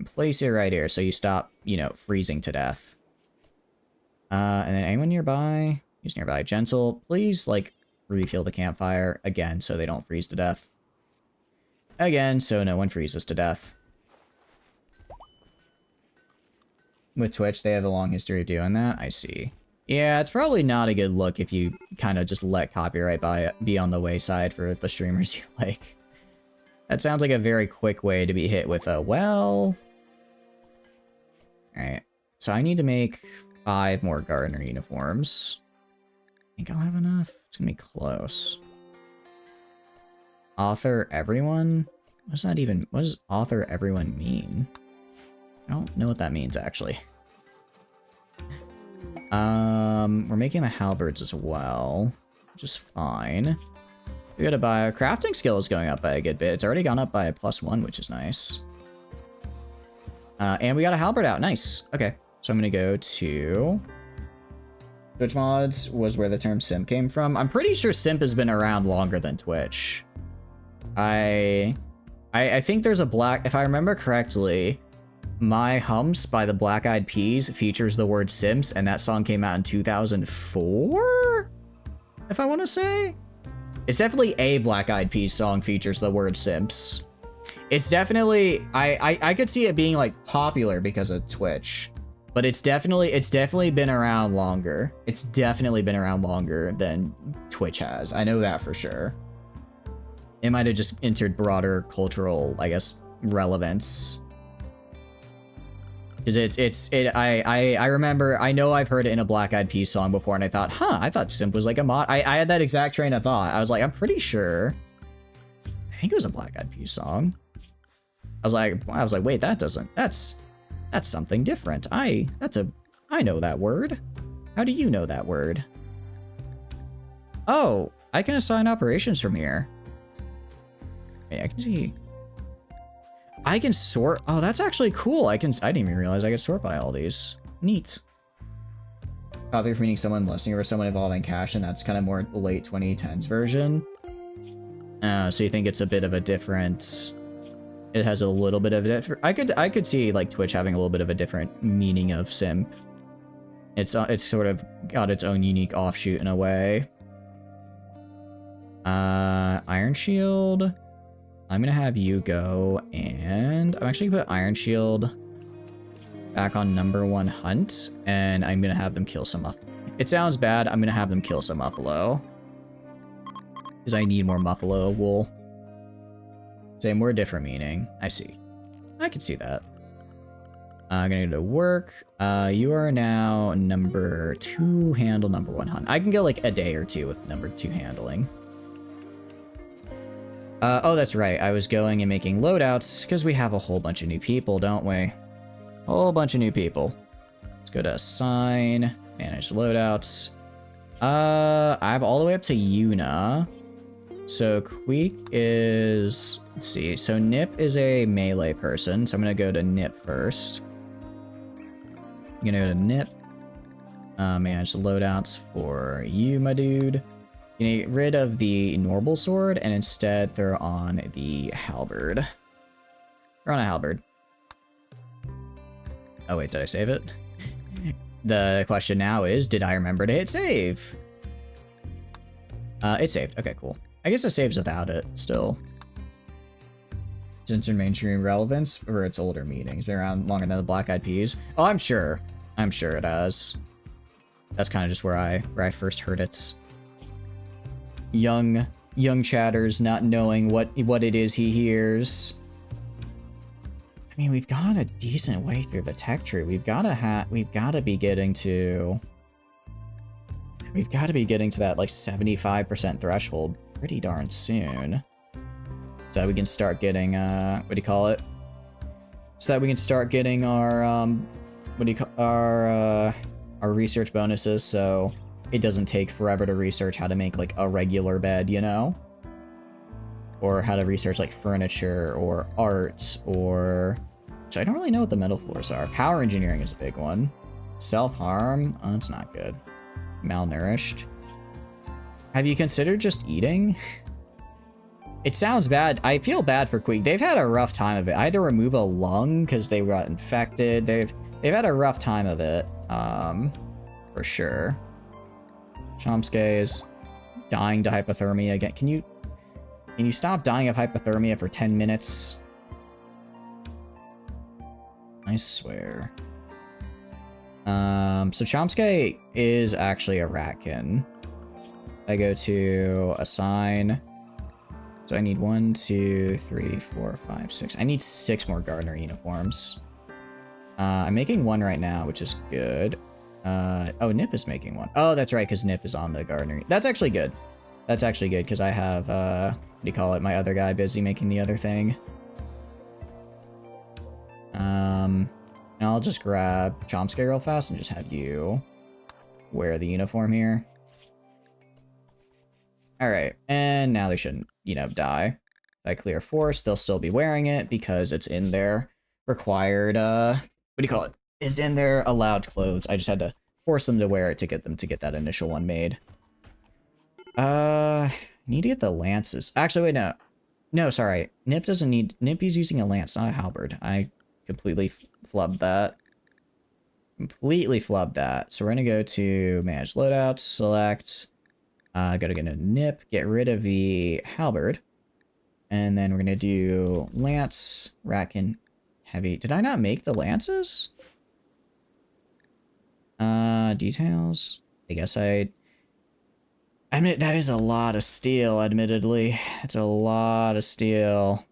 Place it right here so you stop, you know, freezing to death. And then anyone nearby? Who's nearby? Gentle, please, like, refuel the campfire again so they don't freeze to death. Again, so no one freezes to death. With Twitch, they have a long history of doing that. I see. Yeah, it's probably not a good look if you kind of just let copyright be on the wayside for the streamers you like. That sounds like a very quick way to be hit with a, well... Alright, so I need to make 5 more gardener uniforms. I think I'll have enough. It's gonna be close. Author everyone? What does author everyone mean? I don't know what that means, actually. We're making the halberds as well, which is fine. We gotta buy a crafting skill is going up by a good bit. It's already gone up by a +1, which is nice. And we got a halberd out. Nice. Okay, so I'm gonna go to... Twitch mods was where the term simp came from. I'm pretty sure simp has been around longer than Twitch. I think there's a black... If I remember correctly, My Humps by the Black Eyed Peas features the word simps, and that song came out in 2004? If I want to say? It's definitely a Black Eyed Peas song features the word simps. It's definitely... I could see it being, like, popular because of Twitch. But it's definitely been around longer. It's definitely been around longer than Twitch has. I know that for sure. It might have just entered broader cultural, I guess, relevance. Because I remember, I know I've heard it in a Black Eyed Peas song before, and I thought, huh, I thought simp was like a mod. I had that exact train of thought. I was like, I'm pretty sure. I think it was a Black Eyed Peas song. I was like, wait, that's something different. I know that word. How do you know that word? Oh, I can assign operations from here. Hey, I can see. I can sort. Oh, that's actually cool. I didn't even realize I could sort by all these. Neat. Probably for meeting someone listening over someone involving cash, and that's kind of more late 2010s version. So you think it's a bit of a different. It has a little bit of a different. I could see like Twitch having a little bit of a different meaning of simp. It's sort of got its own unique offshoot in a way. Iron Shield. I'm gonna have you go, and I'm actually gonna put Iron Shield back on #1 hunt, and I'm gonna have them kill some up. It sounds bad. I'm gonna have them kill some Muffalo, because I need more Muffalo wool. Same word, different meaning. I see. I can see that. I'm gonna go to work. You are now #2 handle, #1 hunt. I can go like a day or two with #2 handling. Oh, that's right. I was going and making loadouts because we have a whole bunch of new people, don't we? Whole bunch of new people. Let's go to assign, manage loadouts. I have all the way up to Yuna. So Queek is, let's see. So Nip is a melee person. So I'm going to go to Nip first. I'm going to go to Nip. Manage the loadouts for you, my dude. You get rid of the normal sword and instead throw on the halberd. Throw on a halberd. Oh wait, did I save it? The question now is, did I remember to hit save? It saved. Okay, cool. I guess it saves without it still. Since in mainstream relevance for its older meetings. Been around longer than the Black Eyed Peas. Oh, I'm sure. I'm sure it has. That's kind of just where I first heard it. Young chatters not knowing what it is he hears. I mean, we've gone a decent way through the tech tree. We've got to be getting to that like 75% threshold pretty darn soon. So that we can start getting what do you call it? So that we can start getting our our research bonuses, so it doesn't take forever to research how to make like a regular bed, you know? Or how to research like furniture or art or... Which I don't really know what the metal floors are. Power engineering is a big one. Self-harm? Oh, that's not good. Malnourished. Have you considered just eating? It sounds bad. I feel bad for Queek. They've had a rough time of it. I had to remove a lung because they got infected. They've had a rough time of it. For sure. Chomsky is dying to hypothermia again. Can you stop dying of hypothermia for 10 minutes? I swear. So Chomsky is actually a ratkin. I go to assign. So I need 1, 2, 3, 4, 5, 6. I need 6 more gardener uniforms. I'm making 1 right now, which is good. Oh, Nip is making 1. Oh, that's right, because Nip is on the gardener. That's actually good. That's actually good, because I have, what do you call it, my other guy busy making the other thing. And I'll just grab Chomsky real fast and just have you wear the uniform here. Alright, and now they shouldn't, you know, die. If I clear force, they'll still be wearing it because it's in their required, what do you call it? Is in their allowed clothes. I just had to force them to wear it to get them to get that initial one made. Need to get the lances. Actually, wait, no. No, sorry. Nip doesn't need... Nip is using a lance, not a halberd. I completely flubbed that. Completely flubbed that. So we're gonna go to manage loadouts, select... gotta get a Nip, get rid of the halberd. And then we're gonna do lance, ratkin, heavy. Did I not make the lances? Details. I guess I mean, that is a lot of steel, admittedly. It's a lot of steel.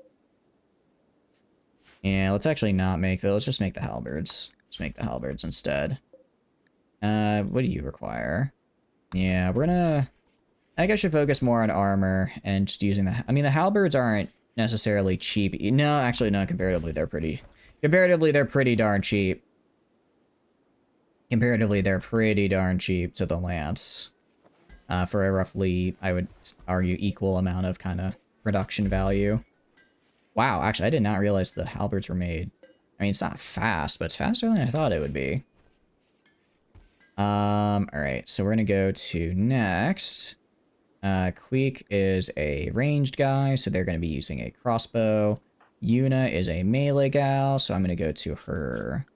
Yeah, let's actually not make those. Let's just make the halberds. Let's make the halberds instead. What do you require? Yeah, we're gonna... I think I should focus more on armor and just using the... I mean, the halberds aren't necessarily cheap. No, actually, no, comparatively, they're pretty... Comparatively, they're pretty darn cheap. Comparatively, they're pretty darn cheap to the lance. For a roughly, I would argue, equal amount of kind of production value. Wow, actually, I did not realize the halberds were made. I mean, it's not fast, but it's faster than I thought it would be. Alright, so we're gonna go to next. Queek is a ranged guy, so they're gonna be using a crossbow. Yuna is a melee gal, so I'm gonna go to her...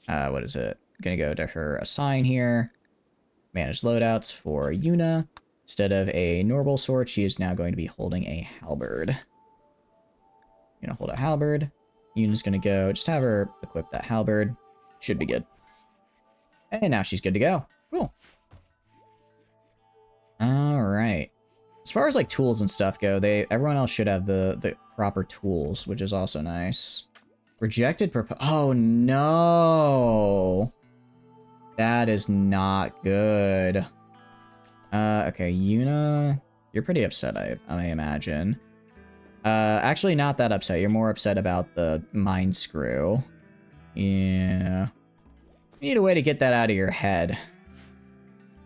what is it? I'm gonna go to her assign here. Manage loadouts for Yuna. Instead of a normal sword, she is now going to be holding a halberd. Gonna hold a halberd. Yuna's gonna go, just have her equip that halberd. Should be good. And now she's good to go. Cool. Alright. As far as like tools and stuff go, everyone else should have the proper tools, which is also nice. Rejected oh no! That is not good. Okay, Yuna, you're pretty upset, I imagine. Actually not that upset. You're more upset about the mind screw. Yeah. You need a way to get that out of your head.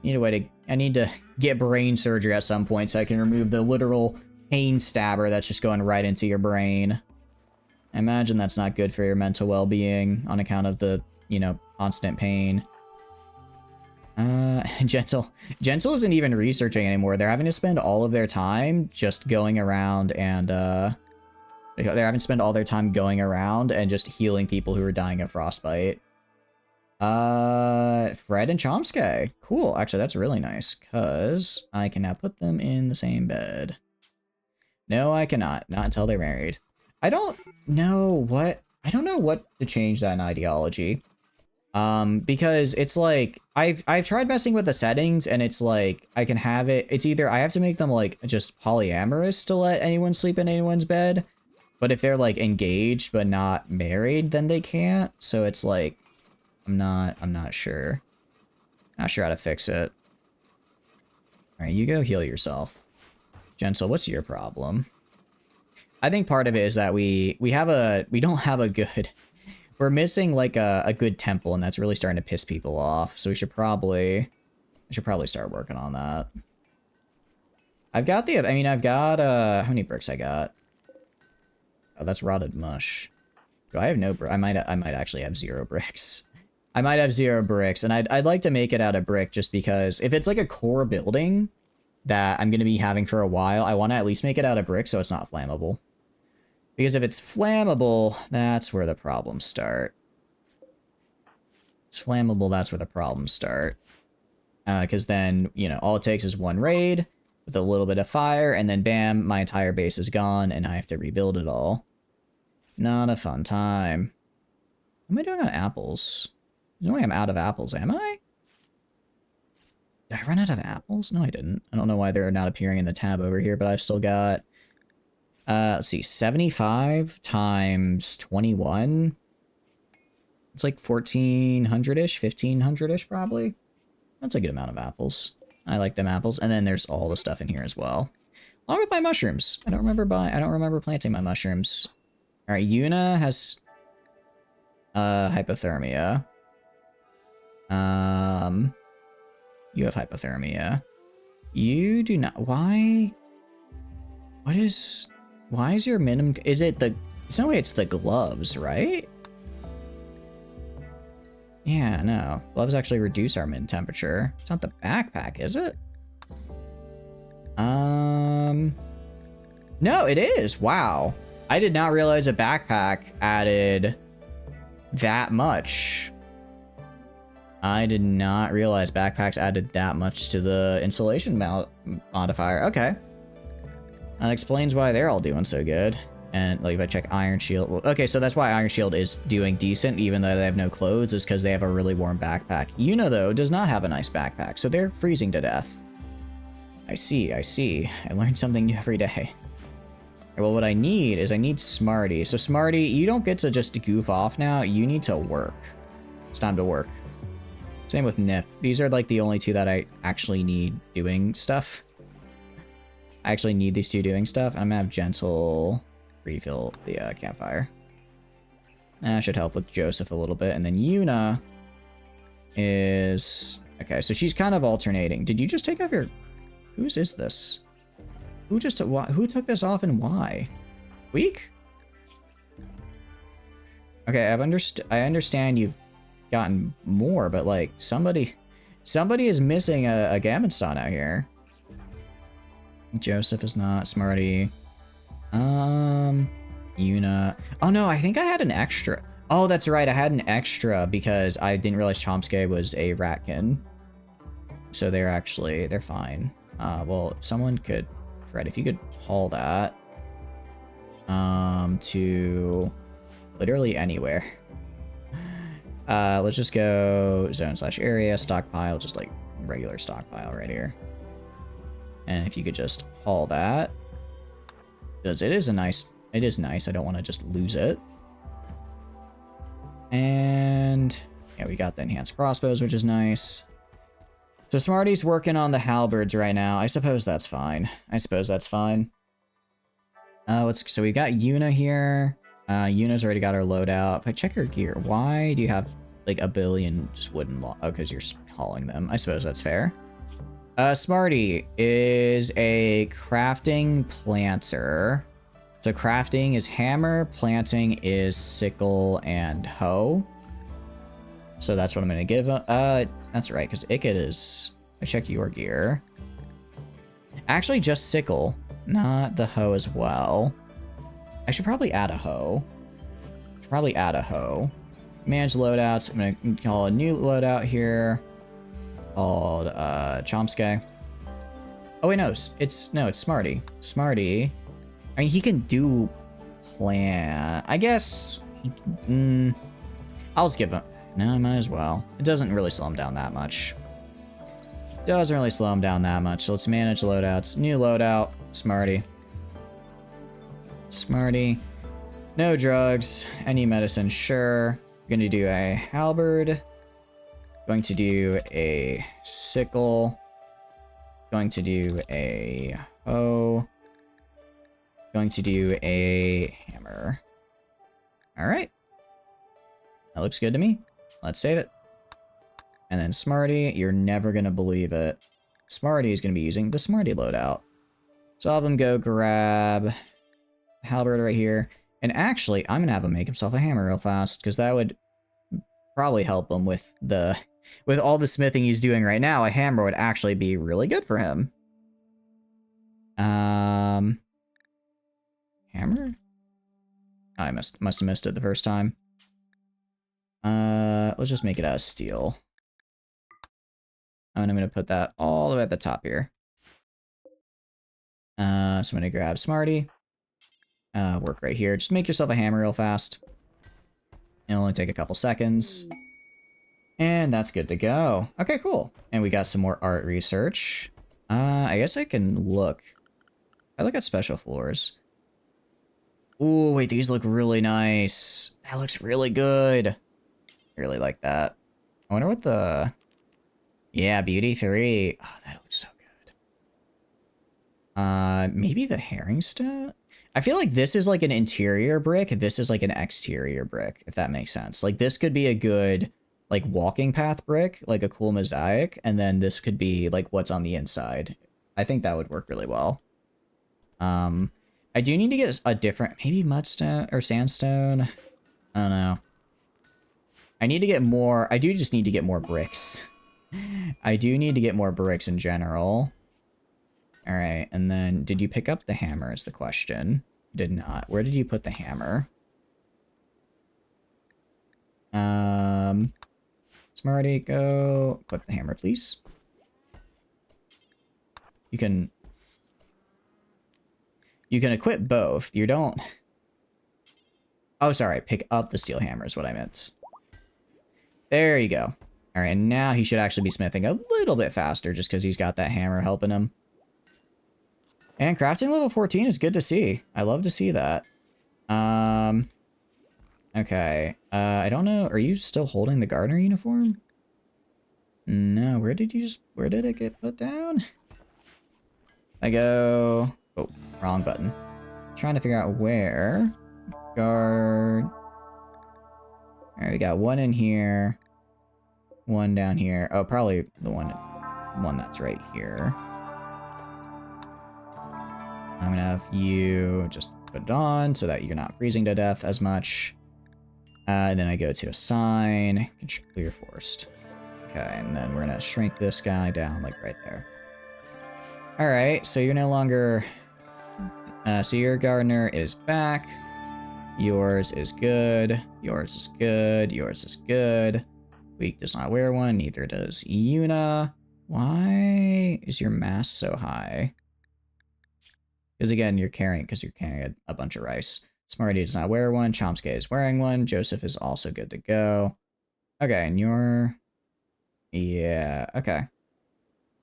You need a way to... I need to get brain surgery at some point so I can remove the literal pain stabber that's just going right into your brain. I imagine that's not good for your mental well-being on account of the, you know, constant pain. Gentle isn't even researching anymore. They're having to spend all of their time just going around and, they're having to spend all their time going around and just healing people who are dying of frostbite. Fred and Chomsky. Cool. Actually, that's really nice, because I can now put them in the same bed. No, I cannot. Not until they're married. I don't know what to change that in ideology. Because it's like, I've tried messing with the settings, and it's like, I can have it, it's either I have to make them, like, just polyamorous to let anyone sleep in anyone's bed, but if they're, like, engaged but not married, then they can't, so it's like, I'm not sure. Not sure how to fix it. Alright, you go heal yourself. Gentle, what's your problem? I think part of it is that we don't have a good... We're missing, like, a good temple, and that's really starting to piss people off, so we should probably start working on that. I've got, how many bricks I got? Oh, that's rotted mush. Do I have no brick? I might actually have 0 bricks. I might have 0 bricks, and I'd like to make it out of brick just because if it's like a core building that I'm going to be having for a while, I want to at least make it out of brick so it's not flammable. Because if it's flammable, that's where the problems start. It's flammable, that's where the problems start. Because then, you know, all it takes is one raid with a little bit of fire, and then bam, my entire base is gone, and I have to rebuild it all. Not a fun time. What am I doing on apples? No way I'm out of apples, am I? Did I run out of apples? No, I didn't. I don't know why they're not appearing in the tab over here, but I've still got... let's see, 75 times 21. It's like 1,400-ish, 1,500-ish probably. That's a good amount of apples. I like them apples. And then there's all the stuff in here as well. Along with my mushrooms. I don't remember planting my mushrooms. Alright, Yuna has hypothermia. You have hypothermia. You do not. Why is your minimum? Is it the? There's no way it's the gloves, right? Yeah, no. Gloves actually reduce our min temperature. It's not the backpack, is it? No, it is. Wow. I did not realize a backpack added that much. I did not realize backpacks added that much to the insulation modifier. Okay. That explains why they're all doing so good. And like if I check Iron Shield, well, okay, so that's why Iron Shield is doing decent even though they have no clothes, is because they have a really warm backpack. Yuna though does not have a nice backpack, so they're freezing to death. I see. I learn something new every day. Well, what I need is Smarty. So Smarty, you don't get to just goof off now, you need to work. It's time to work. Same with Nip. These are like the only two that I actually need doing stuff. I actually need these two doing stuff. I'm gonna have Gentle refill the campfire. That should help with Joseph a little bit. And then Yuna is... Okay, so she's kind of alternating. Did you just take off your... Whose is this? Who took this off and why? Weak? Okay, I understand you've gotten more, but like somebody is missing a Gambitston out here. Joseph is not. Smarty. Yuna. Oh no, I think I had an extra. Oh, that's right. I had an extra because I didn't realize Chomsky was a ratkin. So they're fine. Well, if someone could, Fred, if you could haul that, to literally anywhere. Let's just go zone/area, stockpile, just like regular stockpile right here. And if you could just haul that, because it is nice. I don't want to just lose it. And yeah, we got the enhanced crossbows, which is nice. So Smarty's working on the halberds right now. I suppose that's fine. So we got Yuna here. Yuna's already got her loadout. If I check her gear, why do you have like a billion just wooden oh, because you're hauling them. I suppose that's fair. Smarty is a crafting planter. So crafting is hammer, planting is sickle and hoe. So that's what I'm gonna give him. That's right, because Ikit is... I checked your gear. Actually, just sickle, not the hoe as well. I should probably add a hoe. Manage loadouts. I'm gonna call a new loadout here called Chomsky. Oh wait, no, it's Smarty. Smarty. I mean, he can do plan. I guess. I'll just give him. No, I might as well. It doesn't really slow him down that much. So let's manage loadouts. New loadout. Smarty. No drugs. Any medicine, sure. Going to do a halberd. Going to do a sickle. Going to do a hoe. Going to do a hammer. Alright. That looks good to me. Let's save it. And then Smarty, you're never going to believe it. Smarty is going to be using the Smarty loadout. So I'll have him go grab halberd right here. And actually, I'm going to have him make himself a hammer real fast, because that would probably help him with the... With all the smithing he's doing right now, a hammer would actually be really good for him. Hammer? Oh, I must have missed it the first time. Let's just make it out of steel. And I'm gonna put that all the way at the top here. So I'm gonna grab Smarty. Work right here. Just make yourself a hammer real fast. It'll only take a couple seconds. And that's good to go. Okay, cool. And we got some more art research. I guess I can look. I look at special floors. Ooh, wait, these look really nice. That looks really good. I really like that. I wonder what the... Yeah, Beauty 3. Oh, that looks so good. Maybe the herringstone? I feel like this is like an interior brick. This is like an exterior brick, if that makes sense. Like, this could be a good, like, walking path brick, like a cool mosaic, and then this could be, like, what's on the inside. I think that would work really well. I do need to get a different, maybe mudstone or sandstone. I don't know. I need to get more. I do just need to get more bricks. I do need to get more bricks in general. All right, and then did you pick up the hammer is the question. Did not. Where did you put the hammer? Smarty, go put the hammer, please. You can equip both. You don't... Oh, sorry. Pick up the steel hammer is what I meant. There you go. All right, now he should actually be smithing a little bit faster just because he's got that hammer helping him. And crafting level 14 is good to see. I love to see that. Okay. I don't know. Are you still holding the gardener uniform? No. Where did it get put down? I go... Oh, wrong button. Trying to figure out where. Guard. Alright, we got one in here. One down here. Oh, probably the one that's right here. I'm gonna have you just put it on so that you're not freezing to death as much. And then I go to assign, clear forest. Okay, and then we're gonna shrink this guy down like right there. All right, so you're no longer, so your gardener is back. Yours is good. Yours is good. Yours is good. Weak does not wear one. Neither does Yuna. Why is your mass so high? Because again, you're carrying a bunch of rice. Smarty does not wear one. Chomsky is wearing one. Joseph is also good to go. Okay, and you're... Yeah, okay.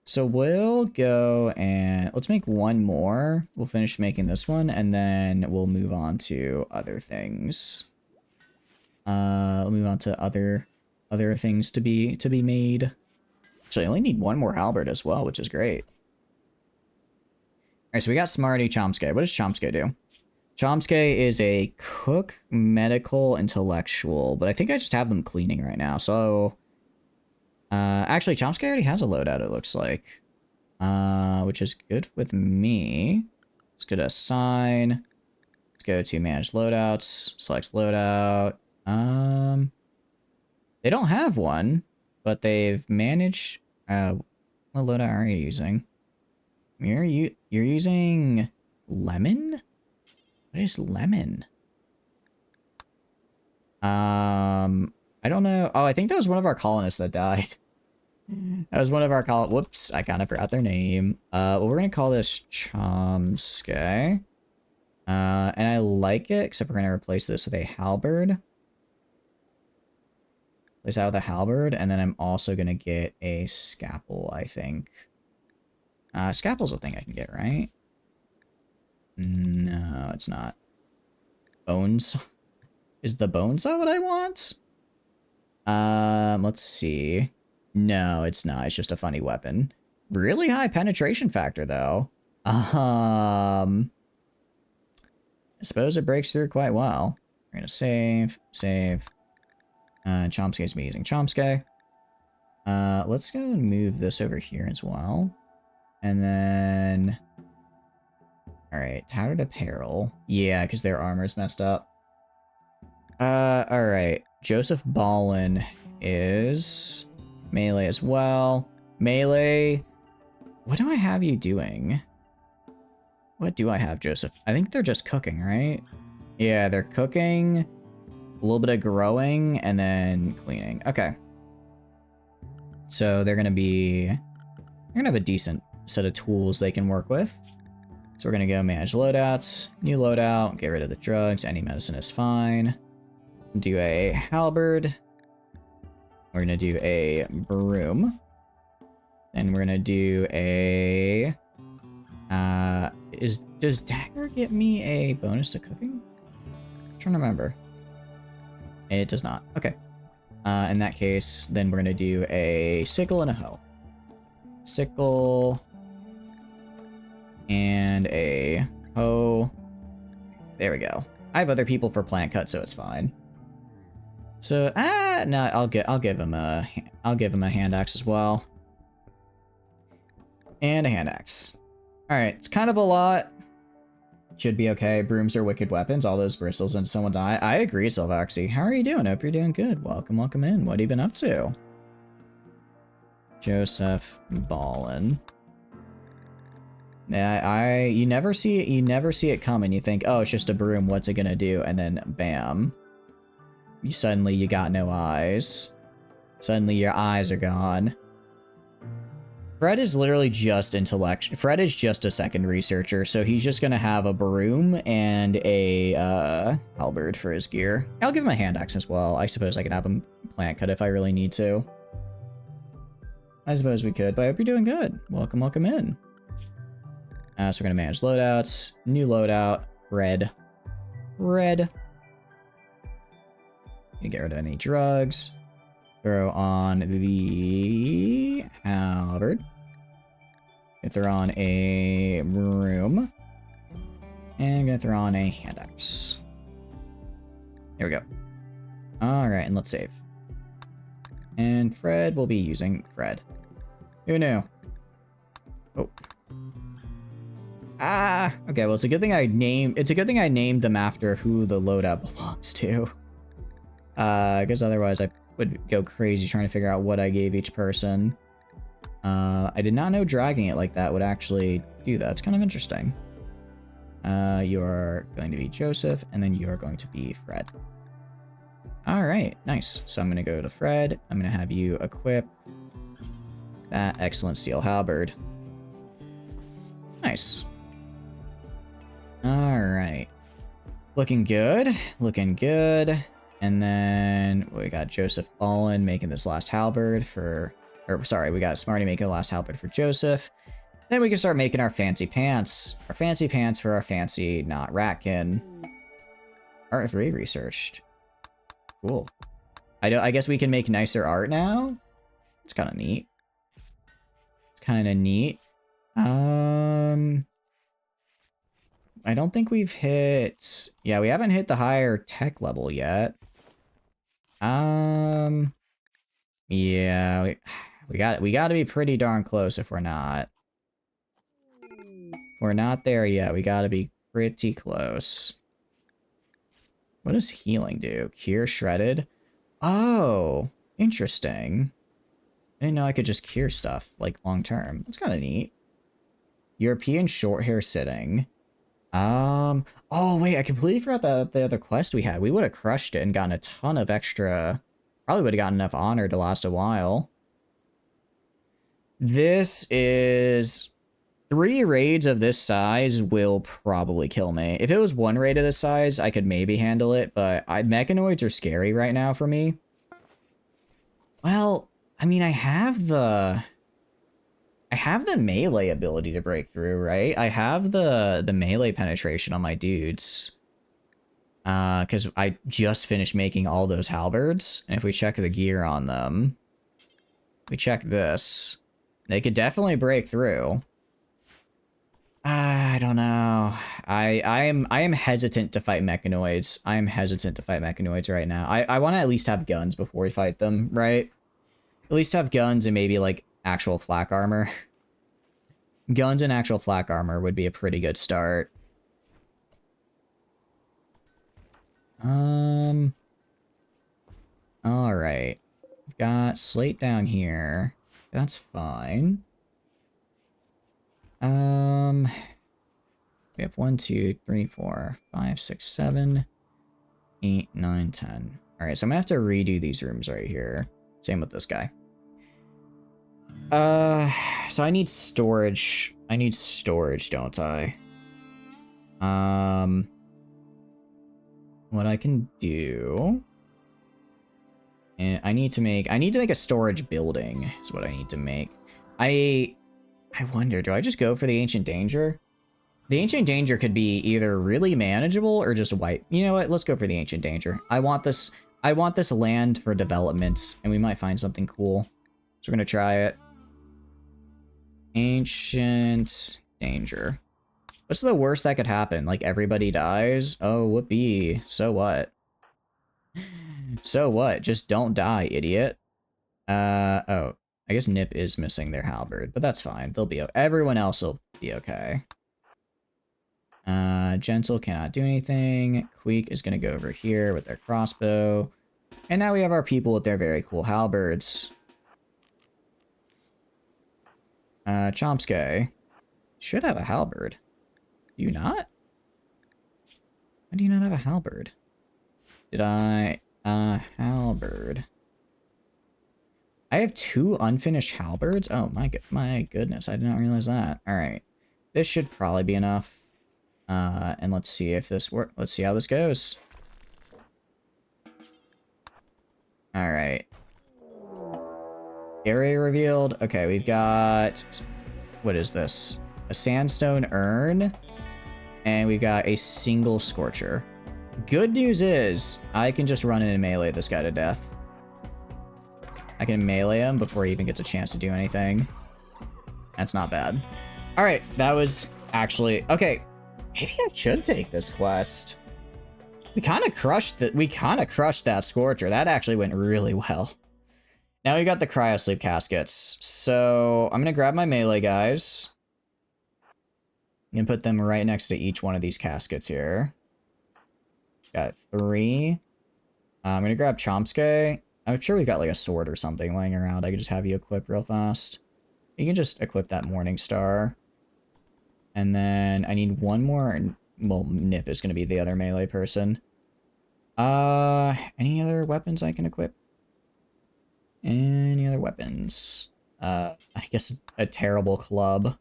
So we'll go and... Let's make one more. We'll finish making this one, and then we'll move on to other things. We'll move on to other things to be made. Actually, I only need one more halberd as well, which is great. Alright, so we got Smarty, Chomsky. What does Chomsky do? Chomsky is a cook, medical, intellectual, but I think I just have them cleaning right now, so... actually, Chomsky already has a loadout, it looks like. Which is good with me. Let's go to assign. Let's go to manage loadouts. Select loadout. They don't have one, but they've managed... what loadout are you using? You're using... Lemon? What is lemon? I don't know. Oh, I think that was one of our colonists that died. That was one of our whoops, I kind of forgot their name. Well, we're gonna call this Chomsky. And I like it, except we're gonna replace this with a halberd. Replace that with a halberd, and then I'm also gonna get a scalpel, I think. Scalpel's a thing I can get, right? No, it's not. Bones? Is the bonesaw what I want? Let's see. No, it's not. It's just a funny weapon. Really high penetration factor, though. I suppose it breaks through quite well. We're gonna save. Chomsky's me using Chomsky. Let's go and move this over here as well. And then... Alright, tattered apparel. Yeah, because their armor's messed up. Alright. Joseph Ballin is melee as well. Melee. What do I have you doing? What do I have, Joseph? I think they're just cooking, right? Yeah, they're cooking, a little bit of growing, and then cleaning. Okay. So they're gonna have a decent set of tools they can work with. So we're gonna go manage loadouts, new loadout, get rid of the drugs, any medicine is fine. Do a halberd. We're gonna do a broom. Then we're gonna do a... Does dagger get me a bonus to cooking? I'm trying to remember. It does not. Okay. In that case, then we're gonna do a sickle and a hoe. Sickle... and a hoe. There we go. I have other people for plant cut, so it's fine. So no, I'll give him a hand axe as well, and a hand axe. All right, it's kind of a lot. Should be okay. Brooms are wicked weapons. All those bristles and someone die. I agree, Silvaxi. How are you doing? Hope you're doing good. Welcome in. What have you been up to? Joseph Ballin. Yeah, you never see it coming. You think, oh, it's just a broom, what's it gonna do? And then bam. Suddenly you got no eyes. Suddenly your eyes are gone. Fred is literally just intellectual. Fred is just a second researcher, so he's just gonna have a broom and a halberd for his gear. I'll give him a hand axe as well. I suppose I could have him plant cut if I really need to. I suppose we could, but I hope you're doing good. Welcome in. So we're gonna manage loadouts. New loadout. Red. You get rid of any drugs. Throw on the halberd. Throw on a broom. And I'm gonna throw on a hand axe. There we go. Alright, and let's save. And Fred will be using Fred. Who knew? Oh. Okay, well, it's a good thing I named them after who the loadout belongs to. Because otherwise I would go crazy trying to figure out what I gave each person. I did not know dragging it like that would actually do that. It's kind of interesting. You are going to be Joseph, and then you are going to be Fred. Alright, nice. So I'm going to go to Fred. I'm going to have you equip that excellent steel halberd. Nice. Alright. Looking good. Looking good. And then we got Joseph Ballin making this last halberd for... Or, sorry, we got Smarty making the last halberd for Joseph. Then we can start making our fancy pants. Our fancy pants for our fancy, not ratkin. Art 3 researched. Cool. I guess we can make nicer art now? It's kind of neat. It's kind of neat. I don't think we've hit... Yeah, we haven't hit the higher tech level yet. Yeah, we got to be pretty darn close if we're not. We're not there yet. We got to be pretty close. What does healing do? Cure shredded? Oh, interesting. I didn't know I could just cure stuff, like, long term. That's kind of neat. European short hair sitting. Oh, wait, I completely forgot the other quest we had. We would have crushed it and gotten a ton of extra... Probably would have gotten enough honor to last a while. This is... 3 raids of this size will probably kill me. If it was 1 raid of this size, I could maybe handle it, but mechanoids are scary right now for me. Well, I mean, I have the melee ability to break through, right? I have the melee penetration on my dudes. Because I just finished making all those halberds, and if we check the gear on them, we check this, they could definitely break through. I don't know. I am hesitant to fight mechanoids. I am hesitant to fight mechanoids right now. I want to at least have guns before we fight them, right? At least have guns and maybe, like, actual flak armor. Guns and actual flak armor would be a pretty good start. Alright. We've got slate down here. That's fine. We have 1, 2, 3, 4, 5, 6, 7, 8, 9, 10. Alright, so I'm gonna have to redo these rooms right here. Same with this guy. So I need storage. I need storage, don't I? What I can do... And I need to make a storage building, is what I need to make. I wonder, do I just go for the Ancient Danger? The Ancient Danger could be either really manageable or just wipe. You know what? Let's go for the Ancient Danger. I want this land for development, and we might find something cool. So we're gonna try it. Ancient Danger. What's the worst that could happen? Like, everybody dies? Oh, whoopee. So what? So what? Just don't die, idiot. Oh. I guess Nip is missing their halberd, but that's fine. They'll be... Everyone else will be okay. Gentle cannot do anything. Queek is gonna go over here with their crossbow. And now we have our people with their very cool halberds. Chomsky should have a halberd. Do you not? Why do you not have a halberd? Did I... halberd. I have 2 unfinished halberds? Oh, my goodness, I did not realize that. Alright. This should probably be enough. And let's see if this works. Let's see how this goes. Alright. Area revealed. Okay, we've got... What is this? A sandstone urn. And we've got a single scorcher. Good news is, I can just run in and melee this guy to death. I can melee him before he even gets a chance to do anything. That's not bad. Alright, that was actually... Okay, maybe I should take this quest. We kind of crushed that Scorcher. That actually went really well. Now we got the cryosleep caskets. So I'm gonna grab my melee guys and put them right next to each one of these caskets here. Got 3. I'm gonna grab Chomsky. I'm sure we've got like a sword or something laying around. I could just have you equip real fast. You can just equip that Morning Star. And then I need one more. Well, Nip is gonna be the other melee person. Any other weapons I can equip? Any other weapons? I guess a terrible club.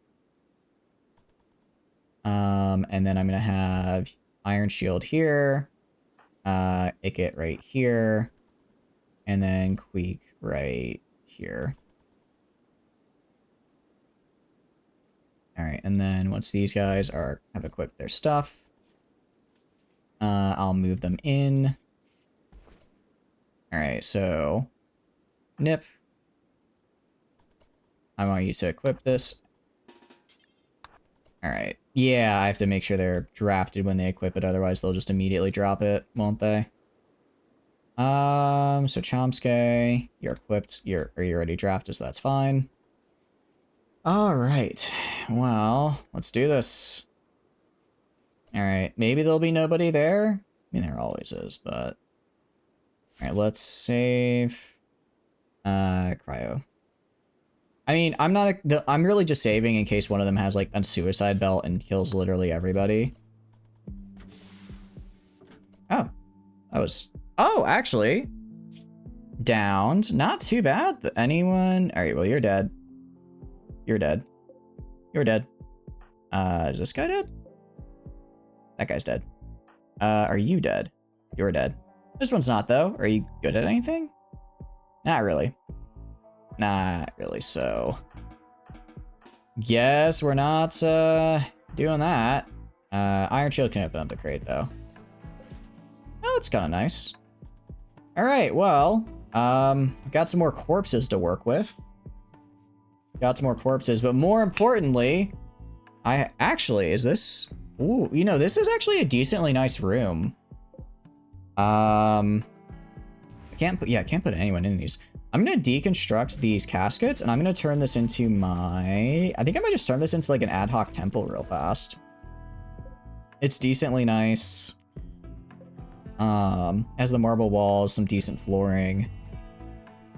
And then I'm gonna have Iron Shield here. Icket right here. And then Queek right here. Alright, and then once these guys have equipped their stuff, I'll move them in. Alright, so Nip. I want you to equip this. Alright. Yeah, I have to make sure they're drafted when they equip it, otherwise they'll just immediately drop it, won't they? So Chomsky, you're equipped, you're already drafted, so that's fine. Alright. Well, let's do this. Alright, maybe there'll be nobody there. I mean, there always is, but... Alright, let's save... Cryo. I mean, I'm really just saving in case one of them has, like, a suicide belt and kills literally everybody. Oh. That was... Oh, actually. Downed. Not too bad. Anyone... Alright, well, you're dead. You're dead. You're dead. Is this guy dead? That guy's dead. Are you dead? You're dead. This one's not, though. Are you good at anything? Not really. Not really, so... Guess we're not, doing that. Iron Shield can open up the crate, though. Oh, it's kind of nice. Alright, well, got some more corpses to work with. Got some more corpses, but more importantly, is this... Ooh, you know, this is actually a decently nice room. I can't put anyone in these. I'm gonna deconstruct these caskets, and I'm gonna turn this into my... I think I might just turn this into, like, an ad hoc temple real fast. It's decently nice. Has the marble walls, some decent flooring.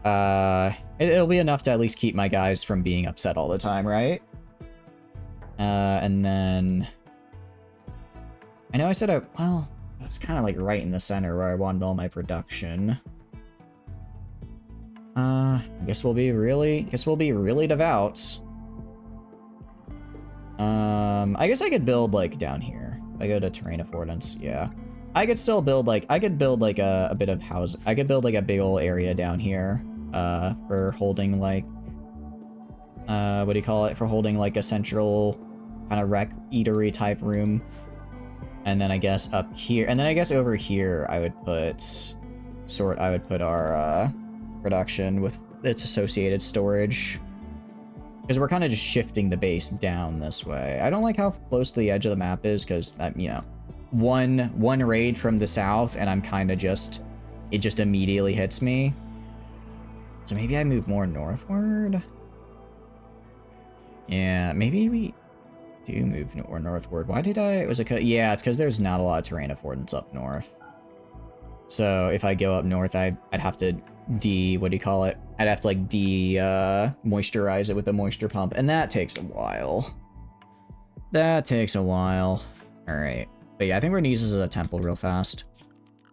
It'll be enough to at least keep my guys from being upset all the time, right? And then... I know I said well, that's kind of like right in the center where I wanted all my production. I guess we'll be really devout. I guess I could build, like, down here. I go to terrain affordance, yeah. I could still build, like, a bit of house. I could build, like, a big old area down here, for holding, like, what do you call it? For holding, like, a central kind of eatery type room. And then I guess up here, and then I guess over here, I would put our, production with its associated storage. Because we're kind of just shifting the base down this way. I don't like how close to the edge of the map is, because, you know, one raid from the south, and I'm kind of just... It just immediately hits me. So maybe I move more northward? Yeah, maybe we do move more northward. Why did I... yeah, it's because there's not a lot of terrain affordance up north. So if I go up north, I'd have to what do you call it? I'd have to, like, moisturize it with a moisture pump, and that takes a while. That takes a while. Alright. But yeah, I think we're gonna use this as a temple real fast.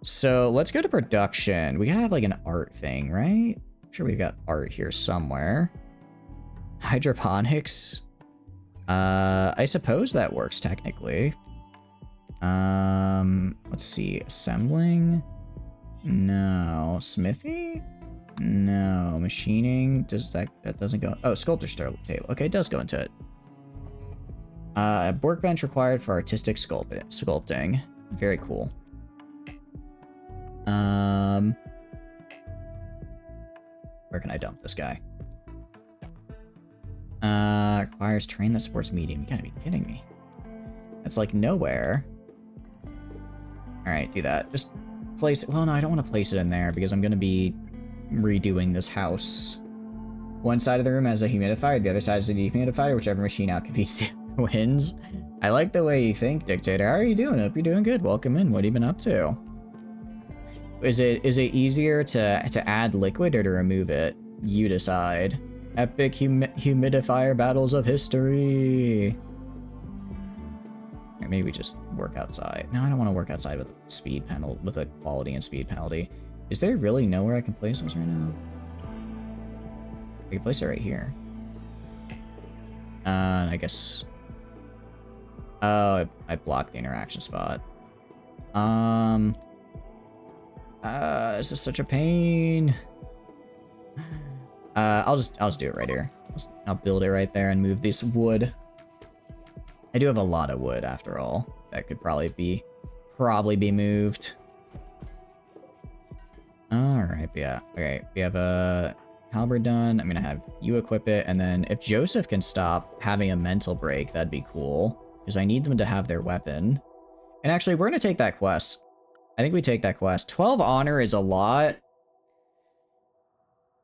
So let's go to production. We gotta have, like, an art thing, right? I'm sure we've got art here somewhere. Hydroponics. I suppose that works technically. Let's see. Assembling? No. Smithy? No. Machining? That doesn't go... Oh, sculptor's table. Okay, it does go into it. Workbench required for artistic sculpting. Very cool. Where can I dump this guy? Requires terrain that supports medium. You gotta be kidding me. It's like nowhere. Alright, do that. Just place it. Well, no, I don't want to place it in there because I'm gonna be redoing this house. One side of the room has a humidifier, the other side is a dehumidifier, whichever machine outcompetes wins. I like the way you think, Dictator. How are you doing? Hope you're doing good. Welcome in. What have you been up to? Is it easier to add liquid or to remove it? You decide. Epic humidifier battles of history. Or maybe we just work outside. No, I don't want to work outside with speed penalty, with a quality and speed penalty. Is there really nowhere I can place this right now? I can place it right here. I guess. Oh, I blocked the interaction spot. This is such a pain. I'll just do it right here. I'll build it right there and move this wood. I do have a lot of wood after all. That could probably be moved. Alright, yeah. Okay, we have a halberd done. I'm gonna have you equip it, and then if Joseph can stop having a mental break, that'd be cool. Because I need them to have their weapon. And actually, we're gonna take that quest. I think we take that quest. 12 honor is a lot.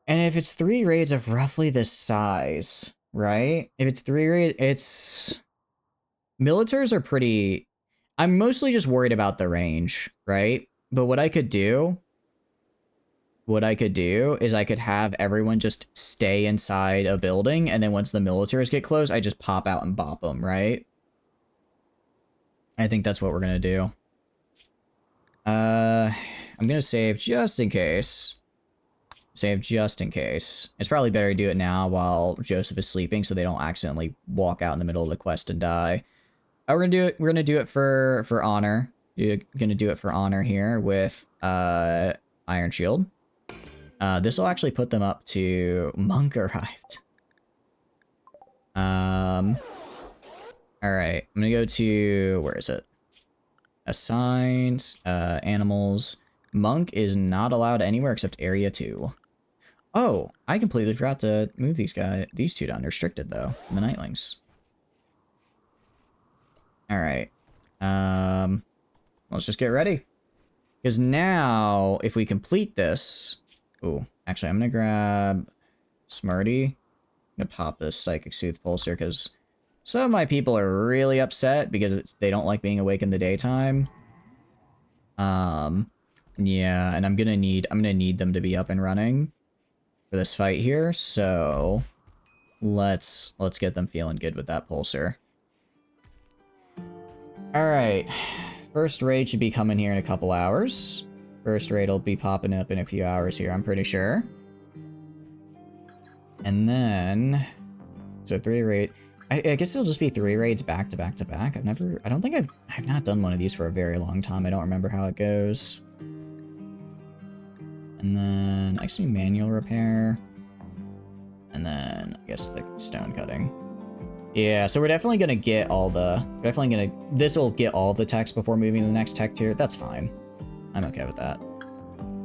And if it's 3 raids of roughly this size, right? If it's 3 raids, it's... Militars are pretty... I'm mostly just worried about the range, right? But what I could do is I could have everyone just stay inside a building, and then once the militars get close, I just pop out and bop them, right? I think that's what we're gonna do. I'm gonna save just in case. Save just in case. It's probably better to do it now while Joseph is sleeping so they don't accidentally walk out in the middle of the quest and die. We're gonna do it for honor. We're gonna do it for honor here with Iron Shield. This will actually put them up to Monk arrived. Alright, I'm gonna go to, where is it? Assigned, animals. Monk is not allowed anywhere except area 2. Oh, I completely forgot to move these two to unrestricted though, the Nightlings. Alright. Let's just get ready. Because now, if we complete this... Ooh, actually, I'm gonna grab Smarty. I'm gonna pop this Psychic Soothe Pulsar, because some of my people are really upset because they don't like being awake in the daytime. Yeah, and I'm gonna need them to be up and running for this fight here, so let's get them feeling good with that Pulsar. Alright, first raid should be coming here in a couple hours. First raid will be popping up in a few hours here, I'm pretty sure. And then... So 3 raid... I guess it'll just be 3 raids back to back to back. I don't think I've not done one of these for a very long time. I don't remember how it goes. And then I see manual repair. And then I guess the stone cutting. Yeah, so we're definitely gonna get all the... This will get all the techs before moving to the next tech tier. That's fine. I'm okay with that.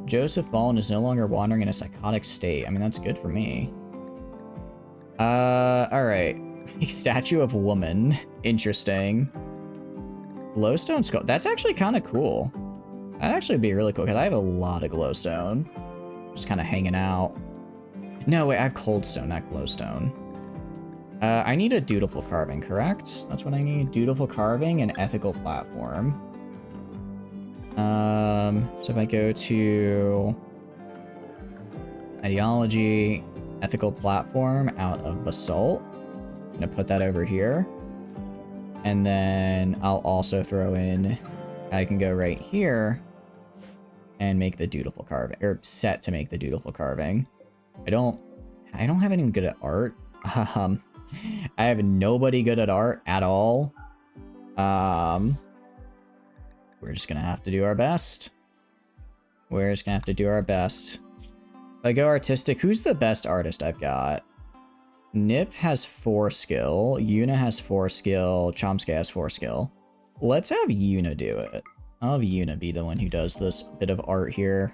Joseph Ballin is no longer wandering in a psychotic state. I mean, that's good for me. Alright. Statue of woman. Interesting. Glowstone skull. That's actually kind of cool. That'd actually be really cool, because I have a lot of glowstone. Just kind of hanging out. No, wait, I have coldstone, not glowstone. I need a dutiful carving, correct? That's what I need. Dutiful carving and ethical platform. So if I go to ideology, ethical platform out of basalt, I'm gonna put that over here. And then I'll also throw in, I can go right here and make the dutiful carving, or set to make the dutiful carving. I don't have anyone good at art. I have nobody good at art at all. We're just gonna have to do our best. We're just gonna have to do our best. If I go artistic, who's the best artist I've got? Nip has 4 skill, Yuna has 4 skill, Chomsky has 4 skill. Let's have Yuna do it. I'll have Yuna be the one who does this bit of art here.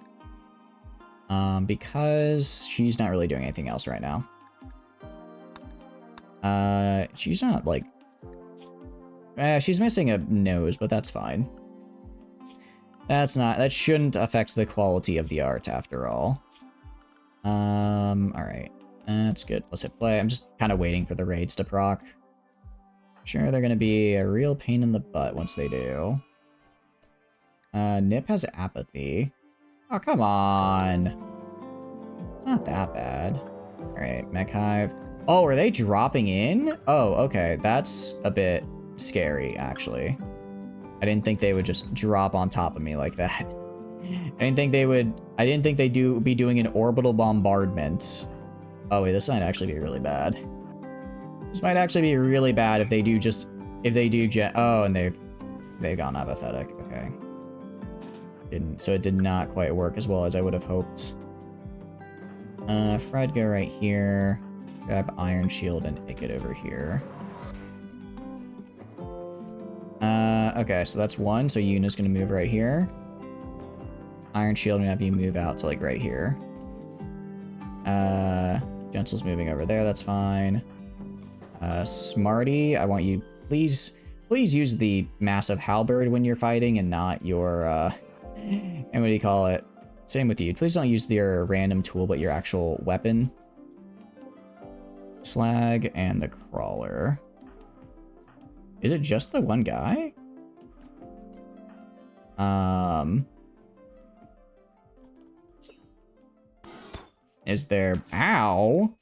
Because she's not really doing anything else right now. She's not like... she's missing a nose, but that's fine. That shouldn't affect the quality of the art after all. Alright. That's good. Let's hit play. I'm just kind of waiting for the raids to proc. Sure, they're gonna be a real pain in the butt once they do. Nip has apathy. Oh, come on. It's not that bad. All right, Mech Hive. Oh, are they dropping in? Oh, okay. That's a bit scary, actually. I didn't think they would just drop on top of me like that. I didn't think they'd be doing an orbital bombardment. Oh wait, this might actually be really bad. This might actually be really bad if they do oh, and they've gone apathetic. Okay. So it did not quite work as well as I would have hoped. Fred, go right here. Grab Iron Shield and take it over here. Okay, so that's one. So Yuna's gonna move right here. Iron Shield and have you move out to like right here. Gensel's moving over there, that's fine. Smarty, I want you, please use the massive halberd when you're fighting and not your, and what do you call it? Same with you. Please don't use your random tool, but your actual weapon. Slag and the crawler. Is it just the one guy? Is there... Ow!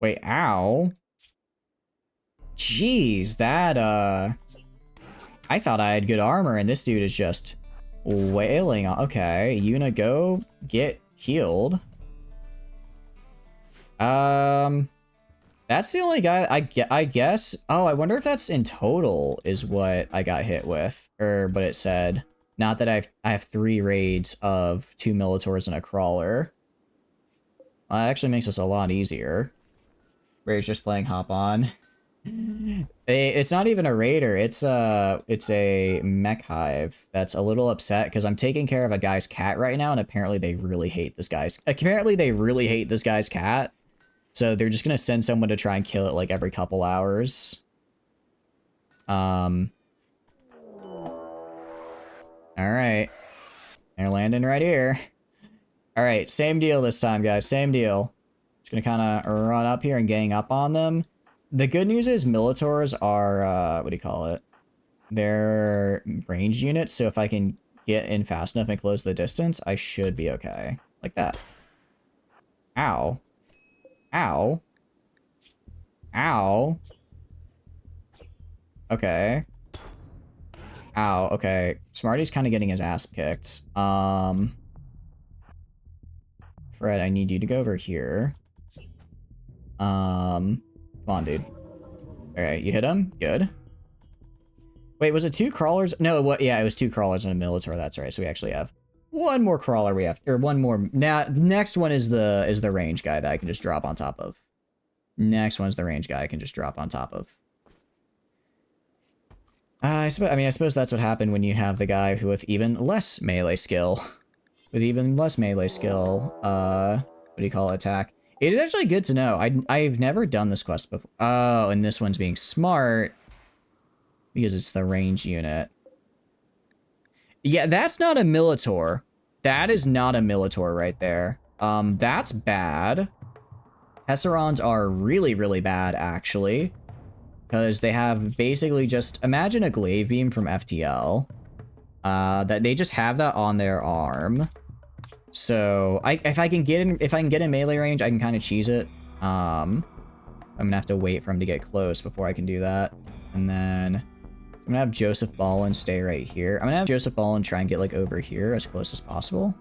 Wait, ow? Jeez, that, I thought I had good armor, and this dude is just wailing on... Okay, Yuna, go get healed. That's the only guy I guess... Oh, I wonder if that's in total is what I got hit with. Or, but it said... Not that I have 3 raids of 2 Militors and a crawler. Well, that actually makes us a lot easier. Ray's just playing Hop On. It's not even a raider. It's a mech hive that's a little upset because I'm taking care of a guy's cat right now, and apparently they really hate this guy's cat. So they're just gonna send someone to try and kill it like every couple hours. Alright. They're landing right here. Alright, same deal this time, guys. Same deal. Just gonna kind of run up here and gang up on them. The good news is Militors are, what do you call it? They're ranged units, so if I can get in fast enough and close the distance, I should be okay. Like that. Ow. Ow. Ow. Okay. Ow, okay. Smarty's kind of getting his ass kicked. Fred, I need you to go over here. Come on, dude. Alright, you hit him? Good. Wait, was it 2 crawlers? No, what? Yeah, it was 2 crawlers and a Militor, that's right. So we actually have one more crawler or one more. Now, the next one is the range guy that I can just drop on top of. Next one's the range guy I can just drop on top of. I suppose that's what happened when you have the guy who with even less melee skill. With even less melee skill, what do you call it, attack? It is actually good to know. I've never done this quest before. Oh, and this one's being smart because it's the range unit. Yeah, that's not a Militor. That is not a Militor right there. That's bad. Tesserons are really, really bad, actually. Because they have basically just... Imagine a glaive beam from FTL. That they just have that on their arm. So, if I can get in melee range, I can kind of cheese it. I'm gonna have to wait for him to get close before I can do that. And then... I'm gonna have Joseph Ballin stay right here. I'm gonna have Joseph Ballin try and get, like, over here as close as possible.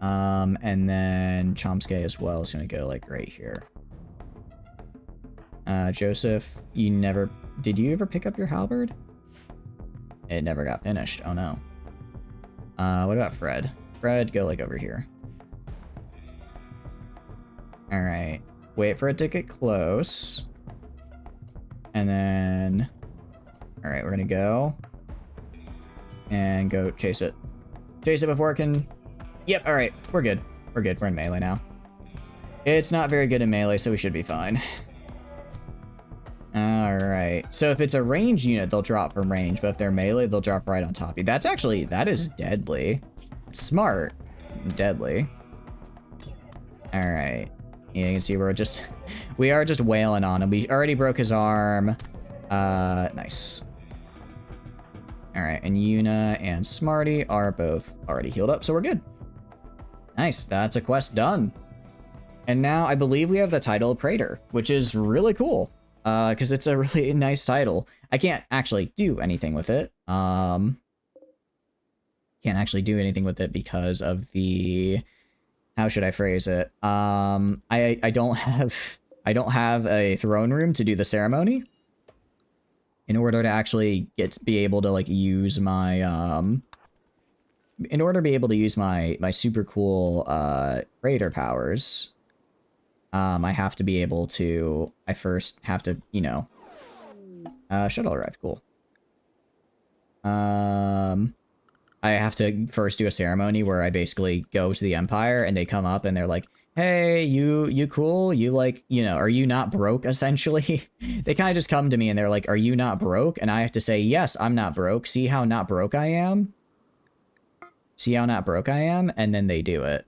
And then Chomsky as well is gonna go, like, right here. Joseph, did you ever pick up your halberd? It never got finished. Oh no. What about Fred? Fred, go like over here. Alright. Wait for it to get close. And then... Alright, we're gonna go. And go chase it. Chase it before it can... Yep, alright. We're good. We're good. We're in melee now. It's not very good in melee, so we should be fine. Alright. So if it's a range unit, they'll drop from range, but if they're melee, they'll drop right on top of you. That's actually... That is deadly. Smart. Deadly. Alright. Yeah, you can see we are just wailing on him. We already broke his arm. Nice. Alright, and Yuna and Smarty are both already healed up, so we're good. Nice, that's a quest done. And now I believe we have the title of Praetor, which is really cool. Because it's a really nice title. I can't actually do anything with it. Can't actually do anything with it because of the... How should I phrase it? I don't have a throne room to do the ceremony. In order to actually be able to like use my in order to be able to use my super cool Praetor powers, I have to be able to, I first have to, you know, shuttle arrived, cool. I have to first do a ceremony where I basically go to the Empire and they come up and they're like, hey, you cool? You like, you know, are you not broke, essentially? They kind of just come to me and they're like, are you not broke? And I have to say, yes, I'm not broke. See how not broke I am? See how not broke I am? And then they do it.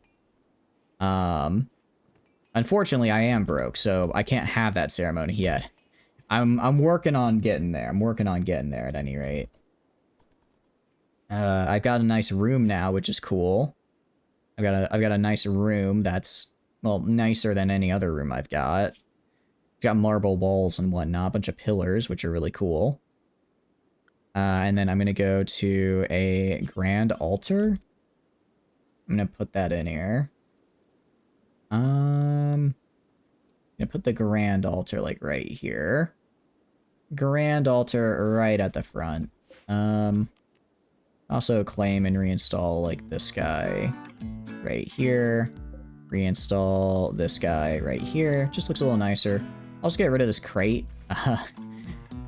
Unfortunately, I am broke, so I can't have that ceremony yet. I'm working on getting there. I'm working on getting there at any rate. I've got a nice room now, which is cool. I've got a nice room that's, well, nicer than any other room I've got. It's got marble walls and whatnot, a bunch of pillars, which are really cool. And then I'm gonna go to a grand altar. I'm gonna put that in here. I'm gonna put the grand altar like right here. Grand altar right at the front. Also claim and reinstall like this guy right here. Reinstall this guy right here. Just looks a little nicer. Also get rid of this crate.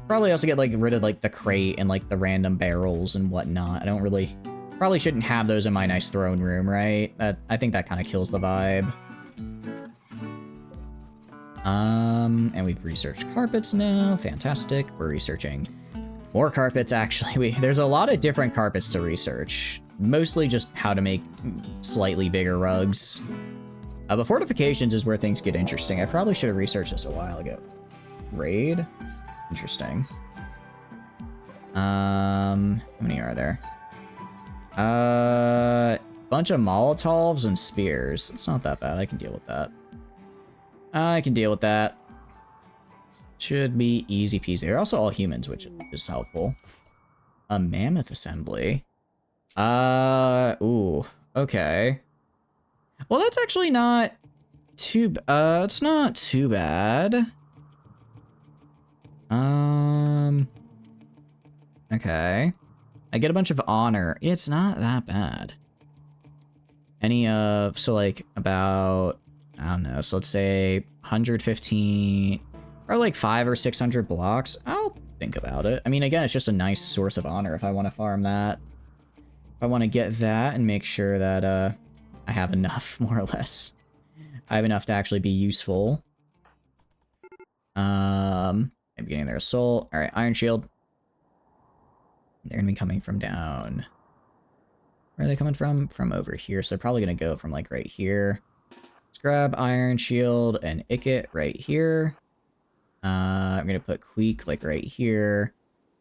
Probably also get like rid of like the crate and like the random barrels and whatnot. I don't really, probably shouldn't have those in my nice throne room, right? I think that kind of kills the vibe. And we've researched carpets now. Fantastic. We're researching more carpets, actually. There's a lot of different carpets to research. Mostly just how to make slightly bigger rugs. But fortifications is where things get interesting. I probably should have researched this a while ago. Raid? Interesting. How many are there? Bunch of Molotovs and spears. It's not that bad. I can deal with that. I can deal with that. Should be easy peasy. They're also all humans, which is helpful. A mammoth assembly. Ooh. Okay. Well, that's actually not too, it's not too bad. Okay. I get a bunch of honor. It's not that bad. Any of, so like about, I don't know, so let's say 115, or like 500 or 600 blocks. I'll think about it. I mean, again, it's just a nice source of honor if I want to farm that. If I want to get that and make sure that, I have enough, more or less. I have enough to actually be useful. I'm getting their assault. Alright, Iron Shield. They're gonna be coming from down. Where are they coming from? From over here. So they're probably gonna go from like right here. Let's grab Iron Shield and Icket right here. I'm gonna put Queek like right here.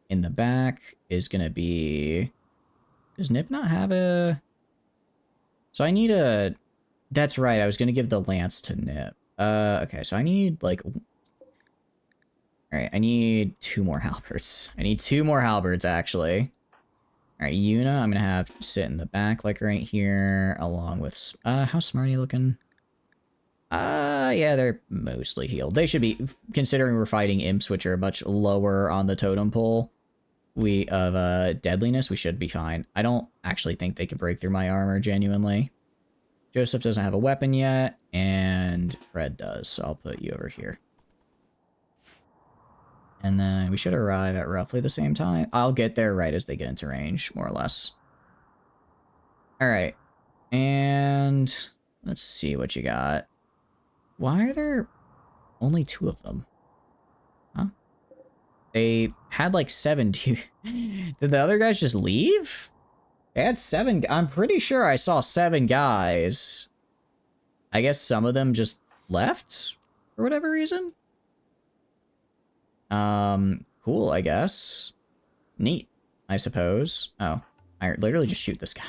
In the back is gonna be... Does Nip not have a... So I need a... That's right, I was gonna give the lance to Nip. Okay, so I need like... Alright, I need 2 more halberds. I need 2 more halberds, actually. Alright, Yuna, I'm gonna have sit in the back, like right here, along with... how smart are you looking? Yeah, they're mostly healed. They should be, considering we're fighting imps, which are much lower on the totem pole of deadliness, we should be fine. I don't actually think they could break through my armor, genuinely. Joseph doesn't have a weapon yet, and Fred does, so I'll put you over here. And then we should arrive at roughly the same time. I'll get there right as they get into range, more or less. Alright. And let's see what you got. Why are there only 2 of them? Huh? They had like 7. Did the other guys just leave? They had 7. I'm pretty sure I saw 7 guys. I guess some of them just left for whatever reason. Cool, I guess. Neat, I suppose. Oh, I literally just shoot this guy.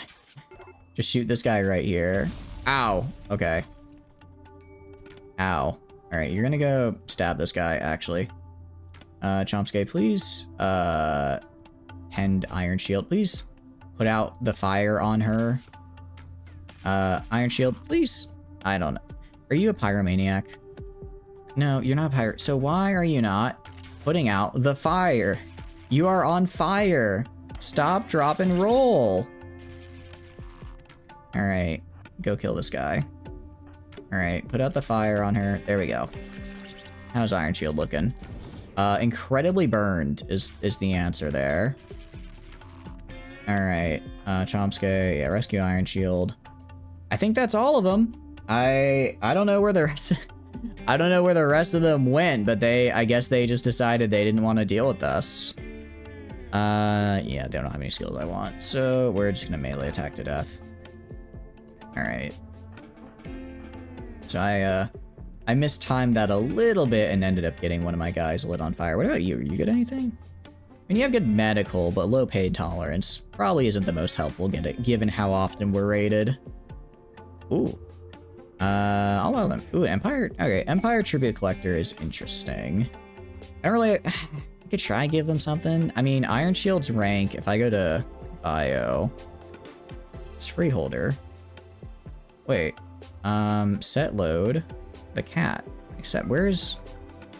Just shoot this guy right here. Ow. Okay. Ow. Alright, you're gonna go stab this guy, actually. Chomsky, please. Tend Iron Shield, please. Put out the fire on her. Iron Shield, please. I don't know. Are you a pyromaniac? No, you're not a pyro. So why are you not putting out the fire? You are on fire. Stop, drop, and roll. Alright. Go kill this guy. Alright, put out the fire on her. There we go. How's Iron Shield looking? Incredibly burned is the answer there. Alright, Chomsky, yeah, rescue Iron Shield. I think that's all of them. I don't know where the rest... I don't know where the rest of them went, but I guess they just decided they didn't want to deal with us. Yeah, they don't have any skills I want, so we're just gonna melee attack to death. Alright. So I mistimed that a little bit and ended up getting one of my guys lit on fire. What about you? Are you good at anything? I mean, you have good medical, but low paid tolerance probably isn't the most helpful given how often we're raided. Ooh. I'll allow them. Ooh, Empire. Okay, Empire Tribute Collector is interesting. I don't really... I could try give them something. I mean, Iron Shield's rank, if I go to Bio... It's Freeholder. Wait. Set load. The cat. Except, where's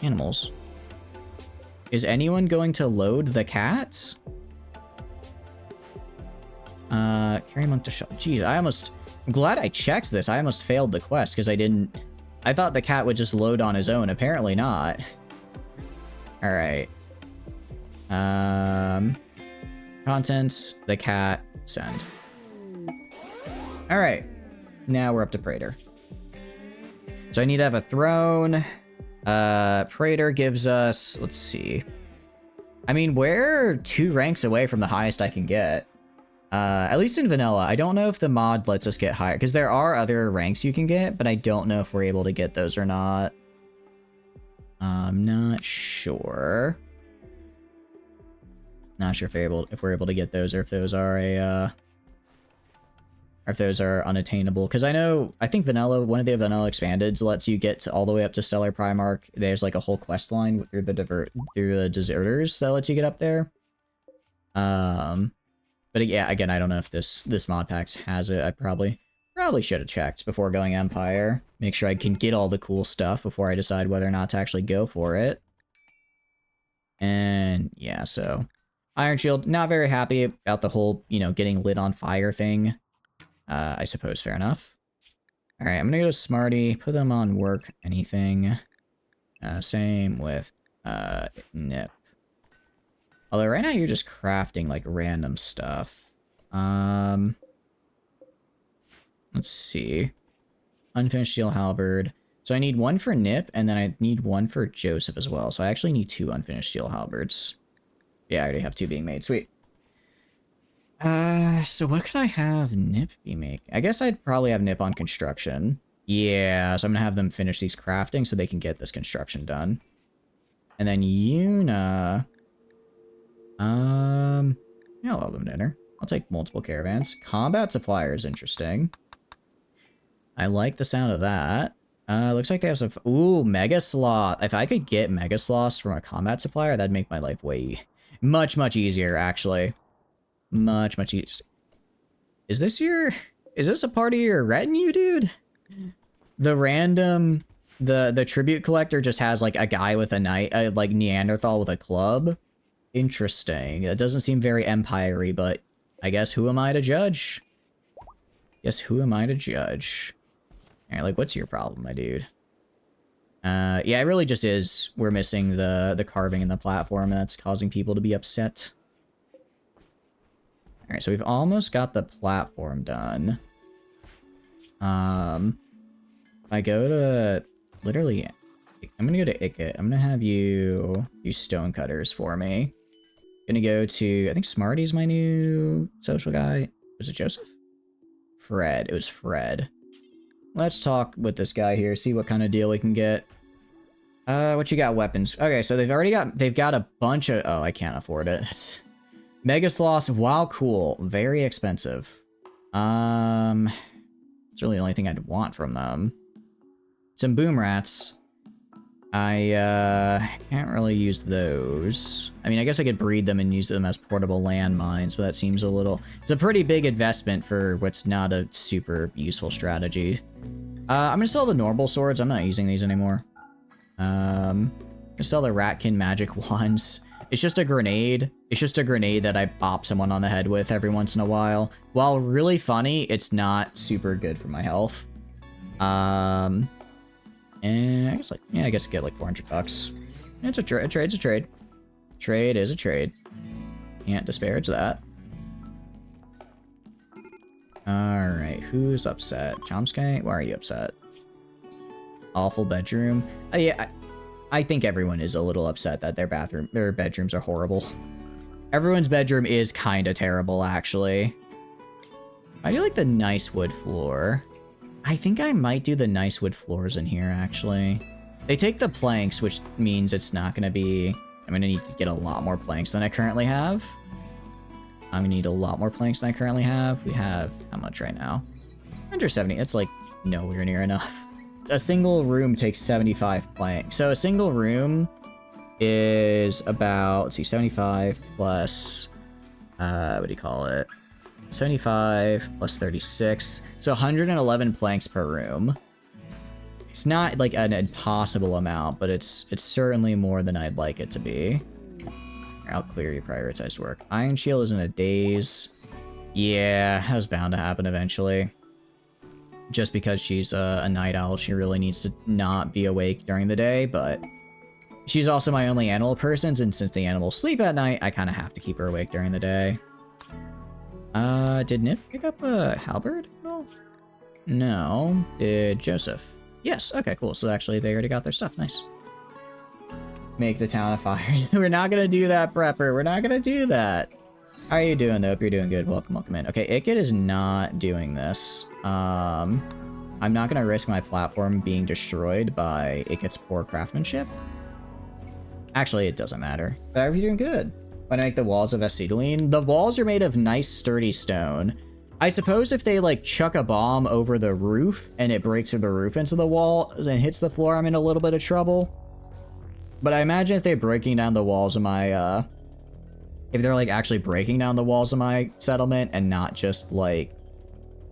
animals? Is anyone going to load the cats? Carry monk to shop. Jeez, I'm glad I checked this. I almost failed the quest because I thought the cat would just load on his own. Apparently not. Alright. Contents, the cat, send. Alright. Now we're up to Praetor. So I need to have a throne. Praetor gives us, let's see. I mean, we're 2 ranks away from the highest I can get. At least in vanilla. I don't know if the mod lets us get higher, because there are other ranks you can get, but I don't know if we're able to get those or not. I'm not sure. Not sure if we're able to get those, or if those are unattainable. Because I think vanilla, one of the vanilla expandeds lets you get all the way up to Stellar Primarch. There's like a whole quest line through the deserters that lets you get up there. But yeah, again, I don't know if this mod packs has it. I probably should have checked before going Empire. Make sure I can get all the cool stuff before I decide whether or not to actually go for it. And yeah, so Iron Shield, not very happy about the whole, getting lit on fire thing. I suppose fair enough. All right, I'm gonna go to Smarty, put them on work anything. Same with Nip. Although right now you're just crafting like random stuff. Let's see. Unfinished steel halberd. So I need 1 for Nip, and then I need 1 for Joseph as well. So I actually need 2 unfinished steel halberds. Yeah, I already have 2 being made. Sweet. So what could I have Nip be making? I guess I'd probably have Nip on construction. Yeah, so I'm gonna have them finish these crafting so they can get this construction done. And then Yuna... yeah, I'll have them dinner. I'll take multiple caravans. Combat supplier is interesting. I like the sound of that. Looks like they have some... Ooh, Mega Sloth. If I could get Mega Sloths from a combat supplier, that'd make my life much, much easier, actually. Much, much easier. Is this a part of your retinue, dude? The random... The tribute collector just has, like, a guy with a knife, like, Neanderthal with a club. Interesting. That doesn't seem very empire-y, but I guess who am I to judge? Who am I to judge? Alright, like, what's your problem, my dude? Yeah, it really just is. We're missing the carving in the platform, and that's causing people to be upset. Alright, so we've almost got the platform done. If I go to... Literally... I'm gonna go to Ikit. I'm gonna have you use stonecutters for me. Gonna go to... I think Smarty's my new social guy. Was it Joseph? Fred. It was Fred. Let's talk with this guy here, see what kind of deal we can get. What you got? Weapons. Okay, so they've got a bunch of... Oh, I can't afford it. That's... Mega Sloths, wow, cool. Very expensive. It's really the only thing I'd want from them. Some boom rats. I can't really use those. I mean, I guess I could breed them and use them as portable landmines, but that seems a little... It's a pretty big investment for what's not a super useful strategy. I'm gonna sell the normal swords. I'm not using these anymore. I'm gonna sell the Ratkin magic wands. It's just a grenade. It's just a grenade that I bop someone on the head with every once in a while. While really funny, it's not super good for my health. And I guess like, yeah, I guess get like 400 bucks. It's a trade. Trade's a trade. Trade is a trade. Can't disparage that. All right, who's upset? Chomsky, why are you upset? Awful bedroom. Yeah, I think everyone is a little upset that their bedrooms are horrible. Everyone's bedroom is kind of terrible, actually. I do like the nice wood floor. I think I might do the nice wood floors in here, actually. They take the planks, which means it's not going to be... I'm going to need to get a lot more planks than I currently have. I'm going to need a lot more planks than I currently have. We have... how much right now? 170. It's like nowhere near enough. A single room takes 75 planks. So a single room is about... let's see, 75 plus... what do you call it? 75 plus 36, so 111 planks per room. It's not like an impossible amount, but it's certainly more than I'd like it to be. I'll clear your prioritized work. Iron Shield is in a daze. Yeah, that was bound to happen eventually. Just because she's a night owl, she really needs to not be awake during the day, but she's also my only animal person, and since the animals sleep at night, I kind of have to keep her awake during the day. Did Nip pick up a halberd? No. No. Did Joseph? Yes. Okay, cool. So actually they already got their stuff. Nice. Make the town a fire. We're not gonna do that, Prepper. We're not gonna do that. How are you doing, though? Hope you're doing good. Welcome, welcome in. Okay, Ikit is not doing this. I'm not gonna risk my platform being destroyed by Ikit's poor craftsmanship. Actually, it doesn't matter. But are you doing good? When I make the walls of acetylene, the walls are made of nice sturdy stone. I suppose if they like chuck a bomb over the roof and it breaks through the roof into the wall and hits the floor, I'm in a little bit of trouble. But I imagine if they're breaking down the walls of my, if they're like actually breaking down the walls of my settlement and not just like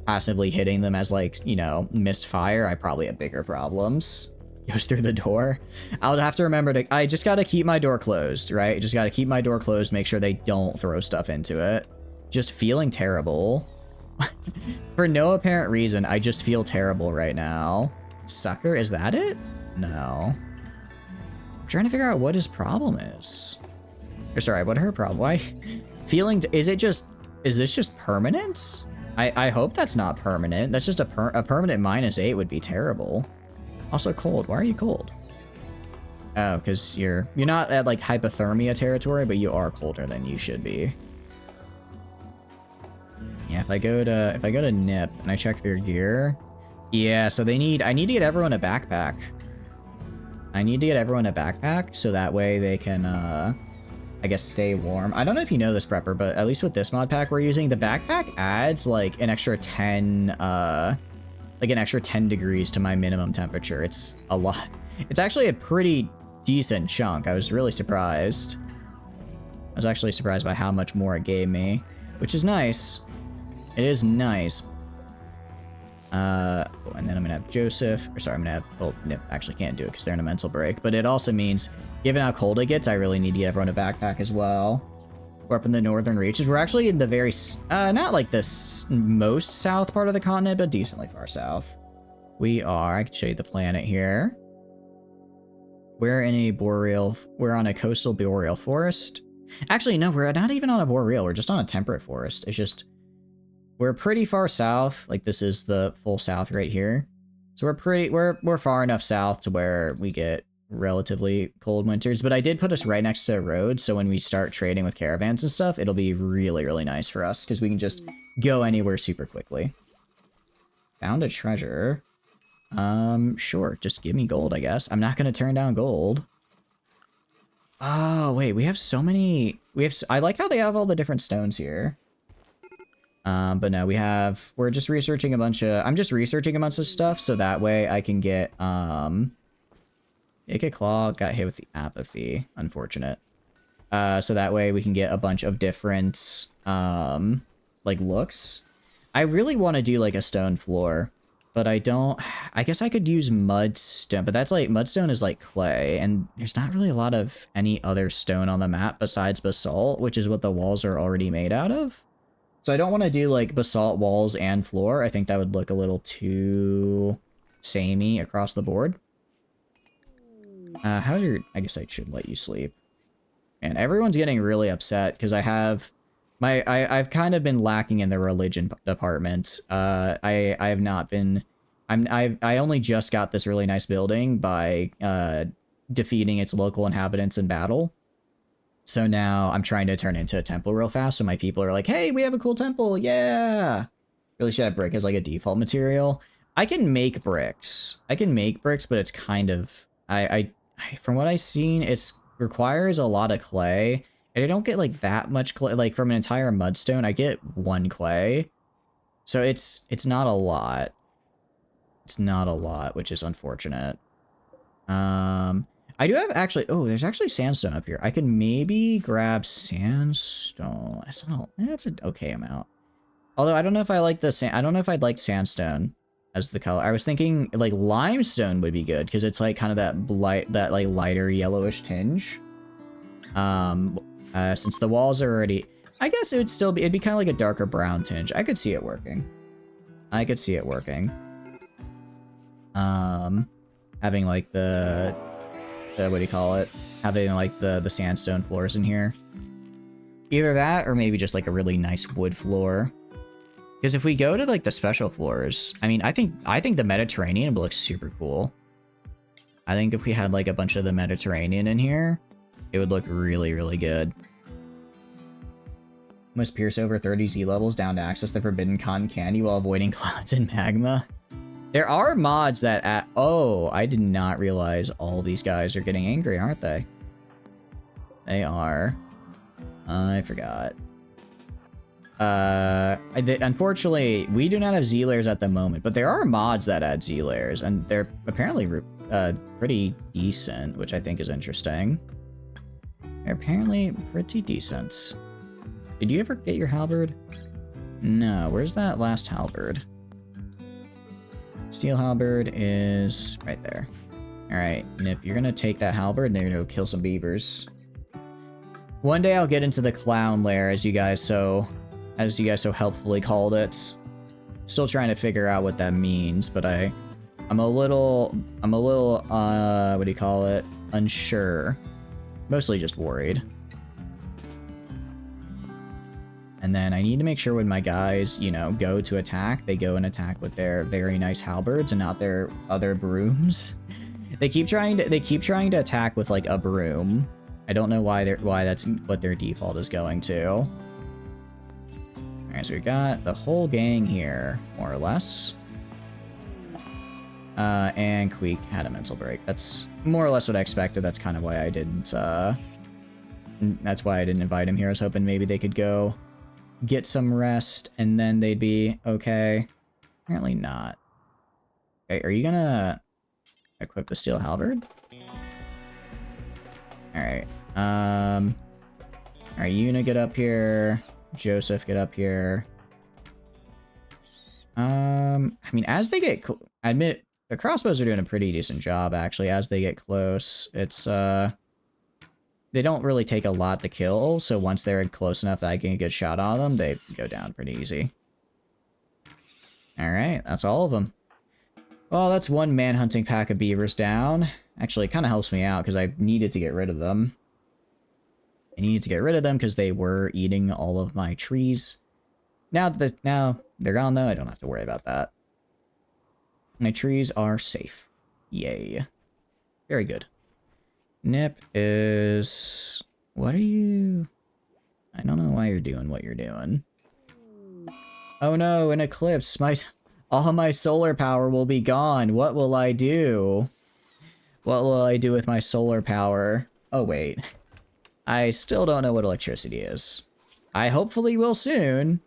passively hitting them as like, you know, missed fire, I probably have bigger problems. Goes through the door. I'll have to remember to... I just gotta keep my door closed, right? Just gotta keep my door closed, make sure they don't throw stuff into it. Just feeling terrible. For no apparent reason, I just feel terrible right now. Sucker, is that it? No. I'm trying to figure out what his problem is. Or sorry, what her problem? Why? Feeling... is it just... is this just permanent? I hope that's not permanent. That's just a permanent -8 would be terrible. Also cold. Why are you cold? Oh, because you're not at like hypothermia territory, but you are colder than you should be. Yeah, if I go to Nip and I check their gear, yeah, so I need to get everyone a backpack. I need to get everyone a backpack so that way they can I guess stay warm. I don't know if you know this, Prepper, but at least with this mod pack we're using, the backpack adds like an extra 10 degrees to my minimum temperature. It's a lot. It's actually a pretty decent chunk. I was really surprised. I was actually surprised by how much more it gave me, which is nice. It is nice. And then I'm gonna have Joseph, or sorry, I'm gonna have, well, Nip actually can't do it because they're in a mental break, but it also means, given how cold it gets, I really need to get everyone a backpack as well. We're up in the northern reaches. We're actually in the very, not like the most south part of the continent, but decently far south. We are, I can show you the planet here. We're on a coastal boreal forest. Actually, no, we're not even on a boreal, we're just on a temperate forest. It's just, we're pretty far south. Like this is the full south right here. So we're far enough south to where we get relatively cold winters, but I did put us right next to a road, so when we start trading with caravans and stuff, it'll be really, really nice for us, because we can just go anywhere super quickly. Found a treasure. Sure, just give me gold, I guess. I'm not gonna turn down gold. Oh, wait, we have so many... I like how they have all the different stones here. But no, we're just researching a bunch of, I'm just researching a bunch of stuff so that way I can get, Ika Claw got hit with the apathy, unfortunate. So that way we can get a bunch of different, like looks. I really want to do like a stone floor, but I guess I could use mudstone, but that's like, mudstone is like clay, and there's not really a lot of any other stone on the map besides basalt, which is what the walls are already made out of. So I don't want to do like basalt walls and floor. I think that would look a little too samey across the board. How's your, I guess I should let you sleep. And everyone's getting really upset because I've kind of been lacking in the religion department. I have not been, I only just got this really nice building by defeating its local inhabitants in battle. So now I'm trying to turn into a temple real fast. So my people are like, hey, we have a cool temple. Yeah. Really should have brick as like a default material. I can make bricks. But it's kind of, from what I've seen, it's requires a lot of clay, and I don't get like that much clay. Like from an entire mudstone, I get 1 clay, so it's not a lot. It's not a lot, which is unfortunate. I do have actually. Oh, there's actually sandstone up here. I could maybe grab sandstone. That's an okay amount. Although I don't know if I like the sand. I don't know if I'd like sandstone as the color. I was thinking like limestone would be good because it's like kind of that like lighter yellowish tinge. Since the walls are already, I guess it'd be kind of like a darker brown tinge. I could see it working. Having like the what do you call it? Having like the sandstone floors in here. Either that or maybe just like a really nice wood floor. Because if we go to like the special floors, I mean, I think the Mediterranean looks super cool. I think if we had like a bunch of the Mediterranean in here, it would look really, really good. Must pierce over 30 Z levels down to access the forbidden cotton candy while avoiding clouds and magma. There are mods that oh, I did not realize all these guys are getting angry, aren't they? They are. I forgot. Unfortunately, we do not have Z layers at the moment, but there are mods that add Z layers, and they're apparently pretty decent, which I think is interesting. They're apparently pretty decent. Did you ever get your halberd? No, where's that last halberd? Steel halberd is right there. Alright, Nip, you're gonna take that halberd and you're gonna go kill some beavers. One day I'll get into the clown lair, as you guys so helpfully called it. Still trying to figure out what that means, but I'm a little what do you call it? Unsure. Mostly just worried. And then I need to make sure when my guys, you know, go to attack, they go and attack with their very nice halberds and not their other brooms. They keep trying to attack with like a broom. I don't know why that's what their default is going to. Alright, so we got the whole gang here, more or less. And Queek had a mental break. That's more or less what I expected. That's kind of why I didn't, that's why I didn't invite him here. I was hoping maybe they could go get some rest and then they'd be okay. Apparently not. Okay, are you gonna equip the steel halberd? Alright, are you gonna get up here? Joseph, get up here. I mean, as they get, I admit, the crossbows are doing a pretty decent job, actually. As they get close, it's, they don't really take a lot to kill, so once they're close enough that I can get a good shot on them, they go down pretty easy. Alright, that's all of them. Well, that's one manhunting pack of beavers down. Actually, it kind of helps me out, because I needed to get rid of them. I needed to get rid of them, because they were eating all of my trees. Now they're gone, though, I don't have to worry about that. My trees are safe. Yay. Very good. Nip is... What are you... I don't know why you're doing what you're doing. Oh no, an eclipse. All my solar power will be gone. What will I do? What will I do with my solar power? Oh wait. I still don't know what electricity is. I hopefully will soon.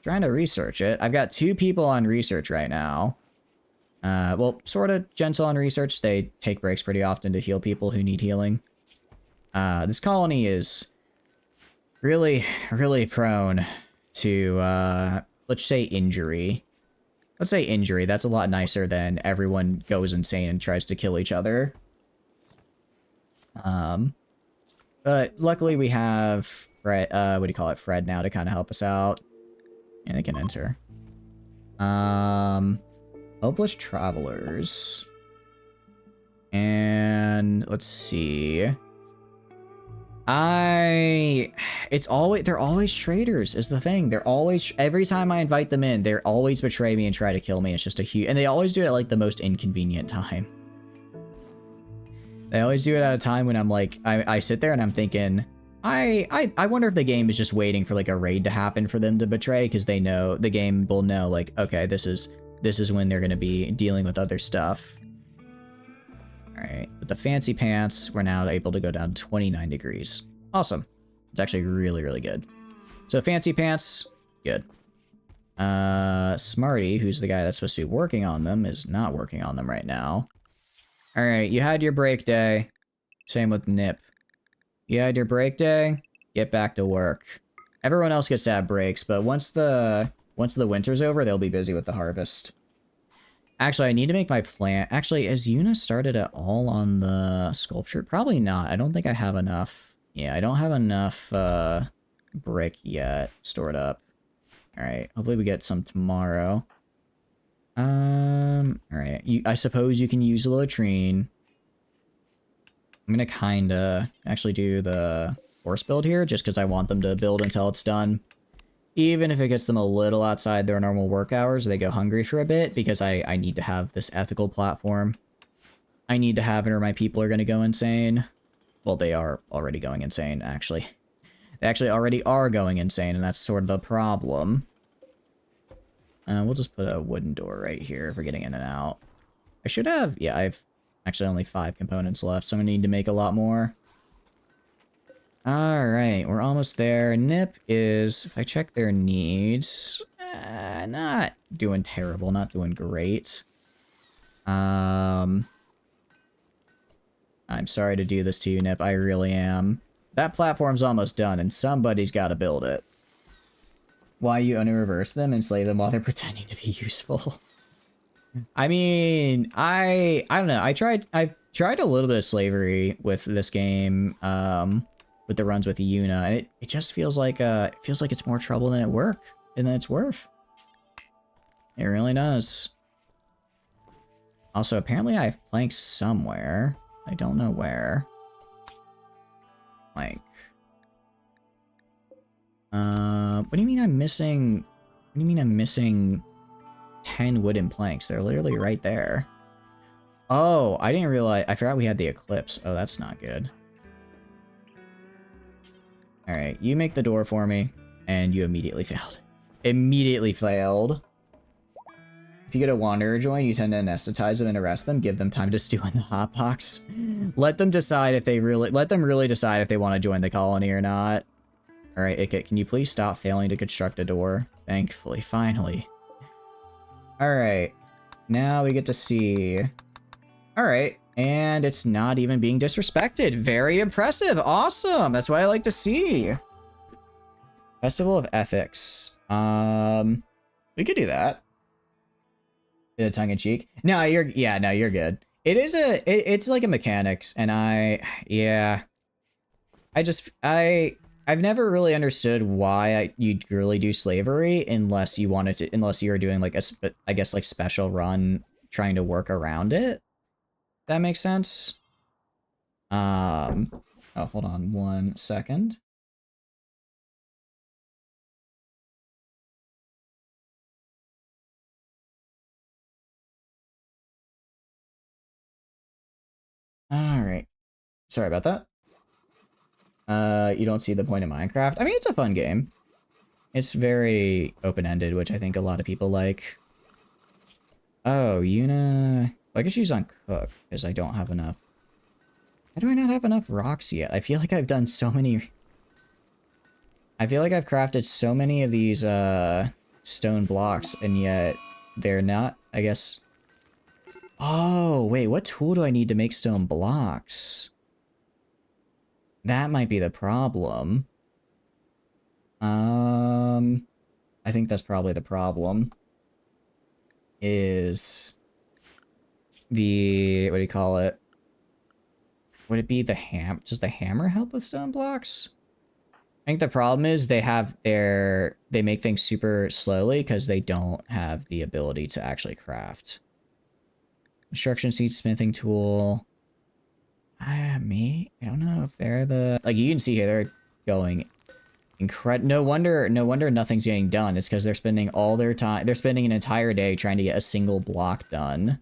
trying to research it. I've got 2 people on research right now. Well, sort of gentle on research. They take breaks pretty often to heal people who need healing. This colony is really, really prone to, let's say injury. Let's say injury. That's a lot nicer than everyone goes insane and tries to kill each other. But luckily we have Fred, what do you call it? Fred now to kind of help us out. And they can enter. Hopeless travelers. And let's see. They're always traitors is the thing. They're always, every time I invite them in, they always betray me and try to kill me. It's just a huge, and they always do it at like the most inconvenient time. They always do it at a time when I'm like, I sit there and I'm thinking, I wonder if the game is just waiting for like a raid to happen for them to betray, because they know, the game will know like, okay, this is when they're going to be dealing with other stuff. Alright, with the fancy pants, we're now able to go down 29 degrees. Awesome. It's actually really, really good. So fancy pants, good. Smarty, who's the guy that's supposed to be working on them, is not working on them right now. Alright, you had your break day. Same with Nip. You had your break day, get back to work. Everyone else gets to have breaks, but once the winter's over, they'll be busy with the harvest. Actually, I need to make my plant. Actually, has Yuna started at all on the sculpture? Probably not. I don't think I have enough. Yeah, I don't have enough brick yet stored up. Alright, hopefully we get some tomorrow. Alright. I suppose you can use the latrine. I'm gonna kinda actually do the horse build here, just because I want them to build until it's done. Even if it gets them a little outside their normal work hours, they go hungry for a bit, because I need to have this ethical platform. I need to have it or my people are going to go insane. Well, they are already going insane, actually. They actually already are going insane, and that's sort of the problem. We'll just put a wooden door right here for getting in and out. I should have... Yeah, I have actually only 5 components left, so I'm going to need to make a lot more. Alright, we're almost there. Nip is, if I check their needs, not doing terrible, not doing great. I'm sorry to do this to you, Nip, I really am. That platform's almost done, and somebody's got to build it. Why you only reverse them and slay them while they're pretending to be useful? I mean, I don't know, I've tried a little bit of slavery with this game, with the runs with Yuna, and it just feels like it's more trouble than it's worth. It really does. Also, apparently I have planks somewhere. I don't know where. Like, what do you mean I'm missing? What do you mean I'm missing 10 wooden planks? They're literally right there. Oh, I didn't realize. I forgot we had the eclipse. Oh, that's not good. Alright, you make the door for me, and you immediately failed. Immediately failed. If you get a Wanderer join, you tend to anesthetize them and arrest them, give them time to stew in the hotbox. Let them decide if they really decide if they want to join the colony or not. Alright, Ikit, can you please stop failing to construct a door? Thankfully, finally. Alright, now we get to see... Alright, and it's not even being disrespected. Very impressive. Awesome. That's what I like to see. Festival of Ethics. We could do that. Bit of tongue-in-cheek. No, you're good. It is it's like a mechanics, and I've never really understood why you'd really do slavery unless you were doing like I guess like special run trying to work around it. That makes sense. Oh, hold on 1 second. Alright. Sorry about that. You don't see the point of Minecraft? I mean, it's a fun game. It's very open-ended, which I think a lot of people like. Oh, Yuna... I guess she's on cook, because I don't have enough. How do I not have enough rocks yet? I feel like I've done so many... I feel like I've crafted so many of these, stone blocks, and yet they're not, I guess. Oh, wait, what tool do I need to make stone blocks? That might be the problem. I think that's probably the problem. Is the, what do you call it? Would it be the does the hammer help with stone blocks? I think the problem is they make things super slowly because they don't have the ability to actually craft. Construction seed smithing tool. I don't know if they're the, like, you can see here they're going no wonder nothing's getting done. It's because they're spending all their time, they're spending an entire day trying to get a single block done.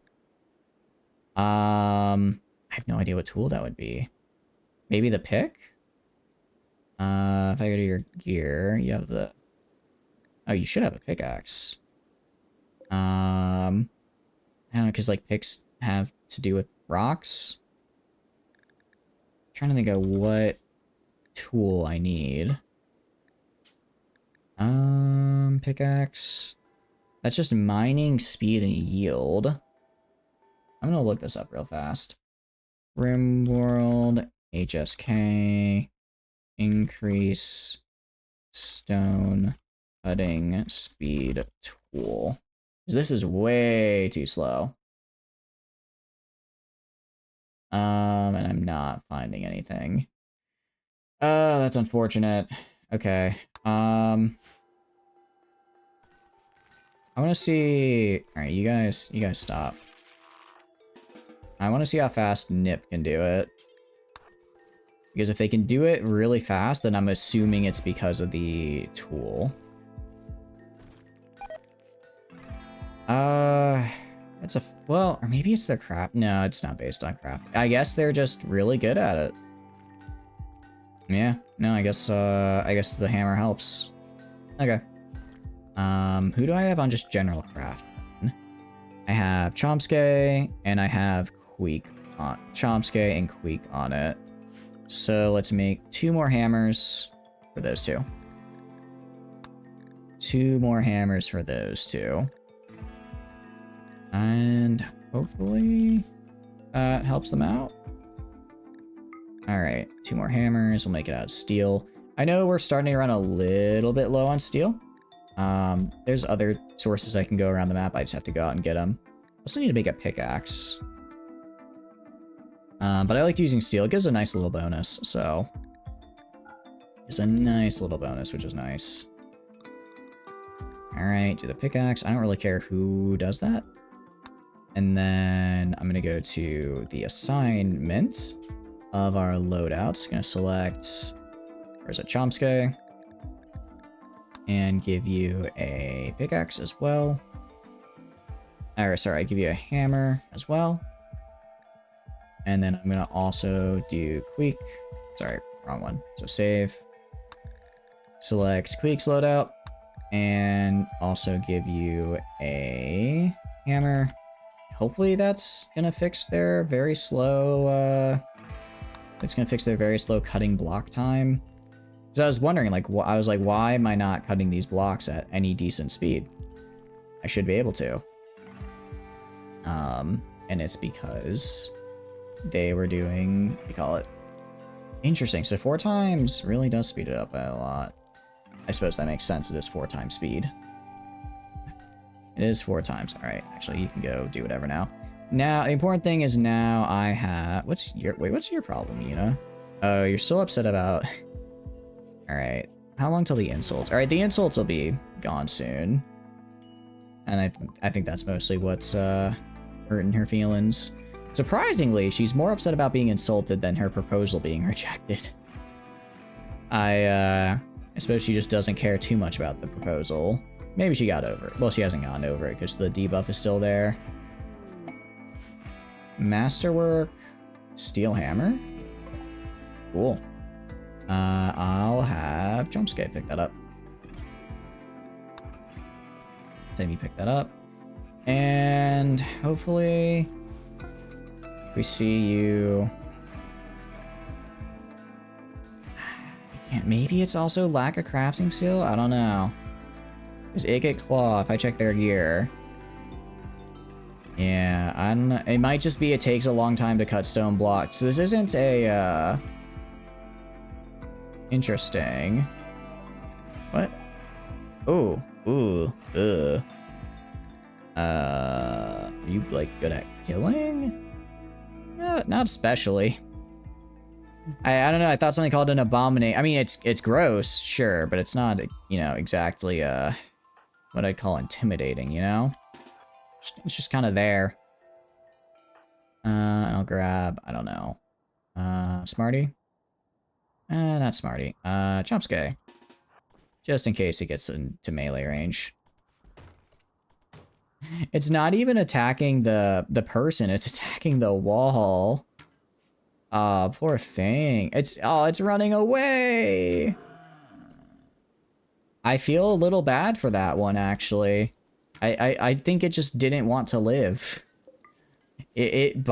I have no idea what tool that would be. Maybe the pick? If I go to your gear, you have the, oh, you should have a pickaxe. I don't know, because like picks have to do with rocks. I'm trying to think of what tool I need. Pickaxe. That's just mining, speed, and yield. I'm gonna look this up real fast. Rimworld, HSK, increase stone cutting speed tool. This is way too slow. And I'm not finding anything. Oh, that's unfortunate. Okay. I want to see. All right, you guys stop. I want to see how fast Nip can do it. Because if they can do it really fast, then I'm assuming it's because of the tool. It's a, well, or maybe it's their craft. No, it's not based on craft. I guess they're just really good at it. Yeah, no, I guess the hammer helps. Okay. Who do I have on just general craft? I have Chomsky, and I have Queek on Chomsky and Queek on it. So let's make 2 more hammers for those 2. 2 more hammers for those 2. And hopefully that helps them out. Alright, 2 more hammers. We'll make it out of steel. I know we're starting to run a little bit low on steel. There's other sources I can go around the map. I just have to go out and get them. I also need to make a pickaxe. But I liked using steel. It gives a nice little bonus, so. It's a nice little bonus, which is nice. Alright, do the pickaxe. I don't really care who does that. And then I'm gonna go to the assignment of our loadouts. Gonna select, where's it, Chomsky, and give you a pickaxe as well. Or sorry, give you a hammer as well. And then I'm gonna also do Queek. Sorry, wrong one. So save, select Queek's loadout, and also give you a hammer. Hopefully that's gonna fix their very slow, it's gonna fix their very slow cutting block time. Because I was wondering, like, I was like, why am I not cutting these blocks at any decent speed? I should be able to. And it's because they were doing, what do you call it? Interesting, so 4 times really does speed it up by a lot. I suppose that makes sense, it is 4 times speed. It is 4 times. All right, actually, you can go do whatever now. Now, the important thing is now I have... what's your problem, Yuna? Oh, you're still upset about... All right, how long till the insults? All right, the insults will be gone soon. And I think that's mostly what's hurting her feelings. Surprisingly, she's more upset about being insulted than her proposal being rejected. I suppose she just doesn't care too much about the proposal. Maybe she got over it. Well, she hasn't gotten over it because the debuff is still there. Masterwork, steel hammer. Cool. I'll have Jumpscape pick that up. Timmy pick that up. And hopefully we see you. I can't, maybe it's also lack of crafting skill? I don't know. Does it get claw if I check their gear? Yeah, I don't know. It might just be it takes a long time to cut stone blocks. So this isn't a, interesting. What? Oh, ooh, ugh. You, like, good at killing? Not especially. I don't know, I thought something called an abominate. I mean, it's gross, sure, but it's not, you know, exactly, what I'd call intimidating, you know? It's just kind of there. And I'll grab, I don't know. Smarty? Not Smarty. Chomsky. Just in case it gets into melee range. It's not even attacking the person, it's attacking the wall. Poor thing. It's running away. I feel a little bad for that one, actually. I think it just didn't want to live. It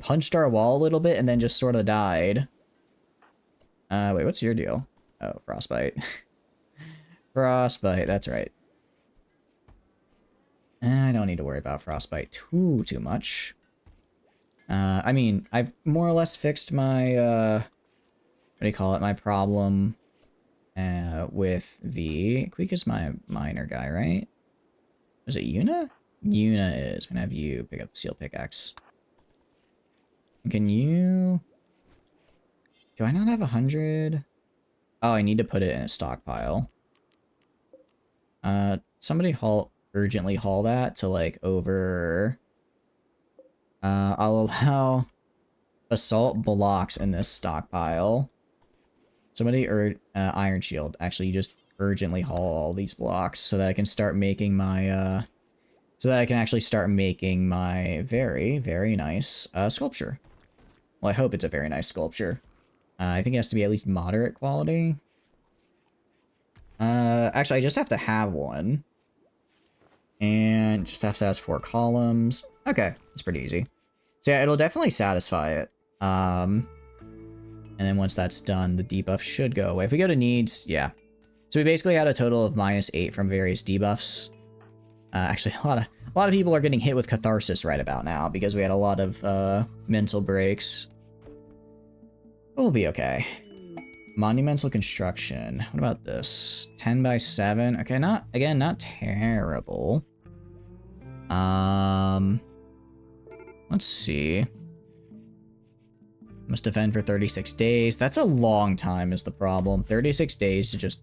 punched our wall a little bit and then just sort of died. Wait, what's your deal? Oh, frostbite. Frostbite, that's right. I don't need to worry about frostbite too much. I mean, I've more or less fixed my, what do you call it? My problem, with the... Queek is my miner guy, right? Is it Yuna? Yuna is. I'm gonna have you pick up the steel pickaxe. Can you... Do I not have 100? Oh, I need to put it in a stockpile. Somebody urgently haul that to, like, over... I'll allow assault blocks in this stockpile. Somebody, Iron Shield. Actually, you just urgently haul all these blocks so that I can start making my, so that I can actually start making my very, very nice, sculpture. Well, I hope it's a very nice sculpture. I think it has to be at least moderate quality. Actually, I just have to have one. And just have to have 4 columns. Okay, it's pretty easy. So yeah, it'll definitely satisfy it. And then once that's done, the debuff should go away. If we go to needs, yeah. So we basically had a total of -8 from various debuffs. Actually, a lot of people are getting hit with catharsis right about now because we had a lot of mental breaks. We'll be okay. Monumental construction. What about this? 10 by 7. Okay, not terrible. Let's see. Must defend for 36 days. That's a long time is the problem. 36 days to just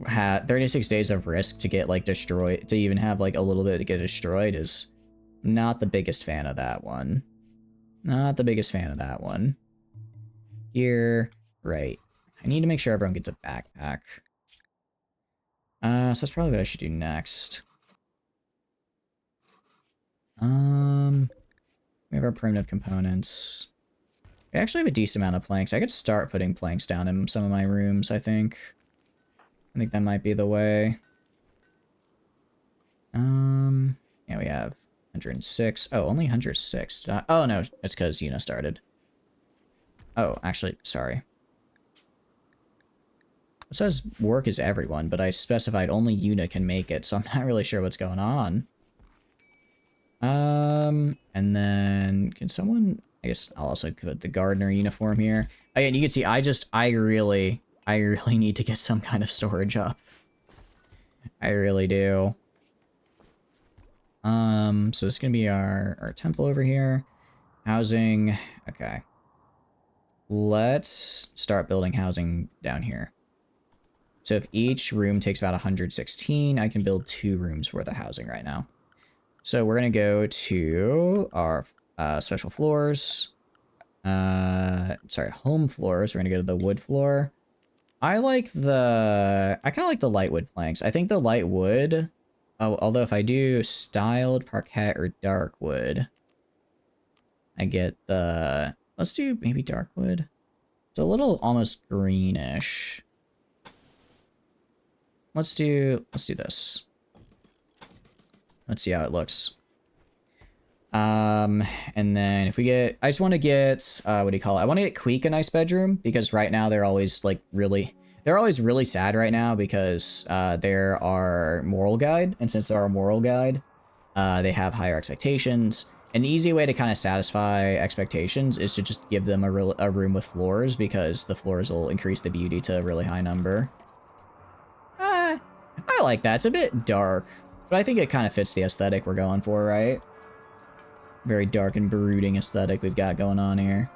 have 36 days of risk to get, like, destroyed, to even have, like, a little bit to get destroyed is not the biggest fan of that one. Not the biggest fan of that one. Here, right. I need to make sure everyone gets a backpack. So that's probably what I should do next. We have our primitive components. I actually have a decent amount of planks. I could start putting planks down in some of my rooms, I think. I think that might be the way. Yeah, we have 106. Oh, only 106. Oh, no, it's because Yuna started. Oh, actually, sorry. It says work is everyone, but I specified only Yuna can make it, so I'm not really sure what's going on. And then can someone, I guess I'll also put the gardener uniform here. Oh, yeah, and you can see I really need to get some kind of storage up. I really do. So this is gonna be our temple over here. Housing, okay. Let's start building housing down here. So if each room takes about 116, I can build 2 rooms worth of housing right now. So we're going to go to our special floors. Sorry, home floors. We're going to go to the wood floor. I kind of like the light wood planks. I think the light wood, although if I do styled parquet or dark wood, I get the, let's do maybe dark wood. It's a little almost greenish. Let's do this. Let's see how it looks. And then if we get, I just want to get, what do you call it? I want to get Queek a nice bedroom because right now they're always like they're They're always really sad right now because they're our moral guide, and since they're our moral guide, they have higher expectations. An easy way to kind of satisfy expectations is to just give them a room with floors, because the floors will increase the beauty to a really high number. I like that. It's a bit dark, but I think it kind of fits the aesthetic we're going for, right? Very dark and brooding aesthetic we've got going on here.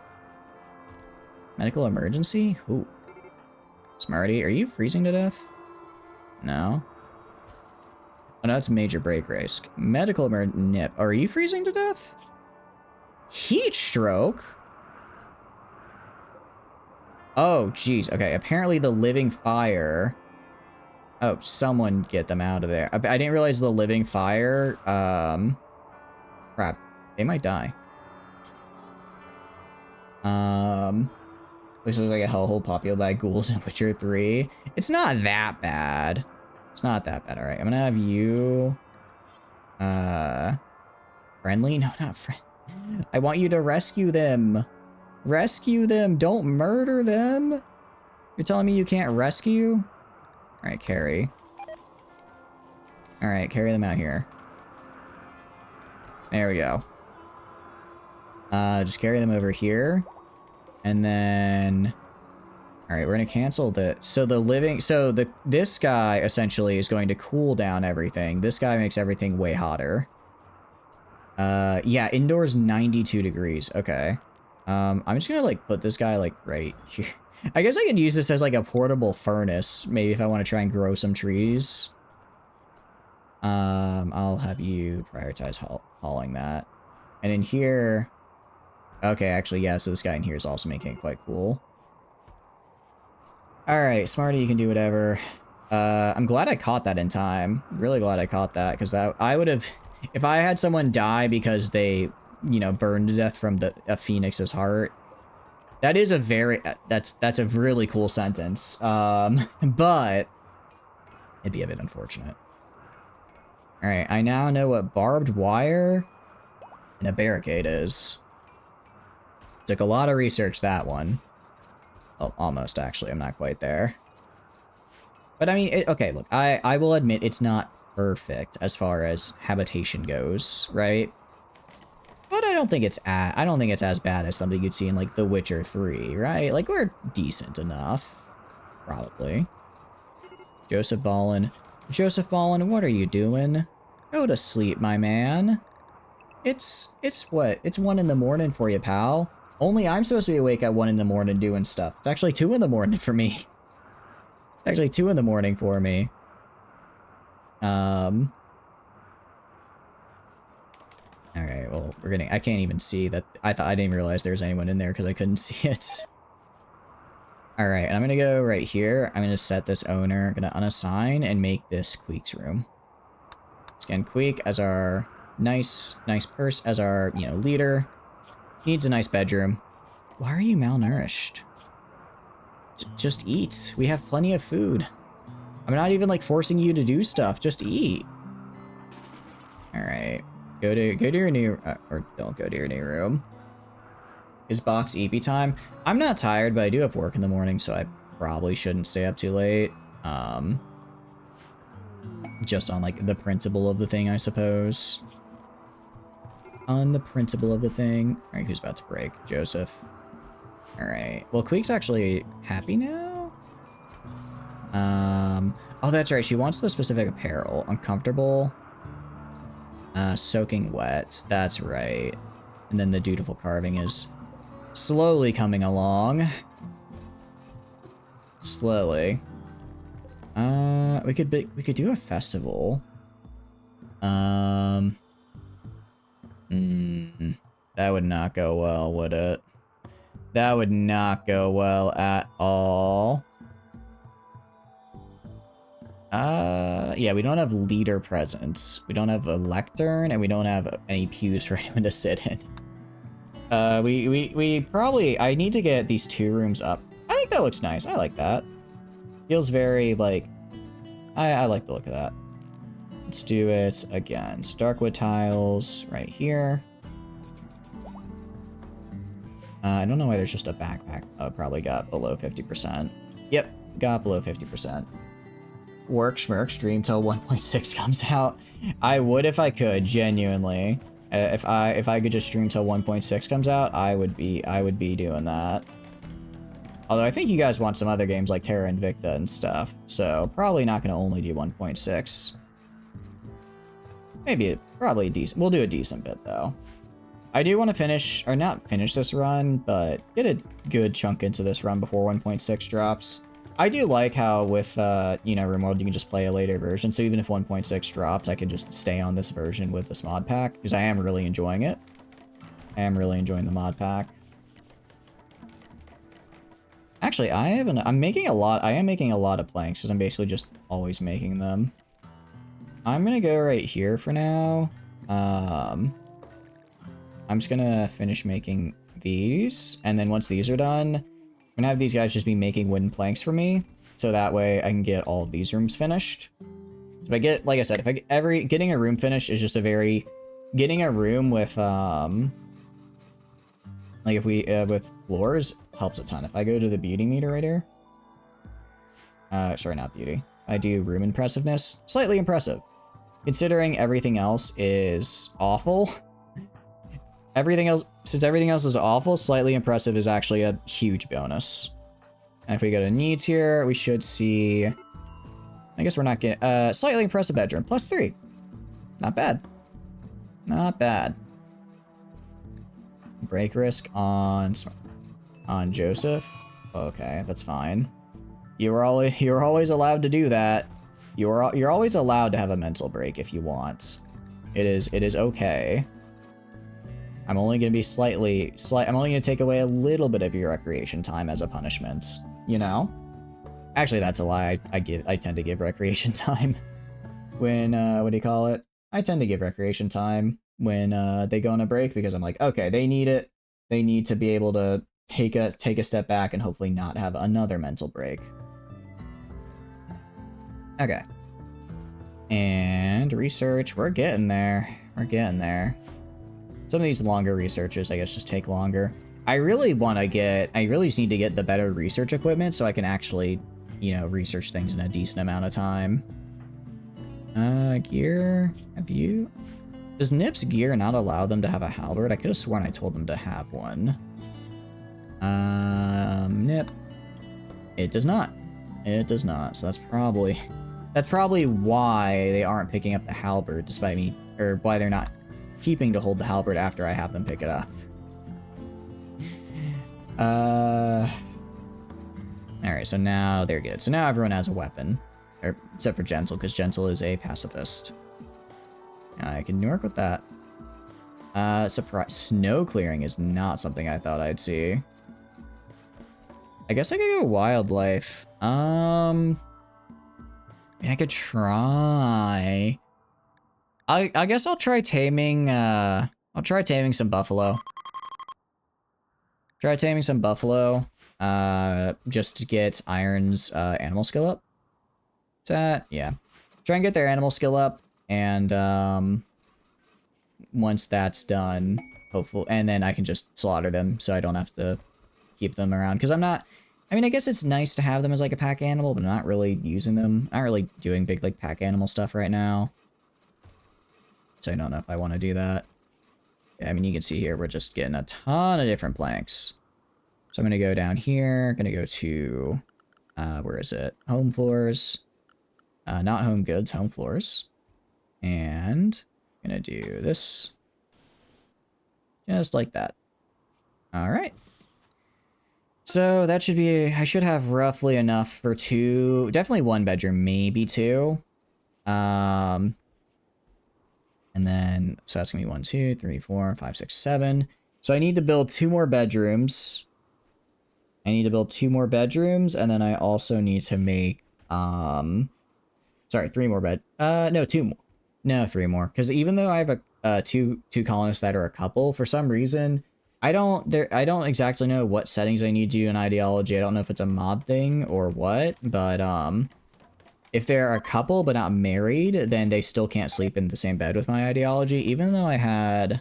Medical emergency? Ooh. Smarty, are you freezing to death? No. Oh, no, that's major break risk. Medical nip. Are you freezing to death? Heat stroke? Oh, jeez. Okay, apparently the living fire... Oh, someone get them out of there. I didn't realize the living fire... Crap. They might die. This looks like a hellhole populated by ghouls in Witcher 3. It's not that bad. It's not that bad. Alright, I'm gonna have you... Friendly? No, not friendly. I want you to rescue them. Rescue them. Don't murder them. You're telling me you can't rescue? Alright, carry. Alright, carry them out here. There we go. Just carry them over here. And then... Alright, we're gonna cancel the... So the living... So this guy, essentially, is going to cool down everything. This guy makes everything way hotter. Yeah, indoors 92 degrees. Okay. I'm just gonna, like, put this guy, like, right here. I guess I can use this as, like, a portable furnace. Maybe if I want to try and grow some trees. I'll have you prioritize hauling that. And in here... Okay, actually, yeah, so this guy in here is also making it quite cool. Alright, Smarty, you can do whatever. I'm glad I caught that in time. Really glad I caught that, because I would have... If I had someone die because they, you know, burned to death from a phoenix's heart, that is a very... That's a really cool sentence. But... It'd be a bit unfortunate. Alright, I now know what barbed wire and a barricade is. Took a lot of research, that one. Well, almost, actually. I'm not quite there. But, I mean, okay, look. I will admit it's not perfect as far as habitation goes, right? But I don't think it's as bad as something you'd see in, like, The Witcher 3, right? Like, we're decent enough. Probably. Joseph Ballin. Joseph Ballin, what are you doing? Go to sleep, my man. It's what? It's 1 in the morning for you, pal. Only I'm supposed to be awake at 1 in the morning doing stuff. It's actually 2 in the morning for me. It's actually 2 in the morning for me. Alright, well, I can't even see that. I didn't even realize there was anyone in there because I couldn't see it. Alright, and I'm gonna go right here. I'm gonna set this owner. I'm gonna unassign and make this Queek's room. Scan Queek as our nice purse, as our, you know, leader. Needs a nice bedroom. Why are you malnourished? Just eat. We have plenty of food. I'm not even, like, forcing you to do stuff. Just eat. Alright. Go to your new... or don't go to your new room. Is box EP time? I'm not tired, but I do have work in the morning, so I probably shouldn't stay up too late. Just on, like, the principle of the thing, I suppose. On the principle of the thing. Alright, who's about to break? Joseph. Alright. Well, Queek's actually happy now? Oh, that's right. She wants the specific apparel. Uncomfortable. Soaking wet. That's right. And then the dutiful carving is slowly coming along. Slowly. We could do a festival. That would not go well, would it? That would not go well at all. Yeah, we don't have leader presence. We don't have a lectern, and we don't have any pews for anyone to sit in. We probably... I need to get these 2 rooms up. I think that looks nice. I like that. Feels very, like... I like the look of that. Let's do it again. So darkwood tiles right here. I don't know why there's just a backpack. Oh, probably got below 50%. Yep, got below 50%. Work schmirk stream till 1.6 comes out. I would if I could, genuinely. If I could just stream till 1.6 comes out, I would be doing that. Although I think you guys want some other games like Terra Invicta and stuff, so probably not going to only do 1.6. Maybe probably decent. We'll do a decent bit though. I do want to finish, or not finish this run, but get a good chunk into this run before 1.6 drops. I do like how with, you know, Rimworld, you can just play a later version, so even if 1.6 drops, I can just stay on this version with this mod pack, because I am really enjoying it. I am really enjoying the mod pack. Actually, I am making a lot of planks, because I'm basically just always making them. I'm gonna go right here for now. I'm just gonna finish making these, and then once these are done, I'm gonna have these guys just be making wooden planks for me, so that way I can get all of these rooms finished. So if I get, like I said, getting a room finished is just getting a room with, like if we, with floors helps a ton. If I go to the beauty meter right here, sorry, not beauty. I do room impressiveness, slightly impressive. Considering everything else is awful, since everything else is awful, slightly impressive is actually a huge bonus. And if we go to needs here, we should see, I guess we're not getting, slightly impressive bedroom, +3. Not bad. Not bad. Break risk on Joseph. Okay, that's fine. You're always allowed to do that. You're always allowed to have a mental break if you want. It is okay. I'm only gonna be I'm only gonna take away a little bit of your recreation time as a punishment, you know? Actually, that's a lie. I tend to give recreation time when, what do you call it? I tend to give recreation time when, they go on a break, because I'm like, okay, they need it. They need to be able to take a step back and hopefully not have another mental break. Okay. And research, we're getting there. We're getting there. Some of these longer researches, I guess, just take longer. I really just need to get the better research equipment so I can actually, you know, research things in a decent amount of time. Gear, does Nip's gear not allow them to have a halberd? I could have sworn I told them to have one. Nip. It does not. It does not, so that's probably why they aren't picking up the halberd, despite me, or why they're not keeping to hold the halberd after I have them pick it up. Alright, so now they're good. So now everyone has a weapon. Or, except for Gentle, because Gentle is a pacifist. I can work with that. Surprise. Snow clearing is not something I thought I'd see. I guess I could go wildlife. I could try. I guess I'll try taming, some buffalo. Try taming some buffalo, just to get Iron's, animal skill up. Is that? Yeah. Try and get their animal skill up, and, once that's done, hopefully, and then I can just slaughter them, so I don't have to keep them around, because I mean, I guess it's nice to have them as, like, a pack animal, but I'm not really using them. I'm not really doing big, like, pack animal stuff right now. So I don't know if I want to do that. Yeah, I mean, you can see here, we're just getting a ton of different planks. So I'm going to go down here, going to go to, where is it? Home floors. Not home goods, home floors. And I'm going to do this. Just like that. All right. So that should be, I should have roughly enough for definitely one bedroom, maybe two. And then, so that's gonna be 1, 2, 3, 4, 5, 6, 7. So I need to build 2 more bedrooms. And then I also need to make, sorry, 3 more no, 2 more. No, 3 more. Because even though I have two colonists that are a couple, for some reason, I don't exactly know what settings I need to do in ideology. I don't know if it's a mod thing or what, but, if they're a couple but not married, then they still can't sleep in the same bed with my ideology, even though I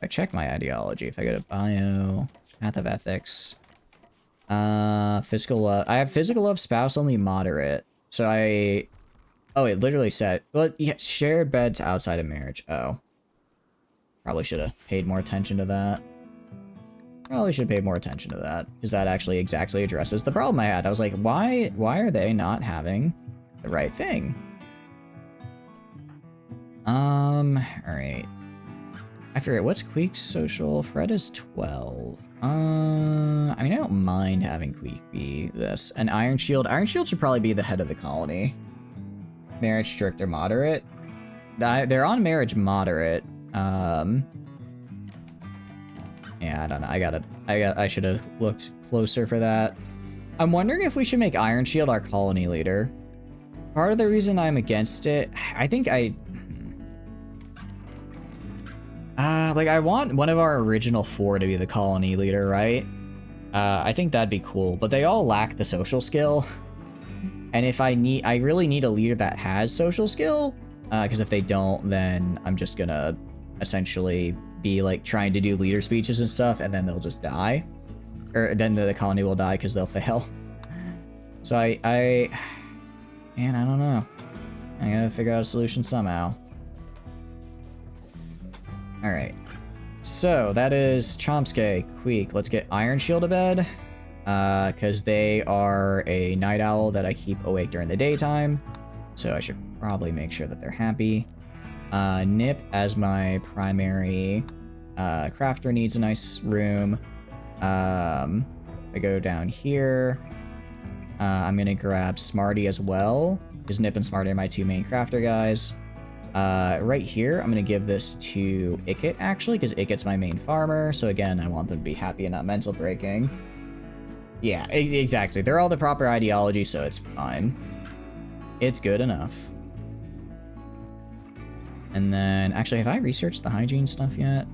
check my ideology. If I go to bio, path of ethics, Physical love. I have physical love, spouse only moderate. So I... Oh, it literally said... Well, yeah, shared beds outside of marriage. Oh. Probably should have paid more attention to that. Probably should pay more attention to that, because that actually exactly addresses the problem I had. I was like, why are they not having the right thing? Alright. I forget, what's Queek's social? Fred is 12. I mean, I don't mind having Queek be this. And Iron Shield. Iron Shield should probably be the head of the colony. Marriage strict or moderate. They're on marriage moderate. Yeah, I don't know. I should have looked closer for that. I'm wondering if we should make Iron Shield our colony leader. Part of the reason I'm against it, I think like I want one of our original 4 to be the colony leader, right? I think that'd be cool, but they all lack the social skill. And if I really need a leader that has social skill, because if they don't, then I'm just gonna essentially be like trying to do leader speeches and stuff, and then they'll just die. Or then the colony will die because they'll fail. So man, I don't know. I gotta figure out a solution somehow. Alright. So that is Chomsky, Queek. Let's get Iron Shield to bed. Because they are a night owl that I keep awake during the daytime. So I should probably make sure that they're happy. Nip as my primary crafter needs a nice room. I go down here. I'm gonna grab Smarty as well, because Nip and Smarty are my 2 main crafter guys. Right here, I'm gonna give this to Ikit, actually, because Ikit's my main farmer. So again, I want them to be happy and not mental breaking. Yeah, exactly. They're all the proper ideology, so it's fine. It's good enough. And then, actually, have I researched the hygiene stuff yet?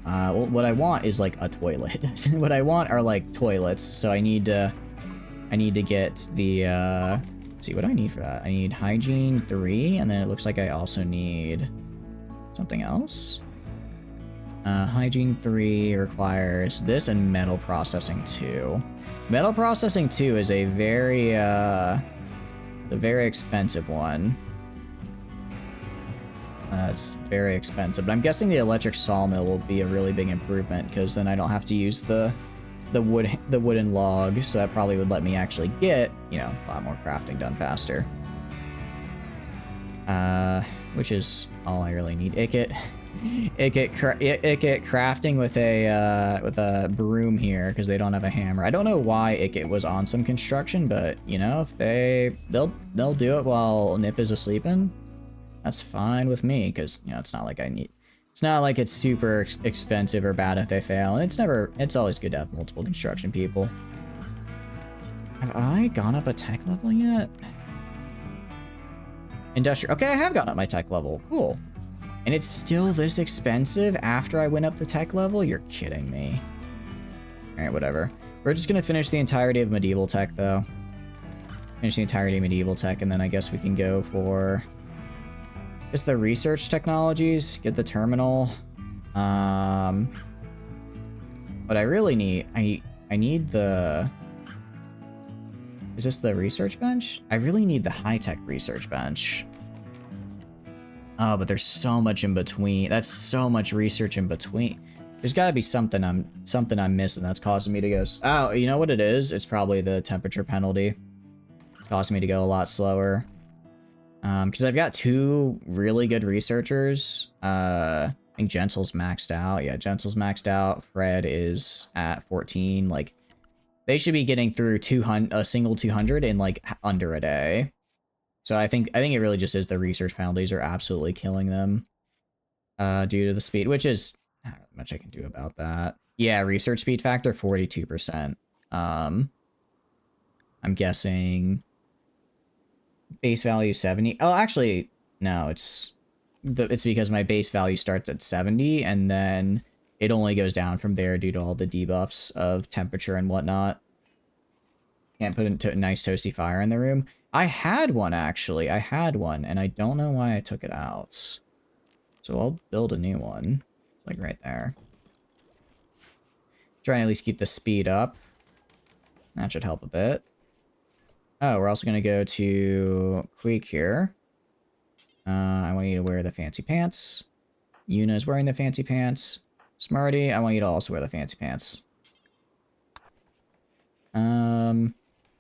Well, what I want is like a toilet. What I want are like toilets, so I need to get the, let's see, what do I need for that? I need hygiene 3, and then it looks like I also need something else. Hygiene 3 requires this and metal processing 2. Metal processing 2 is a very expensive one. It's very expensive, but I'm guessing the electric sawmill will be a really big improvement, because then I don't have to use the wooden log, so that probably would let me actually get, you know, a lot more crafting done faster. Which is all I really need. Ikit crafting with a broom here, because they don't have a hammer. I don't know why Ikit was on some construction, but you know, if they'll do it while Nip is asleeping, that's fine with me, because you know, it's not like it's not like it's super expensive or bad if they fail, and it's always good to have multiple construction people. Have I gone up a tech level yet? Industrial. Okay, I have gone up my tech level. Cool. And it's still this expensive after I went up the tech level? You're kidding me. Alright, whatever. We're just gonna finish the entirety of medieval tech, though. Finish the entirety of medieval tech, and then I guess we can go for... just the research technologies, get the terminal. But I really need... I need the... Is this the research bench? I really need the high-tech research bench. Oh, but there's so much in between. That's so much research in between. There's got to be something I'm missing that's causing me to go... Oh, you know what it is? It's probably the temperature penalty. It's causing me to go a lot slower. Because I've got 2 really good researchers. I think Gentle's maxed out. Yeah, Gentle's maxed out. Fred is at 14. Like, they should be getting through a single 200 in like under a day. So I think it really just is the research penalties are absolutely killing them due to the speed, which is not much I can do about that. Yeah, research speed factor 42%. I'm guessing base value 70. Oh, actually, no, it's because my base value starts at 70 and then it only goes down from there due to all the debuffs of temperature and whatnot. Can't put a nice toasty fire in the room. I had one, actually. I had one, and I don't know why I took it out. So I'll build a new one. Like right there. Try and at least keep the speed up. That should help a bit. Oh, we're also going to go to Queek here. I want you to wear the fancy pants. Yuna's wearing the fancy pants. Smarty, I want you to also wear the fancy pants. And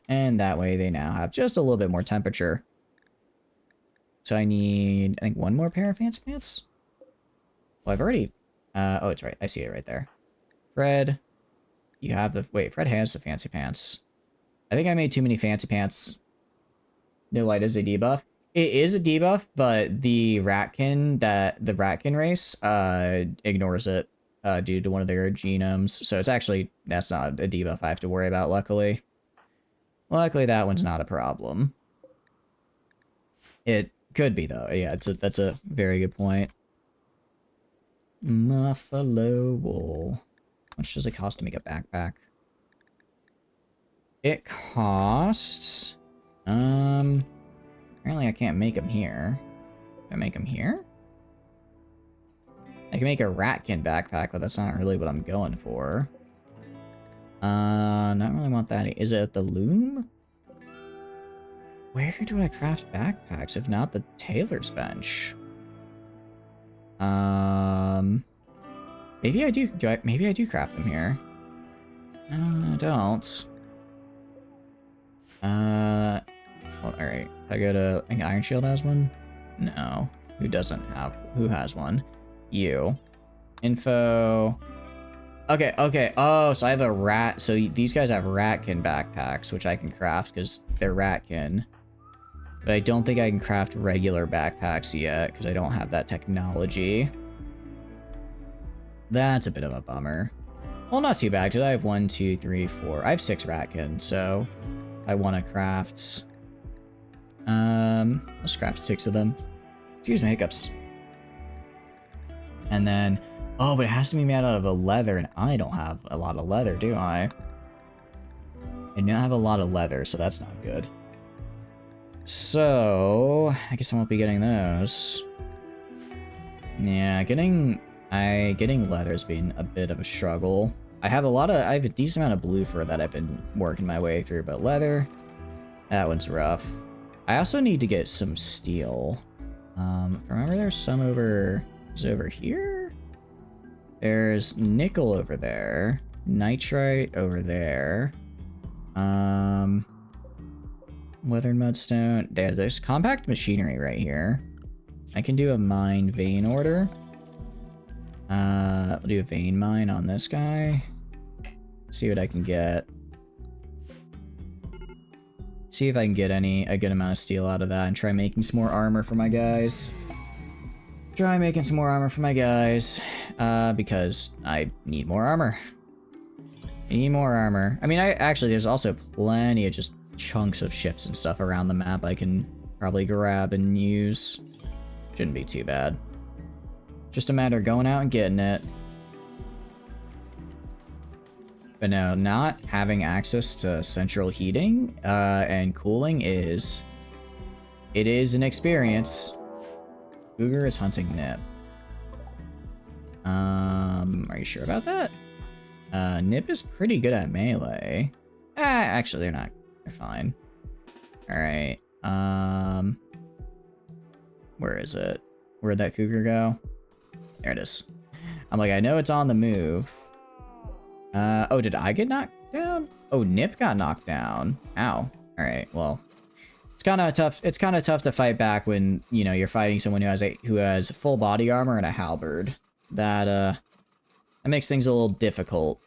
that way they now have just a little bit more temperature. So I need, I think, one more pair of fancy pants. Well, I've already... oh, it's right. I see it right there. Fred, you have the... Wait, Fred has the fancy pants. I think I made too many fancy pants. No light is a debuff. It is a debuff, but the Ratkin race ignores it due to one of their genomes. So it's actually... That's not a debuff I have to worry about, luckily. Luckily, that one's not a problem. It could be, though. Yeah, that's a very good point. Muffalo wool. How much does it cost to make a backpack? It costs... Apparently I can't make them here. Can I make them here? I can make a Ratkin backpack, but that's not really what I'm going for. Not really want that. Is it at the loom? Where do I craft backpacks if not the tailor's bench? Maybe I do. Maybe I do craft them here. No, I don't. Well, alright. I go to... I think Iron Shield has one? No. Who doesn't have... Who has one? You. Info... Okay, okay. Oh, so I have a rat... So these guys have Ratkin backpacks, which I can craft because they're Ratkin. But I don't think I can craft regular backpacks yet because I don't have that technology. That's a bit of a bummer. Well, not too bad because I have 1, 2, 3, 4. I have 6 Ratkin, so I want to craft... let's craft 6 of them. Excuse me, hiccups. And then... Oh, but it has to be made out of a leather, and I don't have a lot of leather, do I? I don't have a lot of leather, so that's not good. So... I guess I won't be getting those. Yeah, getting leather's been a bit of a struggle. I have a decent amount of blue fur that I've been working my way through, but leather, that one's rough. I also need to get some steel. Remember there's some over... Is it over here? There's nickel over there. Nitrite over there. Weathered mudstone. There's compact machinery right here. I can do a mine vein order. I'll do a vein mine on this guy. See what I can get. See if I can get a good amount of steel out of that and try making some more armor for my guys. Because I need more armor. I need more armor. I mean, there's also plenty of just chunks of ships and stuff around the map I can probably grab and use. Shouldn't be too bad. Just a matter of going out and getting it. But no, not having access to central heating and cooling is an experience. Cougar is hunting Nip. Are you sure about that? Nip is pretty good at melee. Actually, they're not. They're fine. Alright. Where is it? Where'd that cougar go? There it is. I'm like, I know it's on the move. Oh, did I get knocked down? Oh, Nip got knocked down. Ow. Alright, well. It's kind of tough. It's kind of tough to fight back when, you know, you're fighting someone who has full body armor and a halberd. That makes things a little difficult,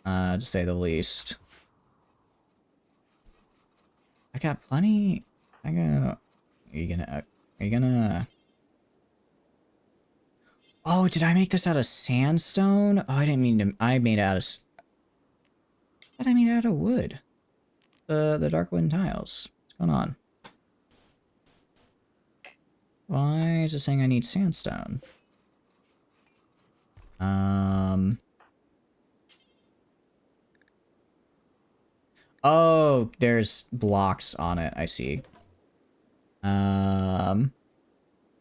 to say the least. I got plenty. Are you gonna? Oh, did I make this out of sandstone? Oh, I didn't mean to. I made it out of. But I made it out of wood. The dark wooden tiles. What's going on? Why is it saying I need sandstone? Oh, there's blocks on it. I see.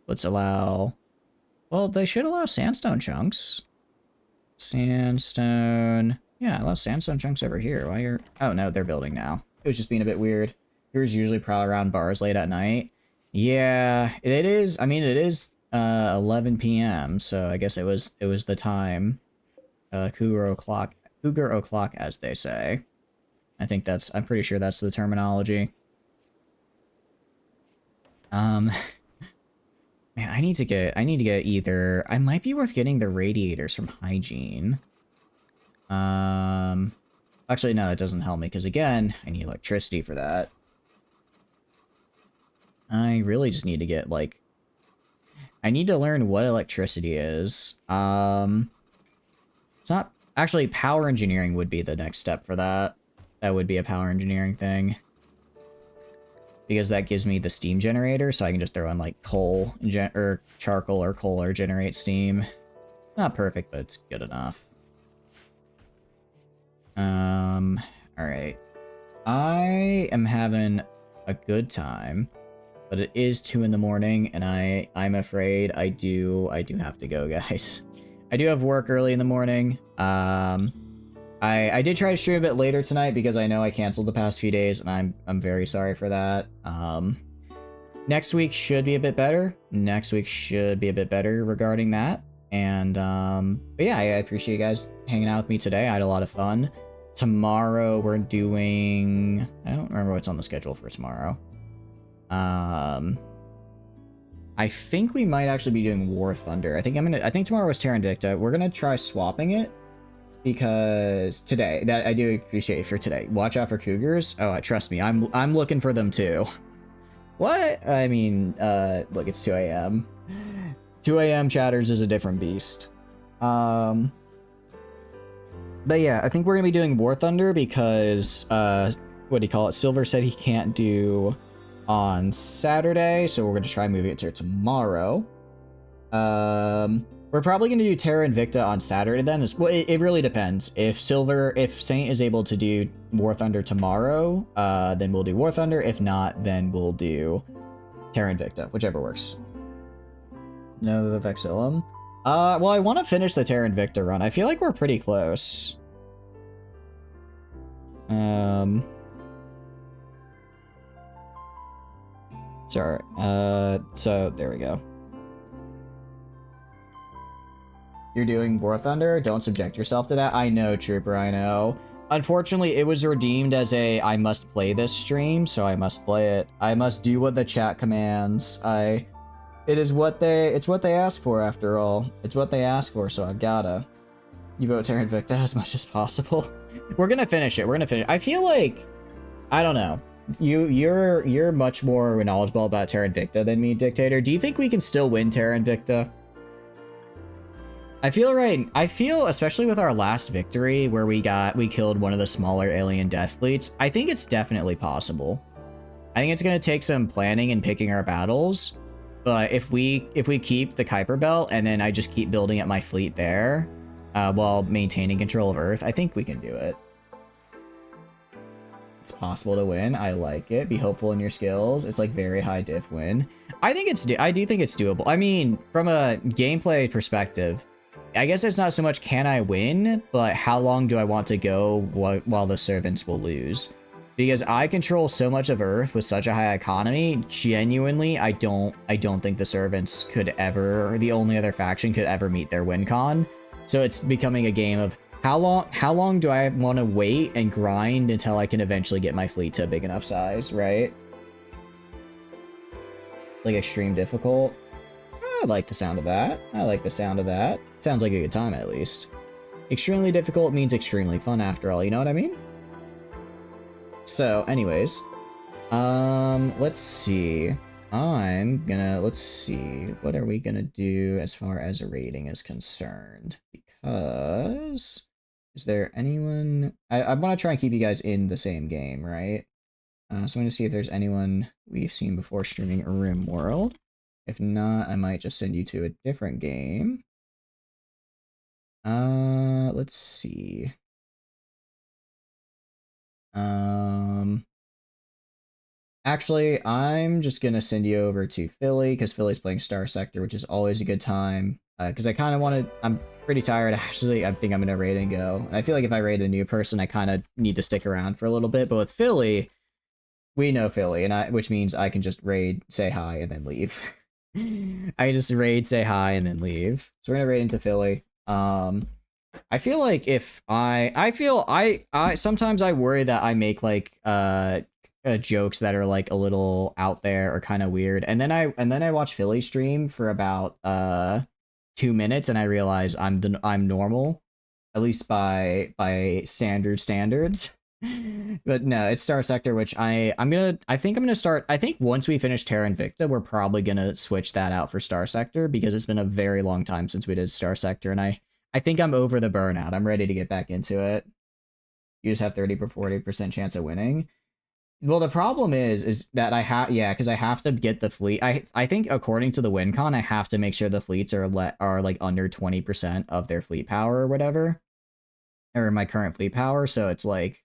Let's allow... Well, they should allow sandstone chunks. Sandstone... Yeah, a lot of sandstone chunks over here. Why are... Oh, no, they're building now. It was just being a bit weird. Viewers usually prowl around bars late at night. Yeah, it is. I mean, it is 11 p.m., so I guess it was the time. Cougar o'clock, as they say. I'm pretty sure that's the terminology. Man, I need to get either... I might be worth getting the radiators from Hygiene. Actually, no, that doesn't help me, because again, I need electricity for that. I really just need to get, like... I need to learn what electricity is. It's not... Actually, power engineering would be the next step for that. That would be a power engineering thing. Because that gives me the steam generator, so I can just throw in, like, coal, or charcoal or coal or generate steam. Not perfect, but it's good enough. Alright. I am having a good time, but it is 2 in the morning, and I'm afraid I do have to go, guys. I do have work early in the morning. I did try to stream a bit later tonight because I know I canceled the past few days, and I'm very sorry for that. Next week should be a bit better. Regarding that. And, but yeah, I appreciate you guys hanging out with me today. I had a lot of fun. Tomorrow we're doing... I don't remember what's on the schedule for tomorrow. I think we might actually be doing War Thunder. I think tomorrow was Terra Invicta. We're gonna try swapping it. Because today, that I do appreciate it for today. Watch out for cougars. Oh, trust me, I'm looking for them too. What? I mean, look, it's 2 a.m. 2 a.m. chatters is a different beast. But yeah, I think we're gonna be doing War Thunder because, what do you call it? Silver said he can't do on Saturday, so we're gonna try moving it to tomorrow. We're probably going to do Terra Invicta on Saturday then. Well, it really depends. If Saint is able to do War Thunder tomorrow, then we'll do War Thunder. If not, then we'll do Terra Invicta, whichever works. No Vexillum. Well, I want to finish the Terra Invicta run. I feel like we're pretty close. Sorry. So there we go. You're doing War Thunder? Don't subject yourself to that. I know, Trooper, I know. Unfortunately, it was redeemed as a I must play this stream, so I must play it. I must do what the chat commands. It's what they ask for, after all. It's what they ask for, so I've gotta. You vote Terra Invicta as much as possible. We're gonna finish it. I feel like, I don't know. You're much more knowledgeable about Terra Invicta than me, Dictator. Do you think we can still win Terra Invicta? I feel, especially with our last victory where we killed one of the smaller alien death fleets, I think it's definitely possible. I think it's going to take some planning and picking our battles, but if we keep the Kuiper Belt and then I just keep building up my fleet there, while maintaining control of Earth, I think we can do it. It's possible to win. I like it. Be hopeful in your skills. It's like very high diff win. I do think it's doable. I mean, from a gameplay perspective, I guess it's not so much can I win, but how long do I want to go while the servants will lose? Because I control so much of Earth with such a high economy, genuinely, I don't think the servants could ever, or the only other faction could ever meet their win con. So it's becoming a game of how long do I want to wait and grind until I can eventually get my fleet to a big enough size, right? Like extreme difficult. I like the sound of that. Sounds like a good time, at least. Extremely difficult means extremely fun, after all, you know what I mean? So, anyways. Let's see. Let's see. What are we gonna do as far as a rating is concerned? Because... Is there anyone... I want to try and keep you guys in the same game, right? So I'm gonna see if there's anyone we've seen before streaming Rimworld. If not, I might just send you to a different game. Let's see. Actually, I'm just gonna send you over to Philly, because Philly's playing Star Sector, which is always a good time. Because I kind of wanted... I'm pretty tired, actually. I think I'm gonna raid and go. And I feel like if I raid a new person, I kind of need to stick around for a little bit. But with Philly, we know Philly, which means I can just raid, say hi, and then leave. I just raid, say hi, and then leave. So we're gonna raid into Philly. I feel like if I sometimes I worry that I make like jokes that are like a little out there or kind of weird, and then I watch Philly stream for about 2 minutes, and I realize I'm normal, at least by standards. But no, it's Star Sector, which I think I'm gonna start. I think once we finish Terra Invicta, we're probably gonna switch that out for Star Sector because it's been a very long time since we did Star Sector, and I think I'm over the burnout. I'm ready to get back into it. You just have 40% chance of winning. Well, the problem is that because I have to get the fleet. I think according to the WinCon, I have to make sure the fleets are like under 20% of their fleet power or whatever, or my current fleet power. So it's like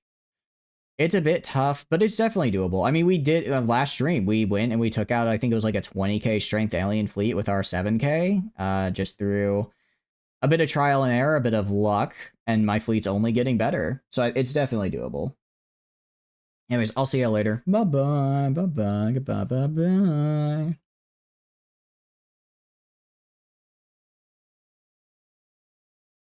it's a bit tough, but it's definitely doable. I mean, we did last stream. We went and we took out, I think it was like a 20k strength alien fleet with our 7k, just through a bit of trial and error, a bit of luck, and my fleet's only getting better. So it's definitely doable. Anyways, I'll see you later. Bye-bye, bye-bye, goodbye, bye-bye.